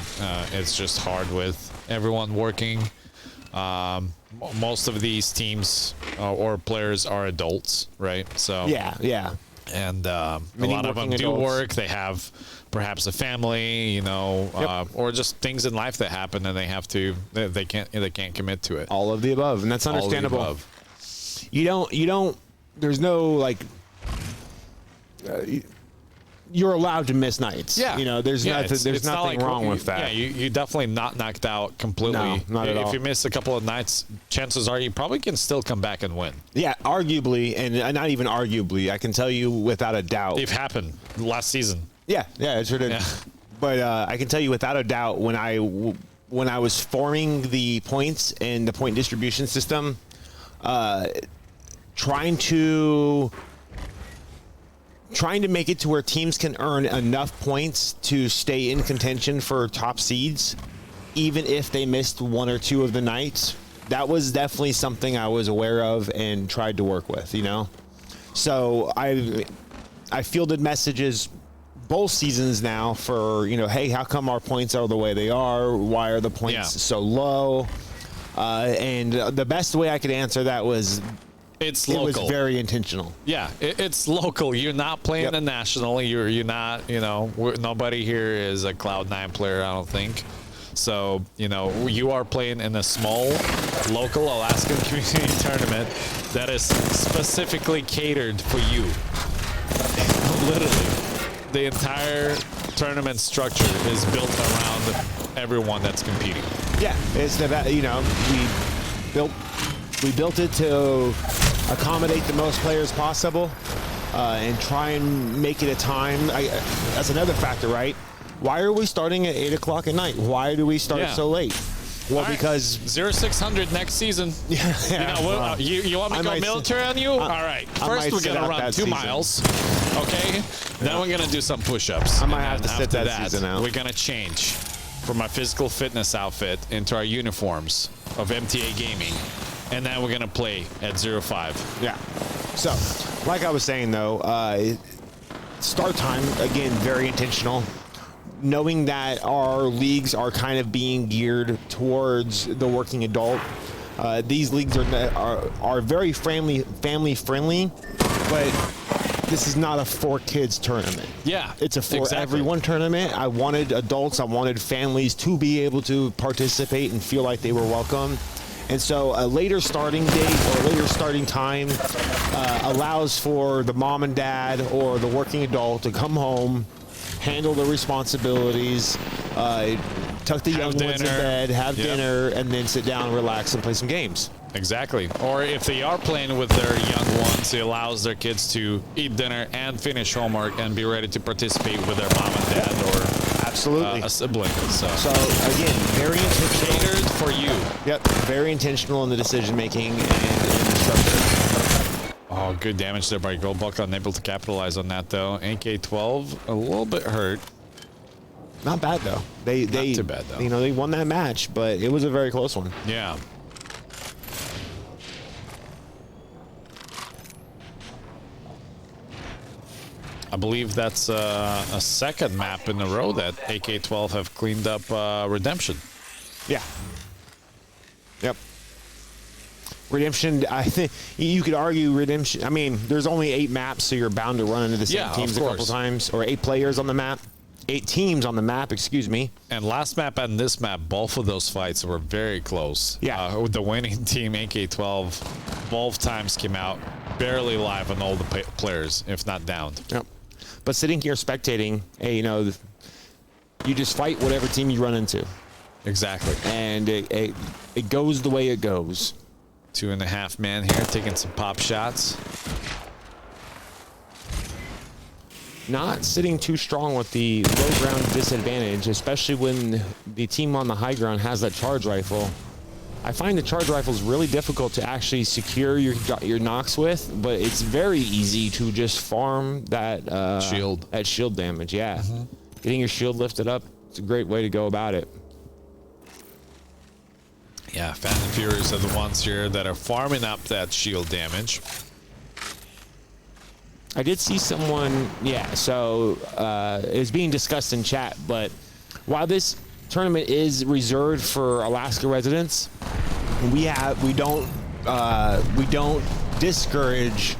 It's just hard with everyone working. Most of these teams or players are adults, right? So yeah. And a lot of them do work. They have perhaps a family, or just things in life that happen, and they can't commit to it. All of the above, and that's understandable. There's no you're allowed to miss nights. Yeah. There's nothing wrong with that. Yeah, you definitely not knocked out completely. No, not at all. If you miss a couple of nights, chances are you probably can still come back and win. Yeah, arguably, and not even arguably, I can tell you without a doubt. It happened last season. Yeah, it sure did. Yeah. But I can tell you without a doubt, when I was forming the points and the point distribution system, trying to make it to where teams can earn enough points to stay in contention for top seeds, even if they missed 1 or 2 of the nights, that was definitely something I was aware of and tried to work with, So I fielded messages both seasons now for, hey, how come our points are the way they are? Why are the points so low? And the best way I could answer that was... It's local. It was very intentional. Yeah, it's local. You're not playing the national. You're not. Nobody here is a Cloud9 player. I don't think. So you are playing in a small, local Alaskan community tournament that is specifically catered for you. Literally, the entire tournament structure is built around everyone that's competing. Yeah, it's we built it to accommodate the most players possible, and try and make it a time. That's another factor, right? Why are we starting at 8 o'clock at night? Why do we start so late? Well, because 0600 next season. You want me to go military on you? All right. First, we're gonna run 2 miles. Okay. Then we're gonna do some push-ups. I might have to sit that season out. We're gonna change from my physical fitness outfit into our uniforms of MTA Gaming, and then we're gonna play at 05. Yeah. So, like I was saying though, start time again very intentional. Knowing that our leagues are kind of being geared towards the working adult, these leagues are very family friendly, but this is not a for kids tournament. Yeah, it's a for everyone tournament. I wanted adults, I wanted families to be able to participate and feel like they were welcome. And so a later starting date or later starting time allows for the mom and dad or the working adult to come home, handle the responsibilities, tuck the young ones in bed, have dinner, and then sit down, relax, and play some games. Exactly. Or if they are playing with their young ones, it allows their kids to eat dinner and finish homework and be ready to participate with their mom and dad or a sibling. So again, very intentional. Catered for you. Yep. Very intentional in the decision making and in the structure. Oh, good damage there by Goldbuck. Unable to capitalize on that though. AK-12 a little bit hurt. Not bad though. They not too bad though. You know, they won that match, but it was a very close one. Yeah. I believe that's a second map in a row that AK-12 have cleaned up Redemption. Yeah. Yep. Redemption, I think you could argue Redemption. I mean, there's only 8 maps, so you're bound to run into the same teams a couple times, or 8 players on the map. 8 teams on the map, excuse me. And last map and this map, both of those fights were very close. Yeah. The winning team, AK-12, both times came out barely live on all the players, if not downed. Yep. But sitting here spectating, hey, you know, you just fight whatever team you run into. Exactly. And it goes the way it goes. 2.5 man here, taking some pop shots. Not sitting too strong with the low ground disadvantage, especially when the team on the high ground has that charge rifle. I find the charge rifle is really difficult to actually secure your knocks with, but it's very easy to just farm that shield. That shield damage. Yeah, getting your shield lifted up, it's a great way to go about it. Yeah, Fast and Furious are the ones here that are farming up that shield damage. I did see someone, so it was being discussed in chat, but while this tournament is reserved for Alaska residents, we don't discourage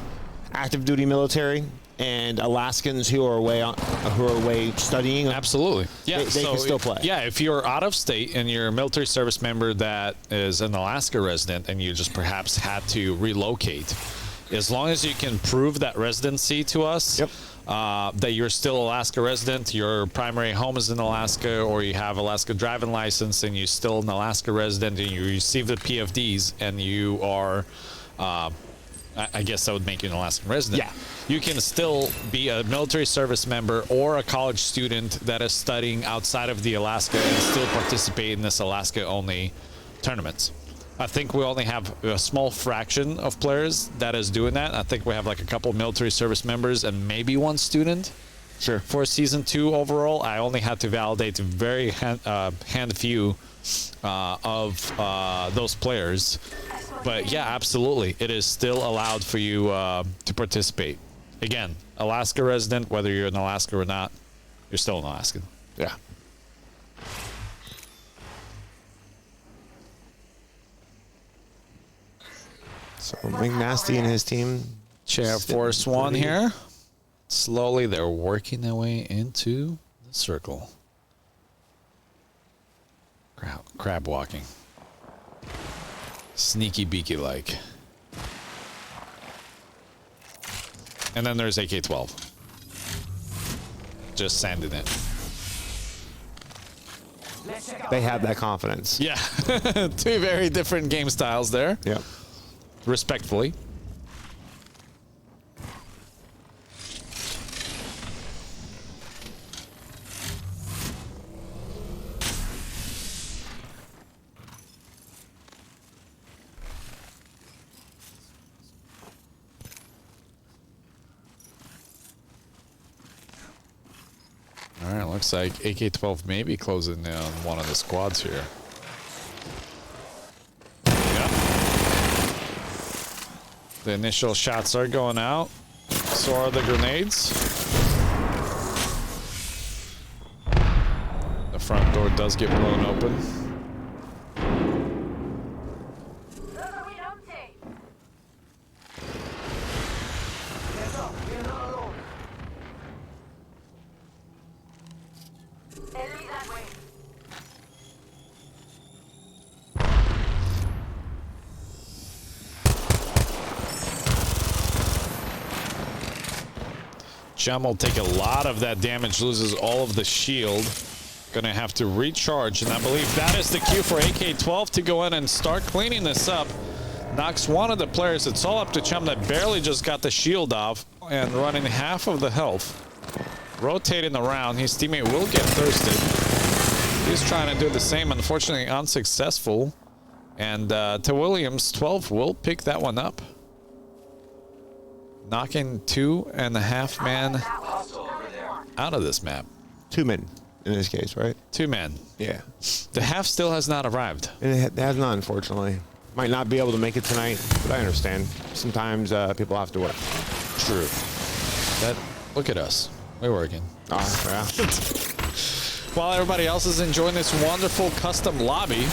active duty military and Alaskans who are away studying. Absolutely. Yeah, they can still play. Yeah, if you're out of state and you're a military service member that is an Alaska resident and you just perhaps had to relocate, as long as you can prove that residency to us, that you're still Alaska resident, your primary home is in Alaska, or you have Alaska driving license and you're still an Alaska resident and you receive the PFDs and you are, I guess that would make you an Alaskan resident. Yeah. You can still be a military service member or a college student that is studying outside of the Alaska and still participate in this Alaska-only tournaments. I think we only have a small fraction of players that is doing that. I think we have like a couple military service members and maybe 1 student. Sure. For season 2 overall, I only had to validate a very hand few of those players. But yeah, absolutely, it is still allowed for you to participate. Again, Alaska resident, whether you're in Alaska or not, you're still an Alaskan. Yeah. So McNasty and his team. Chair Force 1 here. Slowly, they're working their way into the circle. Crab walking. Sneaky beaky like. And then there's AK-12. Just sanding it. They have that confidence. Yeah. 2 very different game styles there. Yep. Respectfully. Looks like AK-12 may be closing in on one of the squads here. Yep. The initial shots are going out. So are the grenades. The front door does get blown open. Gem will take a lot of that damage, loses all of the shield. Gonna have to recharge, and I believe that is the cue for AK-12 to go in and start cleaning this up. Knocks one of the players. It's all up to Chum that barely just got the shield off and running half of the health. Rotating around, his teammate will get thirsted. He's trying to do the same, unfortunately unsuccessful. And to Williams, 12 will pick that one up. Knocking 2.5 men out of this map. 2 men in this case, right? 2 men. Yeah. The half still has not arrived. It has not, unfortunately. Might not be able to make it tonight, but I understand. Sometimes people have to work. True. Look at us. We're working. Oh, yeah. While everybody else is enjoying this wonderful custom lobby,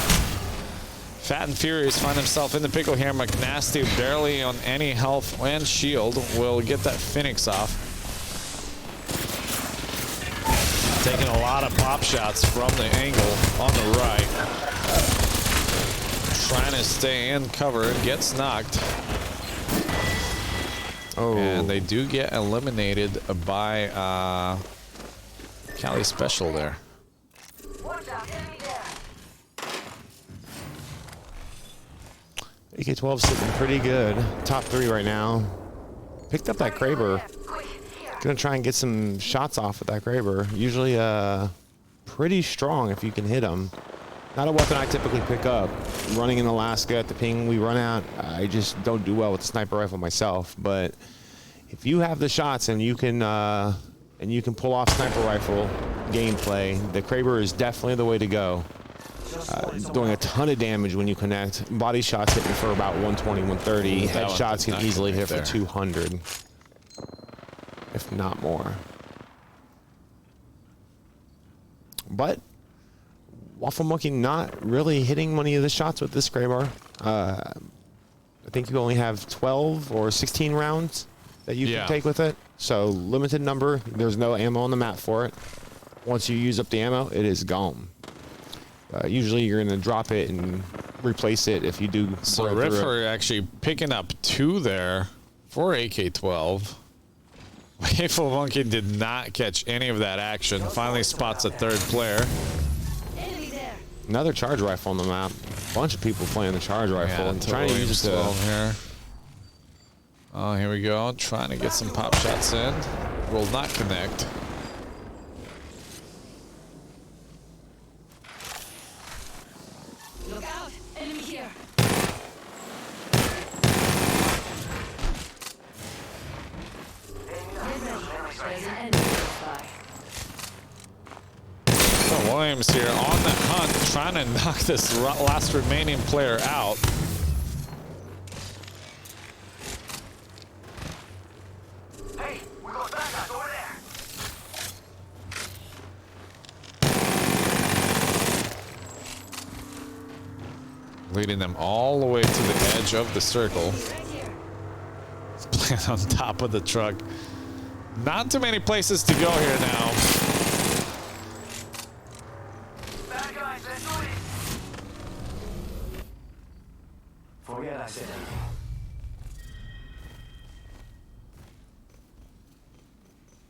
Fat and Furious find himself in the pickle here. McNasty barely on any health and shield. Will get that Phoenix off. Taking a lot of pop shots from the angle on the right. Trying to stay in cover. Gets knocked. Oh. And they do get eliminated by Cali Special there. AK-12 sitting pretty good. Top 3 right now. Picked up that Kraber. Gonna try and get some shots off with that Kraber. Usually pretty strong if you can hit them. Not a weapon I typically pick up. Running in Alaska at the ping we run out, I just don't do well with the sniper rifle myself. But if you have the shots and you can pull off sniper rifle gameplay, the Kraber is definitely the way to go. Doing a ton of damage when you connect. Body shots hitting for about 120, 130. Headshots can easily hit for 200, if not more. But Waffle Monkey not really hitting many of the shots with this Graybar. I think you only have 12 or 16 rounds that you can take with it. So limited number. There's no ammo on the map for it. Once you use up the ammo, it is gone. Usually you're going to drop it and replace it if you do. So Riffer actually picking up 2 there for AK-12. Waffle Monkey did not catch any of that action. Finally spots a 3rd player. Another charge rifle on the map. A bunch of people playing the charge rifle. Yeah, trying to use it here. Oh, here we go. Trying to get some pop shots in. Will not connect. Look out! Enemy here! There's an enemy nearby. So Williams here on the hunt, trying to knock this last remaining player out. Hey, we got bad guys over there. Leading them all the way to the edge of the circle. Playing on top of the truck. Not too many places to go here now. Bad guys, let's do it. Forget I said anything.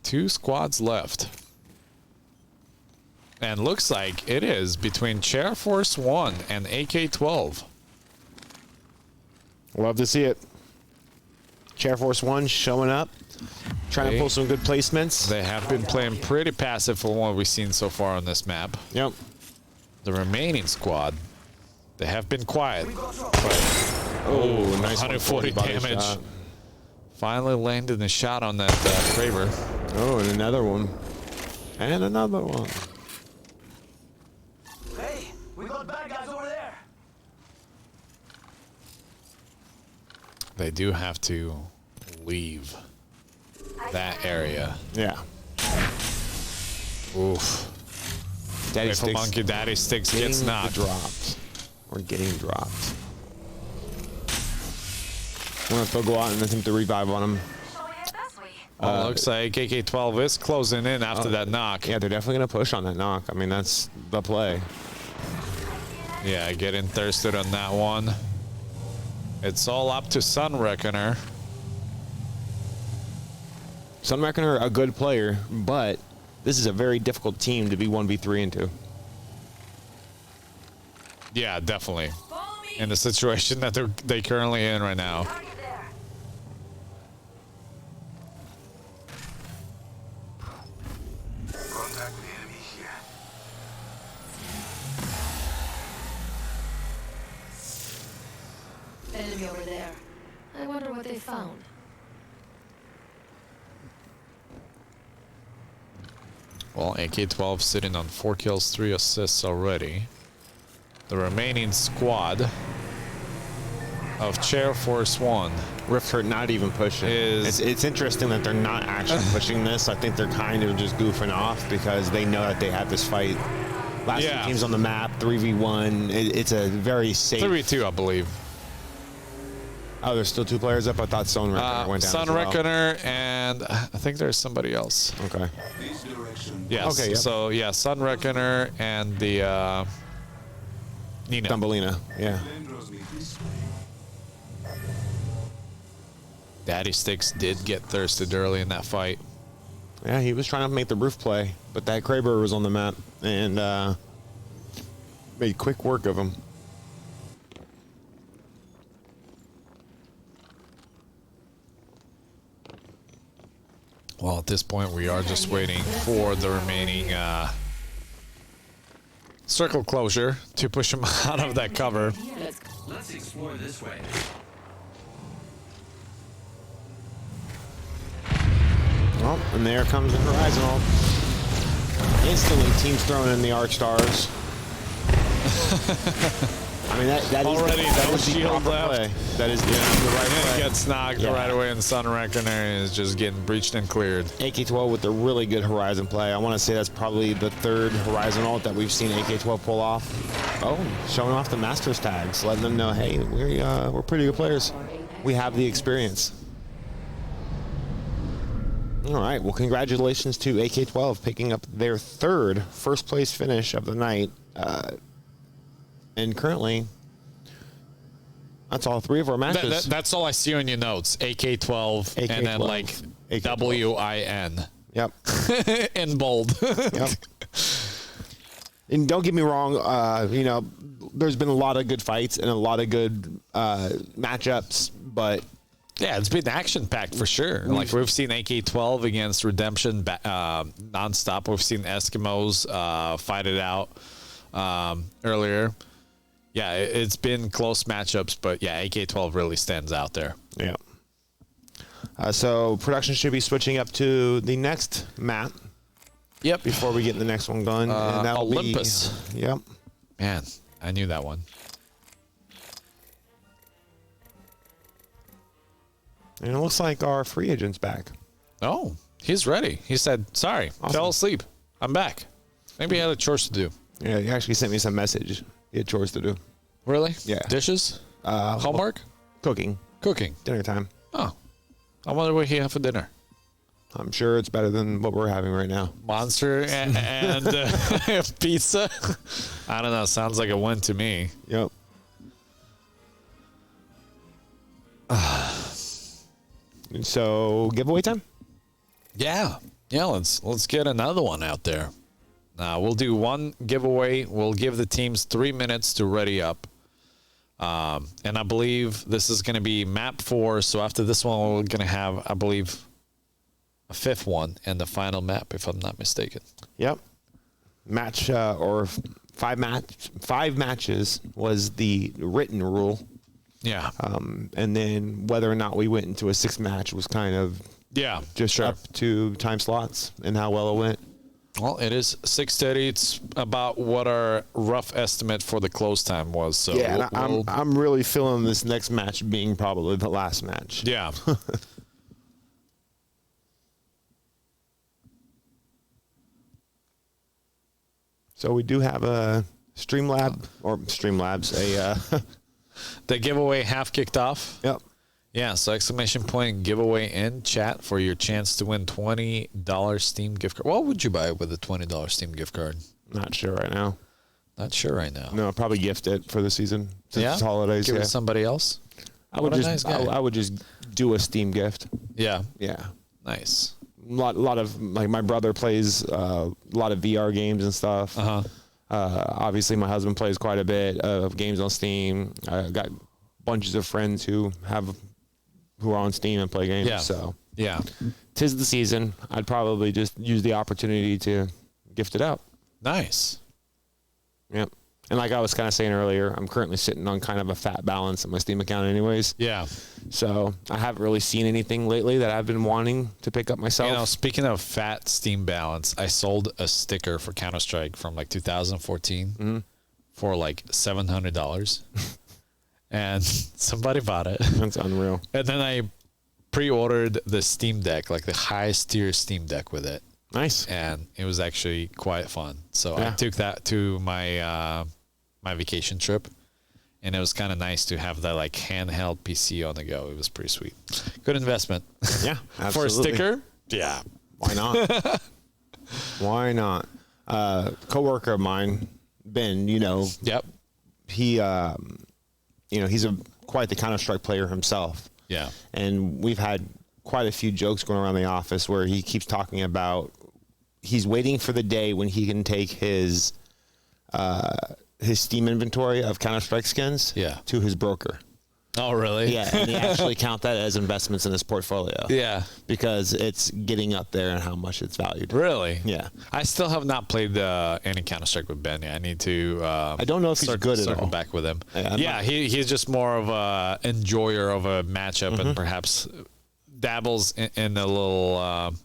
Two squads left. And looks like it is between Chair Force 1 and AK-12. Love to see it. Chair Force 1 showing up. Trying to pull some good placements. They have been playing pretty passive for what we've seen so far on this map. Yep. The remaining squad, they have been quiet. But, nice 140 damage. Shot. Finally landed a shot on that Kraber. Oh, and another one. And another one. Hey, we got bad guys over there. They do have to leave that area. Yeah. Oof. Daddy If a monkey daddy sticks gets knocked. dropped. Or getting dropped. I wonder if they'll go out and attempt to revive on him. Looks like AK-12 is closing in after that knock. Yeah, they're definitely going to push on that knock. I mean, that's the play. Yeah, getting thirsted on that one. It's all up to Sun Reckoner. Sun Reckoner, a good player, but this is a very difficult team to be 1v3 into. Yeah, definitely. In the situation that they're currently in right now. Contact with the enemy here. Enemy over there. I wonder what they found. Well, AK-12 sitting on 4 kills, 3 assists already. The remaining squad of Chair Force 1. Rift Hurt not even pushing. It's interesting that they're not actually pushing this. I think they're kind of just goofing off because they know that they have this fight. Last two teams on the map, 3v1. It's a very safe. 3v2, I believe. Oh, there's still 2 players up? I thought Sun Reckoner went down Sun as well. Reckoner, and I think there's somebody else. Okay. Yes. Okay, yep. So, yeah, Sun Reckoner and the Nina. Thumbelina, yeah. Daddy Sticks did get thirsted early in that fight. Yeah, he was trying to make the roof play, but that Kraber was on the map and made quick work of him. Well, at this point, we are just waiting for the remaining circle closure to push him out of that cover. Let's explore this way. Well, and there comes the Horizon Ult. Instantly, teams throwing in the Arc Stars. I mean, that Already, that no was the shield proper left. play. That is the right play. Gets knocked right away, and Sun Reckoner is just getting breached and cleared. AK-12 with a really good Horizon play. I want to say that's probably the 3rd Horizon Ult that we've seen AK-12 pull off. Oh, showing off the Masters tags, letting them know, hey, we're pretty good players. We have the experience. All right, well, congratulations to AK-12 picking up their 3rd first place finish of the night. And currently, that's all 3 of our matches. That's all I see on your notes. AK-12 and then like WIN. Yep. In bold. Yep. And don't get me wrong, there's been a lot of good fights and a lot of good matchups, but yeah, it's been action-packed for sure. Like we've seen AK-12 against Redemption nonstop. We've seen Eskimos fight it out earlier. Yeah, it's been close matchups, but yeah, AK-12 really stands out there. Yeah. So production should be switching up to the next map. Yep. Before we get the next one done. And that'll Olympus. Yep. Man, I knew that one. And it looks like our free agent's back. Oh, he's ready. He said, sorry, fell asleep. I'm back. Maybe he had a chores to do. Yeah, he actually sent me some message. He had chores to do. Really? Yeah. Dishes? Homework? Cooking. Cooking. Dinner time. Oh. I wonder what he had for dinner. I'm sure it's better than what we're having right now. Monster and pizza? I don't know. Sounds like a win to me. Yep. So, giveaway time? Yeah. Yeah, let's get another one out there. We'll do one giveaway. We'll give the teams 3 minutes to ready up. And I believe this is going to be map 4. So after this one, we're going to have, I believe, a 5th one and the final map, if I'm not mistaken. Yep. Match or 5 matches was the written rule. Yeah. And then whether or not we went into a 6th match was kind of just up to time slots and how well it went. Well, it is 6:30. It's about what our rough estimate for the close time was. So Yeah, and I'm really feeling this next match being probably the last match. Yeah. So we do have a Streamlabs, the giveaway half kicked off. Yep. Yeah, so exclamation point giveaway in chat for your chance to win $20 Steam gift card. What would you buy with a $20 Steam gift card? Not sure right now. Not sure right now. No, probably gift it for the season. Since Yeah? it's holidays. Give it yeah. to somebody else? I would What a just nice guy. I would just do a Steam gift. Yeah. Yeah. Nice. Lot of like my brother plays a lot of VR games and stuff. Obviously, my husband plays quite a bit of games on Steam. I got bunches of friends who are on Steam and play games. Yeah. So Yeah. 'tis the season. I'd probably just use the opportunity to gift it out. Nice. Yep. And like I was kind of saying earlier, I'm currently sitting on kind of a fat balance in my Steam account anyways. Yeah. So I haven't really seen anything lately that I've been wanting to pick up myself. You know, speaking of fat Steam balance, I sold a sticker for Counter-Strike from like 2014 for like $700. And somebody bought it. That's unreal. And then I pre-ordered the Steam Deck, like the highest tier Steam Deck with it. Nice. And it was actually quite fun. So Yeah. I took that to my my vacation trip, and it was kind of nice to have that like handheld PC on the go. It was pretty sweet. Good investment. Yeah, For a absolutely. sticker? Yeah. Why not? Why not? Coworker of mine, Ben, Yep. he, he's quite the Counter-Strike player himself. Yeah. And we've had quite a few jokes going around the office where he keeps talking about he's waiting for the day when he can take his Steam inventory of Counter-Strike skins to his broker. Oh, really? Yeah, and he actually count that as investments in his portfolio. Yeah. Because it's getting up there and how much it's valued. Really? Yeah. I still have not played any Counter-Strike with Ben. I need to. I don't know if he's good at circle all. back with him. Yeah, he's just more of a enjoyer of a matchup Mm-hmm. and perhaps dabbles in a little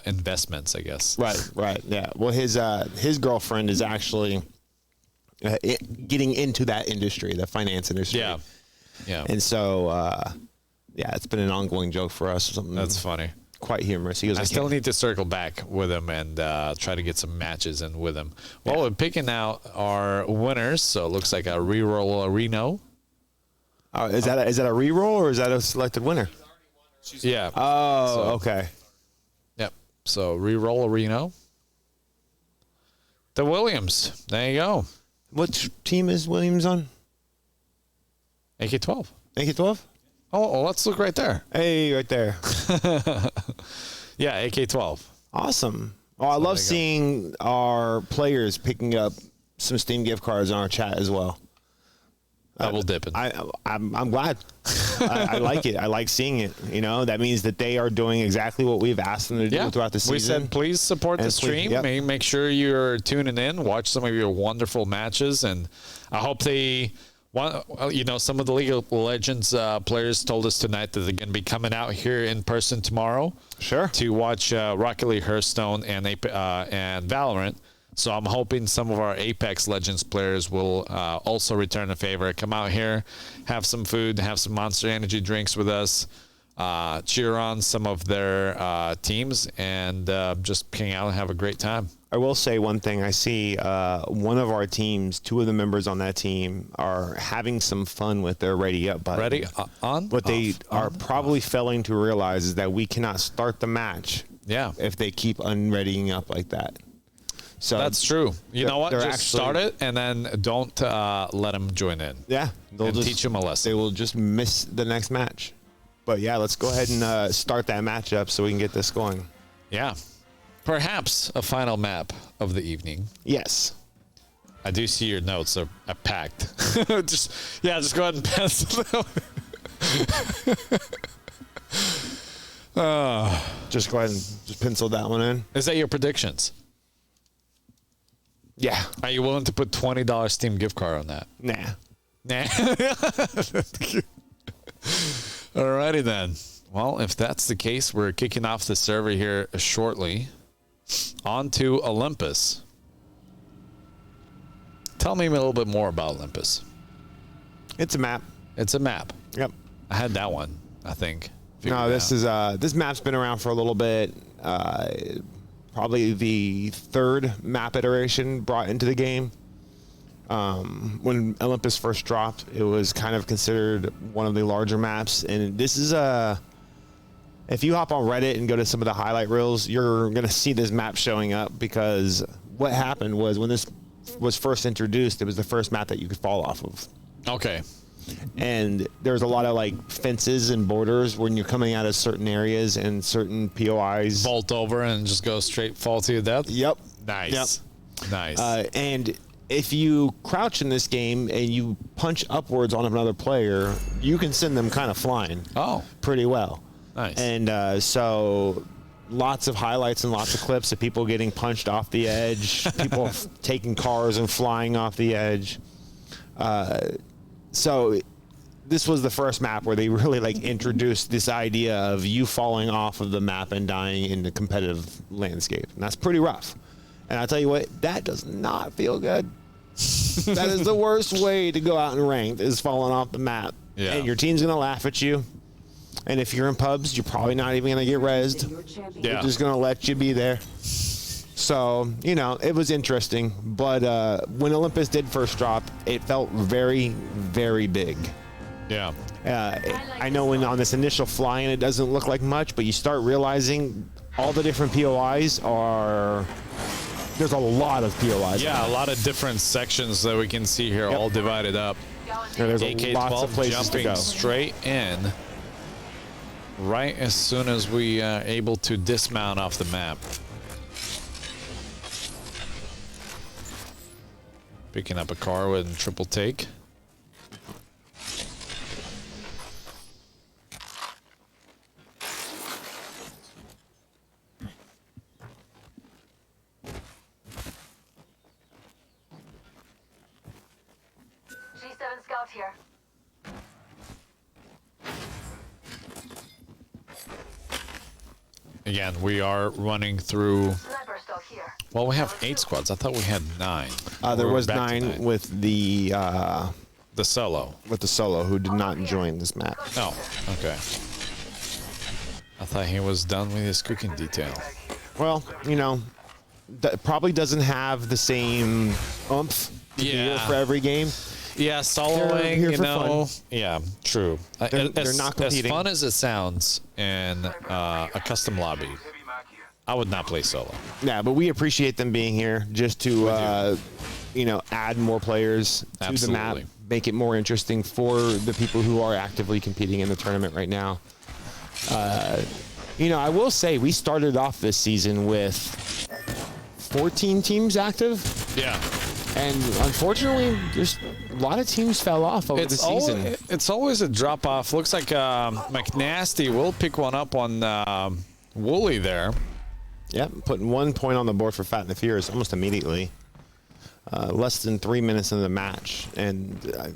investments, I guess. Right. Yeah. Well, his girlfriend is actually getting into that industry, the finance industry. Yeah. Yeah. And so, it's been an ongoing joke for us. Something That's funny. Quite humorous. He goes, I still need to circle back with him and try to get some matches in with him. Well, we're picking out our winners, so it looks like a reroll Reno. Is that a reroll or is that a selected winner? Yeah. Oh, okay. Yep. So reroll Reno. The Williams. There you go. Which team is Williams on? AK-12. AK-12? Oh, let's look right there. Hey, right there. Yeah, AK-12. Awesome. Oh, I love seeing our players picking up some Steam gift cards on our chat as well. Double dipping. I'm glad. I like it. I like seeing it. That means that they are doing exactly what we've asked them to do throughout the season. We said please support the And stream. yep. Make sure you're tuning in. Watch some of your wonderful matches, and I hope they. Some of the League of Legends players told us tonight that they're going to be coming out here in person tomorrow. Sure. To watch Rocket League Hearthstone and Valorant. So I'm hoping some of our Apex Legends players will also return a favor. Come out here, have some food, have some Monster Energy drinks with us, cheer on some of their teams, and just hang out and have a great time. I will say one thing. I see one of our teams, two of the members on that team are having some fun with their ready up button. Ready on? What they are probably failing to realize is that we cannot start the match if they keep unreadying up like that. So that's true. You know what? they're Just start it and then don't let them join in. Yeah. They'll just teach them a lesson. They will just miss the next match. But yeah, let's go ahead and start that matchup so we can get this going. Yeah. Perhaps a final map of the evening. Yes. I do see your notes are packed. just go ahead and pencil them. Just go ahead and just pencil that one in. Is that your predictions? Yeah. Are you willing to put $20 Steam gift card on that? Nah. Alrighty then. Well, if that's the case, we're kicking off the server here shortly. On to Olympus. Tell me a little bit more about Olympus. It's a map. It's a map. Yep. I had that one, I think. No, this is this map's been around for a little bit. Probably the third map iteration brought into the game. When Olympus first dropped, it was kind of considered one of the larger maps, and this is if you hop on Reddit and go to some of the highlight reels, you're gonna see this map showing up, because what happened was when this was first introduced, it was the first map that you could fall off of. Okay. And there's a lot of like fences and borders when you're coming out of certain areas and certain POIs. Vault over and just go straight fall to your death? Yep. Nice. Yep. Nice. And if you crouch in this game and you punch upwards on another player, you can send them kind of flying. Oh. Pretty well. Nice. And so lots of highlights and lots of clips of people getting punched off the edge, people taking cars and flying off the edge. So this was the first map where they really like introduced this idea of you falling off of the map and dying in the competitive landscape. And that's pretty rough. And I tell you what, that does not feel good. That is the worst way to go out in ranked, is falling off the map. Yeah. And your team's going to laugh at you. And if you're in pubs, you're probably not even going to get rezzed. Yeah. They're just going to let you be there. So, you know, it was interesting. But when Olympus did first drop, it felt very, very big. Yeah. I know when on this initial flying, it doesn't look like much, but you start realizing all the different POIs are... There's a lot of POIs. Yeah, a lot of different sections that we can see here, all divided up. Yeah, there's lots of places to go. Jumping straight in right as soon as we are able to dismount off the map. Picking up a car with triple take. G7 Scout here. Again, we are running through... Sniper still here. Well, we have 8 squads. I thought we had 9. There We're was back to 9 with the solo. With the solo, who did not join this map. Oh, okay. I thought he was done with his cooking detail. Well, you know, that probably doesn't have the same oomph for every game. Yeah, soloing, They're here you for know. fun. Yeah, true. They're not competing. As fun as it sounds in a custom lobby, I would not play solo. Yeah, but we appreciate them being here just to, you know, add more players to the map, make it more interesting for the people who are actively competing in the tournament right now. You know, I will say we started off this season with 14 teams active. Yeah. And unfortunately, just a lot of teams fell off over the season. It's always a drop off. Looks like McNasty will pick one up on Wooly there. Yep, putting 1 point on the board for Fat and the Furious almost immediately. Less than 3 minutes into the match. And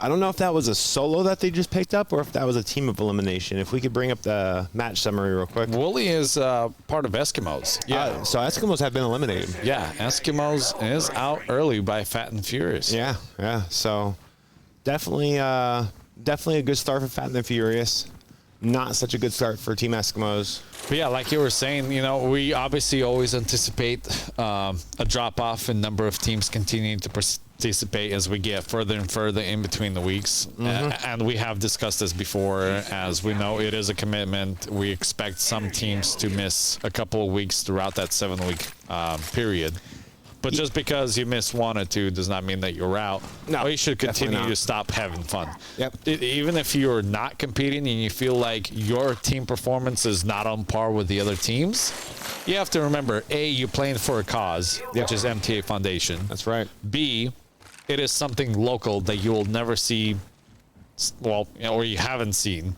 I don't know if that was a solo that they just picked up or if that was a team of elimination. If we could bring up the match summary real quick. Wooly is part of Eskimos. Yeah. So Eskimos have been eliminated. Yeah, Eskimos is out early by Fat and Furious. Yeah, yeah. So definitely a good start for Fat and the Furious. Not such a good start for Team Eskimos. But yeah, like you were saying, you know, we obviously always anticipate a drop-off in number of teams continuing to participate as we get further and further in between the weeks. And we have discussed this before. As we know, it is a commitment. We expect some teams to miss a couple of weeks throughout that 7-week period. But just because you miss 1 or 2 does not mean that you're out. No, you should continue to stop having fun. Yep. Even if you're not competing and you feel like your team performance is not on par with the other teams, you have to remember, A, you're playing for a cause, which is MTA Foundation. That's right. B, it is something local that you will never see, well, or you haven't seen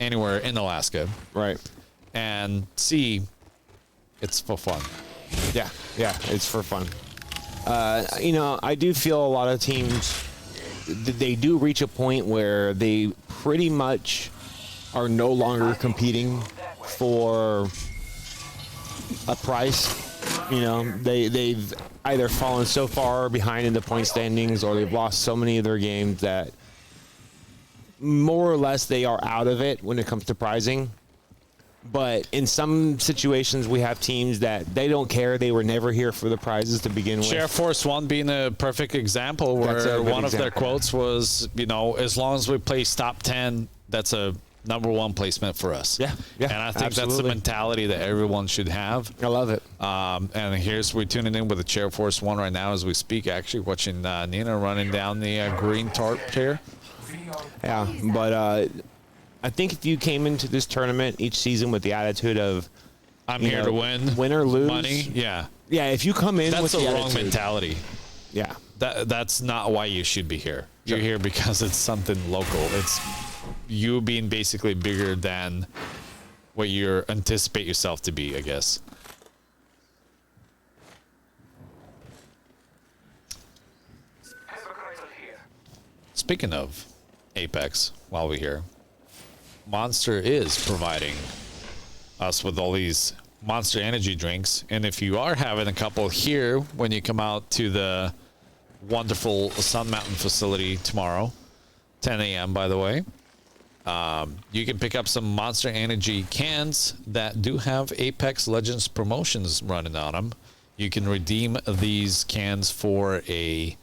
anywhere in Alaska. Right. And C, it's for fun. Yeah, it's for fun. You know, I do feel a lot of teams, they do reach a point where they pretty much are no longer competing for a prize. You know, they've either fallen so far behind in the point standings, or they've lost so many of their games that more or less they are out of it when it comes to prizing. But in some situations, we have teams that they don't care. They were never here for the prizes to begin with. Share Force One being a perfect example, where one of their quotes was, you know, as long as we place top 10, that's a number one placement for us. Yeah. And I think that's the mentality that everyone should have. I love it. And we're tuning in with the Chair Force One right now as we speak, actually watching Nina running down the green tarp here. Yeah, but I think if you came into this tournament each season with the attitude of I'm here to win or lose, money, yeah, if you come in that's with the wrong attitude, mentality. Yeah, that's not why you should be here. You're here because it's something local. It's you being basically bigger than what you anticipate yourself to be, I guess. Speaking of Apex, while we're here, Monster is providing us with all these Monster energy drinks, and if you are having a couple here when you come out to the wonderful Sun Mountain facility tomorrow, 10 a.m. by the way, you can pick up some Monster Energy cans that do have Apex Legends promotions running on them. You can redeem these cans for a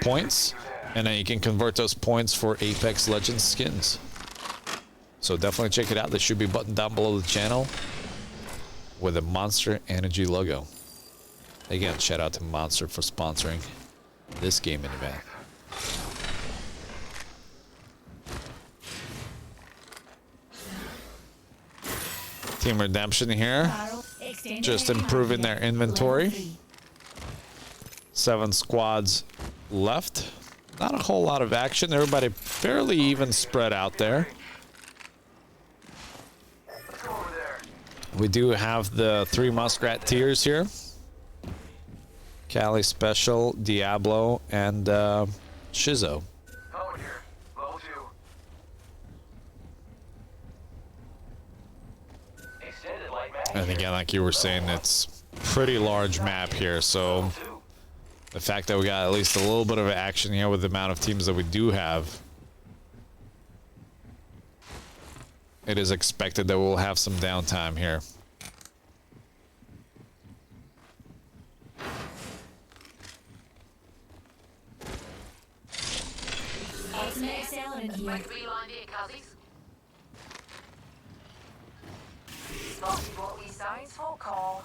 points, and then you can convert those points for Apex Legends skins. So definitely check it out. There should be a button down below the channel with a Monster Energy logo. Again, shout out to Monster for sponsoring this gaming event. Team Redemption here, just improving their inventory. 7 squads left. Not a whole lot of action. Everybody fairly even spread out there. We do have the 3 Muskrat tiers here. Cali Special, Diablo, and Shizo. And again, like you were saying, it's pretty large map here, so the fact that we got at least a little bit of action here with the amount of teams that we do have, it is expected that we'll have some downtime here. Make a beeline there, cuzzies. Spotted what we signs for call.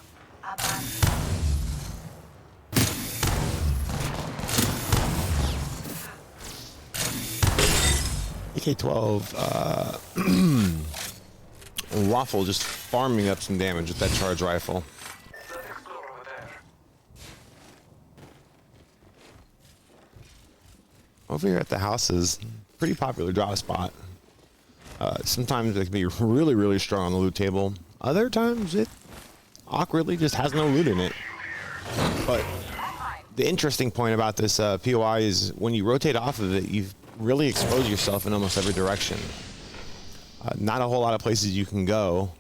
AK-12 Waffle just farming up some damage with that charge rifle. Over here at the house is pretty popular drop spot. Sometimes it can be really, really strong on the loot table. Other times it awkwardly just has no loot in it. But the interesting point about this POI is when you rotate off of it, you've really exposed yourself in almost every direction. Not a whole lot of places you can go.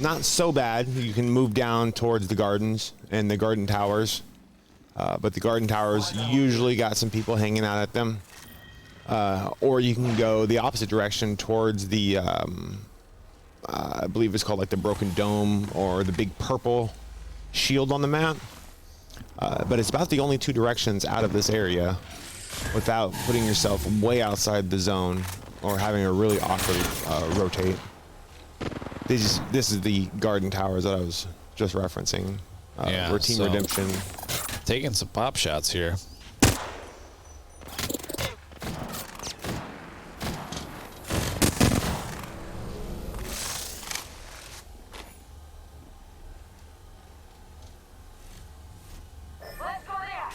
Not so bad. You can move down towards the gardens and the garden towers. But the garden towers usually got some people hanging out at them. Or you can go the opposite direction towards the, I believe it's called like the Broken Dome or the big purple shield on the map. But it's about the only 2 directions out of this area without putting yourself way outside the zone or having a really awkward rotate. This is the garden towers that I was just referencing. Where Team Redemption taking some pop shots here. Let's go there.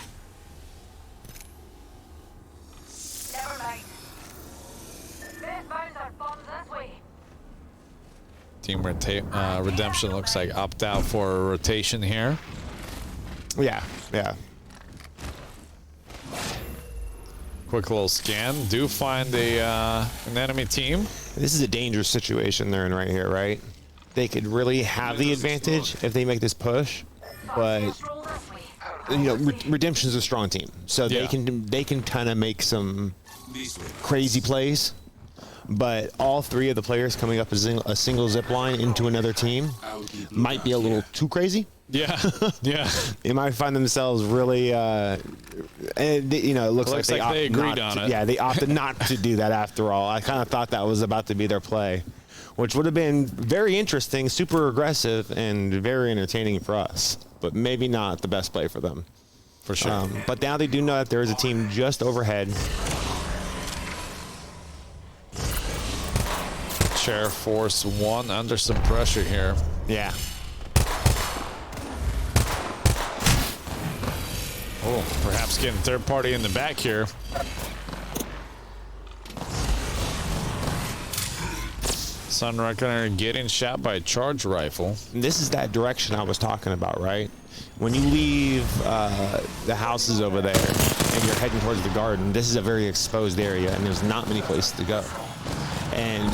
Never mind. Best bounds are bombs this way. Team Redemption looks like opt out for a rotation here. Yeah. Quick little scan. Do find an enemy team. This is a dangerous situation they're in right here, right? They could really have the advantage if they make this push, but Redemption's a strong team, so they can kind of make some crazy plays. But all three of the players coming up a single zip line into another team might be a little too crazy. Yeah, yeah. They might find themselves really, and it looks like they agreed on it. Yeah, they opted not to do that after all. I kind of thought that was about to be their play, which would have been very interesting, super aggressive, and very entertaining for us. But maybe not the best play for them. For sure. But now they do know that there is a team just overhead. Chair Force 1 under some pressure here. Yeah. Oh, perhaps getting third party in the back here. Sun Reckoner getting shot by a charge rifle. And this is that direction I was talking about, right? When you leave the houses over there and you're heading towards the garden, this is a very exposed area and there's not many places to go. And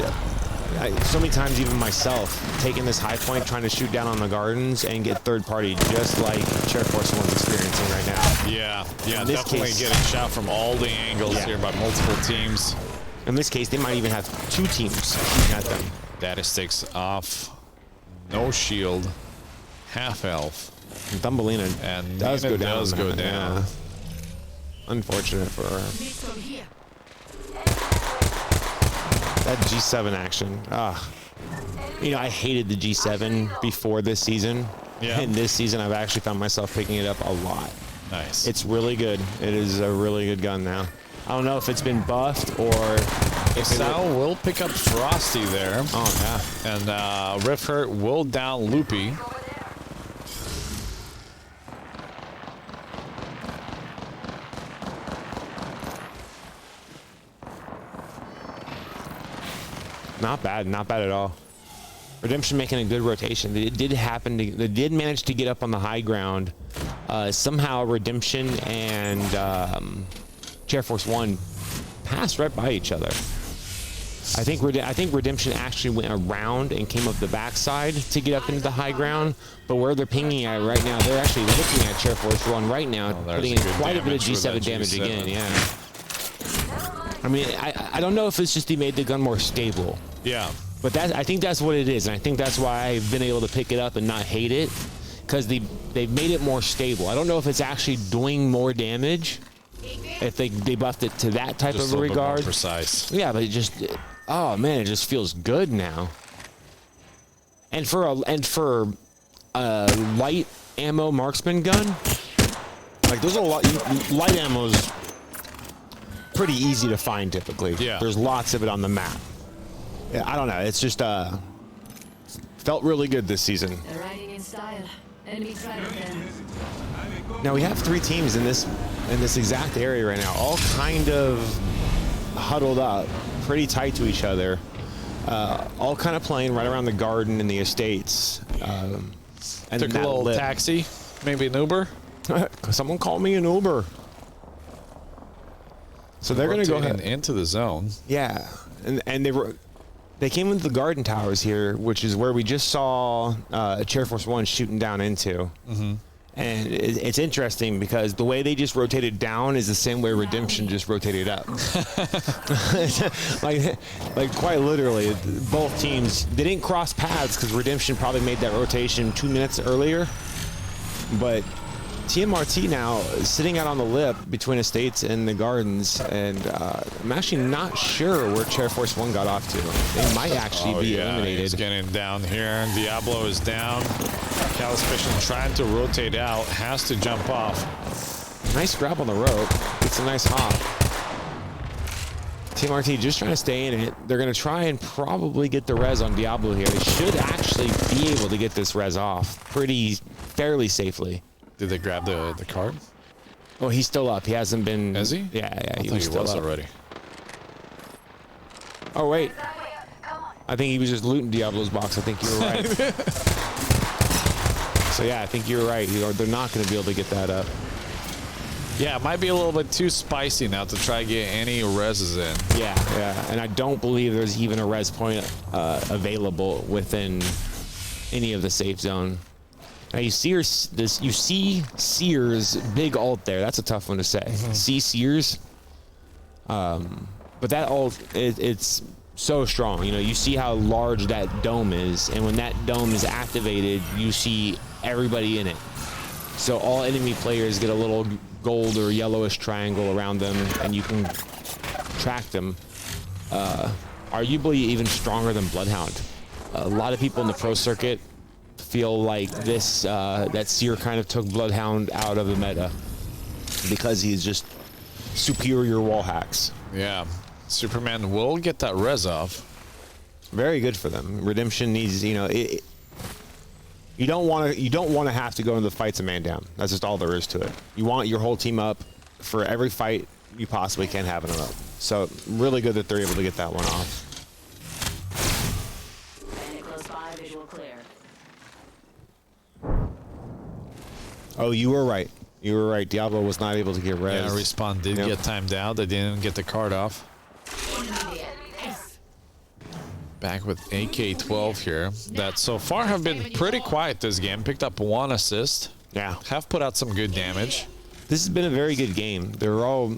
so many times, even myself, taking this high point, trying to shoot down on the gardens and get third party, just like Chair Force 1's experiencing right now. Yeah, definitely getting shot from all the angles here by multiple teams. In this case, they might even have two teams shooting at them. Datasticks off, no shield, half health. And Thumbelina does go down. Yeah. Unfortunate for her. That G7 action. I hated the G7 before this season. Yeah. And this season, I've actually found myself picking it up a lot. Nice. It's really good. It is a really good gun now. I don't know if it's been buffed or if Sal will pick up Frosty there. Oh, yeah. And Rift Hurt will down Loopy. Not bad at all. Redemption making a good rotation. It did they did manage to get up on the high ground. Somehow Redemption and Chair Force 1 passed right by each other. I think Redemption actually went around and came up the backside to get up into the high ground. But where they're pinging at right now, they're actually looking at Chair Force 1 right now, putting in quite a bit of G7 damage again. Yeah. I mean, I don't know if it's just they made the gun more stable. Yeah. But I think that's what it is, and I think that's why I've been able to pick it up and not hate it, because they've made it more stable. I don't know if it's actually doing more damage, if they buffed it to that type just of a regard. Bit more precise. Yeah, but it just feels good now. And for a light ammo marksman gun, like there's a lot light ammo's pretty easy to find typically. Yeah. There's lots of it on the map. Yeah, I don't know. It's just felt really good this season. They're riding in style. Enemy tried them. Now we have three teams in this exact area right now, all kind of huddled up, pretty tight to each other, all kind of playing right around the garden and the estates. And took a little taxi, maybe an Uber. Someone called me an Uber. So they're going to go ahead into the zone. Yeah, and they came into the garden towers here, which is where we just saw Chair Force 1 shooting down into. Mm-hmm. And it's interesting because the way they just rotated down is the same way Redemption just rotated up. like quite literally, both teams, they didn't cross paths because Redemption probably made that rotation 2 minutes earlier. But TMRT now is sitting out on the lip between estates and the gardens, and I'm actually not sure where Chair Force 1 got off to. They might actually be eliminated. He's getting down here. Diablo is down. Callous Fishing trying to rotate out, has to jump off. Nice grab on the rope. It's a nice hop. TMRT just trying to stay in it. They're going to try and probably get the res on Diablo here. They should actually be able to get this res off fairly safely. Did they grab the card? Oh, he's still up. He hasn't been. Is he? Yeah, I he thought was he still was up already. Oh wait, I think he was just looting Diablo's box. I think you were right. So yeah, I think you're right. They're not going to be able to get that up. Yeah, it might be a little bit too spicy now to try to get any reses in. Yeah, yeah. And I don't believe there's even a res point available within any of the safe zone. Now you see Sears big ult there. That's a tough one to say. See Sears, but that ult it's so strong. You know, you see how large that dome is, and when that dome is activated, you see everybody in it. So all enemy players get a little gold or yellowish triangle around them, and you can track them. Arguably even stronger than Bloodhound. A lot of people in the pro circuit feel like this that Seer kind of took Bloodhound out of the meta because he's just superior wall hacks. Yeah, Superman will get that res off. Very good for them. Redemption needs, you know, you don't want to have to go into the fights a man down. That's just all there is to it. You want your whole team up for every fight you possibly can have them up. So really good that they're able to get that one off. Close by, visual clear. Oh, you were right. You were right. Diablo was not able to get res. Yeah, Respawn did get timed out. They didn't get the card off. Back with AK-12 here. That so far have been pretty quiet this game. Picked up 1 assist. Yeah. Have put out some good damage. This has been a very good game. They're all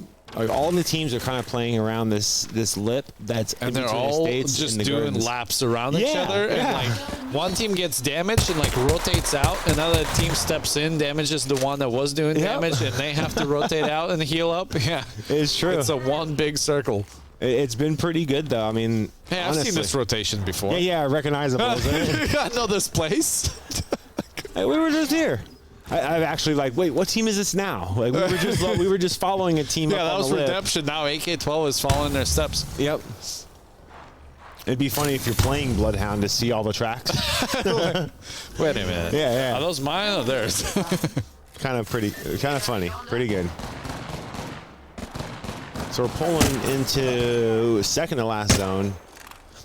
the teams are kind of playing around this lip that's and in they're between all the states just and the doing gardens. laps around each other, and like one team gets damaged and like rotates out, another team steps in, damages the one that was doing damage, and they have to rotate out and heal up. Yeah, it's true. It's a one big circle. It's been pretty good though. I mean, hey, I've seen this rotation before. Yeah, recognizable. Isn't it? I know this place. Hey, we were just here. I've actually like, wait, what team is this now? Like we were just following a team. Yeah, up that on was the lip. Redemption. Now AK-12 is following their steps. Yep. It'd be funny if you're playing Bloodhound to see all the tracks. Wait a minute. Yeah. Are those mine or theirs? kind of funny. Pretty good. So we're pulling into second to last zone.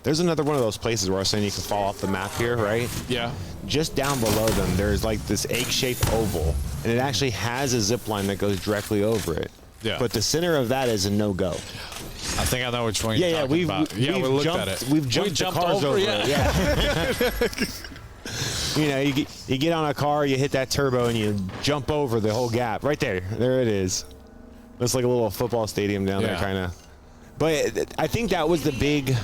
There's another one of those places where I was saying you can fall off the map here, right? Yeah. Just down below them, there's like this egg-shaped oval, and it actually has a zip line that goes directly over it. Yeah. But the center of that is a no-go. I think I know which one you're talking about. Yeah, we looked at it. We've jumped the cars over it. Yeah. You know, you get on a car, you hit that turbo, and you jump over the whole gap. Right there. There it is. Looks like a little football stadium down there, kind of. But I think that was the big...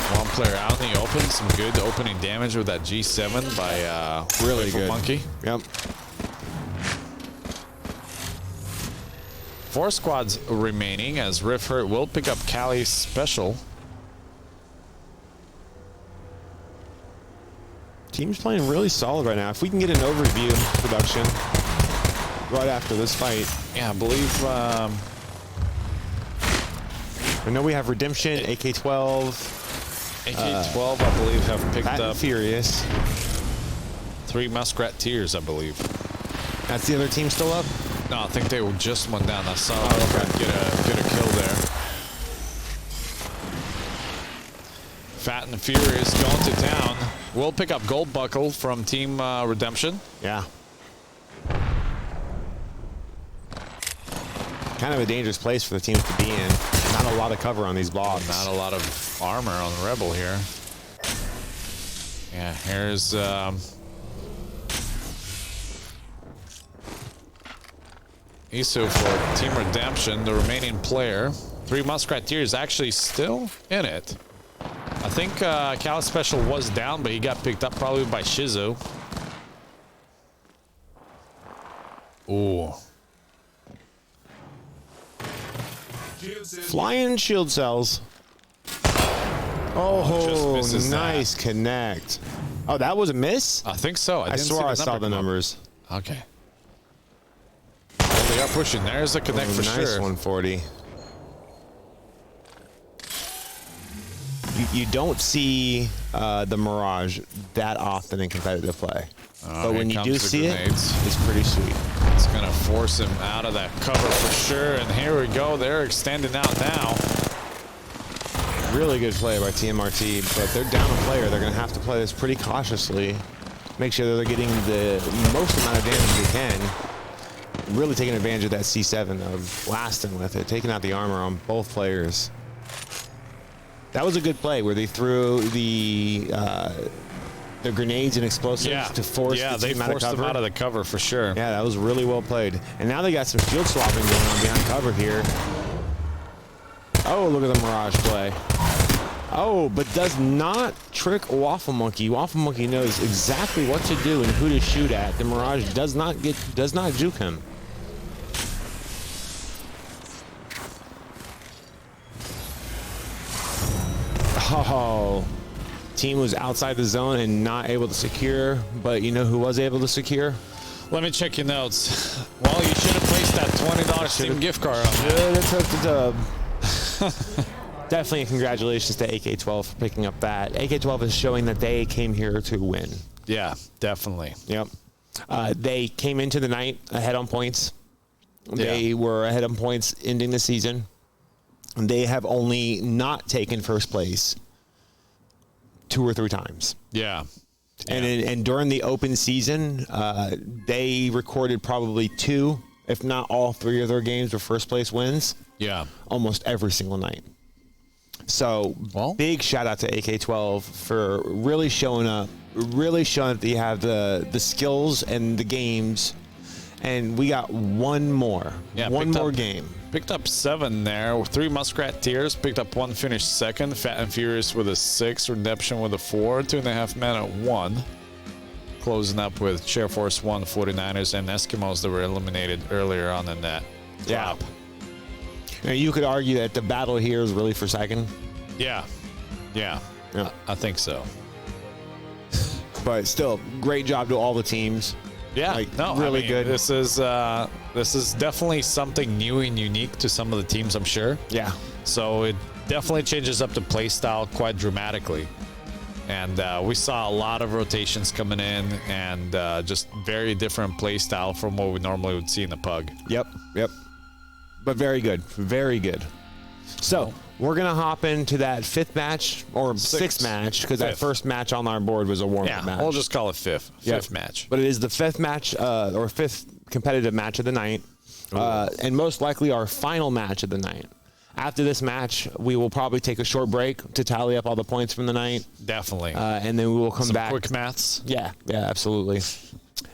One player out in the open. Some good opening damage with that G7 by really good Monkey. Yep. 4 squads remaining as Riff Hurt will pick up Cali's special. Team's playing really solid right now. If we can get an overview production right after this fight. Yeah, I believe... I know we have Redemption, AK-12. AK-12, I believe, have picked up... Furious. 3 Muskrat Tears, I believe. That's the other team still up? No, I think they just went down. I saw them get a kill there. Fat and Furious going to town. We'll pick up Gold Buckle from Team Redemption. Yeah. Kind of a dangerous place for the teams to be in. Not a lot of cover on these blocks. Not a lot of armor on the Rebel here. Yeah, here's... Isu for Team Redemption, the remaining player. 3 Muskrat Tears actually still in it. I think Cal Special was down, but he got picked up probably by Shizu. Ooh. Flying shield cells. Oh, nice that. connect. Oh, that was a miss? I think so. I swore I saw the numbers. Okay. They are pushing. There's a connect for nice sure. 140. You don't see the Mirage that often in competitive play. But when you do see it, it's pretty sweet. It's going to force him out of that cover for sure. And here we go. They're extending out now. Really good play by TMRT, but they're down a player. They're going to have to play this pretty cautiously. Make sure that they're getting the most amount of damage they can. really taking advantage of that C7 of blasting with it, taking out the armor on both players. That was a good play where they threw the grenades and explosives to force the team out of cover. Yeah, they forced them out of the cover for sure. Yeah, that was really well played. And now they got some shield swapping going on behind cover here. Oh, look at the Mirage play. Oh, but does not trick Waffle Monkey. Waffle Monkey knows exactly what to do and who to shoot at. The Mirage does not juke him. Oh, team was outside the zone and not able to secure, but you know who was able to secure? Let me check your notes. Well, you should have placed that $20 Steam gift card on there. Should have took the dub. Definitely congratulations to AK-12 for picking up that. AK-12 is showing that they came here to win. Yeah, definitely. Yep. They came into the night ahead on points. They were ahead on points ending the season. They have only not taken first place 2 or 3 times. Yeah. And during the open season, they recorded probably 2, if not all 3 of their games were first place wins. Yeah. Almost every single night. So big shout out to AK-12 for really showing up, really showing that they have the skills and the games. And we got one more. Yeah, one more game. Picked up 7 there. 3 Muskrat tiers. Picked up 1 finished second. Fat and Furious with a 6. Redemption with a 4. 2.5 men at 1. Closing up with Share Force 1, 49ers, and Eskimos that were eliminated earlier on in that drop. Yeah. You could argue that the battle here is really for second. Yeah. I think so. But still, great job to all the teams. Yeah, really good. This is definitely something new and unique to some of the teams, I'm sure. Yeah. So it definitely changes up the play style quite dramatically. And we saw a lot of rotations coming in and just very different play style from what we normally would see in the pug. Yep. But very good. Very good. So we're going to hop into that 5th match or 6th match because that first match on our board was a warm-up match. We'll just call it 5th match. But it is the 5th match or 5th competitive match of the night and most likely our final match of the night. After this match, we will probably take a short break to tally up all the points from the night. Definitely. And then we will come back. Quick maths? Yeah, absolutely.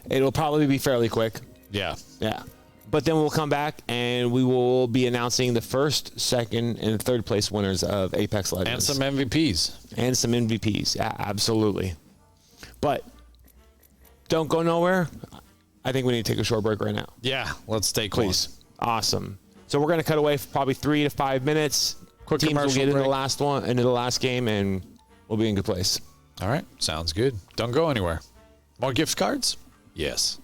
It'll probably be fairly quick. Yeah. But then we'll come back and we will be announcing the 1st, 2nd, and 3rd place winners of Apex Legends. And some MVPs. Yeah, absolutely. But don't go nowhere. I think we need to take a short break right now. Yeah, let's take one. Awesome. So we're going to cut away for probably 3 to 5 minutes. Quick Teams will commercial get into break. the last game, and we'll be in good place. All right, sounds good. Don't go anywhere. More gift cards? Yes.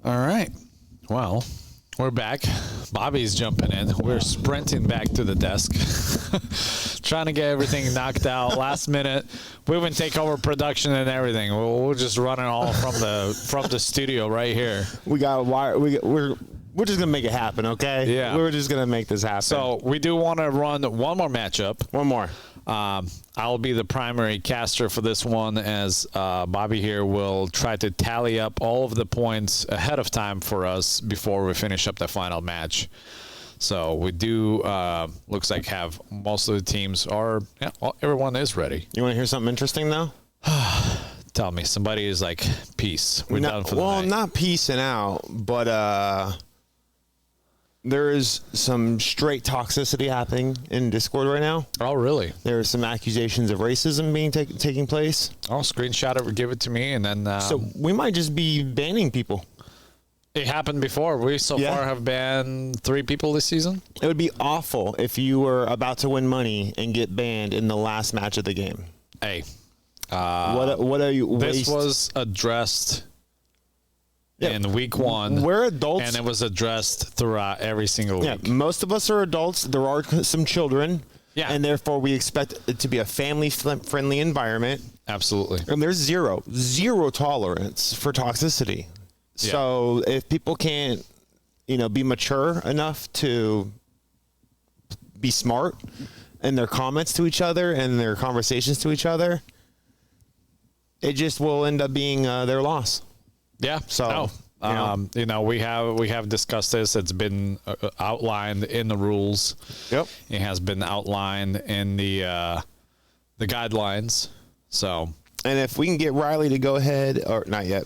All right. Well, we're back. Bobby's jumping in. We're sprinting back to the desk, trying to get everything knocked out last minute. We even take over production and everything. We'll just run it all from the studio right here. We got a wire. We're just gonna make it happen, okay? Yeah. We're just gonna make this happen. So we do want to run one more matchup. One more. I'll be the primary caster for this one, as Bobby here will try to tally up all of the points ahead of time for us before we finish up the final match. So we do, looks like, have most of the teams are, everyone is ready. You want to hear something interesting, though? Tell me. Somebody is like, peace. We're done for the night. Well, not peacing out, but there is some straight toxicity happening in Discord right now. Oh, really? There are some accusations of racism being taking place. I'll screenshot it, give it to me, and then... so we might just be banning people. It happened before. We so far have banned 3 people this season. It would be awful if you were about to win money and get banned in the last match of the game. Hey. What are you... This was addressed... in week 1. We're adults. And it was addressed throughout every single week. Yeah, most of us are adults. There are some children. Yeah. And therefore, we expect it to be a family-friendly environment. Absolutely. And there's zero tolerance for toxicity. Yeah. So if people can't, be mature enough to be smart in their comments to each other and their conversations to each other, it just will end up being their loss. Yeah. So, we have discussed this. It's been outlined in the rules. Yep. It has been outlined in the guidelines. So, and if we can get Riley to go ahead, or not yet.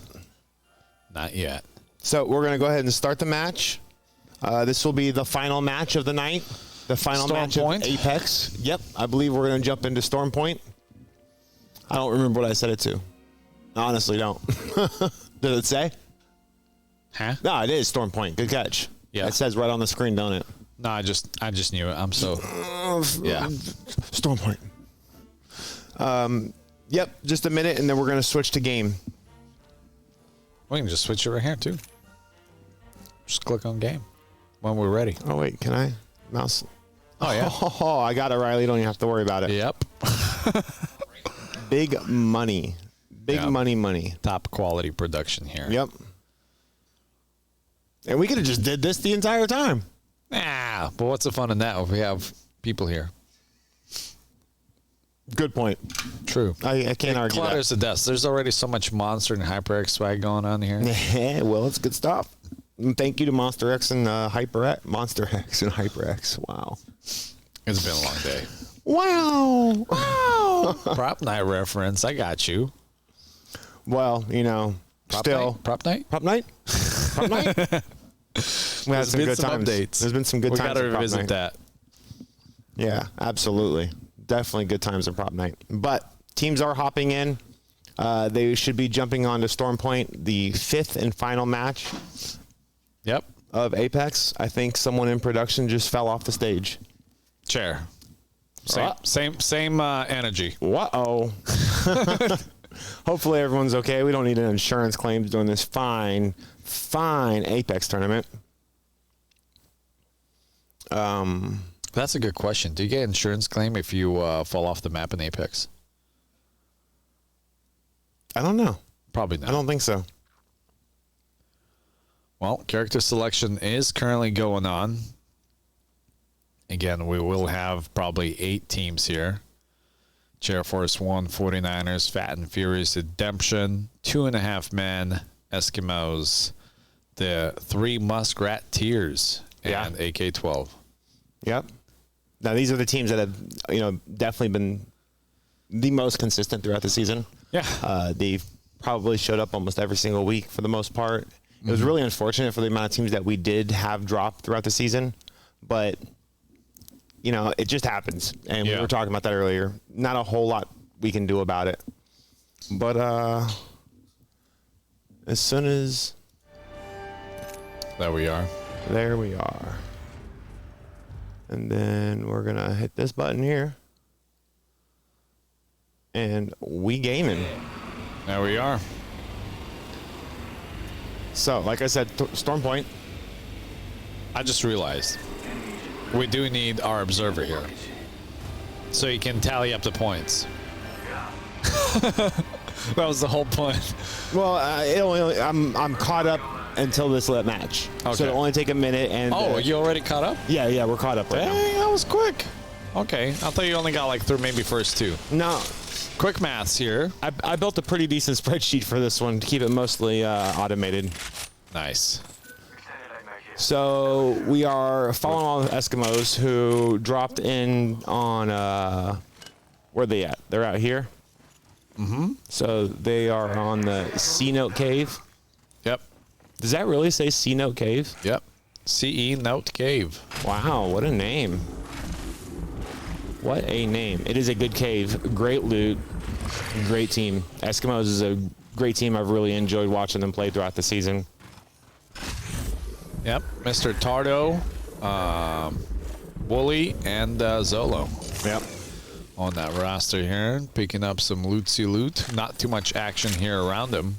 Not yet. So we're going to go ahead and start the match. This will be the final match of the night. The final Storm match Point? of Apex. Yep. I believe we're going to jump into Storm Point. I don't remember what I said it to. I honestly don't. Did it say? Huh? No, it is Storm Point. Good catch. Yeah. It says right on the screen, don't it? No, I just knew it. I'm so... yeah. Storm Point. Yep. Just a minute, and then we're going to switch to game. We can just switch it right here, too. Just click on game when we're ready. Oh, wait. Can I? Mouse. Oh, yeah. Oh, I got it, Riley. You don't even have to worry about it. Yep. Big money. Big money. Top quality production here. Yep. And we could have just did this the entire time. Nah, but what's the fun in that if we have people here? Good point. True. I can't argue that. Clutters the desk. There's already so much Monster and HyperX swag going on here. Yeah, well, it's good stuff. And thank you to Monster X and Monster X and HyperX. Wow. It's been a long day. Wow. Wow. Prop night reference. I got you. Well, Prop still. Night? Prop night? Prop night? Prop night? We had some good times. Updates. There's been some good times. We got to at Prop revisit Night. that. Yeah, absolutely. Definitely good times at Prop Night. But teams are hopping in. They should be jumping on to Storm Point, the 5th and final match. Yep. Of Apex. I think someone in production just fell off the stage. Chair. Same energy. Uh-oh. Hopefully everyone's okay. We don't need an insurance claim during this fine Apex tournament. That's a good question. Do you get insurance claim if you fall off the map in Apex? I don't know. Probably not. I don't think so. Well, character selection is currently going on. Again, we will have probably 8 teams here. Chair Force 1, 49ers, Fat and Furious, Redemption, 2.5 Men, Eskimos, the 3 Muskrat Tiers, and AK-12. Yep. Now, these are the teams that have, definitely been the most consistent throughout the season. Yeah. They've probably showed up almost every single week for the most part. It was really unfortunate for the amount of teams that we did have drop throughout the season, but it just happens. And we were talking about that earlier. Not a whole lot we can do about it. But as soon as there we are. There we are. And then we're going to hit this button here. And we gaming. There we are. So, like I said, Storm Point. I just realized we do need our observer here, so he can tally up the points. That was the whole point. Well, I'm caught up until this match, Okay. so it'll only take a minute. And You already caught up? Yeah, we're caught up right now. Dang, that was quick. Okay, I thought you only got like through maybe first 2. No. Quick maths here. I built a pretty decent spreadsheet for this one to keep it mostly automated. Nice. So we are following all the Eskimos who dropped in on, where are they at? They're out here. Mm-hmm. So they are on the C-Note Cave. Yep. Does that really say C-Note Cave? Yep. CE Note Cave. Wow, what a name. What a name. It is a good cave. Great loot. Great team. Eskimos is a great team. I've really enjoyed watching them play throughout the season. Yep. Mr. Tardo, Wooly, and Zolo. Yep. On that roster here. Picking up some loot. Not too much action here around them.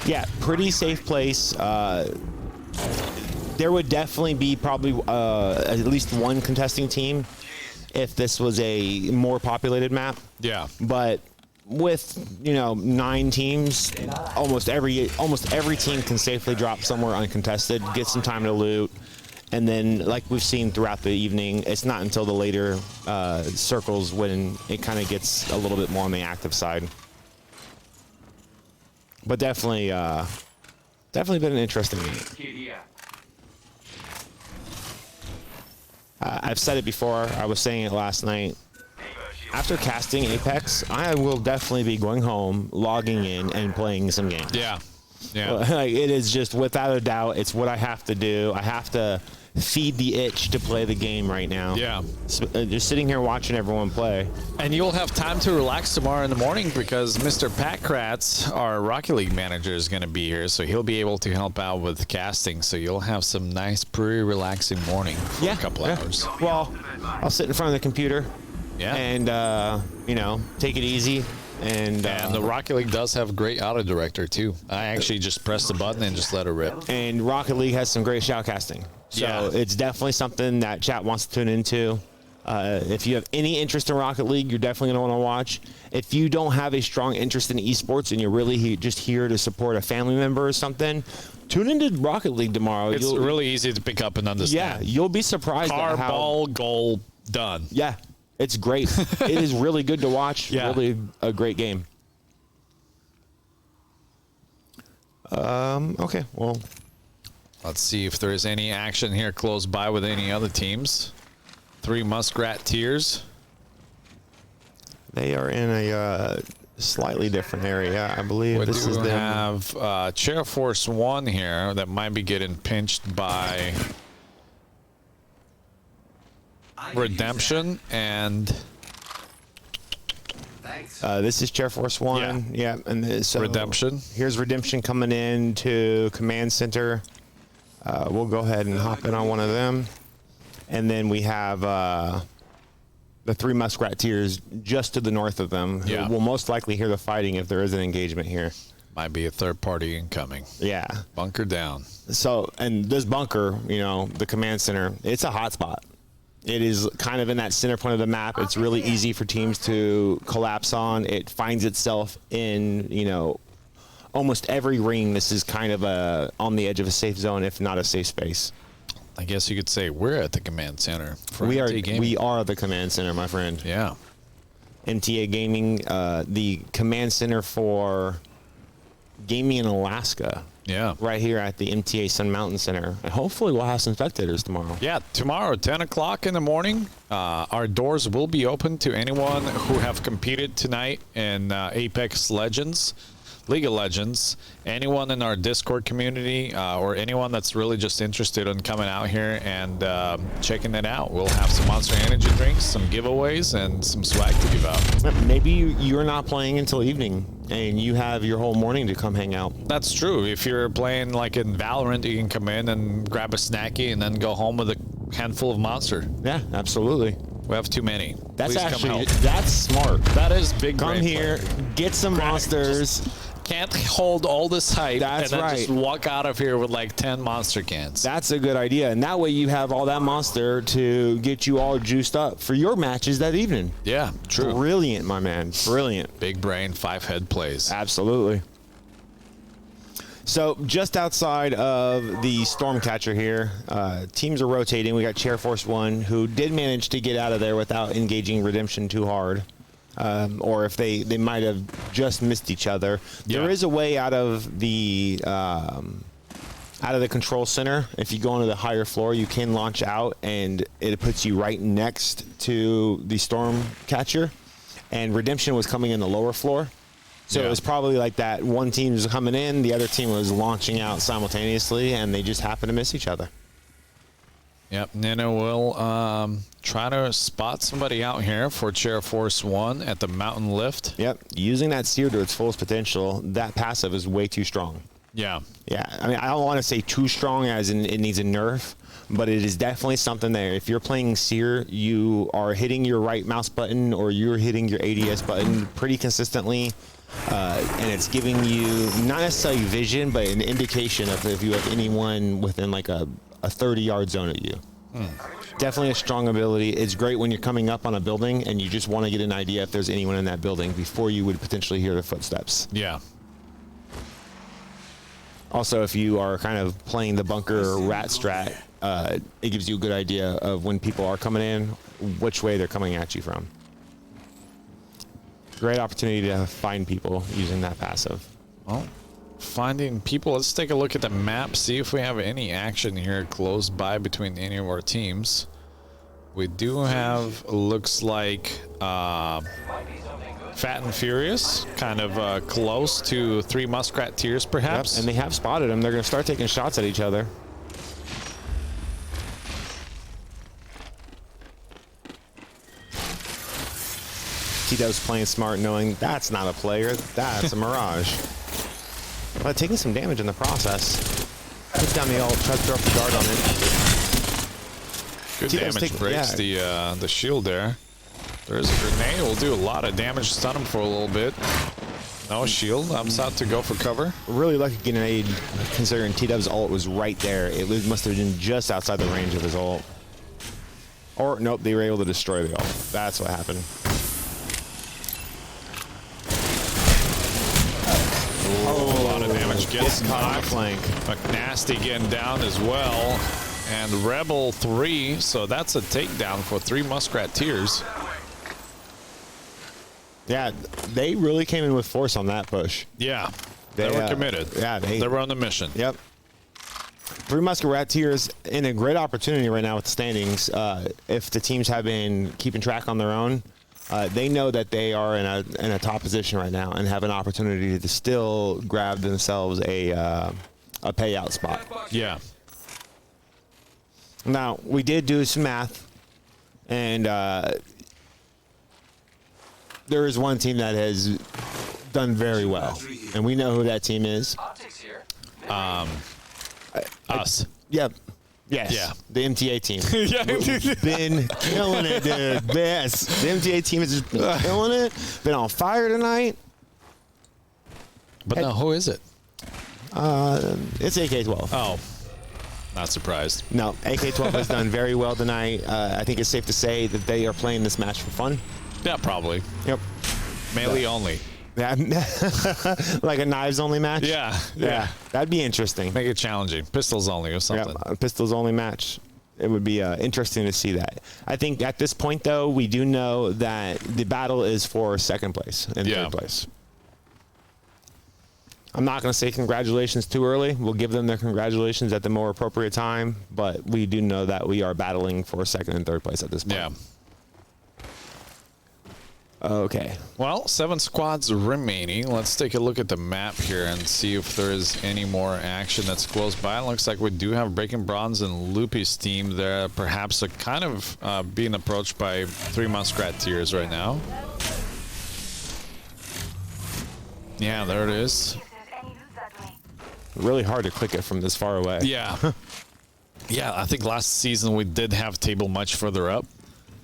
Yeah, pretty safe place. There would definitely be probably at least one contesting team if this was a more populated map. Yeah. But with 9 teams, almost every team can safely drop somewhere uncontested, get some time to loot, and then like we've seen throughout the evening, it's not until the later circles when it kind of gets a little bit more on the active side. But definitely been an interesting game. I've said it before. I was saying it last night. After casting Apex, I will definitely be going home, logging in, and playing some games. Yeah. Like, it is just without a doubt. It's what I have to do. I have to feed the itch to play the game right now. Yeah. Just sitting here watching everyone play. And you'll have time to relax tomorrow in the morning because Mr. Pat Kratz, our Rocket League manager, is going to be here, so he'll be able to help out with casting. So you'll have some nice, pretty relaxing morning for a couple hours. Well, I'll sit in front of the computer. Yeah. And take it easy. And the Rocket League does have a great auto director too. I actually just pressed the button and just let it rip. And Rocket League has some great shoutcasting. So it's definitely something that chat wants to tune into. If you have any interest in Rocket League, you're definitely going to want to watch. If you don't have a strong interest in esports and you're really just here to support a family member or something, tune into Rocket League tomorrow. It's really easy to pick up and understand. Yeah, you'll be surprised Car, at how... ball, goal, done. Yeah, it's great. It is really good to watch. Yeah. Really a great game. Okay, well... Let's see if there's any action here close by with any other teams. 3 Muskrat Tiers. They are in a slightly different area, I believe. We This do is them. have Chair Force 1 here that might be getting pinched by Redemption and... This is Chair Force 1. Yeah, and so Redemption. Here's Redemption coming in to Command Center. We'll go ahead and hop in on one of them. And then we have the 3 Muskrat Tiers just to the north of them. Yeah. We'll most likely hear the fighting if there is an engagement here. Might be a third party incoming. Yeah. Bunker down. So, and this bunker, the Command Center, it's a hot spot. It is kind of in that center point of the map. It's really easy for teams to collapse on. It finds itself in, almost every ring. This is kind of on the edge of a safe zone, if not a safe space. I guess you could say we're at the command center for We MTA Gaming. we are the command center, my friend. Yeah. MTA Gaming, the command center for gaming in Alaska. Yeah. Right here at the MTA Sun Mountain Center. And hopefully we'll have some spectators tomorrow. Yeah, tomorrow, 10 o'clock in the morning, our doors will be open to anyone who have competed tonight in Apex Legends, League of Legends, anyone in our Discord community, or anyone that's really just interested in coming out here and checking it out. We'll have some Monster Energy drinks, some giveaways, and some swag to give out. Maybe you're not playing until evening, and you have your whole morning to come hang out. That's true. If you're playing like in Valorant, you can come in and grab a snacky and then go home with a handful of Monster. Yeah, absolutely. We have too many. That's Please come actually, help. that's smart. That is big. Come brain here, play. get some monsters, can't hold all this hype That's and then right. just walk out of here with like 10 monster cans. That's a good idea. And that way you have all that monster to get you all juiced up for your matches that evening. Yeah, true. Brilliant, my man. Brilliant. Big brain, 5-head plays. Absolutely. So just outside of the Stormcatcher here, teams are rotating. We got Chair Force 1, who did manage to get out of there without engaging Redemption too hard. Or if they might have just missed each other. Yeah. There is a way out of the control center. If you go onto the higher floor, you can launch out, and it puts you right next to the Stormcatcher. And Redemption was coming in the lower floor. So Yeah. it was probably like that. One team was coming in, the other team was launching out simultaneously, and they just happened to miss each other. Yep, Nino will try to spot somebody out here for Chair Force 1 at the mountain lift. Yep, using that seer to its fullest potential, that passive is way too strong. Yeah. Yeah, I mean, I don't want to say too strong as in it needs a nerf, but it is definitely something there. If you're playing seer, you are hitting your right mouse button or you're hitting your ADS button pretty consistently, and it's giving you not necessarily vision, but an indication of if you have anyone within like a 30-yard zone of you. Definitely a strong ability. It's great when you're coming up on a building and you just want to get an idea if there's anyone in that building before you would potentially hear the footsteps. Yeah. Also, if you are kind of playing the bunker rat strat, it gives you a good idea of when people are coming in, which way they're coming at you from. Great opportunity to find people using that passive. Well, finding people. Let's take a look at the map, see if we have any action here close by between any of our teams. We do have, looks like, Fat and Furious, kind of close to 3 Muskrat Tears, perhaps. Yep, and they have spotted them. They're going to start taking shots at each other. Tito's playing smart, knowing that's not a player, that's a mirage. But taking some damage in the process. Puts down the ult, tries to throw up the guard on it. Good Tito's damage, breaks the shield there. There's a grenade, will do a lot of damage, stun him for a little bit. No shield, I'm out to go for cover. Really lucky grenade, considering T-Dub's ult was right there. It must have been just outside the range of his ult. Or, nope, they were able to destroy the ult. That's what happened. Oh, a lot of damage gets caught on the knocked. flank. McNasty getting down as well. And Rebel 3, so that's a takedown for 3 Muskrat Tears. Yeah, they really came in with force on that push. Yeah, they were committed. Yeah, they were on the mission. Yep. 3 Musketeers in a great opportunity right now with the standings. If the teams have been keeping track on their own, they know that they are in a top position right now and have an opportunity to still grab themselves a payout spot. Yeah. Now, we did do some math, and there is one team that has done very well, and we know who that team is. Us. Yep. Yes. Yeah. The MTA team. Yeah. We've been killing it, dude. Yes. The MTA team has just been killing it. Been on fire tonight. But now, who is it? It's AK-12. Oh. Not surprised. No, AK-12 has done very well tonight. I think it's safe to say that they are playing this match for fun. Yeah, probably. Yep. Melee only. Yeah. Like a knives only match? Yeah. Yeah. That'd be interesting. Make it challenging. Pistols only or something. Yeah, a pistols only match. It would be interesting to see that. I think at this point, though, we do know that the battle is for second place and third place. I'm not going to say congratulations too early. We'll give them their congratulations at the more appropriate time, but we do know that we are battling for second and third place at this point. Yeah. Okay. Well, 7 squads remaining. Let's take a look at the map here and see if there is any more action that's close by. It looks like we do have Breaking Bronze and Loopy's team there. Perhaps kind of being approached by 3 Muskrat Tears right now. Yeah, there it is. Really hard to click it from this far away. Yeah. Yeah, I think last season we did have table much further up.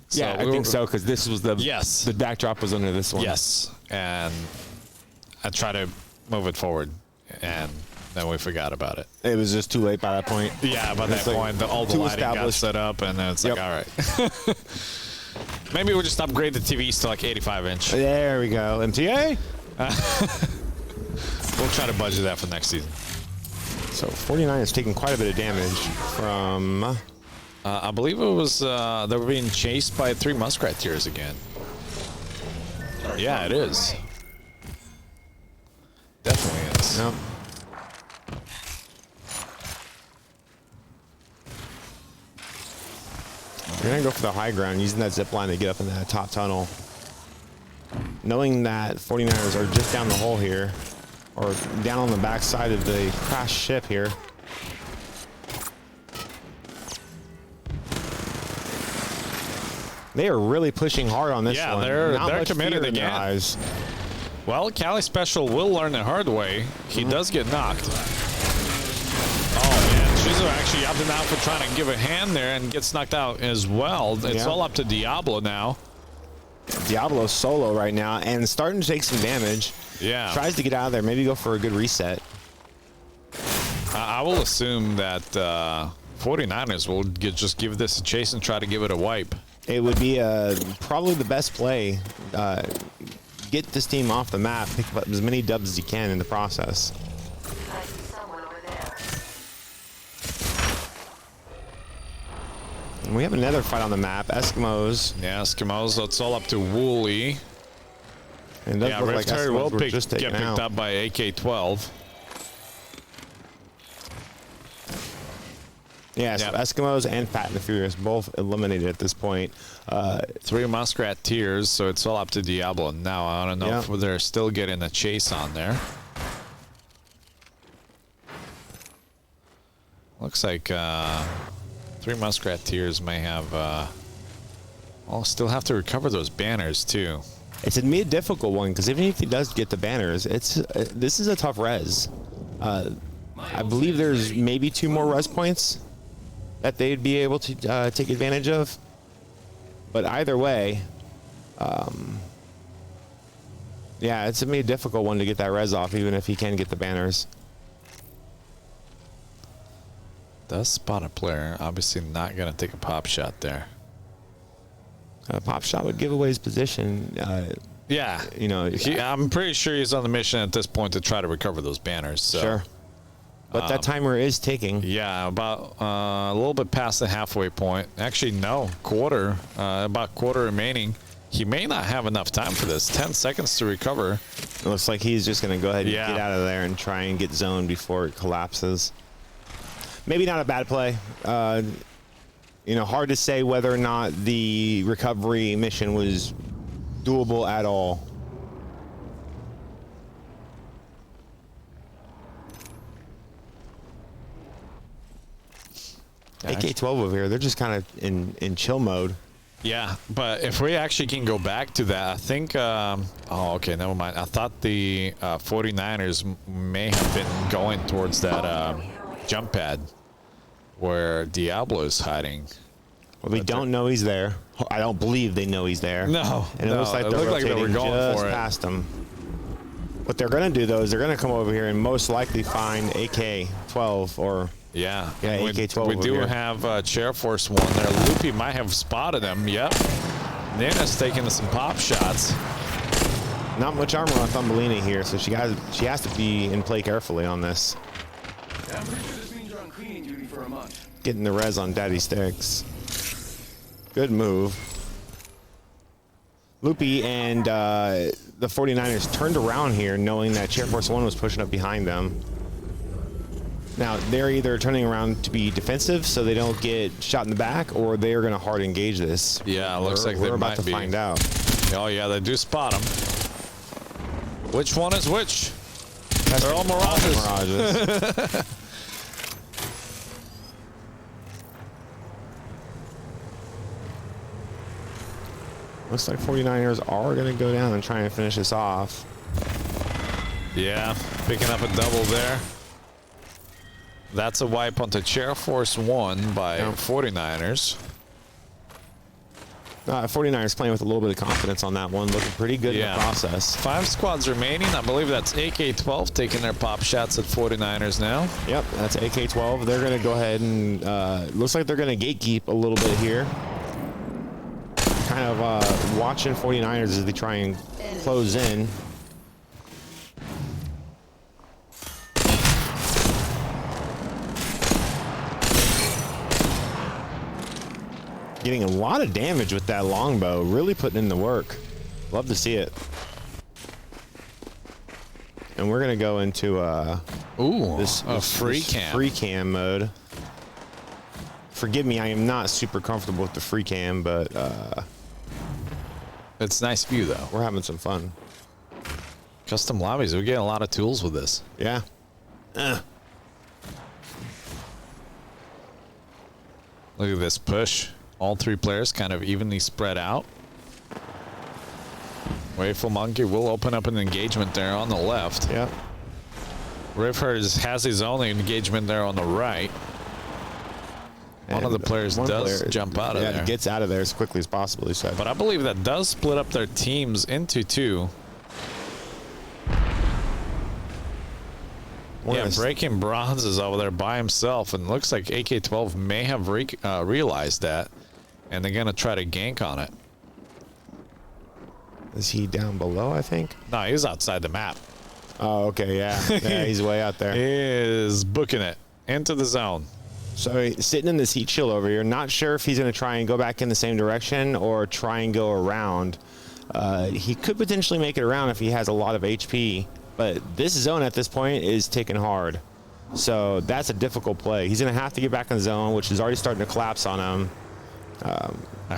So yeah, I think so, because this was the the backdrop was under this one. Yes, and I try to move it forward, and then we forgot about it. It was just too late by that point. Yeah, by that It's like point, all the too lighting got established. set up, and then it's like, all right. Maybe we'll just upgrade the TVs to like 85-inch. There we go. MTA? We'll try to budget that for next season. So 49 is taking quite a bit of damage from... I believe it was, they were being chased by 3 muskrat tears again. Yeah, it is. Definitely is. Yep. We're gonna go for the high ground, using that zip line to get up in that top tunnel. Knowing that 49ers are just down the hole here, or down on the back side of the crashed ship here. They are really pushing hard on this one. Yeah, they're much committed fear in their again. eyes. Well, Cali Special will learn the hard way. He does get knocked. Oh, man. Shizu actually opted out for trying to give a hand there and gets knocked out as well. It's all up to Diablo now. Diablo's solo right now and starting to take some damage. Yeah. Tries to get out of there, maybe go for a good reset. I will assume that 49ers will just give this a chase and try to give it a wipe. It would be probably the best play. Get this team off the map, pick up as many dubs as you can in the process. And we have another fight on the map, Eskimos. Yeah, Eskimos. It's all up to Wooly. And it does Yeah, look Rift like Terry Eskimos will were just get taken picked out. up by AK-12. Yeah, so Eskimos and Fat and the Furious both eliminated at this point. 3 muskrat tears, so it's all up to Diablo now. I don't know if they're still getting a chase on there. Looks like 3 muskrat tears may have. I'll still have to recover those banners too. It's a mid difficult one because even if he does get the banners, it's this is a tough res. I believe there's maybe 2 more res points that they'd be able to take advantage of. But either way, yeah, it's a mid difficult one to get that res off, even if he can get the banners. Does spot a player. Obviously not going to take a pop shot there. A pop shot would give away his position. Yeah. You know, I'm pretty sure he's on the mission at this point to try to recover those banners. So. Sure. But that timer is ticking. Yeah, about a little bit past the halfway point. Actually, no, quarter. About quarter remaining. He may not have enough time for this. 10 seconds to recover. It looks like he's just going to go ahead and get out of there and try and get zoned before it collapses. Maybe not a bad play. You know, hard to say whether or not the recovery mission was doable at all. AK-12 over here, they're just kind of in chill mode. Yeah, but if we actually can go back to that, I think... oh, okay, never mind. I thought the 49ers may have been going towards that jump pad where Diablo is hiding. Well, we don't know he's there. I don't believe they know he's there. No, and it looks like it they're looked like they were rotating going just for it. past him. What they're going to do, though, is they're going to come over here and most likely find AK-12 or... Yeah, AK-12 we over do here. have Chair Force 1 there. Loopy might have spotted him. Yep. Nana's taking some pop shots. Not much armor on Thumbelina here, so she has to be in play carefully on this. Yeah, I'm pretty sure this means you're on cleaning duty for a month. Getting the res on Daddy Sticks. Good move. Loopy and the 49ers turned around here knowing that Chair Force 1 was pushing up behind them. Now, they're either turning around to be defensive so they don't get shot in the back, or they're going to hard engage this. Yeah, it looks like they we're about might to be. find out. Oh, yeah, they do spot him. Which one is which? They're all mirages. Looks like 49ers are going to go down and try and finish this off. Yeah, picking up a double there. That's a wipe onto Chair Force 1 by 49ers. 49ers playing with a little bit of confidence on that one. Looking pretty good in the process. 5 squads remaining. I believe that's AK-12 taking their pop shots at 49ers now. Yep, that's AK-12. They're going to go ahead and looks like they're going to gatekeep a little bit here. Kind of watching 49ers as they try and close in. Getting a lot of damage with that longbow. Really putting in the work. Love to see it. And we're going to go into this free cam mode. Forgive me, I am not super comfortable with the free cam, but it's a nice view though. We're having some fun. Custom lobbies. We're getting a lot of tools with this. Yeah. Look at this push. All 3 players kind of evenly spread out. Wayful Monkey will open up an engagement there on the left. Yep. Riffers has his own engagement there on the right. One of the players does jump out of there. Yeah, gets out of there as quickly as possible, he said. But I believe that does split up their teams into 2. Yeah, Breaking Bronze is over there by himself, and looks like AK-12 may have realized that, and they're going to try to gank on it. Is he down below, I think? No, he's outside the map. Oh, okay, yeah. Yeah, he's way out there. He is booking it into the zone. So he's sitting in this heat shield over here. Not sure if he's going to try and go back in the same direction or try and go around. He could potentially make it around if he has a lot of HP. But this zone at this point is taken hard. So that's a difficult play. He's going to have to get back in the zone, which is already starting to collapse on him.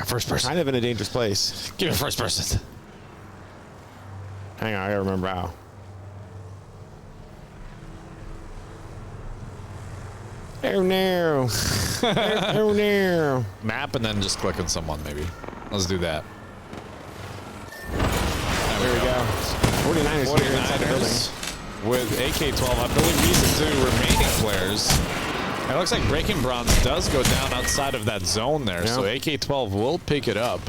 First person. Kind of in a dangerous place. Give me first person. Hang on, I got to remember how. Oh no. Oh no. Map and then just click on someone maybe. Let's do that. There we go. 49ers here inside the building. With AK-12, I believe these are 2 remaining players. It looks like Breaking Bronze does go down outside of that zone there, so AK-12 will pick it up.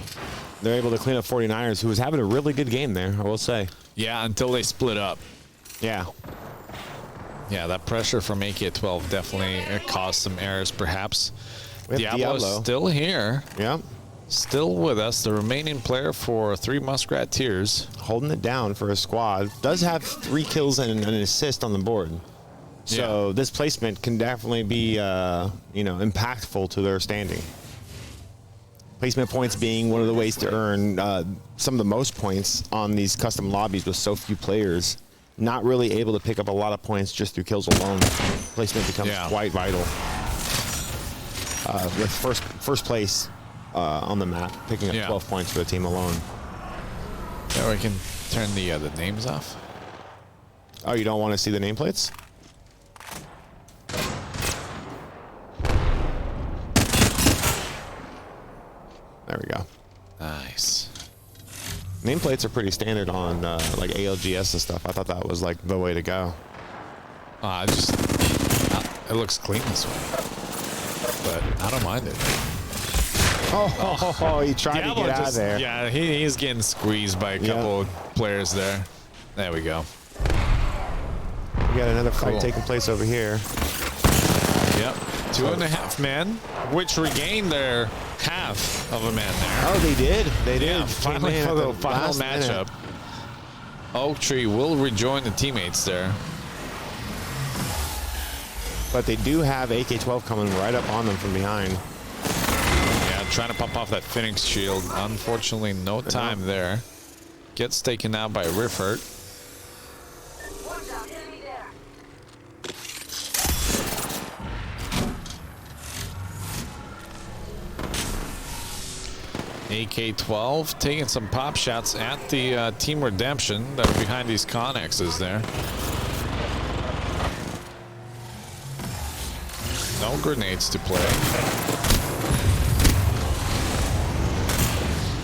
They're able to clean up 49ers, who was having a really good game there, I will say. Yeah, until they split up. Yeah. Yeah, that pressure from AK-12 definitely caused some errors, perhaps. Diablo's still here. Yep. Still with us, the remaining player for 3 Muskrat tiers. Holding it down for a squad. Does have 3 kills and an assist on the board. So this placement can definitely be, impactful to their standing. Placement points being one of the ways to earn some of the most points on these custom lobbies with so few players. Not really able to pick up a lot of points just through kills alone. Placement becomes quite vital. With first place on the map, picking up 12 points for the team alone. There we can turn the names off. Oh, you don't want to see the nameplates? There we go. Nice. Nameplates are pretty standard on like ALGS and stuff. I thought that was like the way to go. It looks clean this way, but I don't mind it. Oh, he tried to get out of there. Yeah, he's getting squeezed by a couple of players there. There we go. We got another fight taking place over here. Yep. 2.5 men, which regained their half of a man there. Oh, they did. They did. Yeah, finally for the final matchup. Oak Tree will rejoin the teammates there. But they do have AK-12 coming right up on them from behind. Yeah, trying to pop off that Phoenix shield. Unfortunately, no time there. Gets taken out by Riffert. AK-12 taking some pop shots at the Team Redemption that are behind these Connexes there. No grenades to play.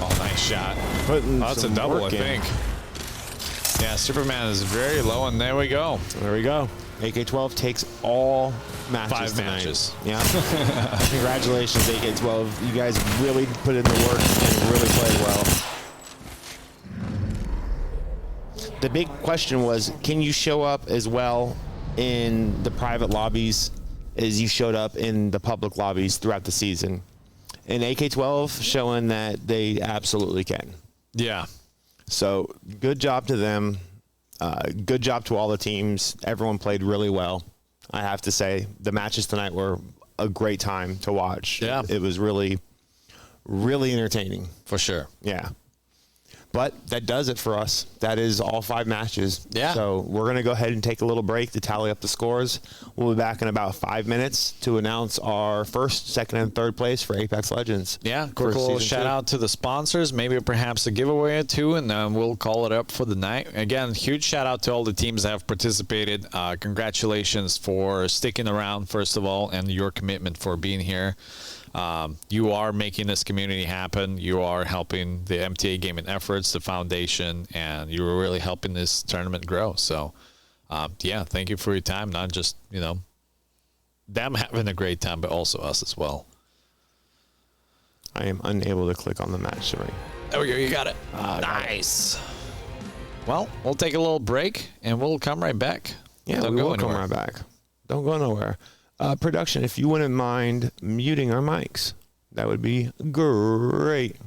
Oh, nice shot. That's a double, I think. Yeah, Superman is very low, and there we go. There we go. AK-12 takes all matches 5 tonight. matches. Yeah. Congratulations, AK-12. You guys really put in the work and really played well. The big question was, can you show up as well in the private lobbies as you showed up in the public lobbies throughout the season? And AK-12 showing that they absolutely can. Yeah. So good job to them. Good job to all the teams. Everyone played really well. I have to say, the matches tonight were a great time to watch. Yeah. It was really, really entertaining. For sure. Yeah. But that does it for us. That is all 5 matches. Yeah. So we're going to go ahead and take a little break to tally up the scores. We'll be back in about 5 minutes to announce our first, second, and third place for Apex Legends. Yeah, for quick little season shout 2. out to the sponsors, maybe perhaps a giveaway or two, and then we'll call it up for the night. Again, huge shout out to all the teams that have participated. Congratulations for sticking around, first of all, and your commitment for being here. You are making this community happen. You are helping the MTA gaming efforts, the foundation, and you are really helping this tournament grow. So, yeah, thank you for your time. Not just, them having a great time, but also us as well. I am unable to click on the match three. There we go. You got it. Nice. Well, we'll take a little break, and we'll come right back. Yeah, Don't we go will come anywhere. right back. Don't go nowhere. Production, if you wouldn't mind muting our mics, that would be great.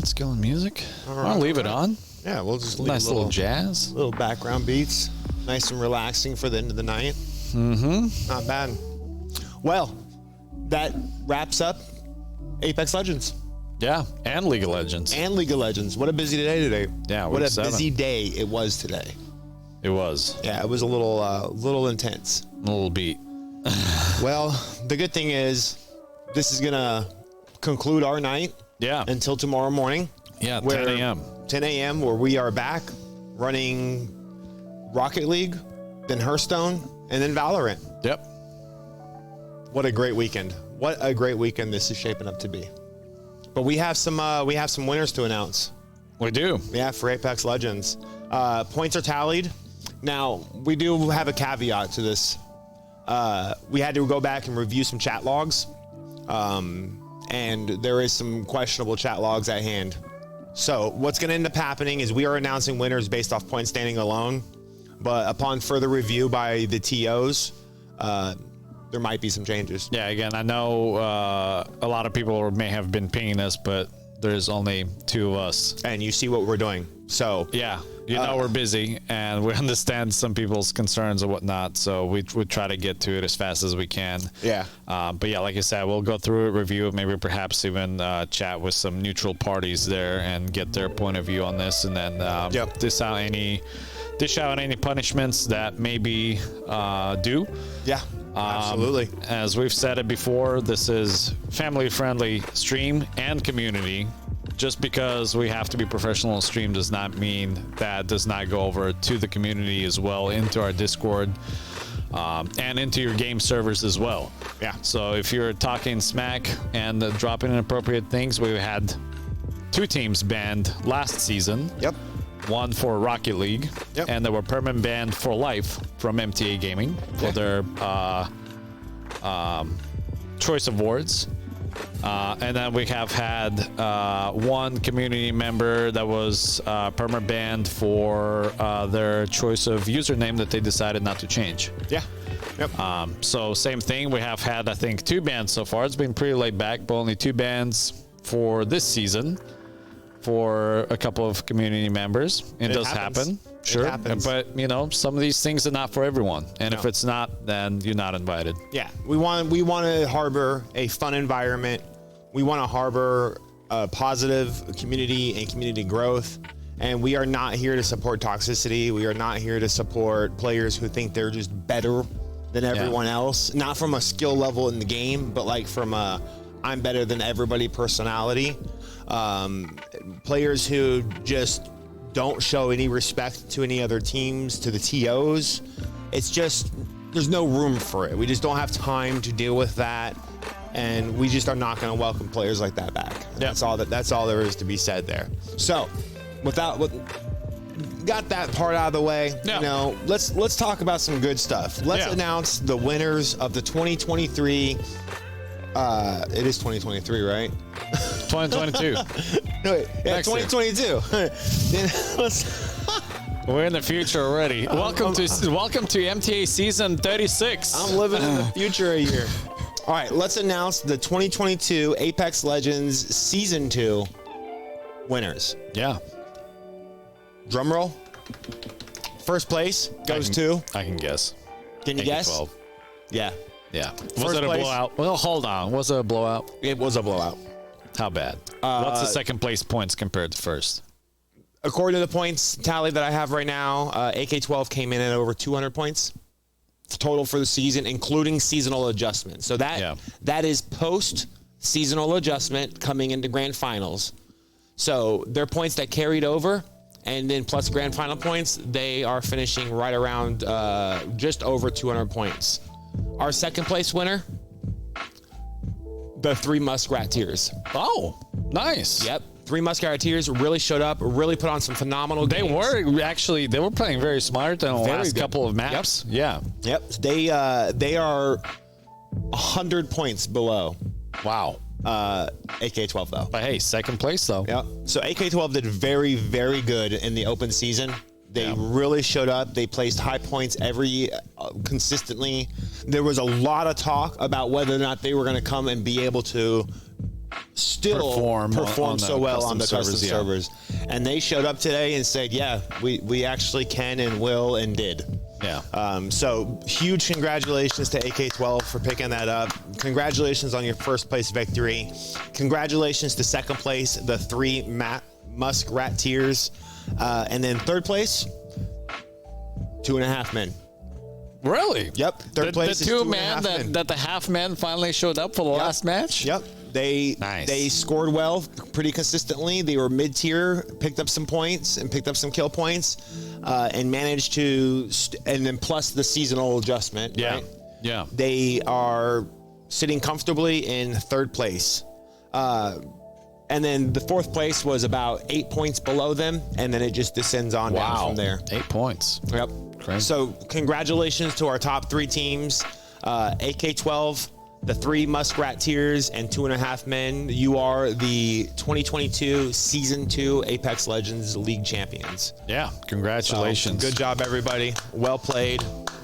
Let's go in music. All I'll leave it on. Yeah, we'll just leave Nice a little jazz. little background beats, nice and relaxing for the end of the night. Mm-hmm. Not bad. Well, that wraps up Apex Legends. Yeah, and League of Legends. And League of Legends. What a busy day today. Yeah, what week a 7. busy day it was today. It was. Yeah, it was a little intense. A little beat. Well, the good thing is this is gonna conclude our night. Yeah. Until tomorrow morning. Yeah, 10 a.m. 10 a.m. where we are back running Rocket League, then Hearthstone, and then Valorant. Yep. What a great weekend. What a great weekend this is shaping up to be. But we have some winners to announce. We do. Yeah, for Apex Legends. Points are tallied. Now, we do have a caveat to this. We had to go back and review some chat logs. And there is some questionable chat logs at hand. So what's going to end up happening is we are announcing winners based off point standing alone. But upon further review by the TOs, there might be some changes. Yeah, again, I know a lot of people may have been pinging us, but there's only 2 of us. And you see what we're doing. So yeah, you know we're busy, and we understand some people's concerns or whatnot. So we try to get to it as fast as we can. Yeah. But yeah, like I said, we'll go through it, review it, maybe perhaps even chat with some neutral parties there and get their point of view on this, and then dish out any punishments that may be due. Yeah. Absolutely. As we've said it before, this is family-friendly stream and community. Just because we have to be professional on stream does not mean that does not go over to the community as well, into our Discord, and into your game servers as well. Yeah. So if you're talking smack and dropping inappropriate things, we had 2 teams banned last season. Yep. One for Rocket League, and they were permanent banned for life from MTA Gaming for their choice awards. And then we have had one community member that was permanent banned for their choice of username that they decided not to change. Yeah. Yep. So same thing. We have had, I think, 2 bans so far. It's been pretty laid back, but only 2 bans for this season for a couple of community members. It does happen. Sure. But, you know, some of these things are not for everyone. And if it's not, then you're not invited. Yeah. We want to harbor a fun environment. We want to harbor a positive community and community growth. And we are not here to support toxicity. We are not here to support players who think they're just better than everyone else. Not from a skill level in the game, but like from a I'm better than everybody personality. Players who just don't show any respect to any other teams, to the TOs. It's just, there's no room for it. We just don't have time to deal with that. And we just are not going to welcome players like that back. That's all there is to be said there. So, got that part out of the way. You know, let's talk about some good stuff. Let's announce the winners of the 2023. It is 2023, right? 2022. No, wait, yeah, 2022. We're in the future already. Welcome to MTA season 36. I'm living in the future a year. All right, let's announce the 2022 Apex Legends Season 2 winners. Yeah. Drum roll. First place goes to... I can guess. Can you guess? 12. Yeah. Yeah. Was it a blowout? Well, hold on. Was it a blowout? It was a blowout. How bad? What's the second place points compared to first? According to the points tally that I have right now, AK-12 came in at over 200 points total for the season, including seasonal adjustment. So that is post-seasonal adjustment coming into grand finals. So their points that carried over, and then plus grand final points, they are finishing right around just over 200 points. Our second place winner, the 3 Musketeers. Oh, nice. Yep. 3 Musketeers really showed up, really put on some phenomenal games. They were playing very smart in the last couple of maps. Yep. Yeah. Yep. They are 100 points below. Wow. AK-12 though. But hey, second place though. Yep. So AK-12 did very, very good in the open season. They really showed up. They placed high points consistently. There was a lot of talk about whether or not they were going to come and be able to still perform so well on the custom servers. And they showed up today and said, yeah, we actually can and will and did. Yeah. So huge congratulations to AK-12 for picking that up. Congratulations on your first place victory. Congratulations to second place, the 3 Muskrat Tears. And then third place, 2.5 men. Really? Yep. Third place the is 2 2.5 men men. that the half men finally showed up for the last match? Yep. They scored well, pretty consistently. They were mid-tier, picked up some points and picked up some kill points, and managed to, and then plus the seasonal adjustment. Yeah. Right? Yeah. They are sitting comfortably in third place. And then the fourth place was about 8 points below them, and then it just descends on down from there. 8 points. Yep. Crazy. So congratulations to our top 3 teams, AK-12, the 3 Muskrat Tears, and 2.5 men. You are the 2022 Season 2 Apex Legends League champions. Yeah, congratulations. So, good job, everybody. Well played,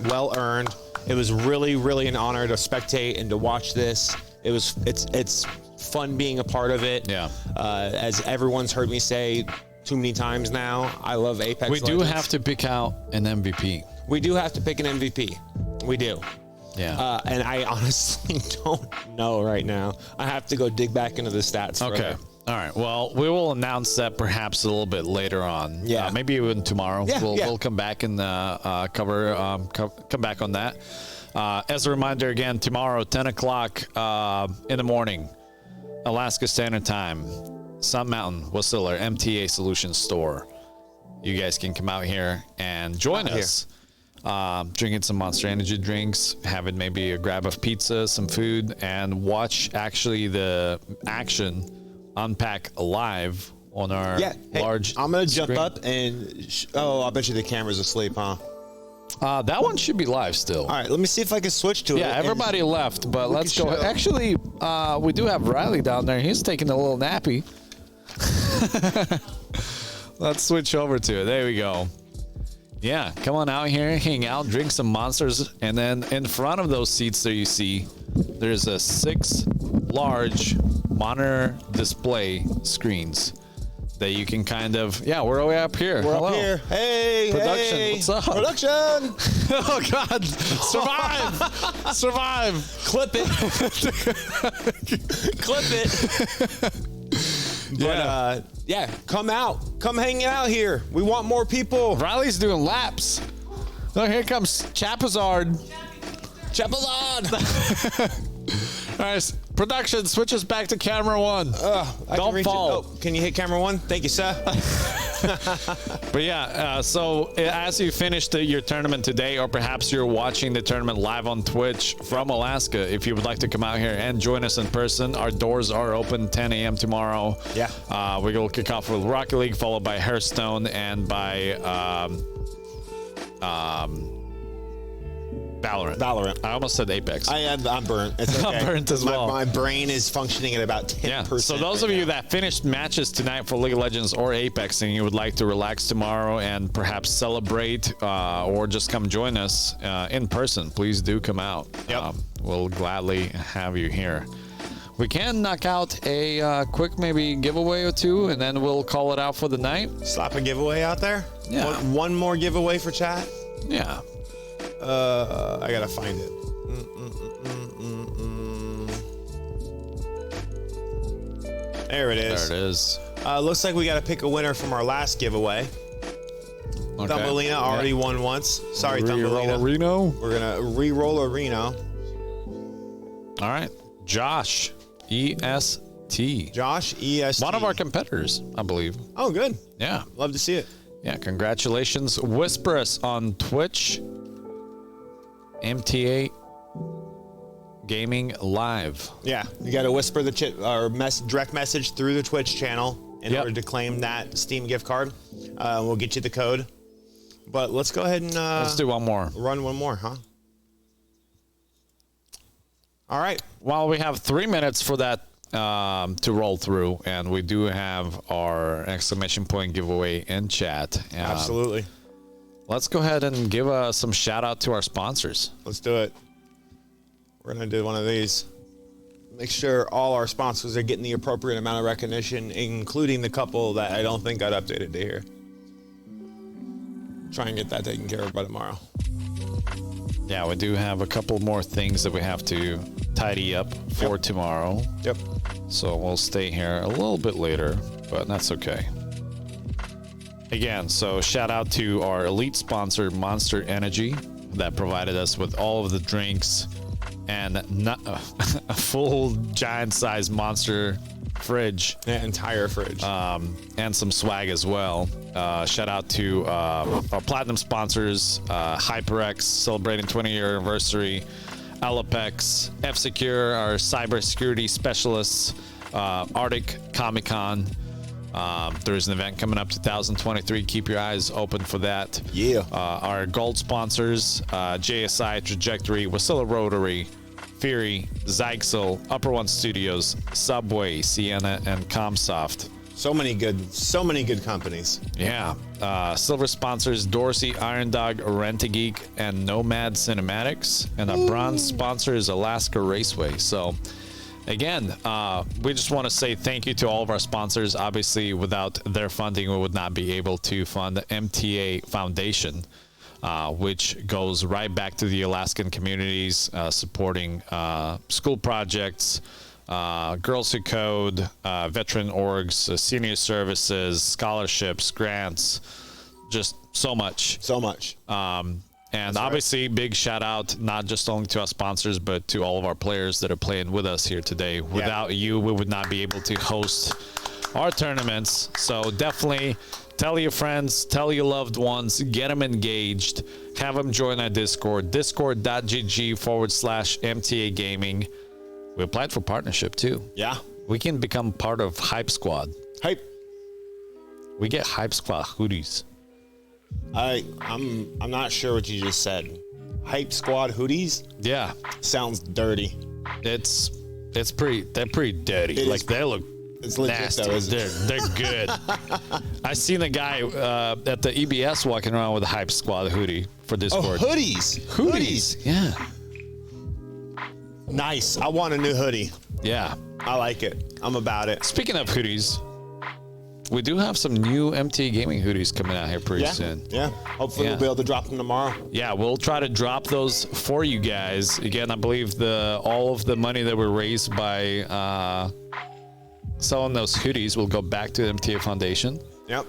well earned. It was really, really an honor to spectate and to watch this. It's fun being a part of it. Yeah. As everyone's heard me say too many times now, I love Apex We Legends. do have to pick out an MVP. We do have to pick an MVP. We do. Yeah. And I honestly don't know right now. I have to go dig back into the stats. Okay. All right. Well, we will announce that perhaps a little bit later on. Yeah. Maybe even tomorrow. Yeah, We'll come back and come back on that. As a reminder, again, tomorrow, 10 o'clock in the morning, Alaska Standard Time, Sun Mountain, Wasilla, MTA Solutions Store. You guys can come out here and join us. Drinking some Monster Energy drinks, having maybe a grab of pizza, some food, and watch actually the action unpack live on our large I'm going to jump screen. up and... I bet you the camera's asleep, huh? That one should be live still. All right, let me see if I can switch to it. Yeah, everybody left, but let's go. show. Actually, we do have Riley down there. He's taking a little nappy. Let's switch over to it. There we go. Yeah, come on out here, hang out, drink some Monsters, and then in front of those seats there you see, there's a 6 large monitor display screens that you can kind of, we're way up here. We're Hello. up here. Hey, Production, hey. what's up? Production. Oh, God. Survive. Survive. Clip it. Clip it. But, come out. Come hang out here. We want more people. Riley's doing laps. Oh, here comes Chapazard. All right, production switches back to camera 1. Don't fall. Can you hit camera 1? Thank you, sir. But so as you finished your tournament today, or perhaps you're watching the tournament live on Twitch from Alaska, if you would like to come out here and join us in person, our doors are open 10 a.m. tomorrow. Yeah. We will kick off with Rocket League, followed by Hearthstone, and by Valorant. I almost said Apex. I'm burnt. It's okay. I'm burnt as well. My brain is functioning at about 10%. So those of you that finished matches tonight for League of Legends or Apex and you would like to relax tomorrow and perhaps celebrate or just come join us in person, please do come out. Yep. We'll gladly have you here. We can knock out a quick maybe giveaway or 2, and then we'll call it out for the night. Slap a giveaway out there? Yeah. One more giveaway for chat? Yeah. I gotta find it. There it is. There it is. Looks like we gotta pick a winner from our last giveaway. Thumbelina already won once. Sorry, Thumbelina. Reno. We're gonna re-roll a Reno. All right. Josh, EST. Josh, EST. One of our competitors, I believe. Oh, good. Yeah. Love to see it. Yeah, congratulations. Whisper us on Twitch. MTA Gaming Live. Yeah, you got to whisper the direct message through the Twitch channel in order to claim that Steam gift card. We'll get you the code. But let's go ahead and let's do one more. Run one more, huh? All right. Well, we have 3 minutes for that to roll through, and we do have our exclamation point giveaway in chat. Absolutely. Let's go ahead and give some shout out to our sponsors. Let's do it. We're going to do one of these. make sure all our sponsors are getting the appropriate amount of recognition, including the couple that I don't think got updated to here. Try and get that taken care of by tomorrow. Yeah, we do have a couple more things that we have to tidy up for tomorrow. Yep. So we'll stay here a little bit later, but that's okay. Again, so shout out to our elite sponsor, Monster Energy, that provided us with all of the drinks and a full giant-sized Monster fridge. Yeah, entire fridge. And some swag as well. Shout out to our platinum sponsors, HyperX, celebrating 20-year anniversary, Alapex, F-Secure, our cybersecurity specialists, Arctic Comic-Con. There's an event coming up 2023. Keep your eyes open for that. Yeah. Our gold sponsors, JSI, Trajectory, Wasilla Rotary, Fury, Zyxel, Upper One Studios, Subway, Sienna, and Comsoft. So many good companies. Yeah. Silver sponsors, Dorsey, Iron Dog, Rent-A-Geek, and Nomad Cinematics. And our bronze sponsor is Alaska Raceway. So, again, we just want to say thank you to all of our sponsors. Obviously, without their funding, we would not be able to fund the MTA Foundation, which goes right back to the Alaskan communities, supporting school projects, Girls Who Code, veteran orgs, senior services, scholarships, grants, just so much. So much. And obviously, big shout out, not just only to our sponsors, but to all of our players that are playing with us here today. Without you, we would not be able to host our tournaments. So definitely tell your friends, tell your loved ones, get them engaged, have them join our Discord, discord.gg/MTA Gaming. We applied for partnership too. Yeah. We can become part of Hype Squad. Hype. We get Hype Squad hoodies. I'm not sure what you just said. Hype Squad hoodies? Yeah. Sounds dirty. They're pretty dirty. They look it's legit nasty. though, isn't it? They're good. I seen a guy at the EBS walking around with a Hype Squad hoodie for Discord. Oh, hoodies. Yeah. Nice. I want a new hoodie. Yeah. I like it. I'm about it. Speaking of hoodies, we do have some new MTA Gaming hoodies coming out here pretty soon. Yeah. Hopefully we'll be able to drop them tomorrow. Yeah, we'll try to drop those for you guys. Again, I believe all of the money that were raised by selling those hoodies will go back to the MTA Foundation. Yep.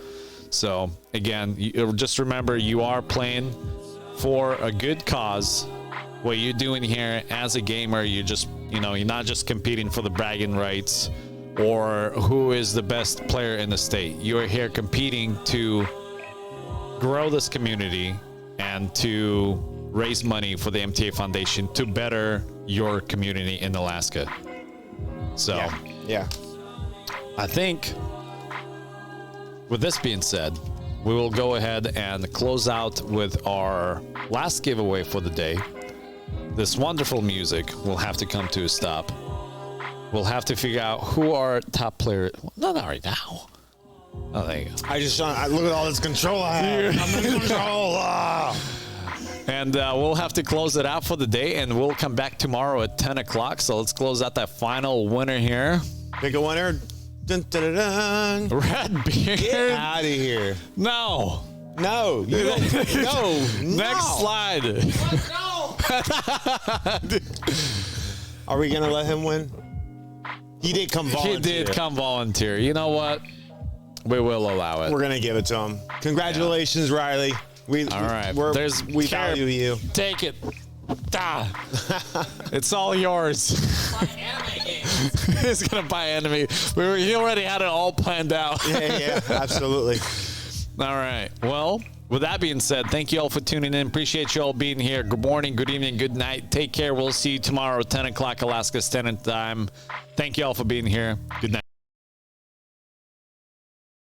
So, again, just remember you are playing for a good cause. What you're doing here as a gamer, you're not just competing for the bragging rights or who is the best player in the state. You are here competing to grow this community and to raise money for the MTA Foundation to better your community in Alaska. So, yeah. I think with this being said, we will go ahead and close out with our last giveaway for the day. This wonderful music will have to come to a stop. We'll have to figure out who our top player. Not right now. Oh, there you go. I look at all this control I have. I'm in control. And we'll have to close it out for the day, and we'll come back tomorrow at 10 o'clock. So let's close out that final winner here. Pick a winner. Dun, dun, dun, dun. Redbeard. Get out of here. No. No. You don't. No. Next slide. No. Are we going to let him win? He did come volunteer. He did come volunteer. You know what? We will allow it. We're going to give it to him. Congratulations, Riley. All right. We value you. Take it. It's all yours. He's going to buy anime. He already had it all planned out. Yeah, absolutely. All right. Well, with that being said, thank you all for tuning in. Appreciate you all being here. Good morning, good evening, good night. Take care. We'll see you tomorrow at 10 o'clock Alaska Standard Time. Thank you all for being here. Good night.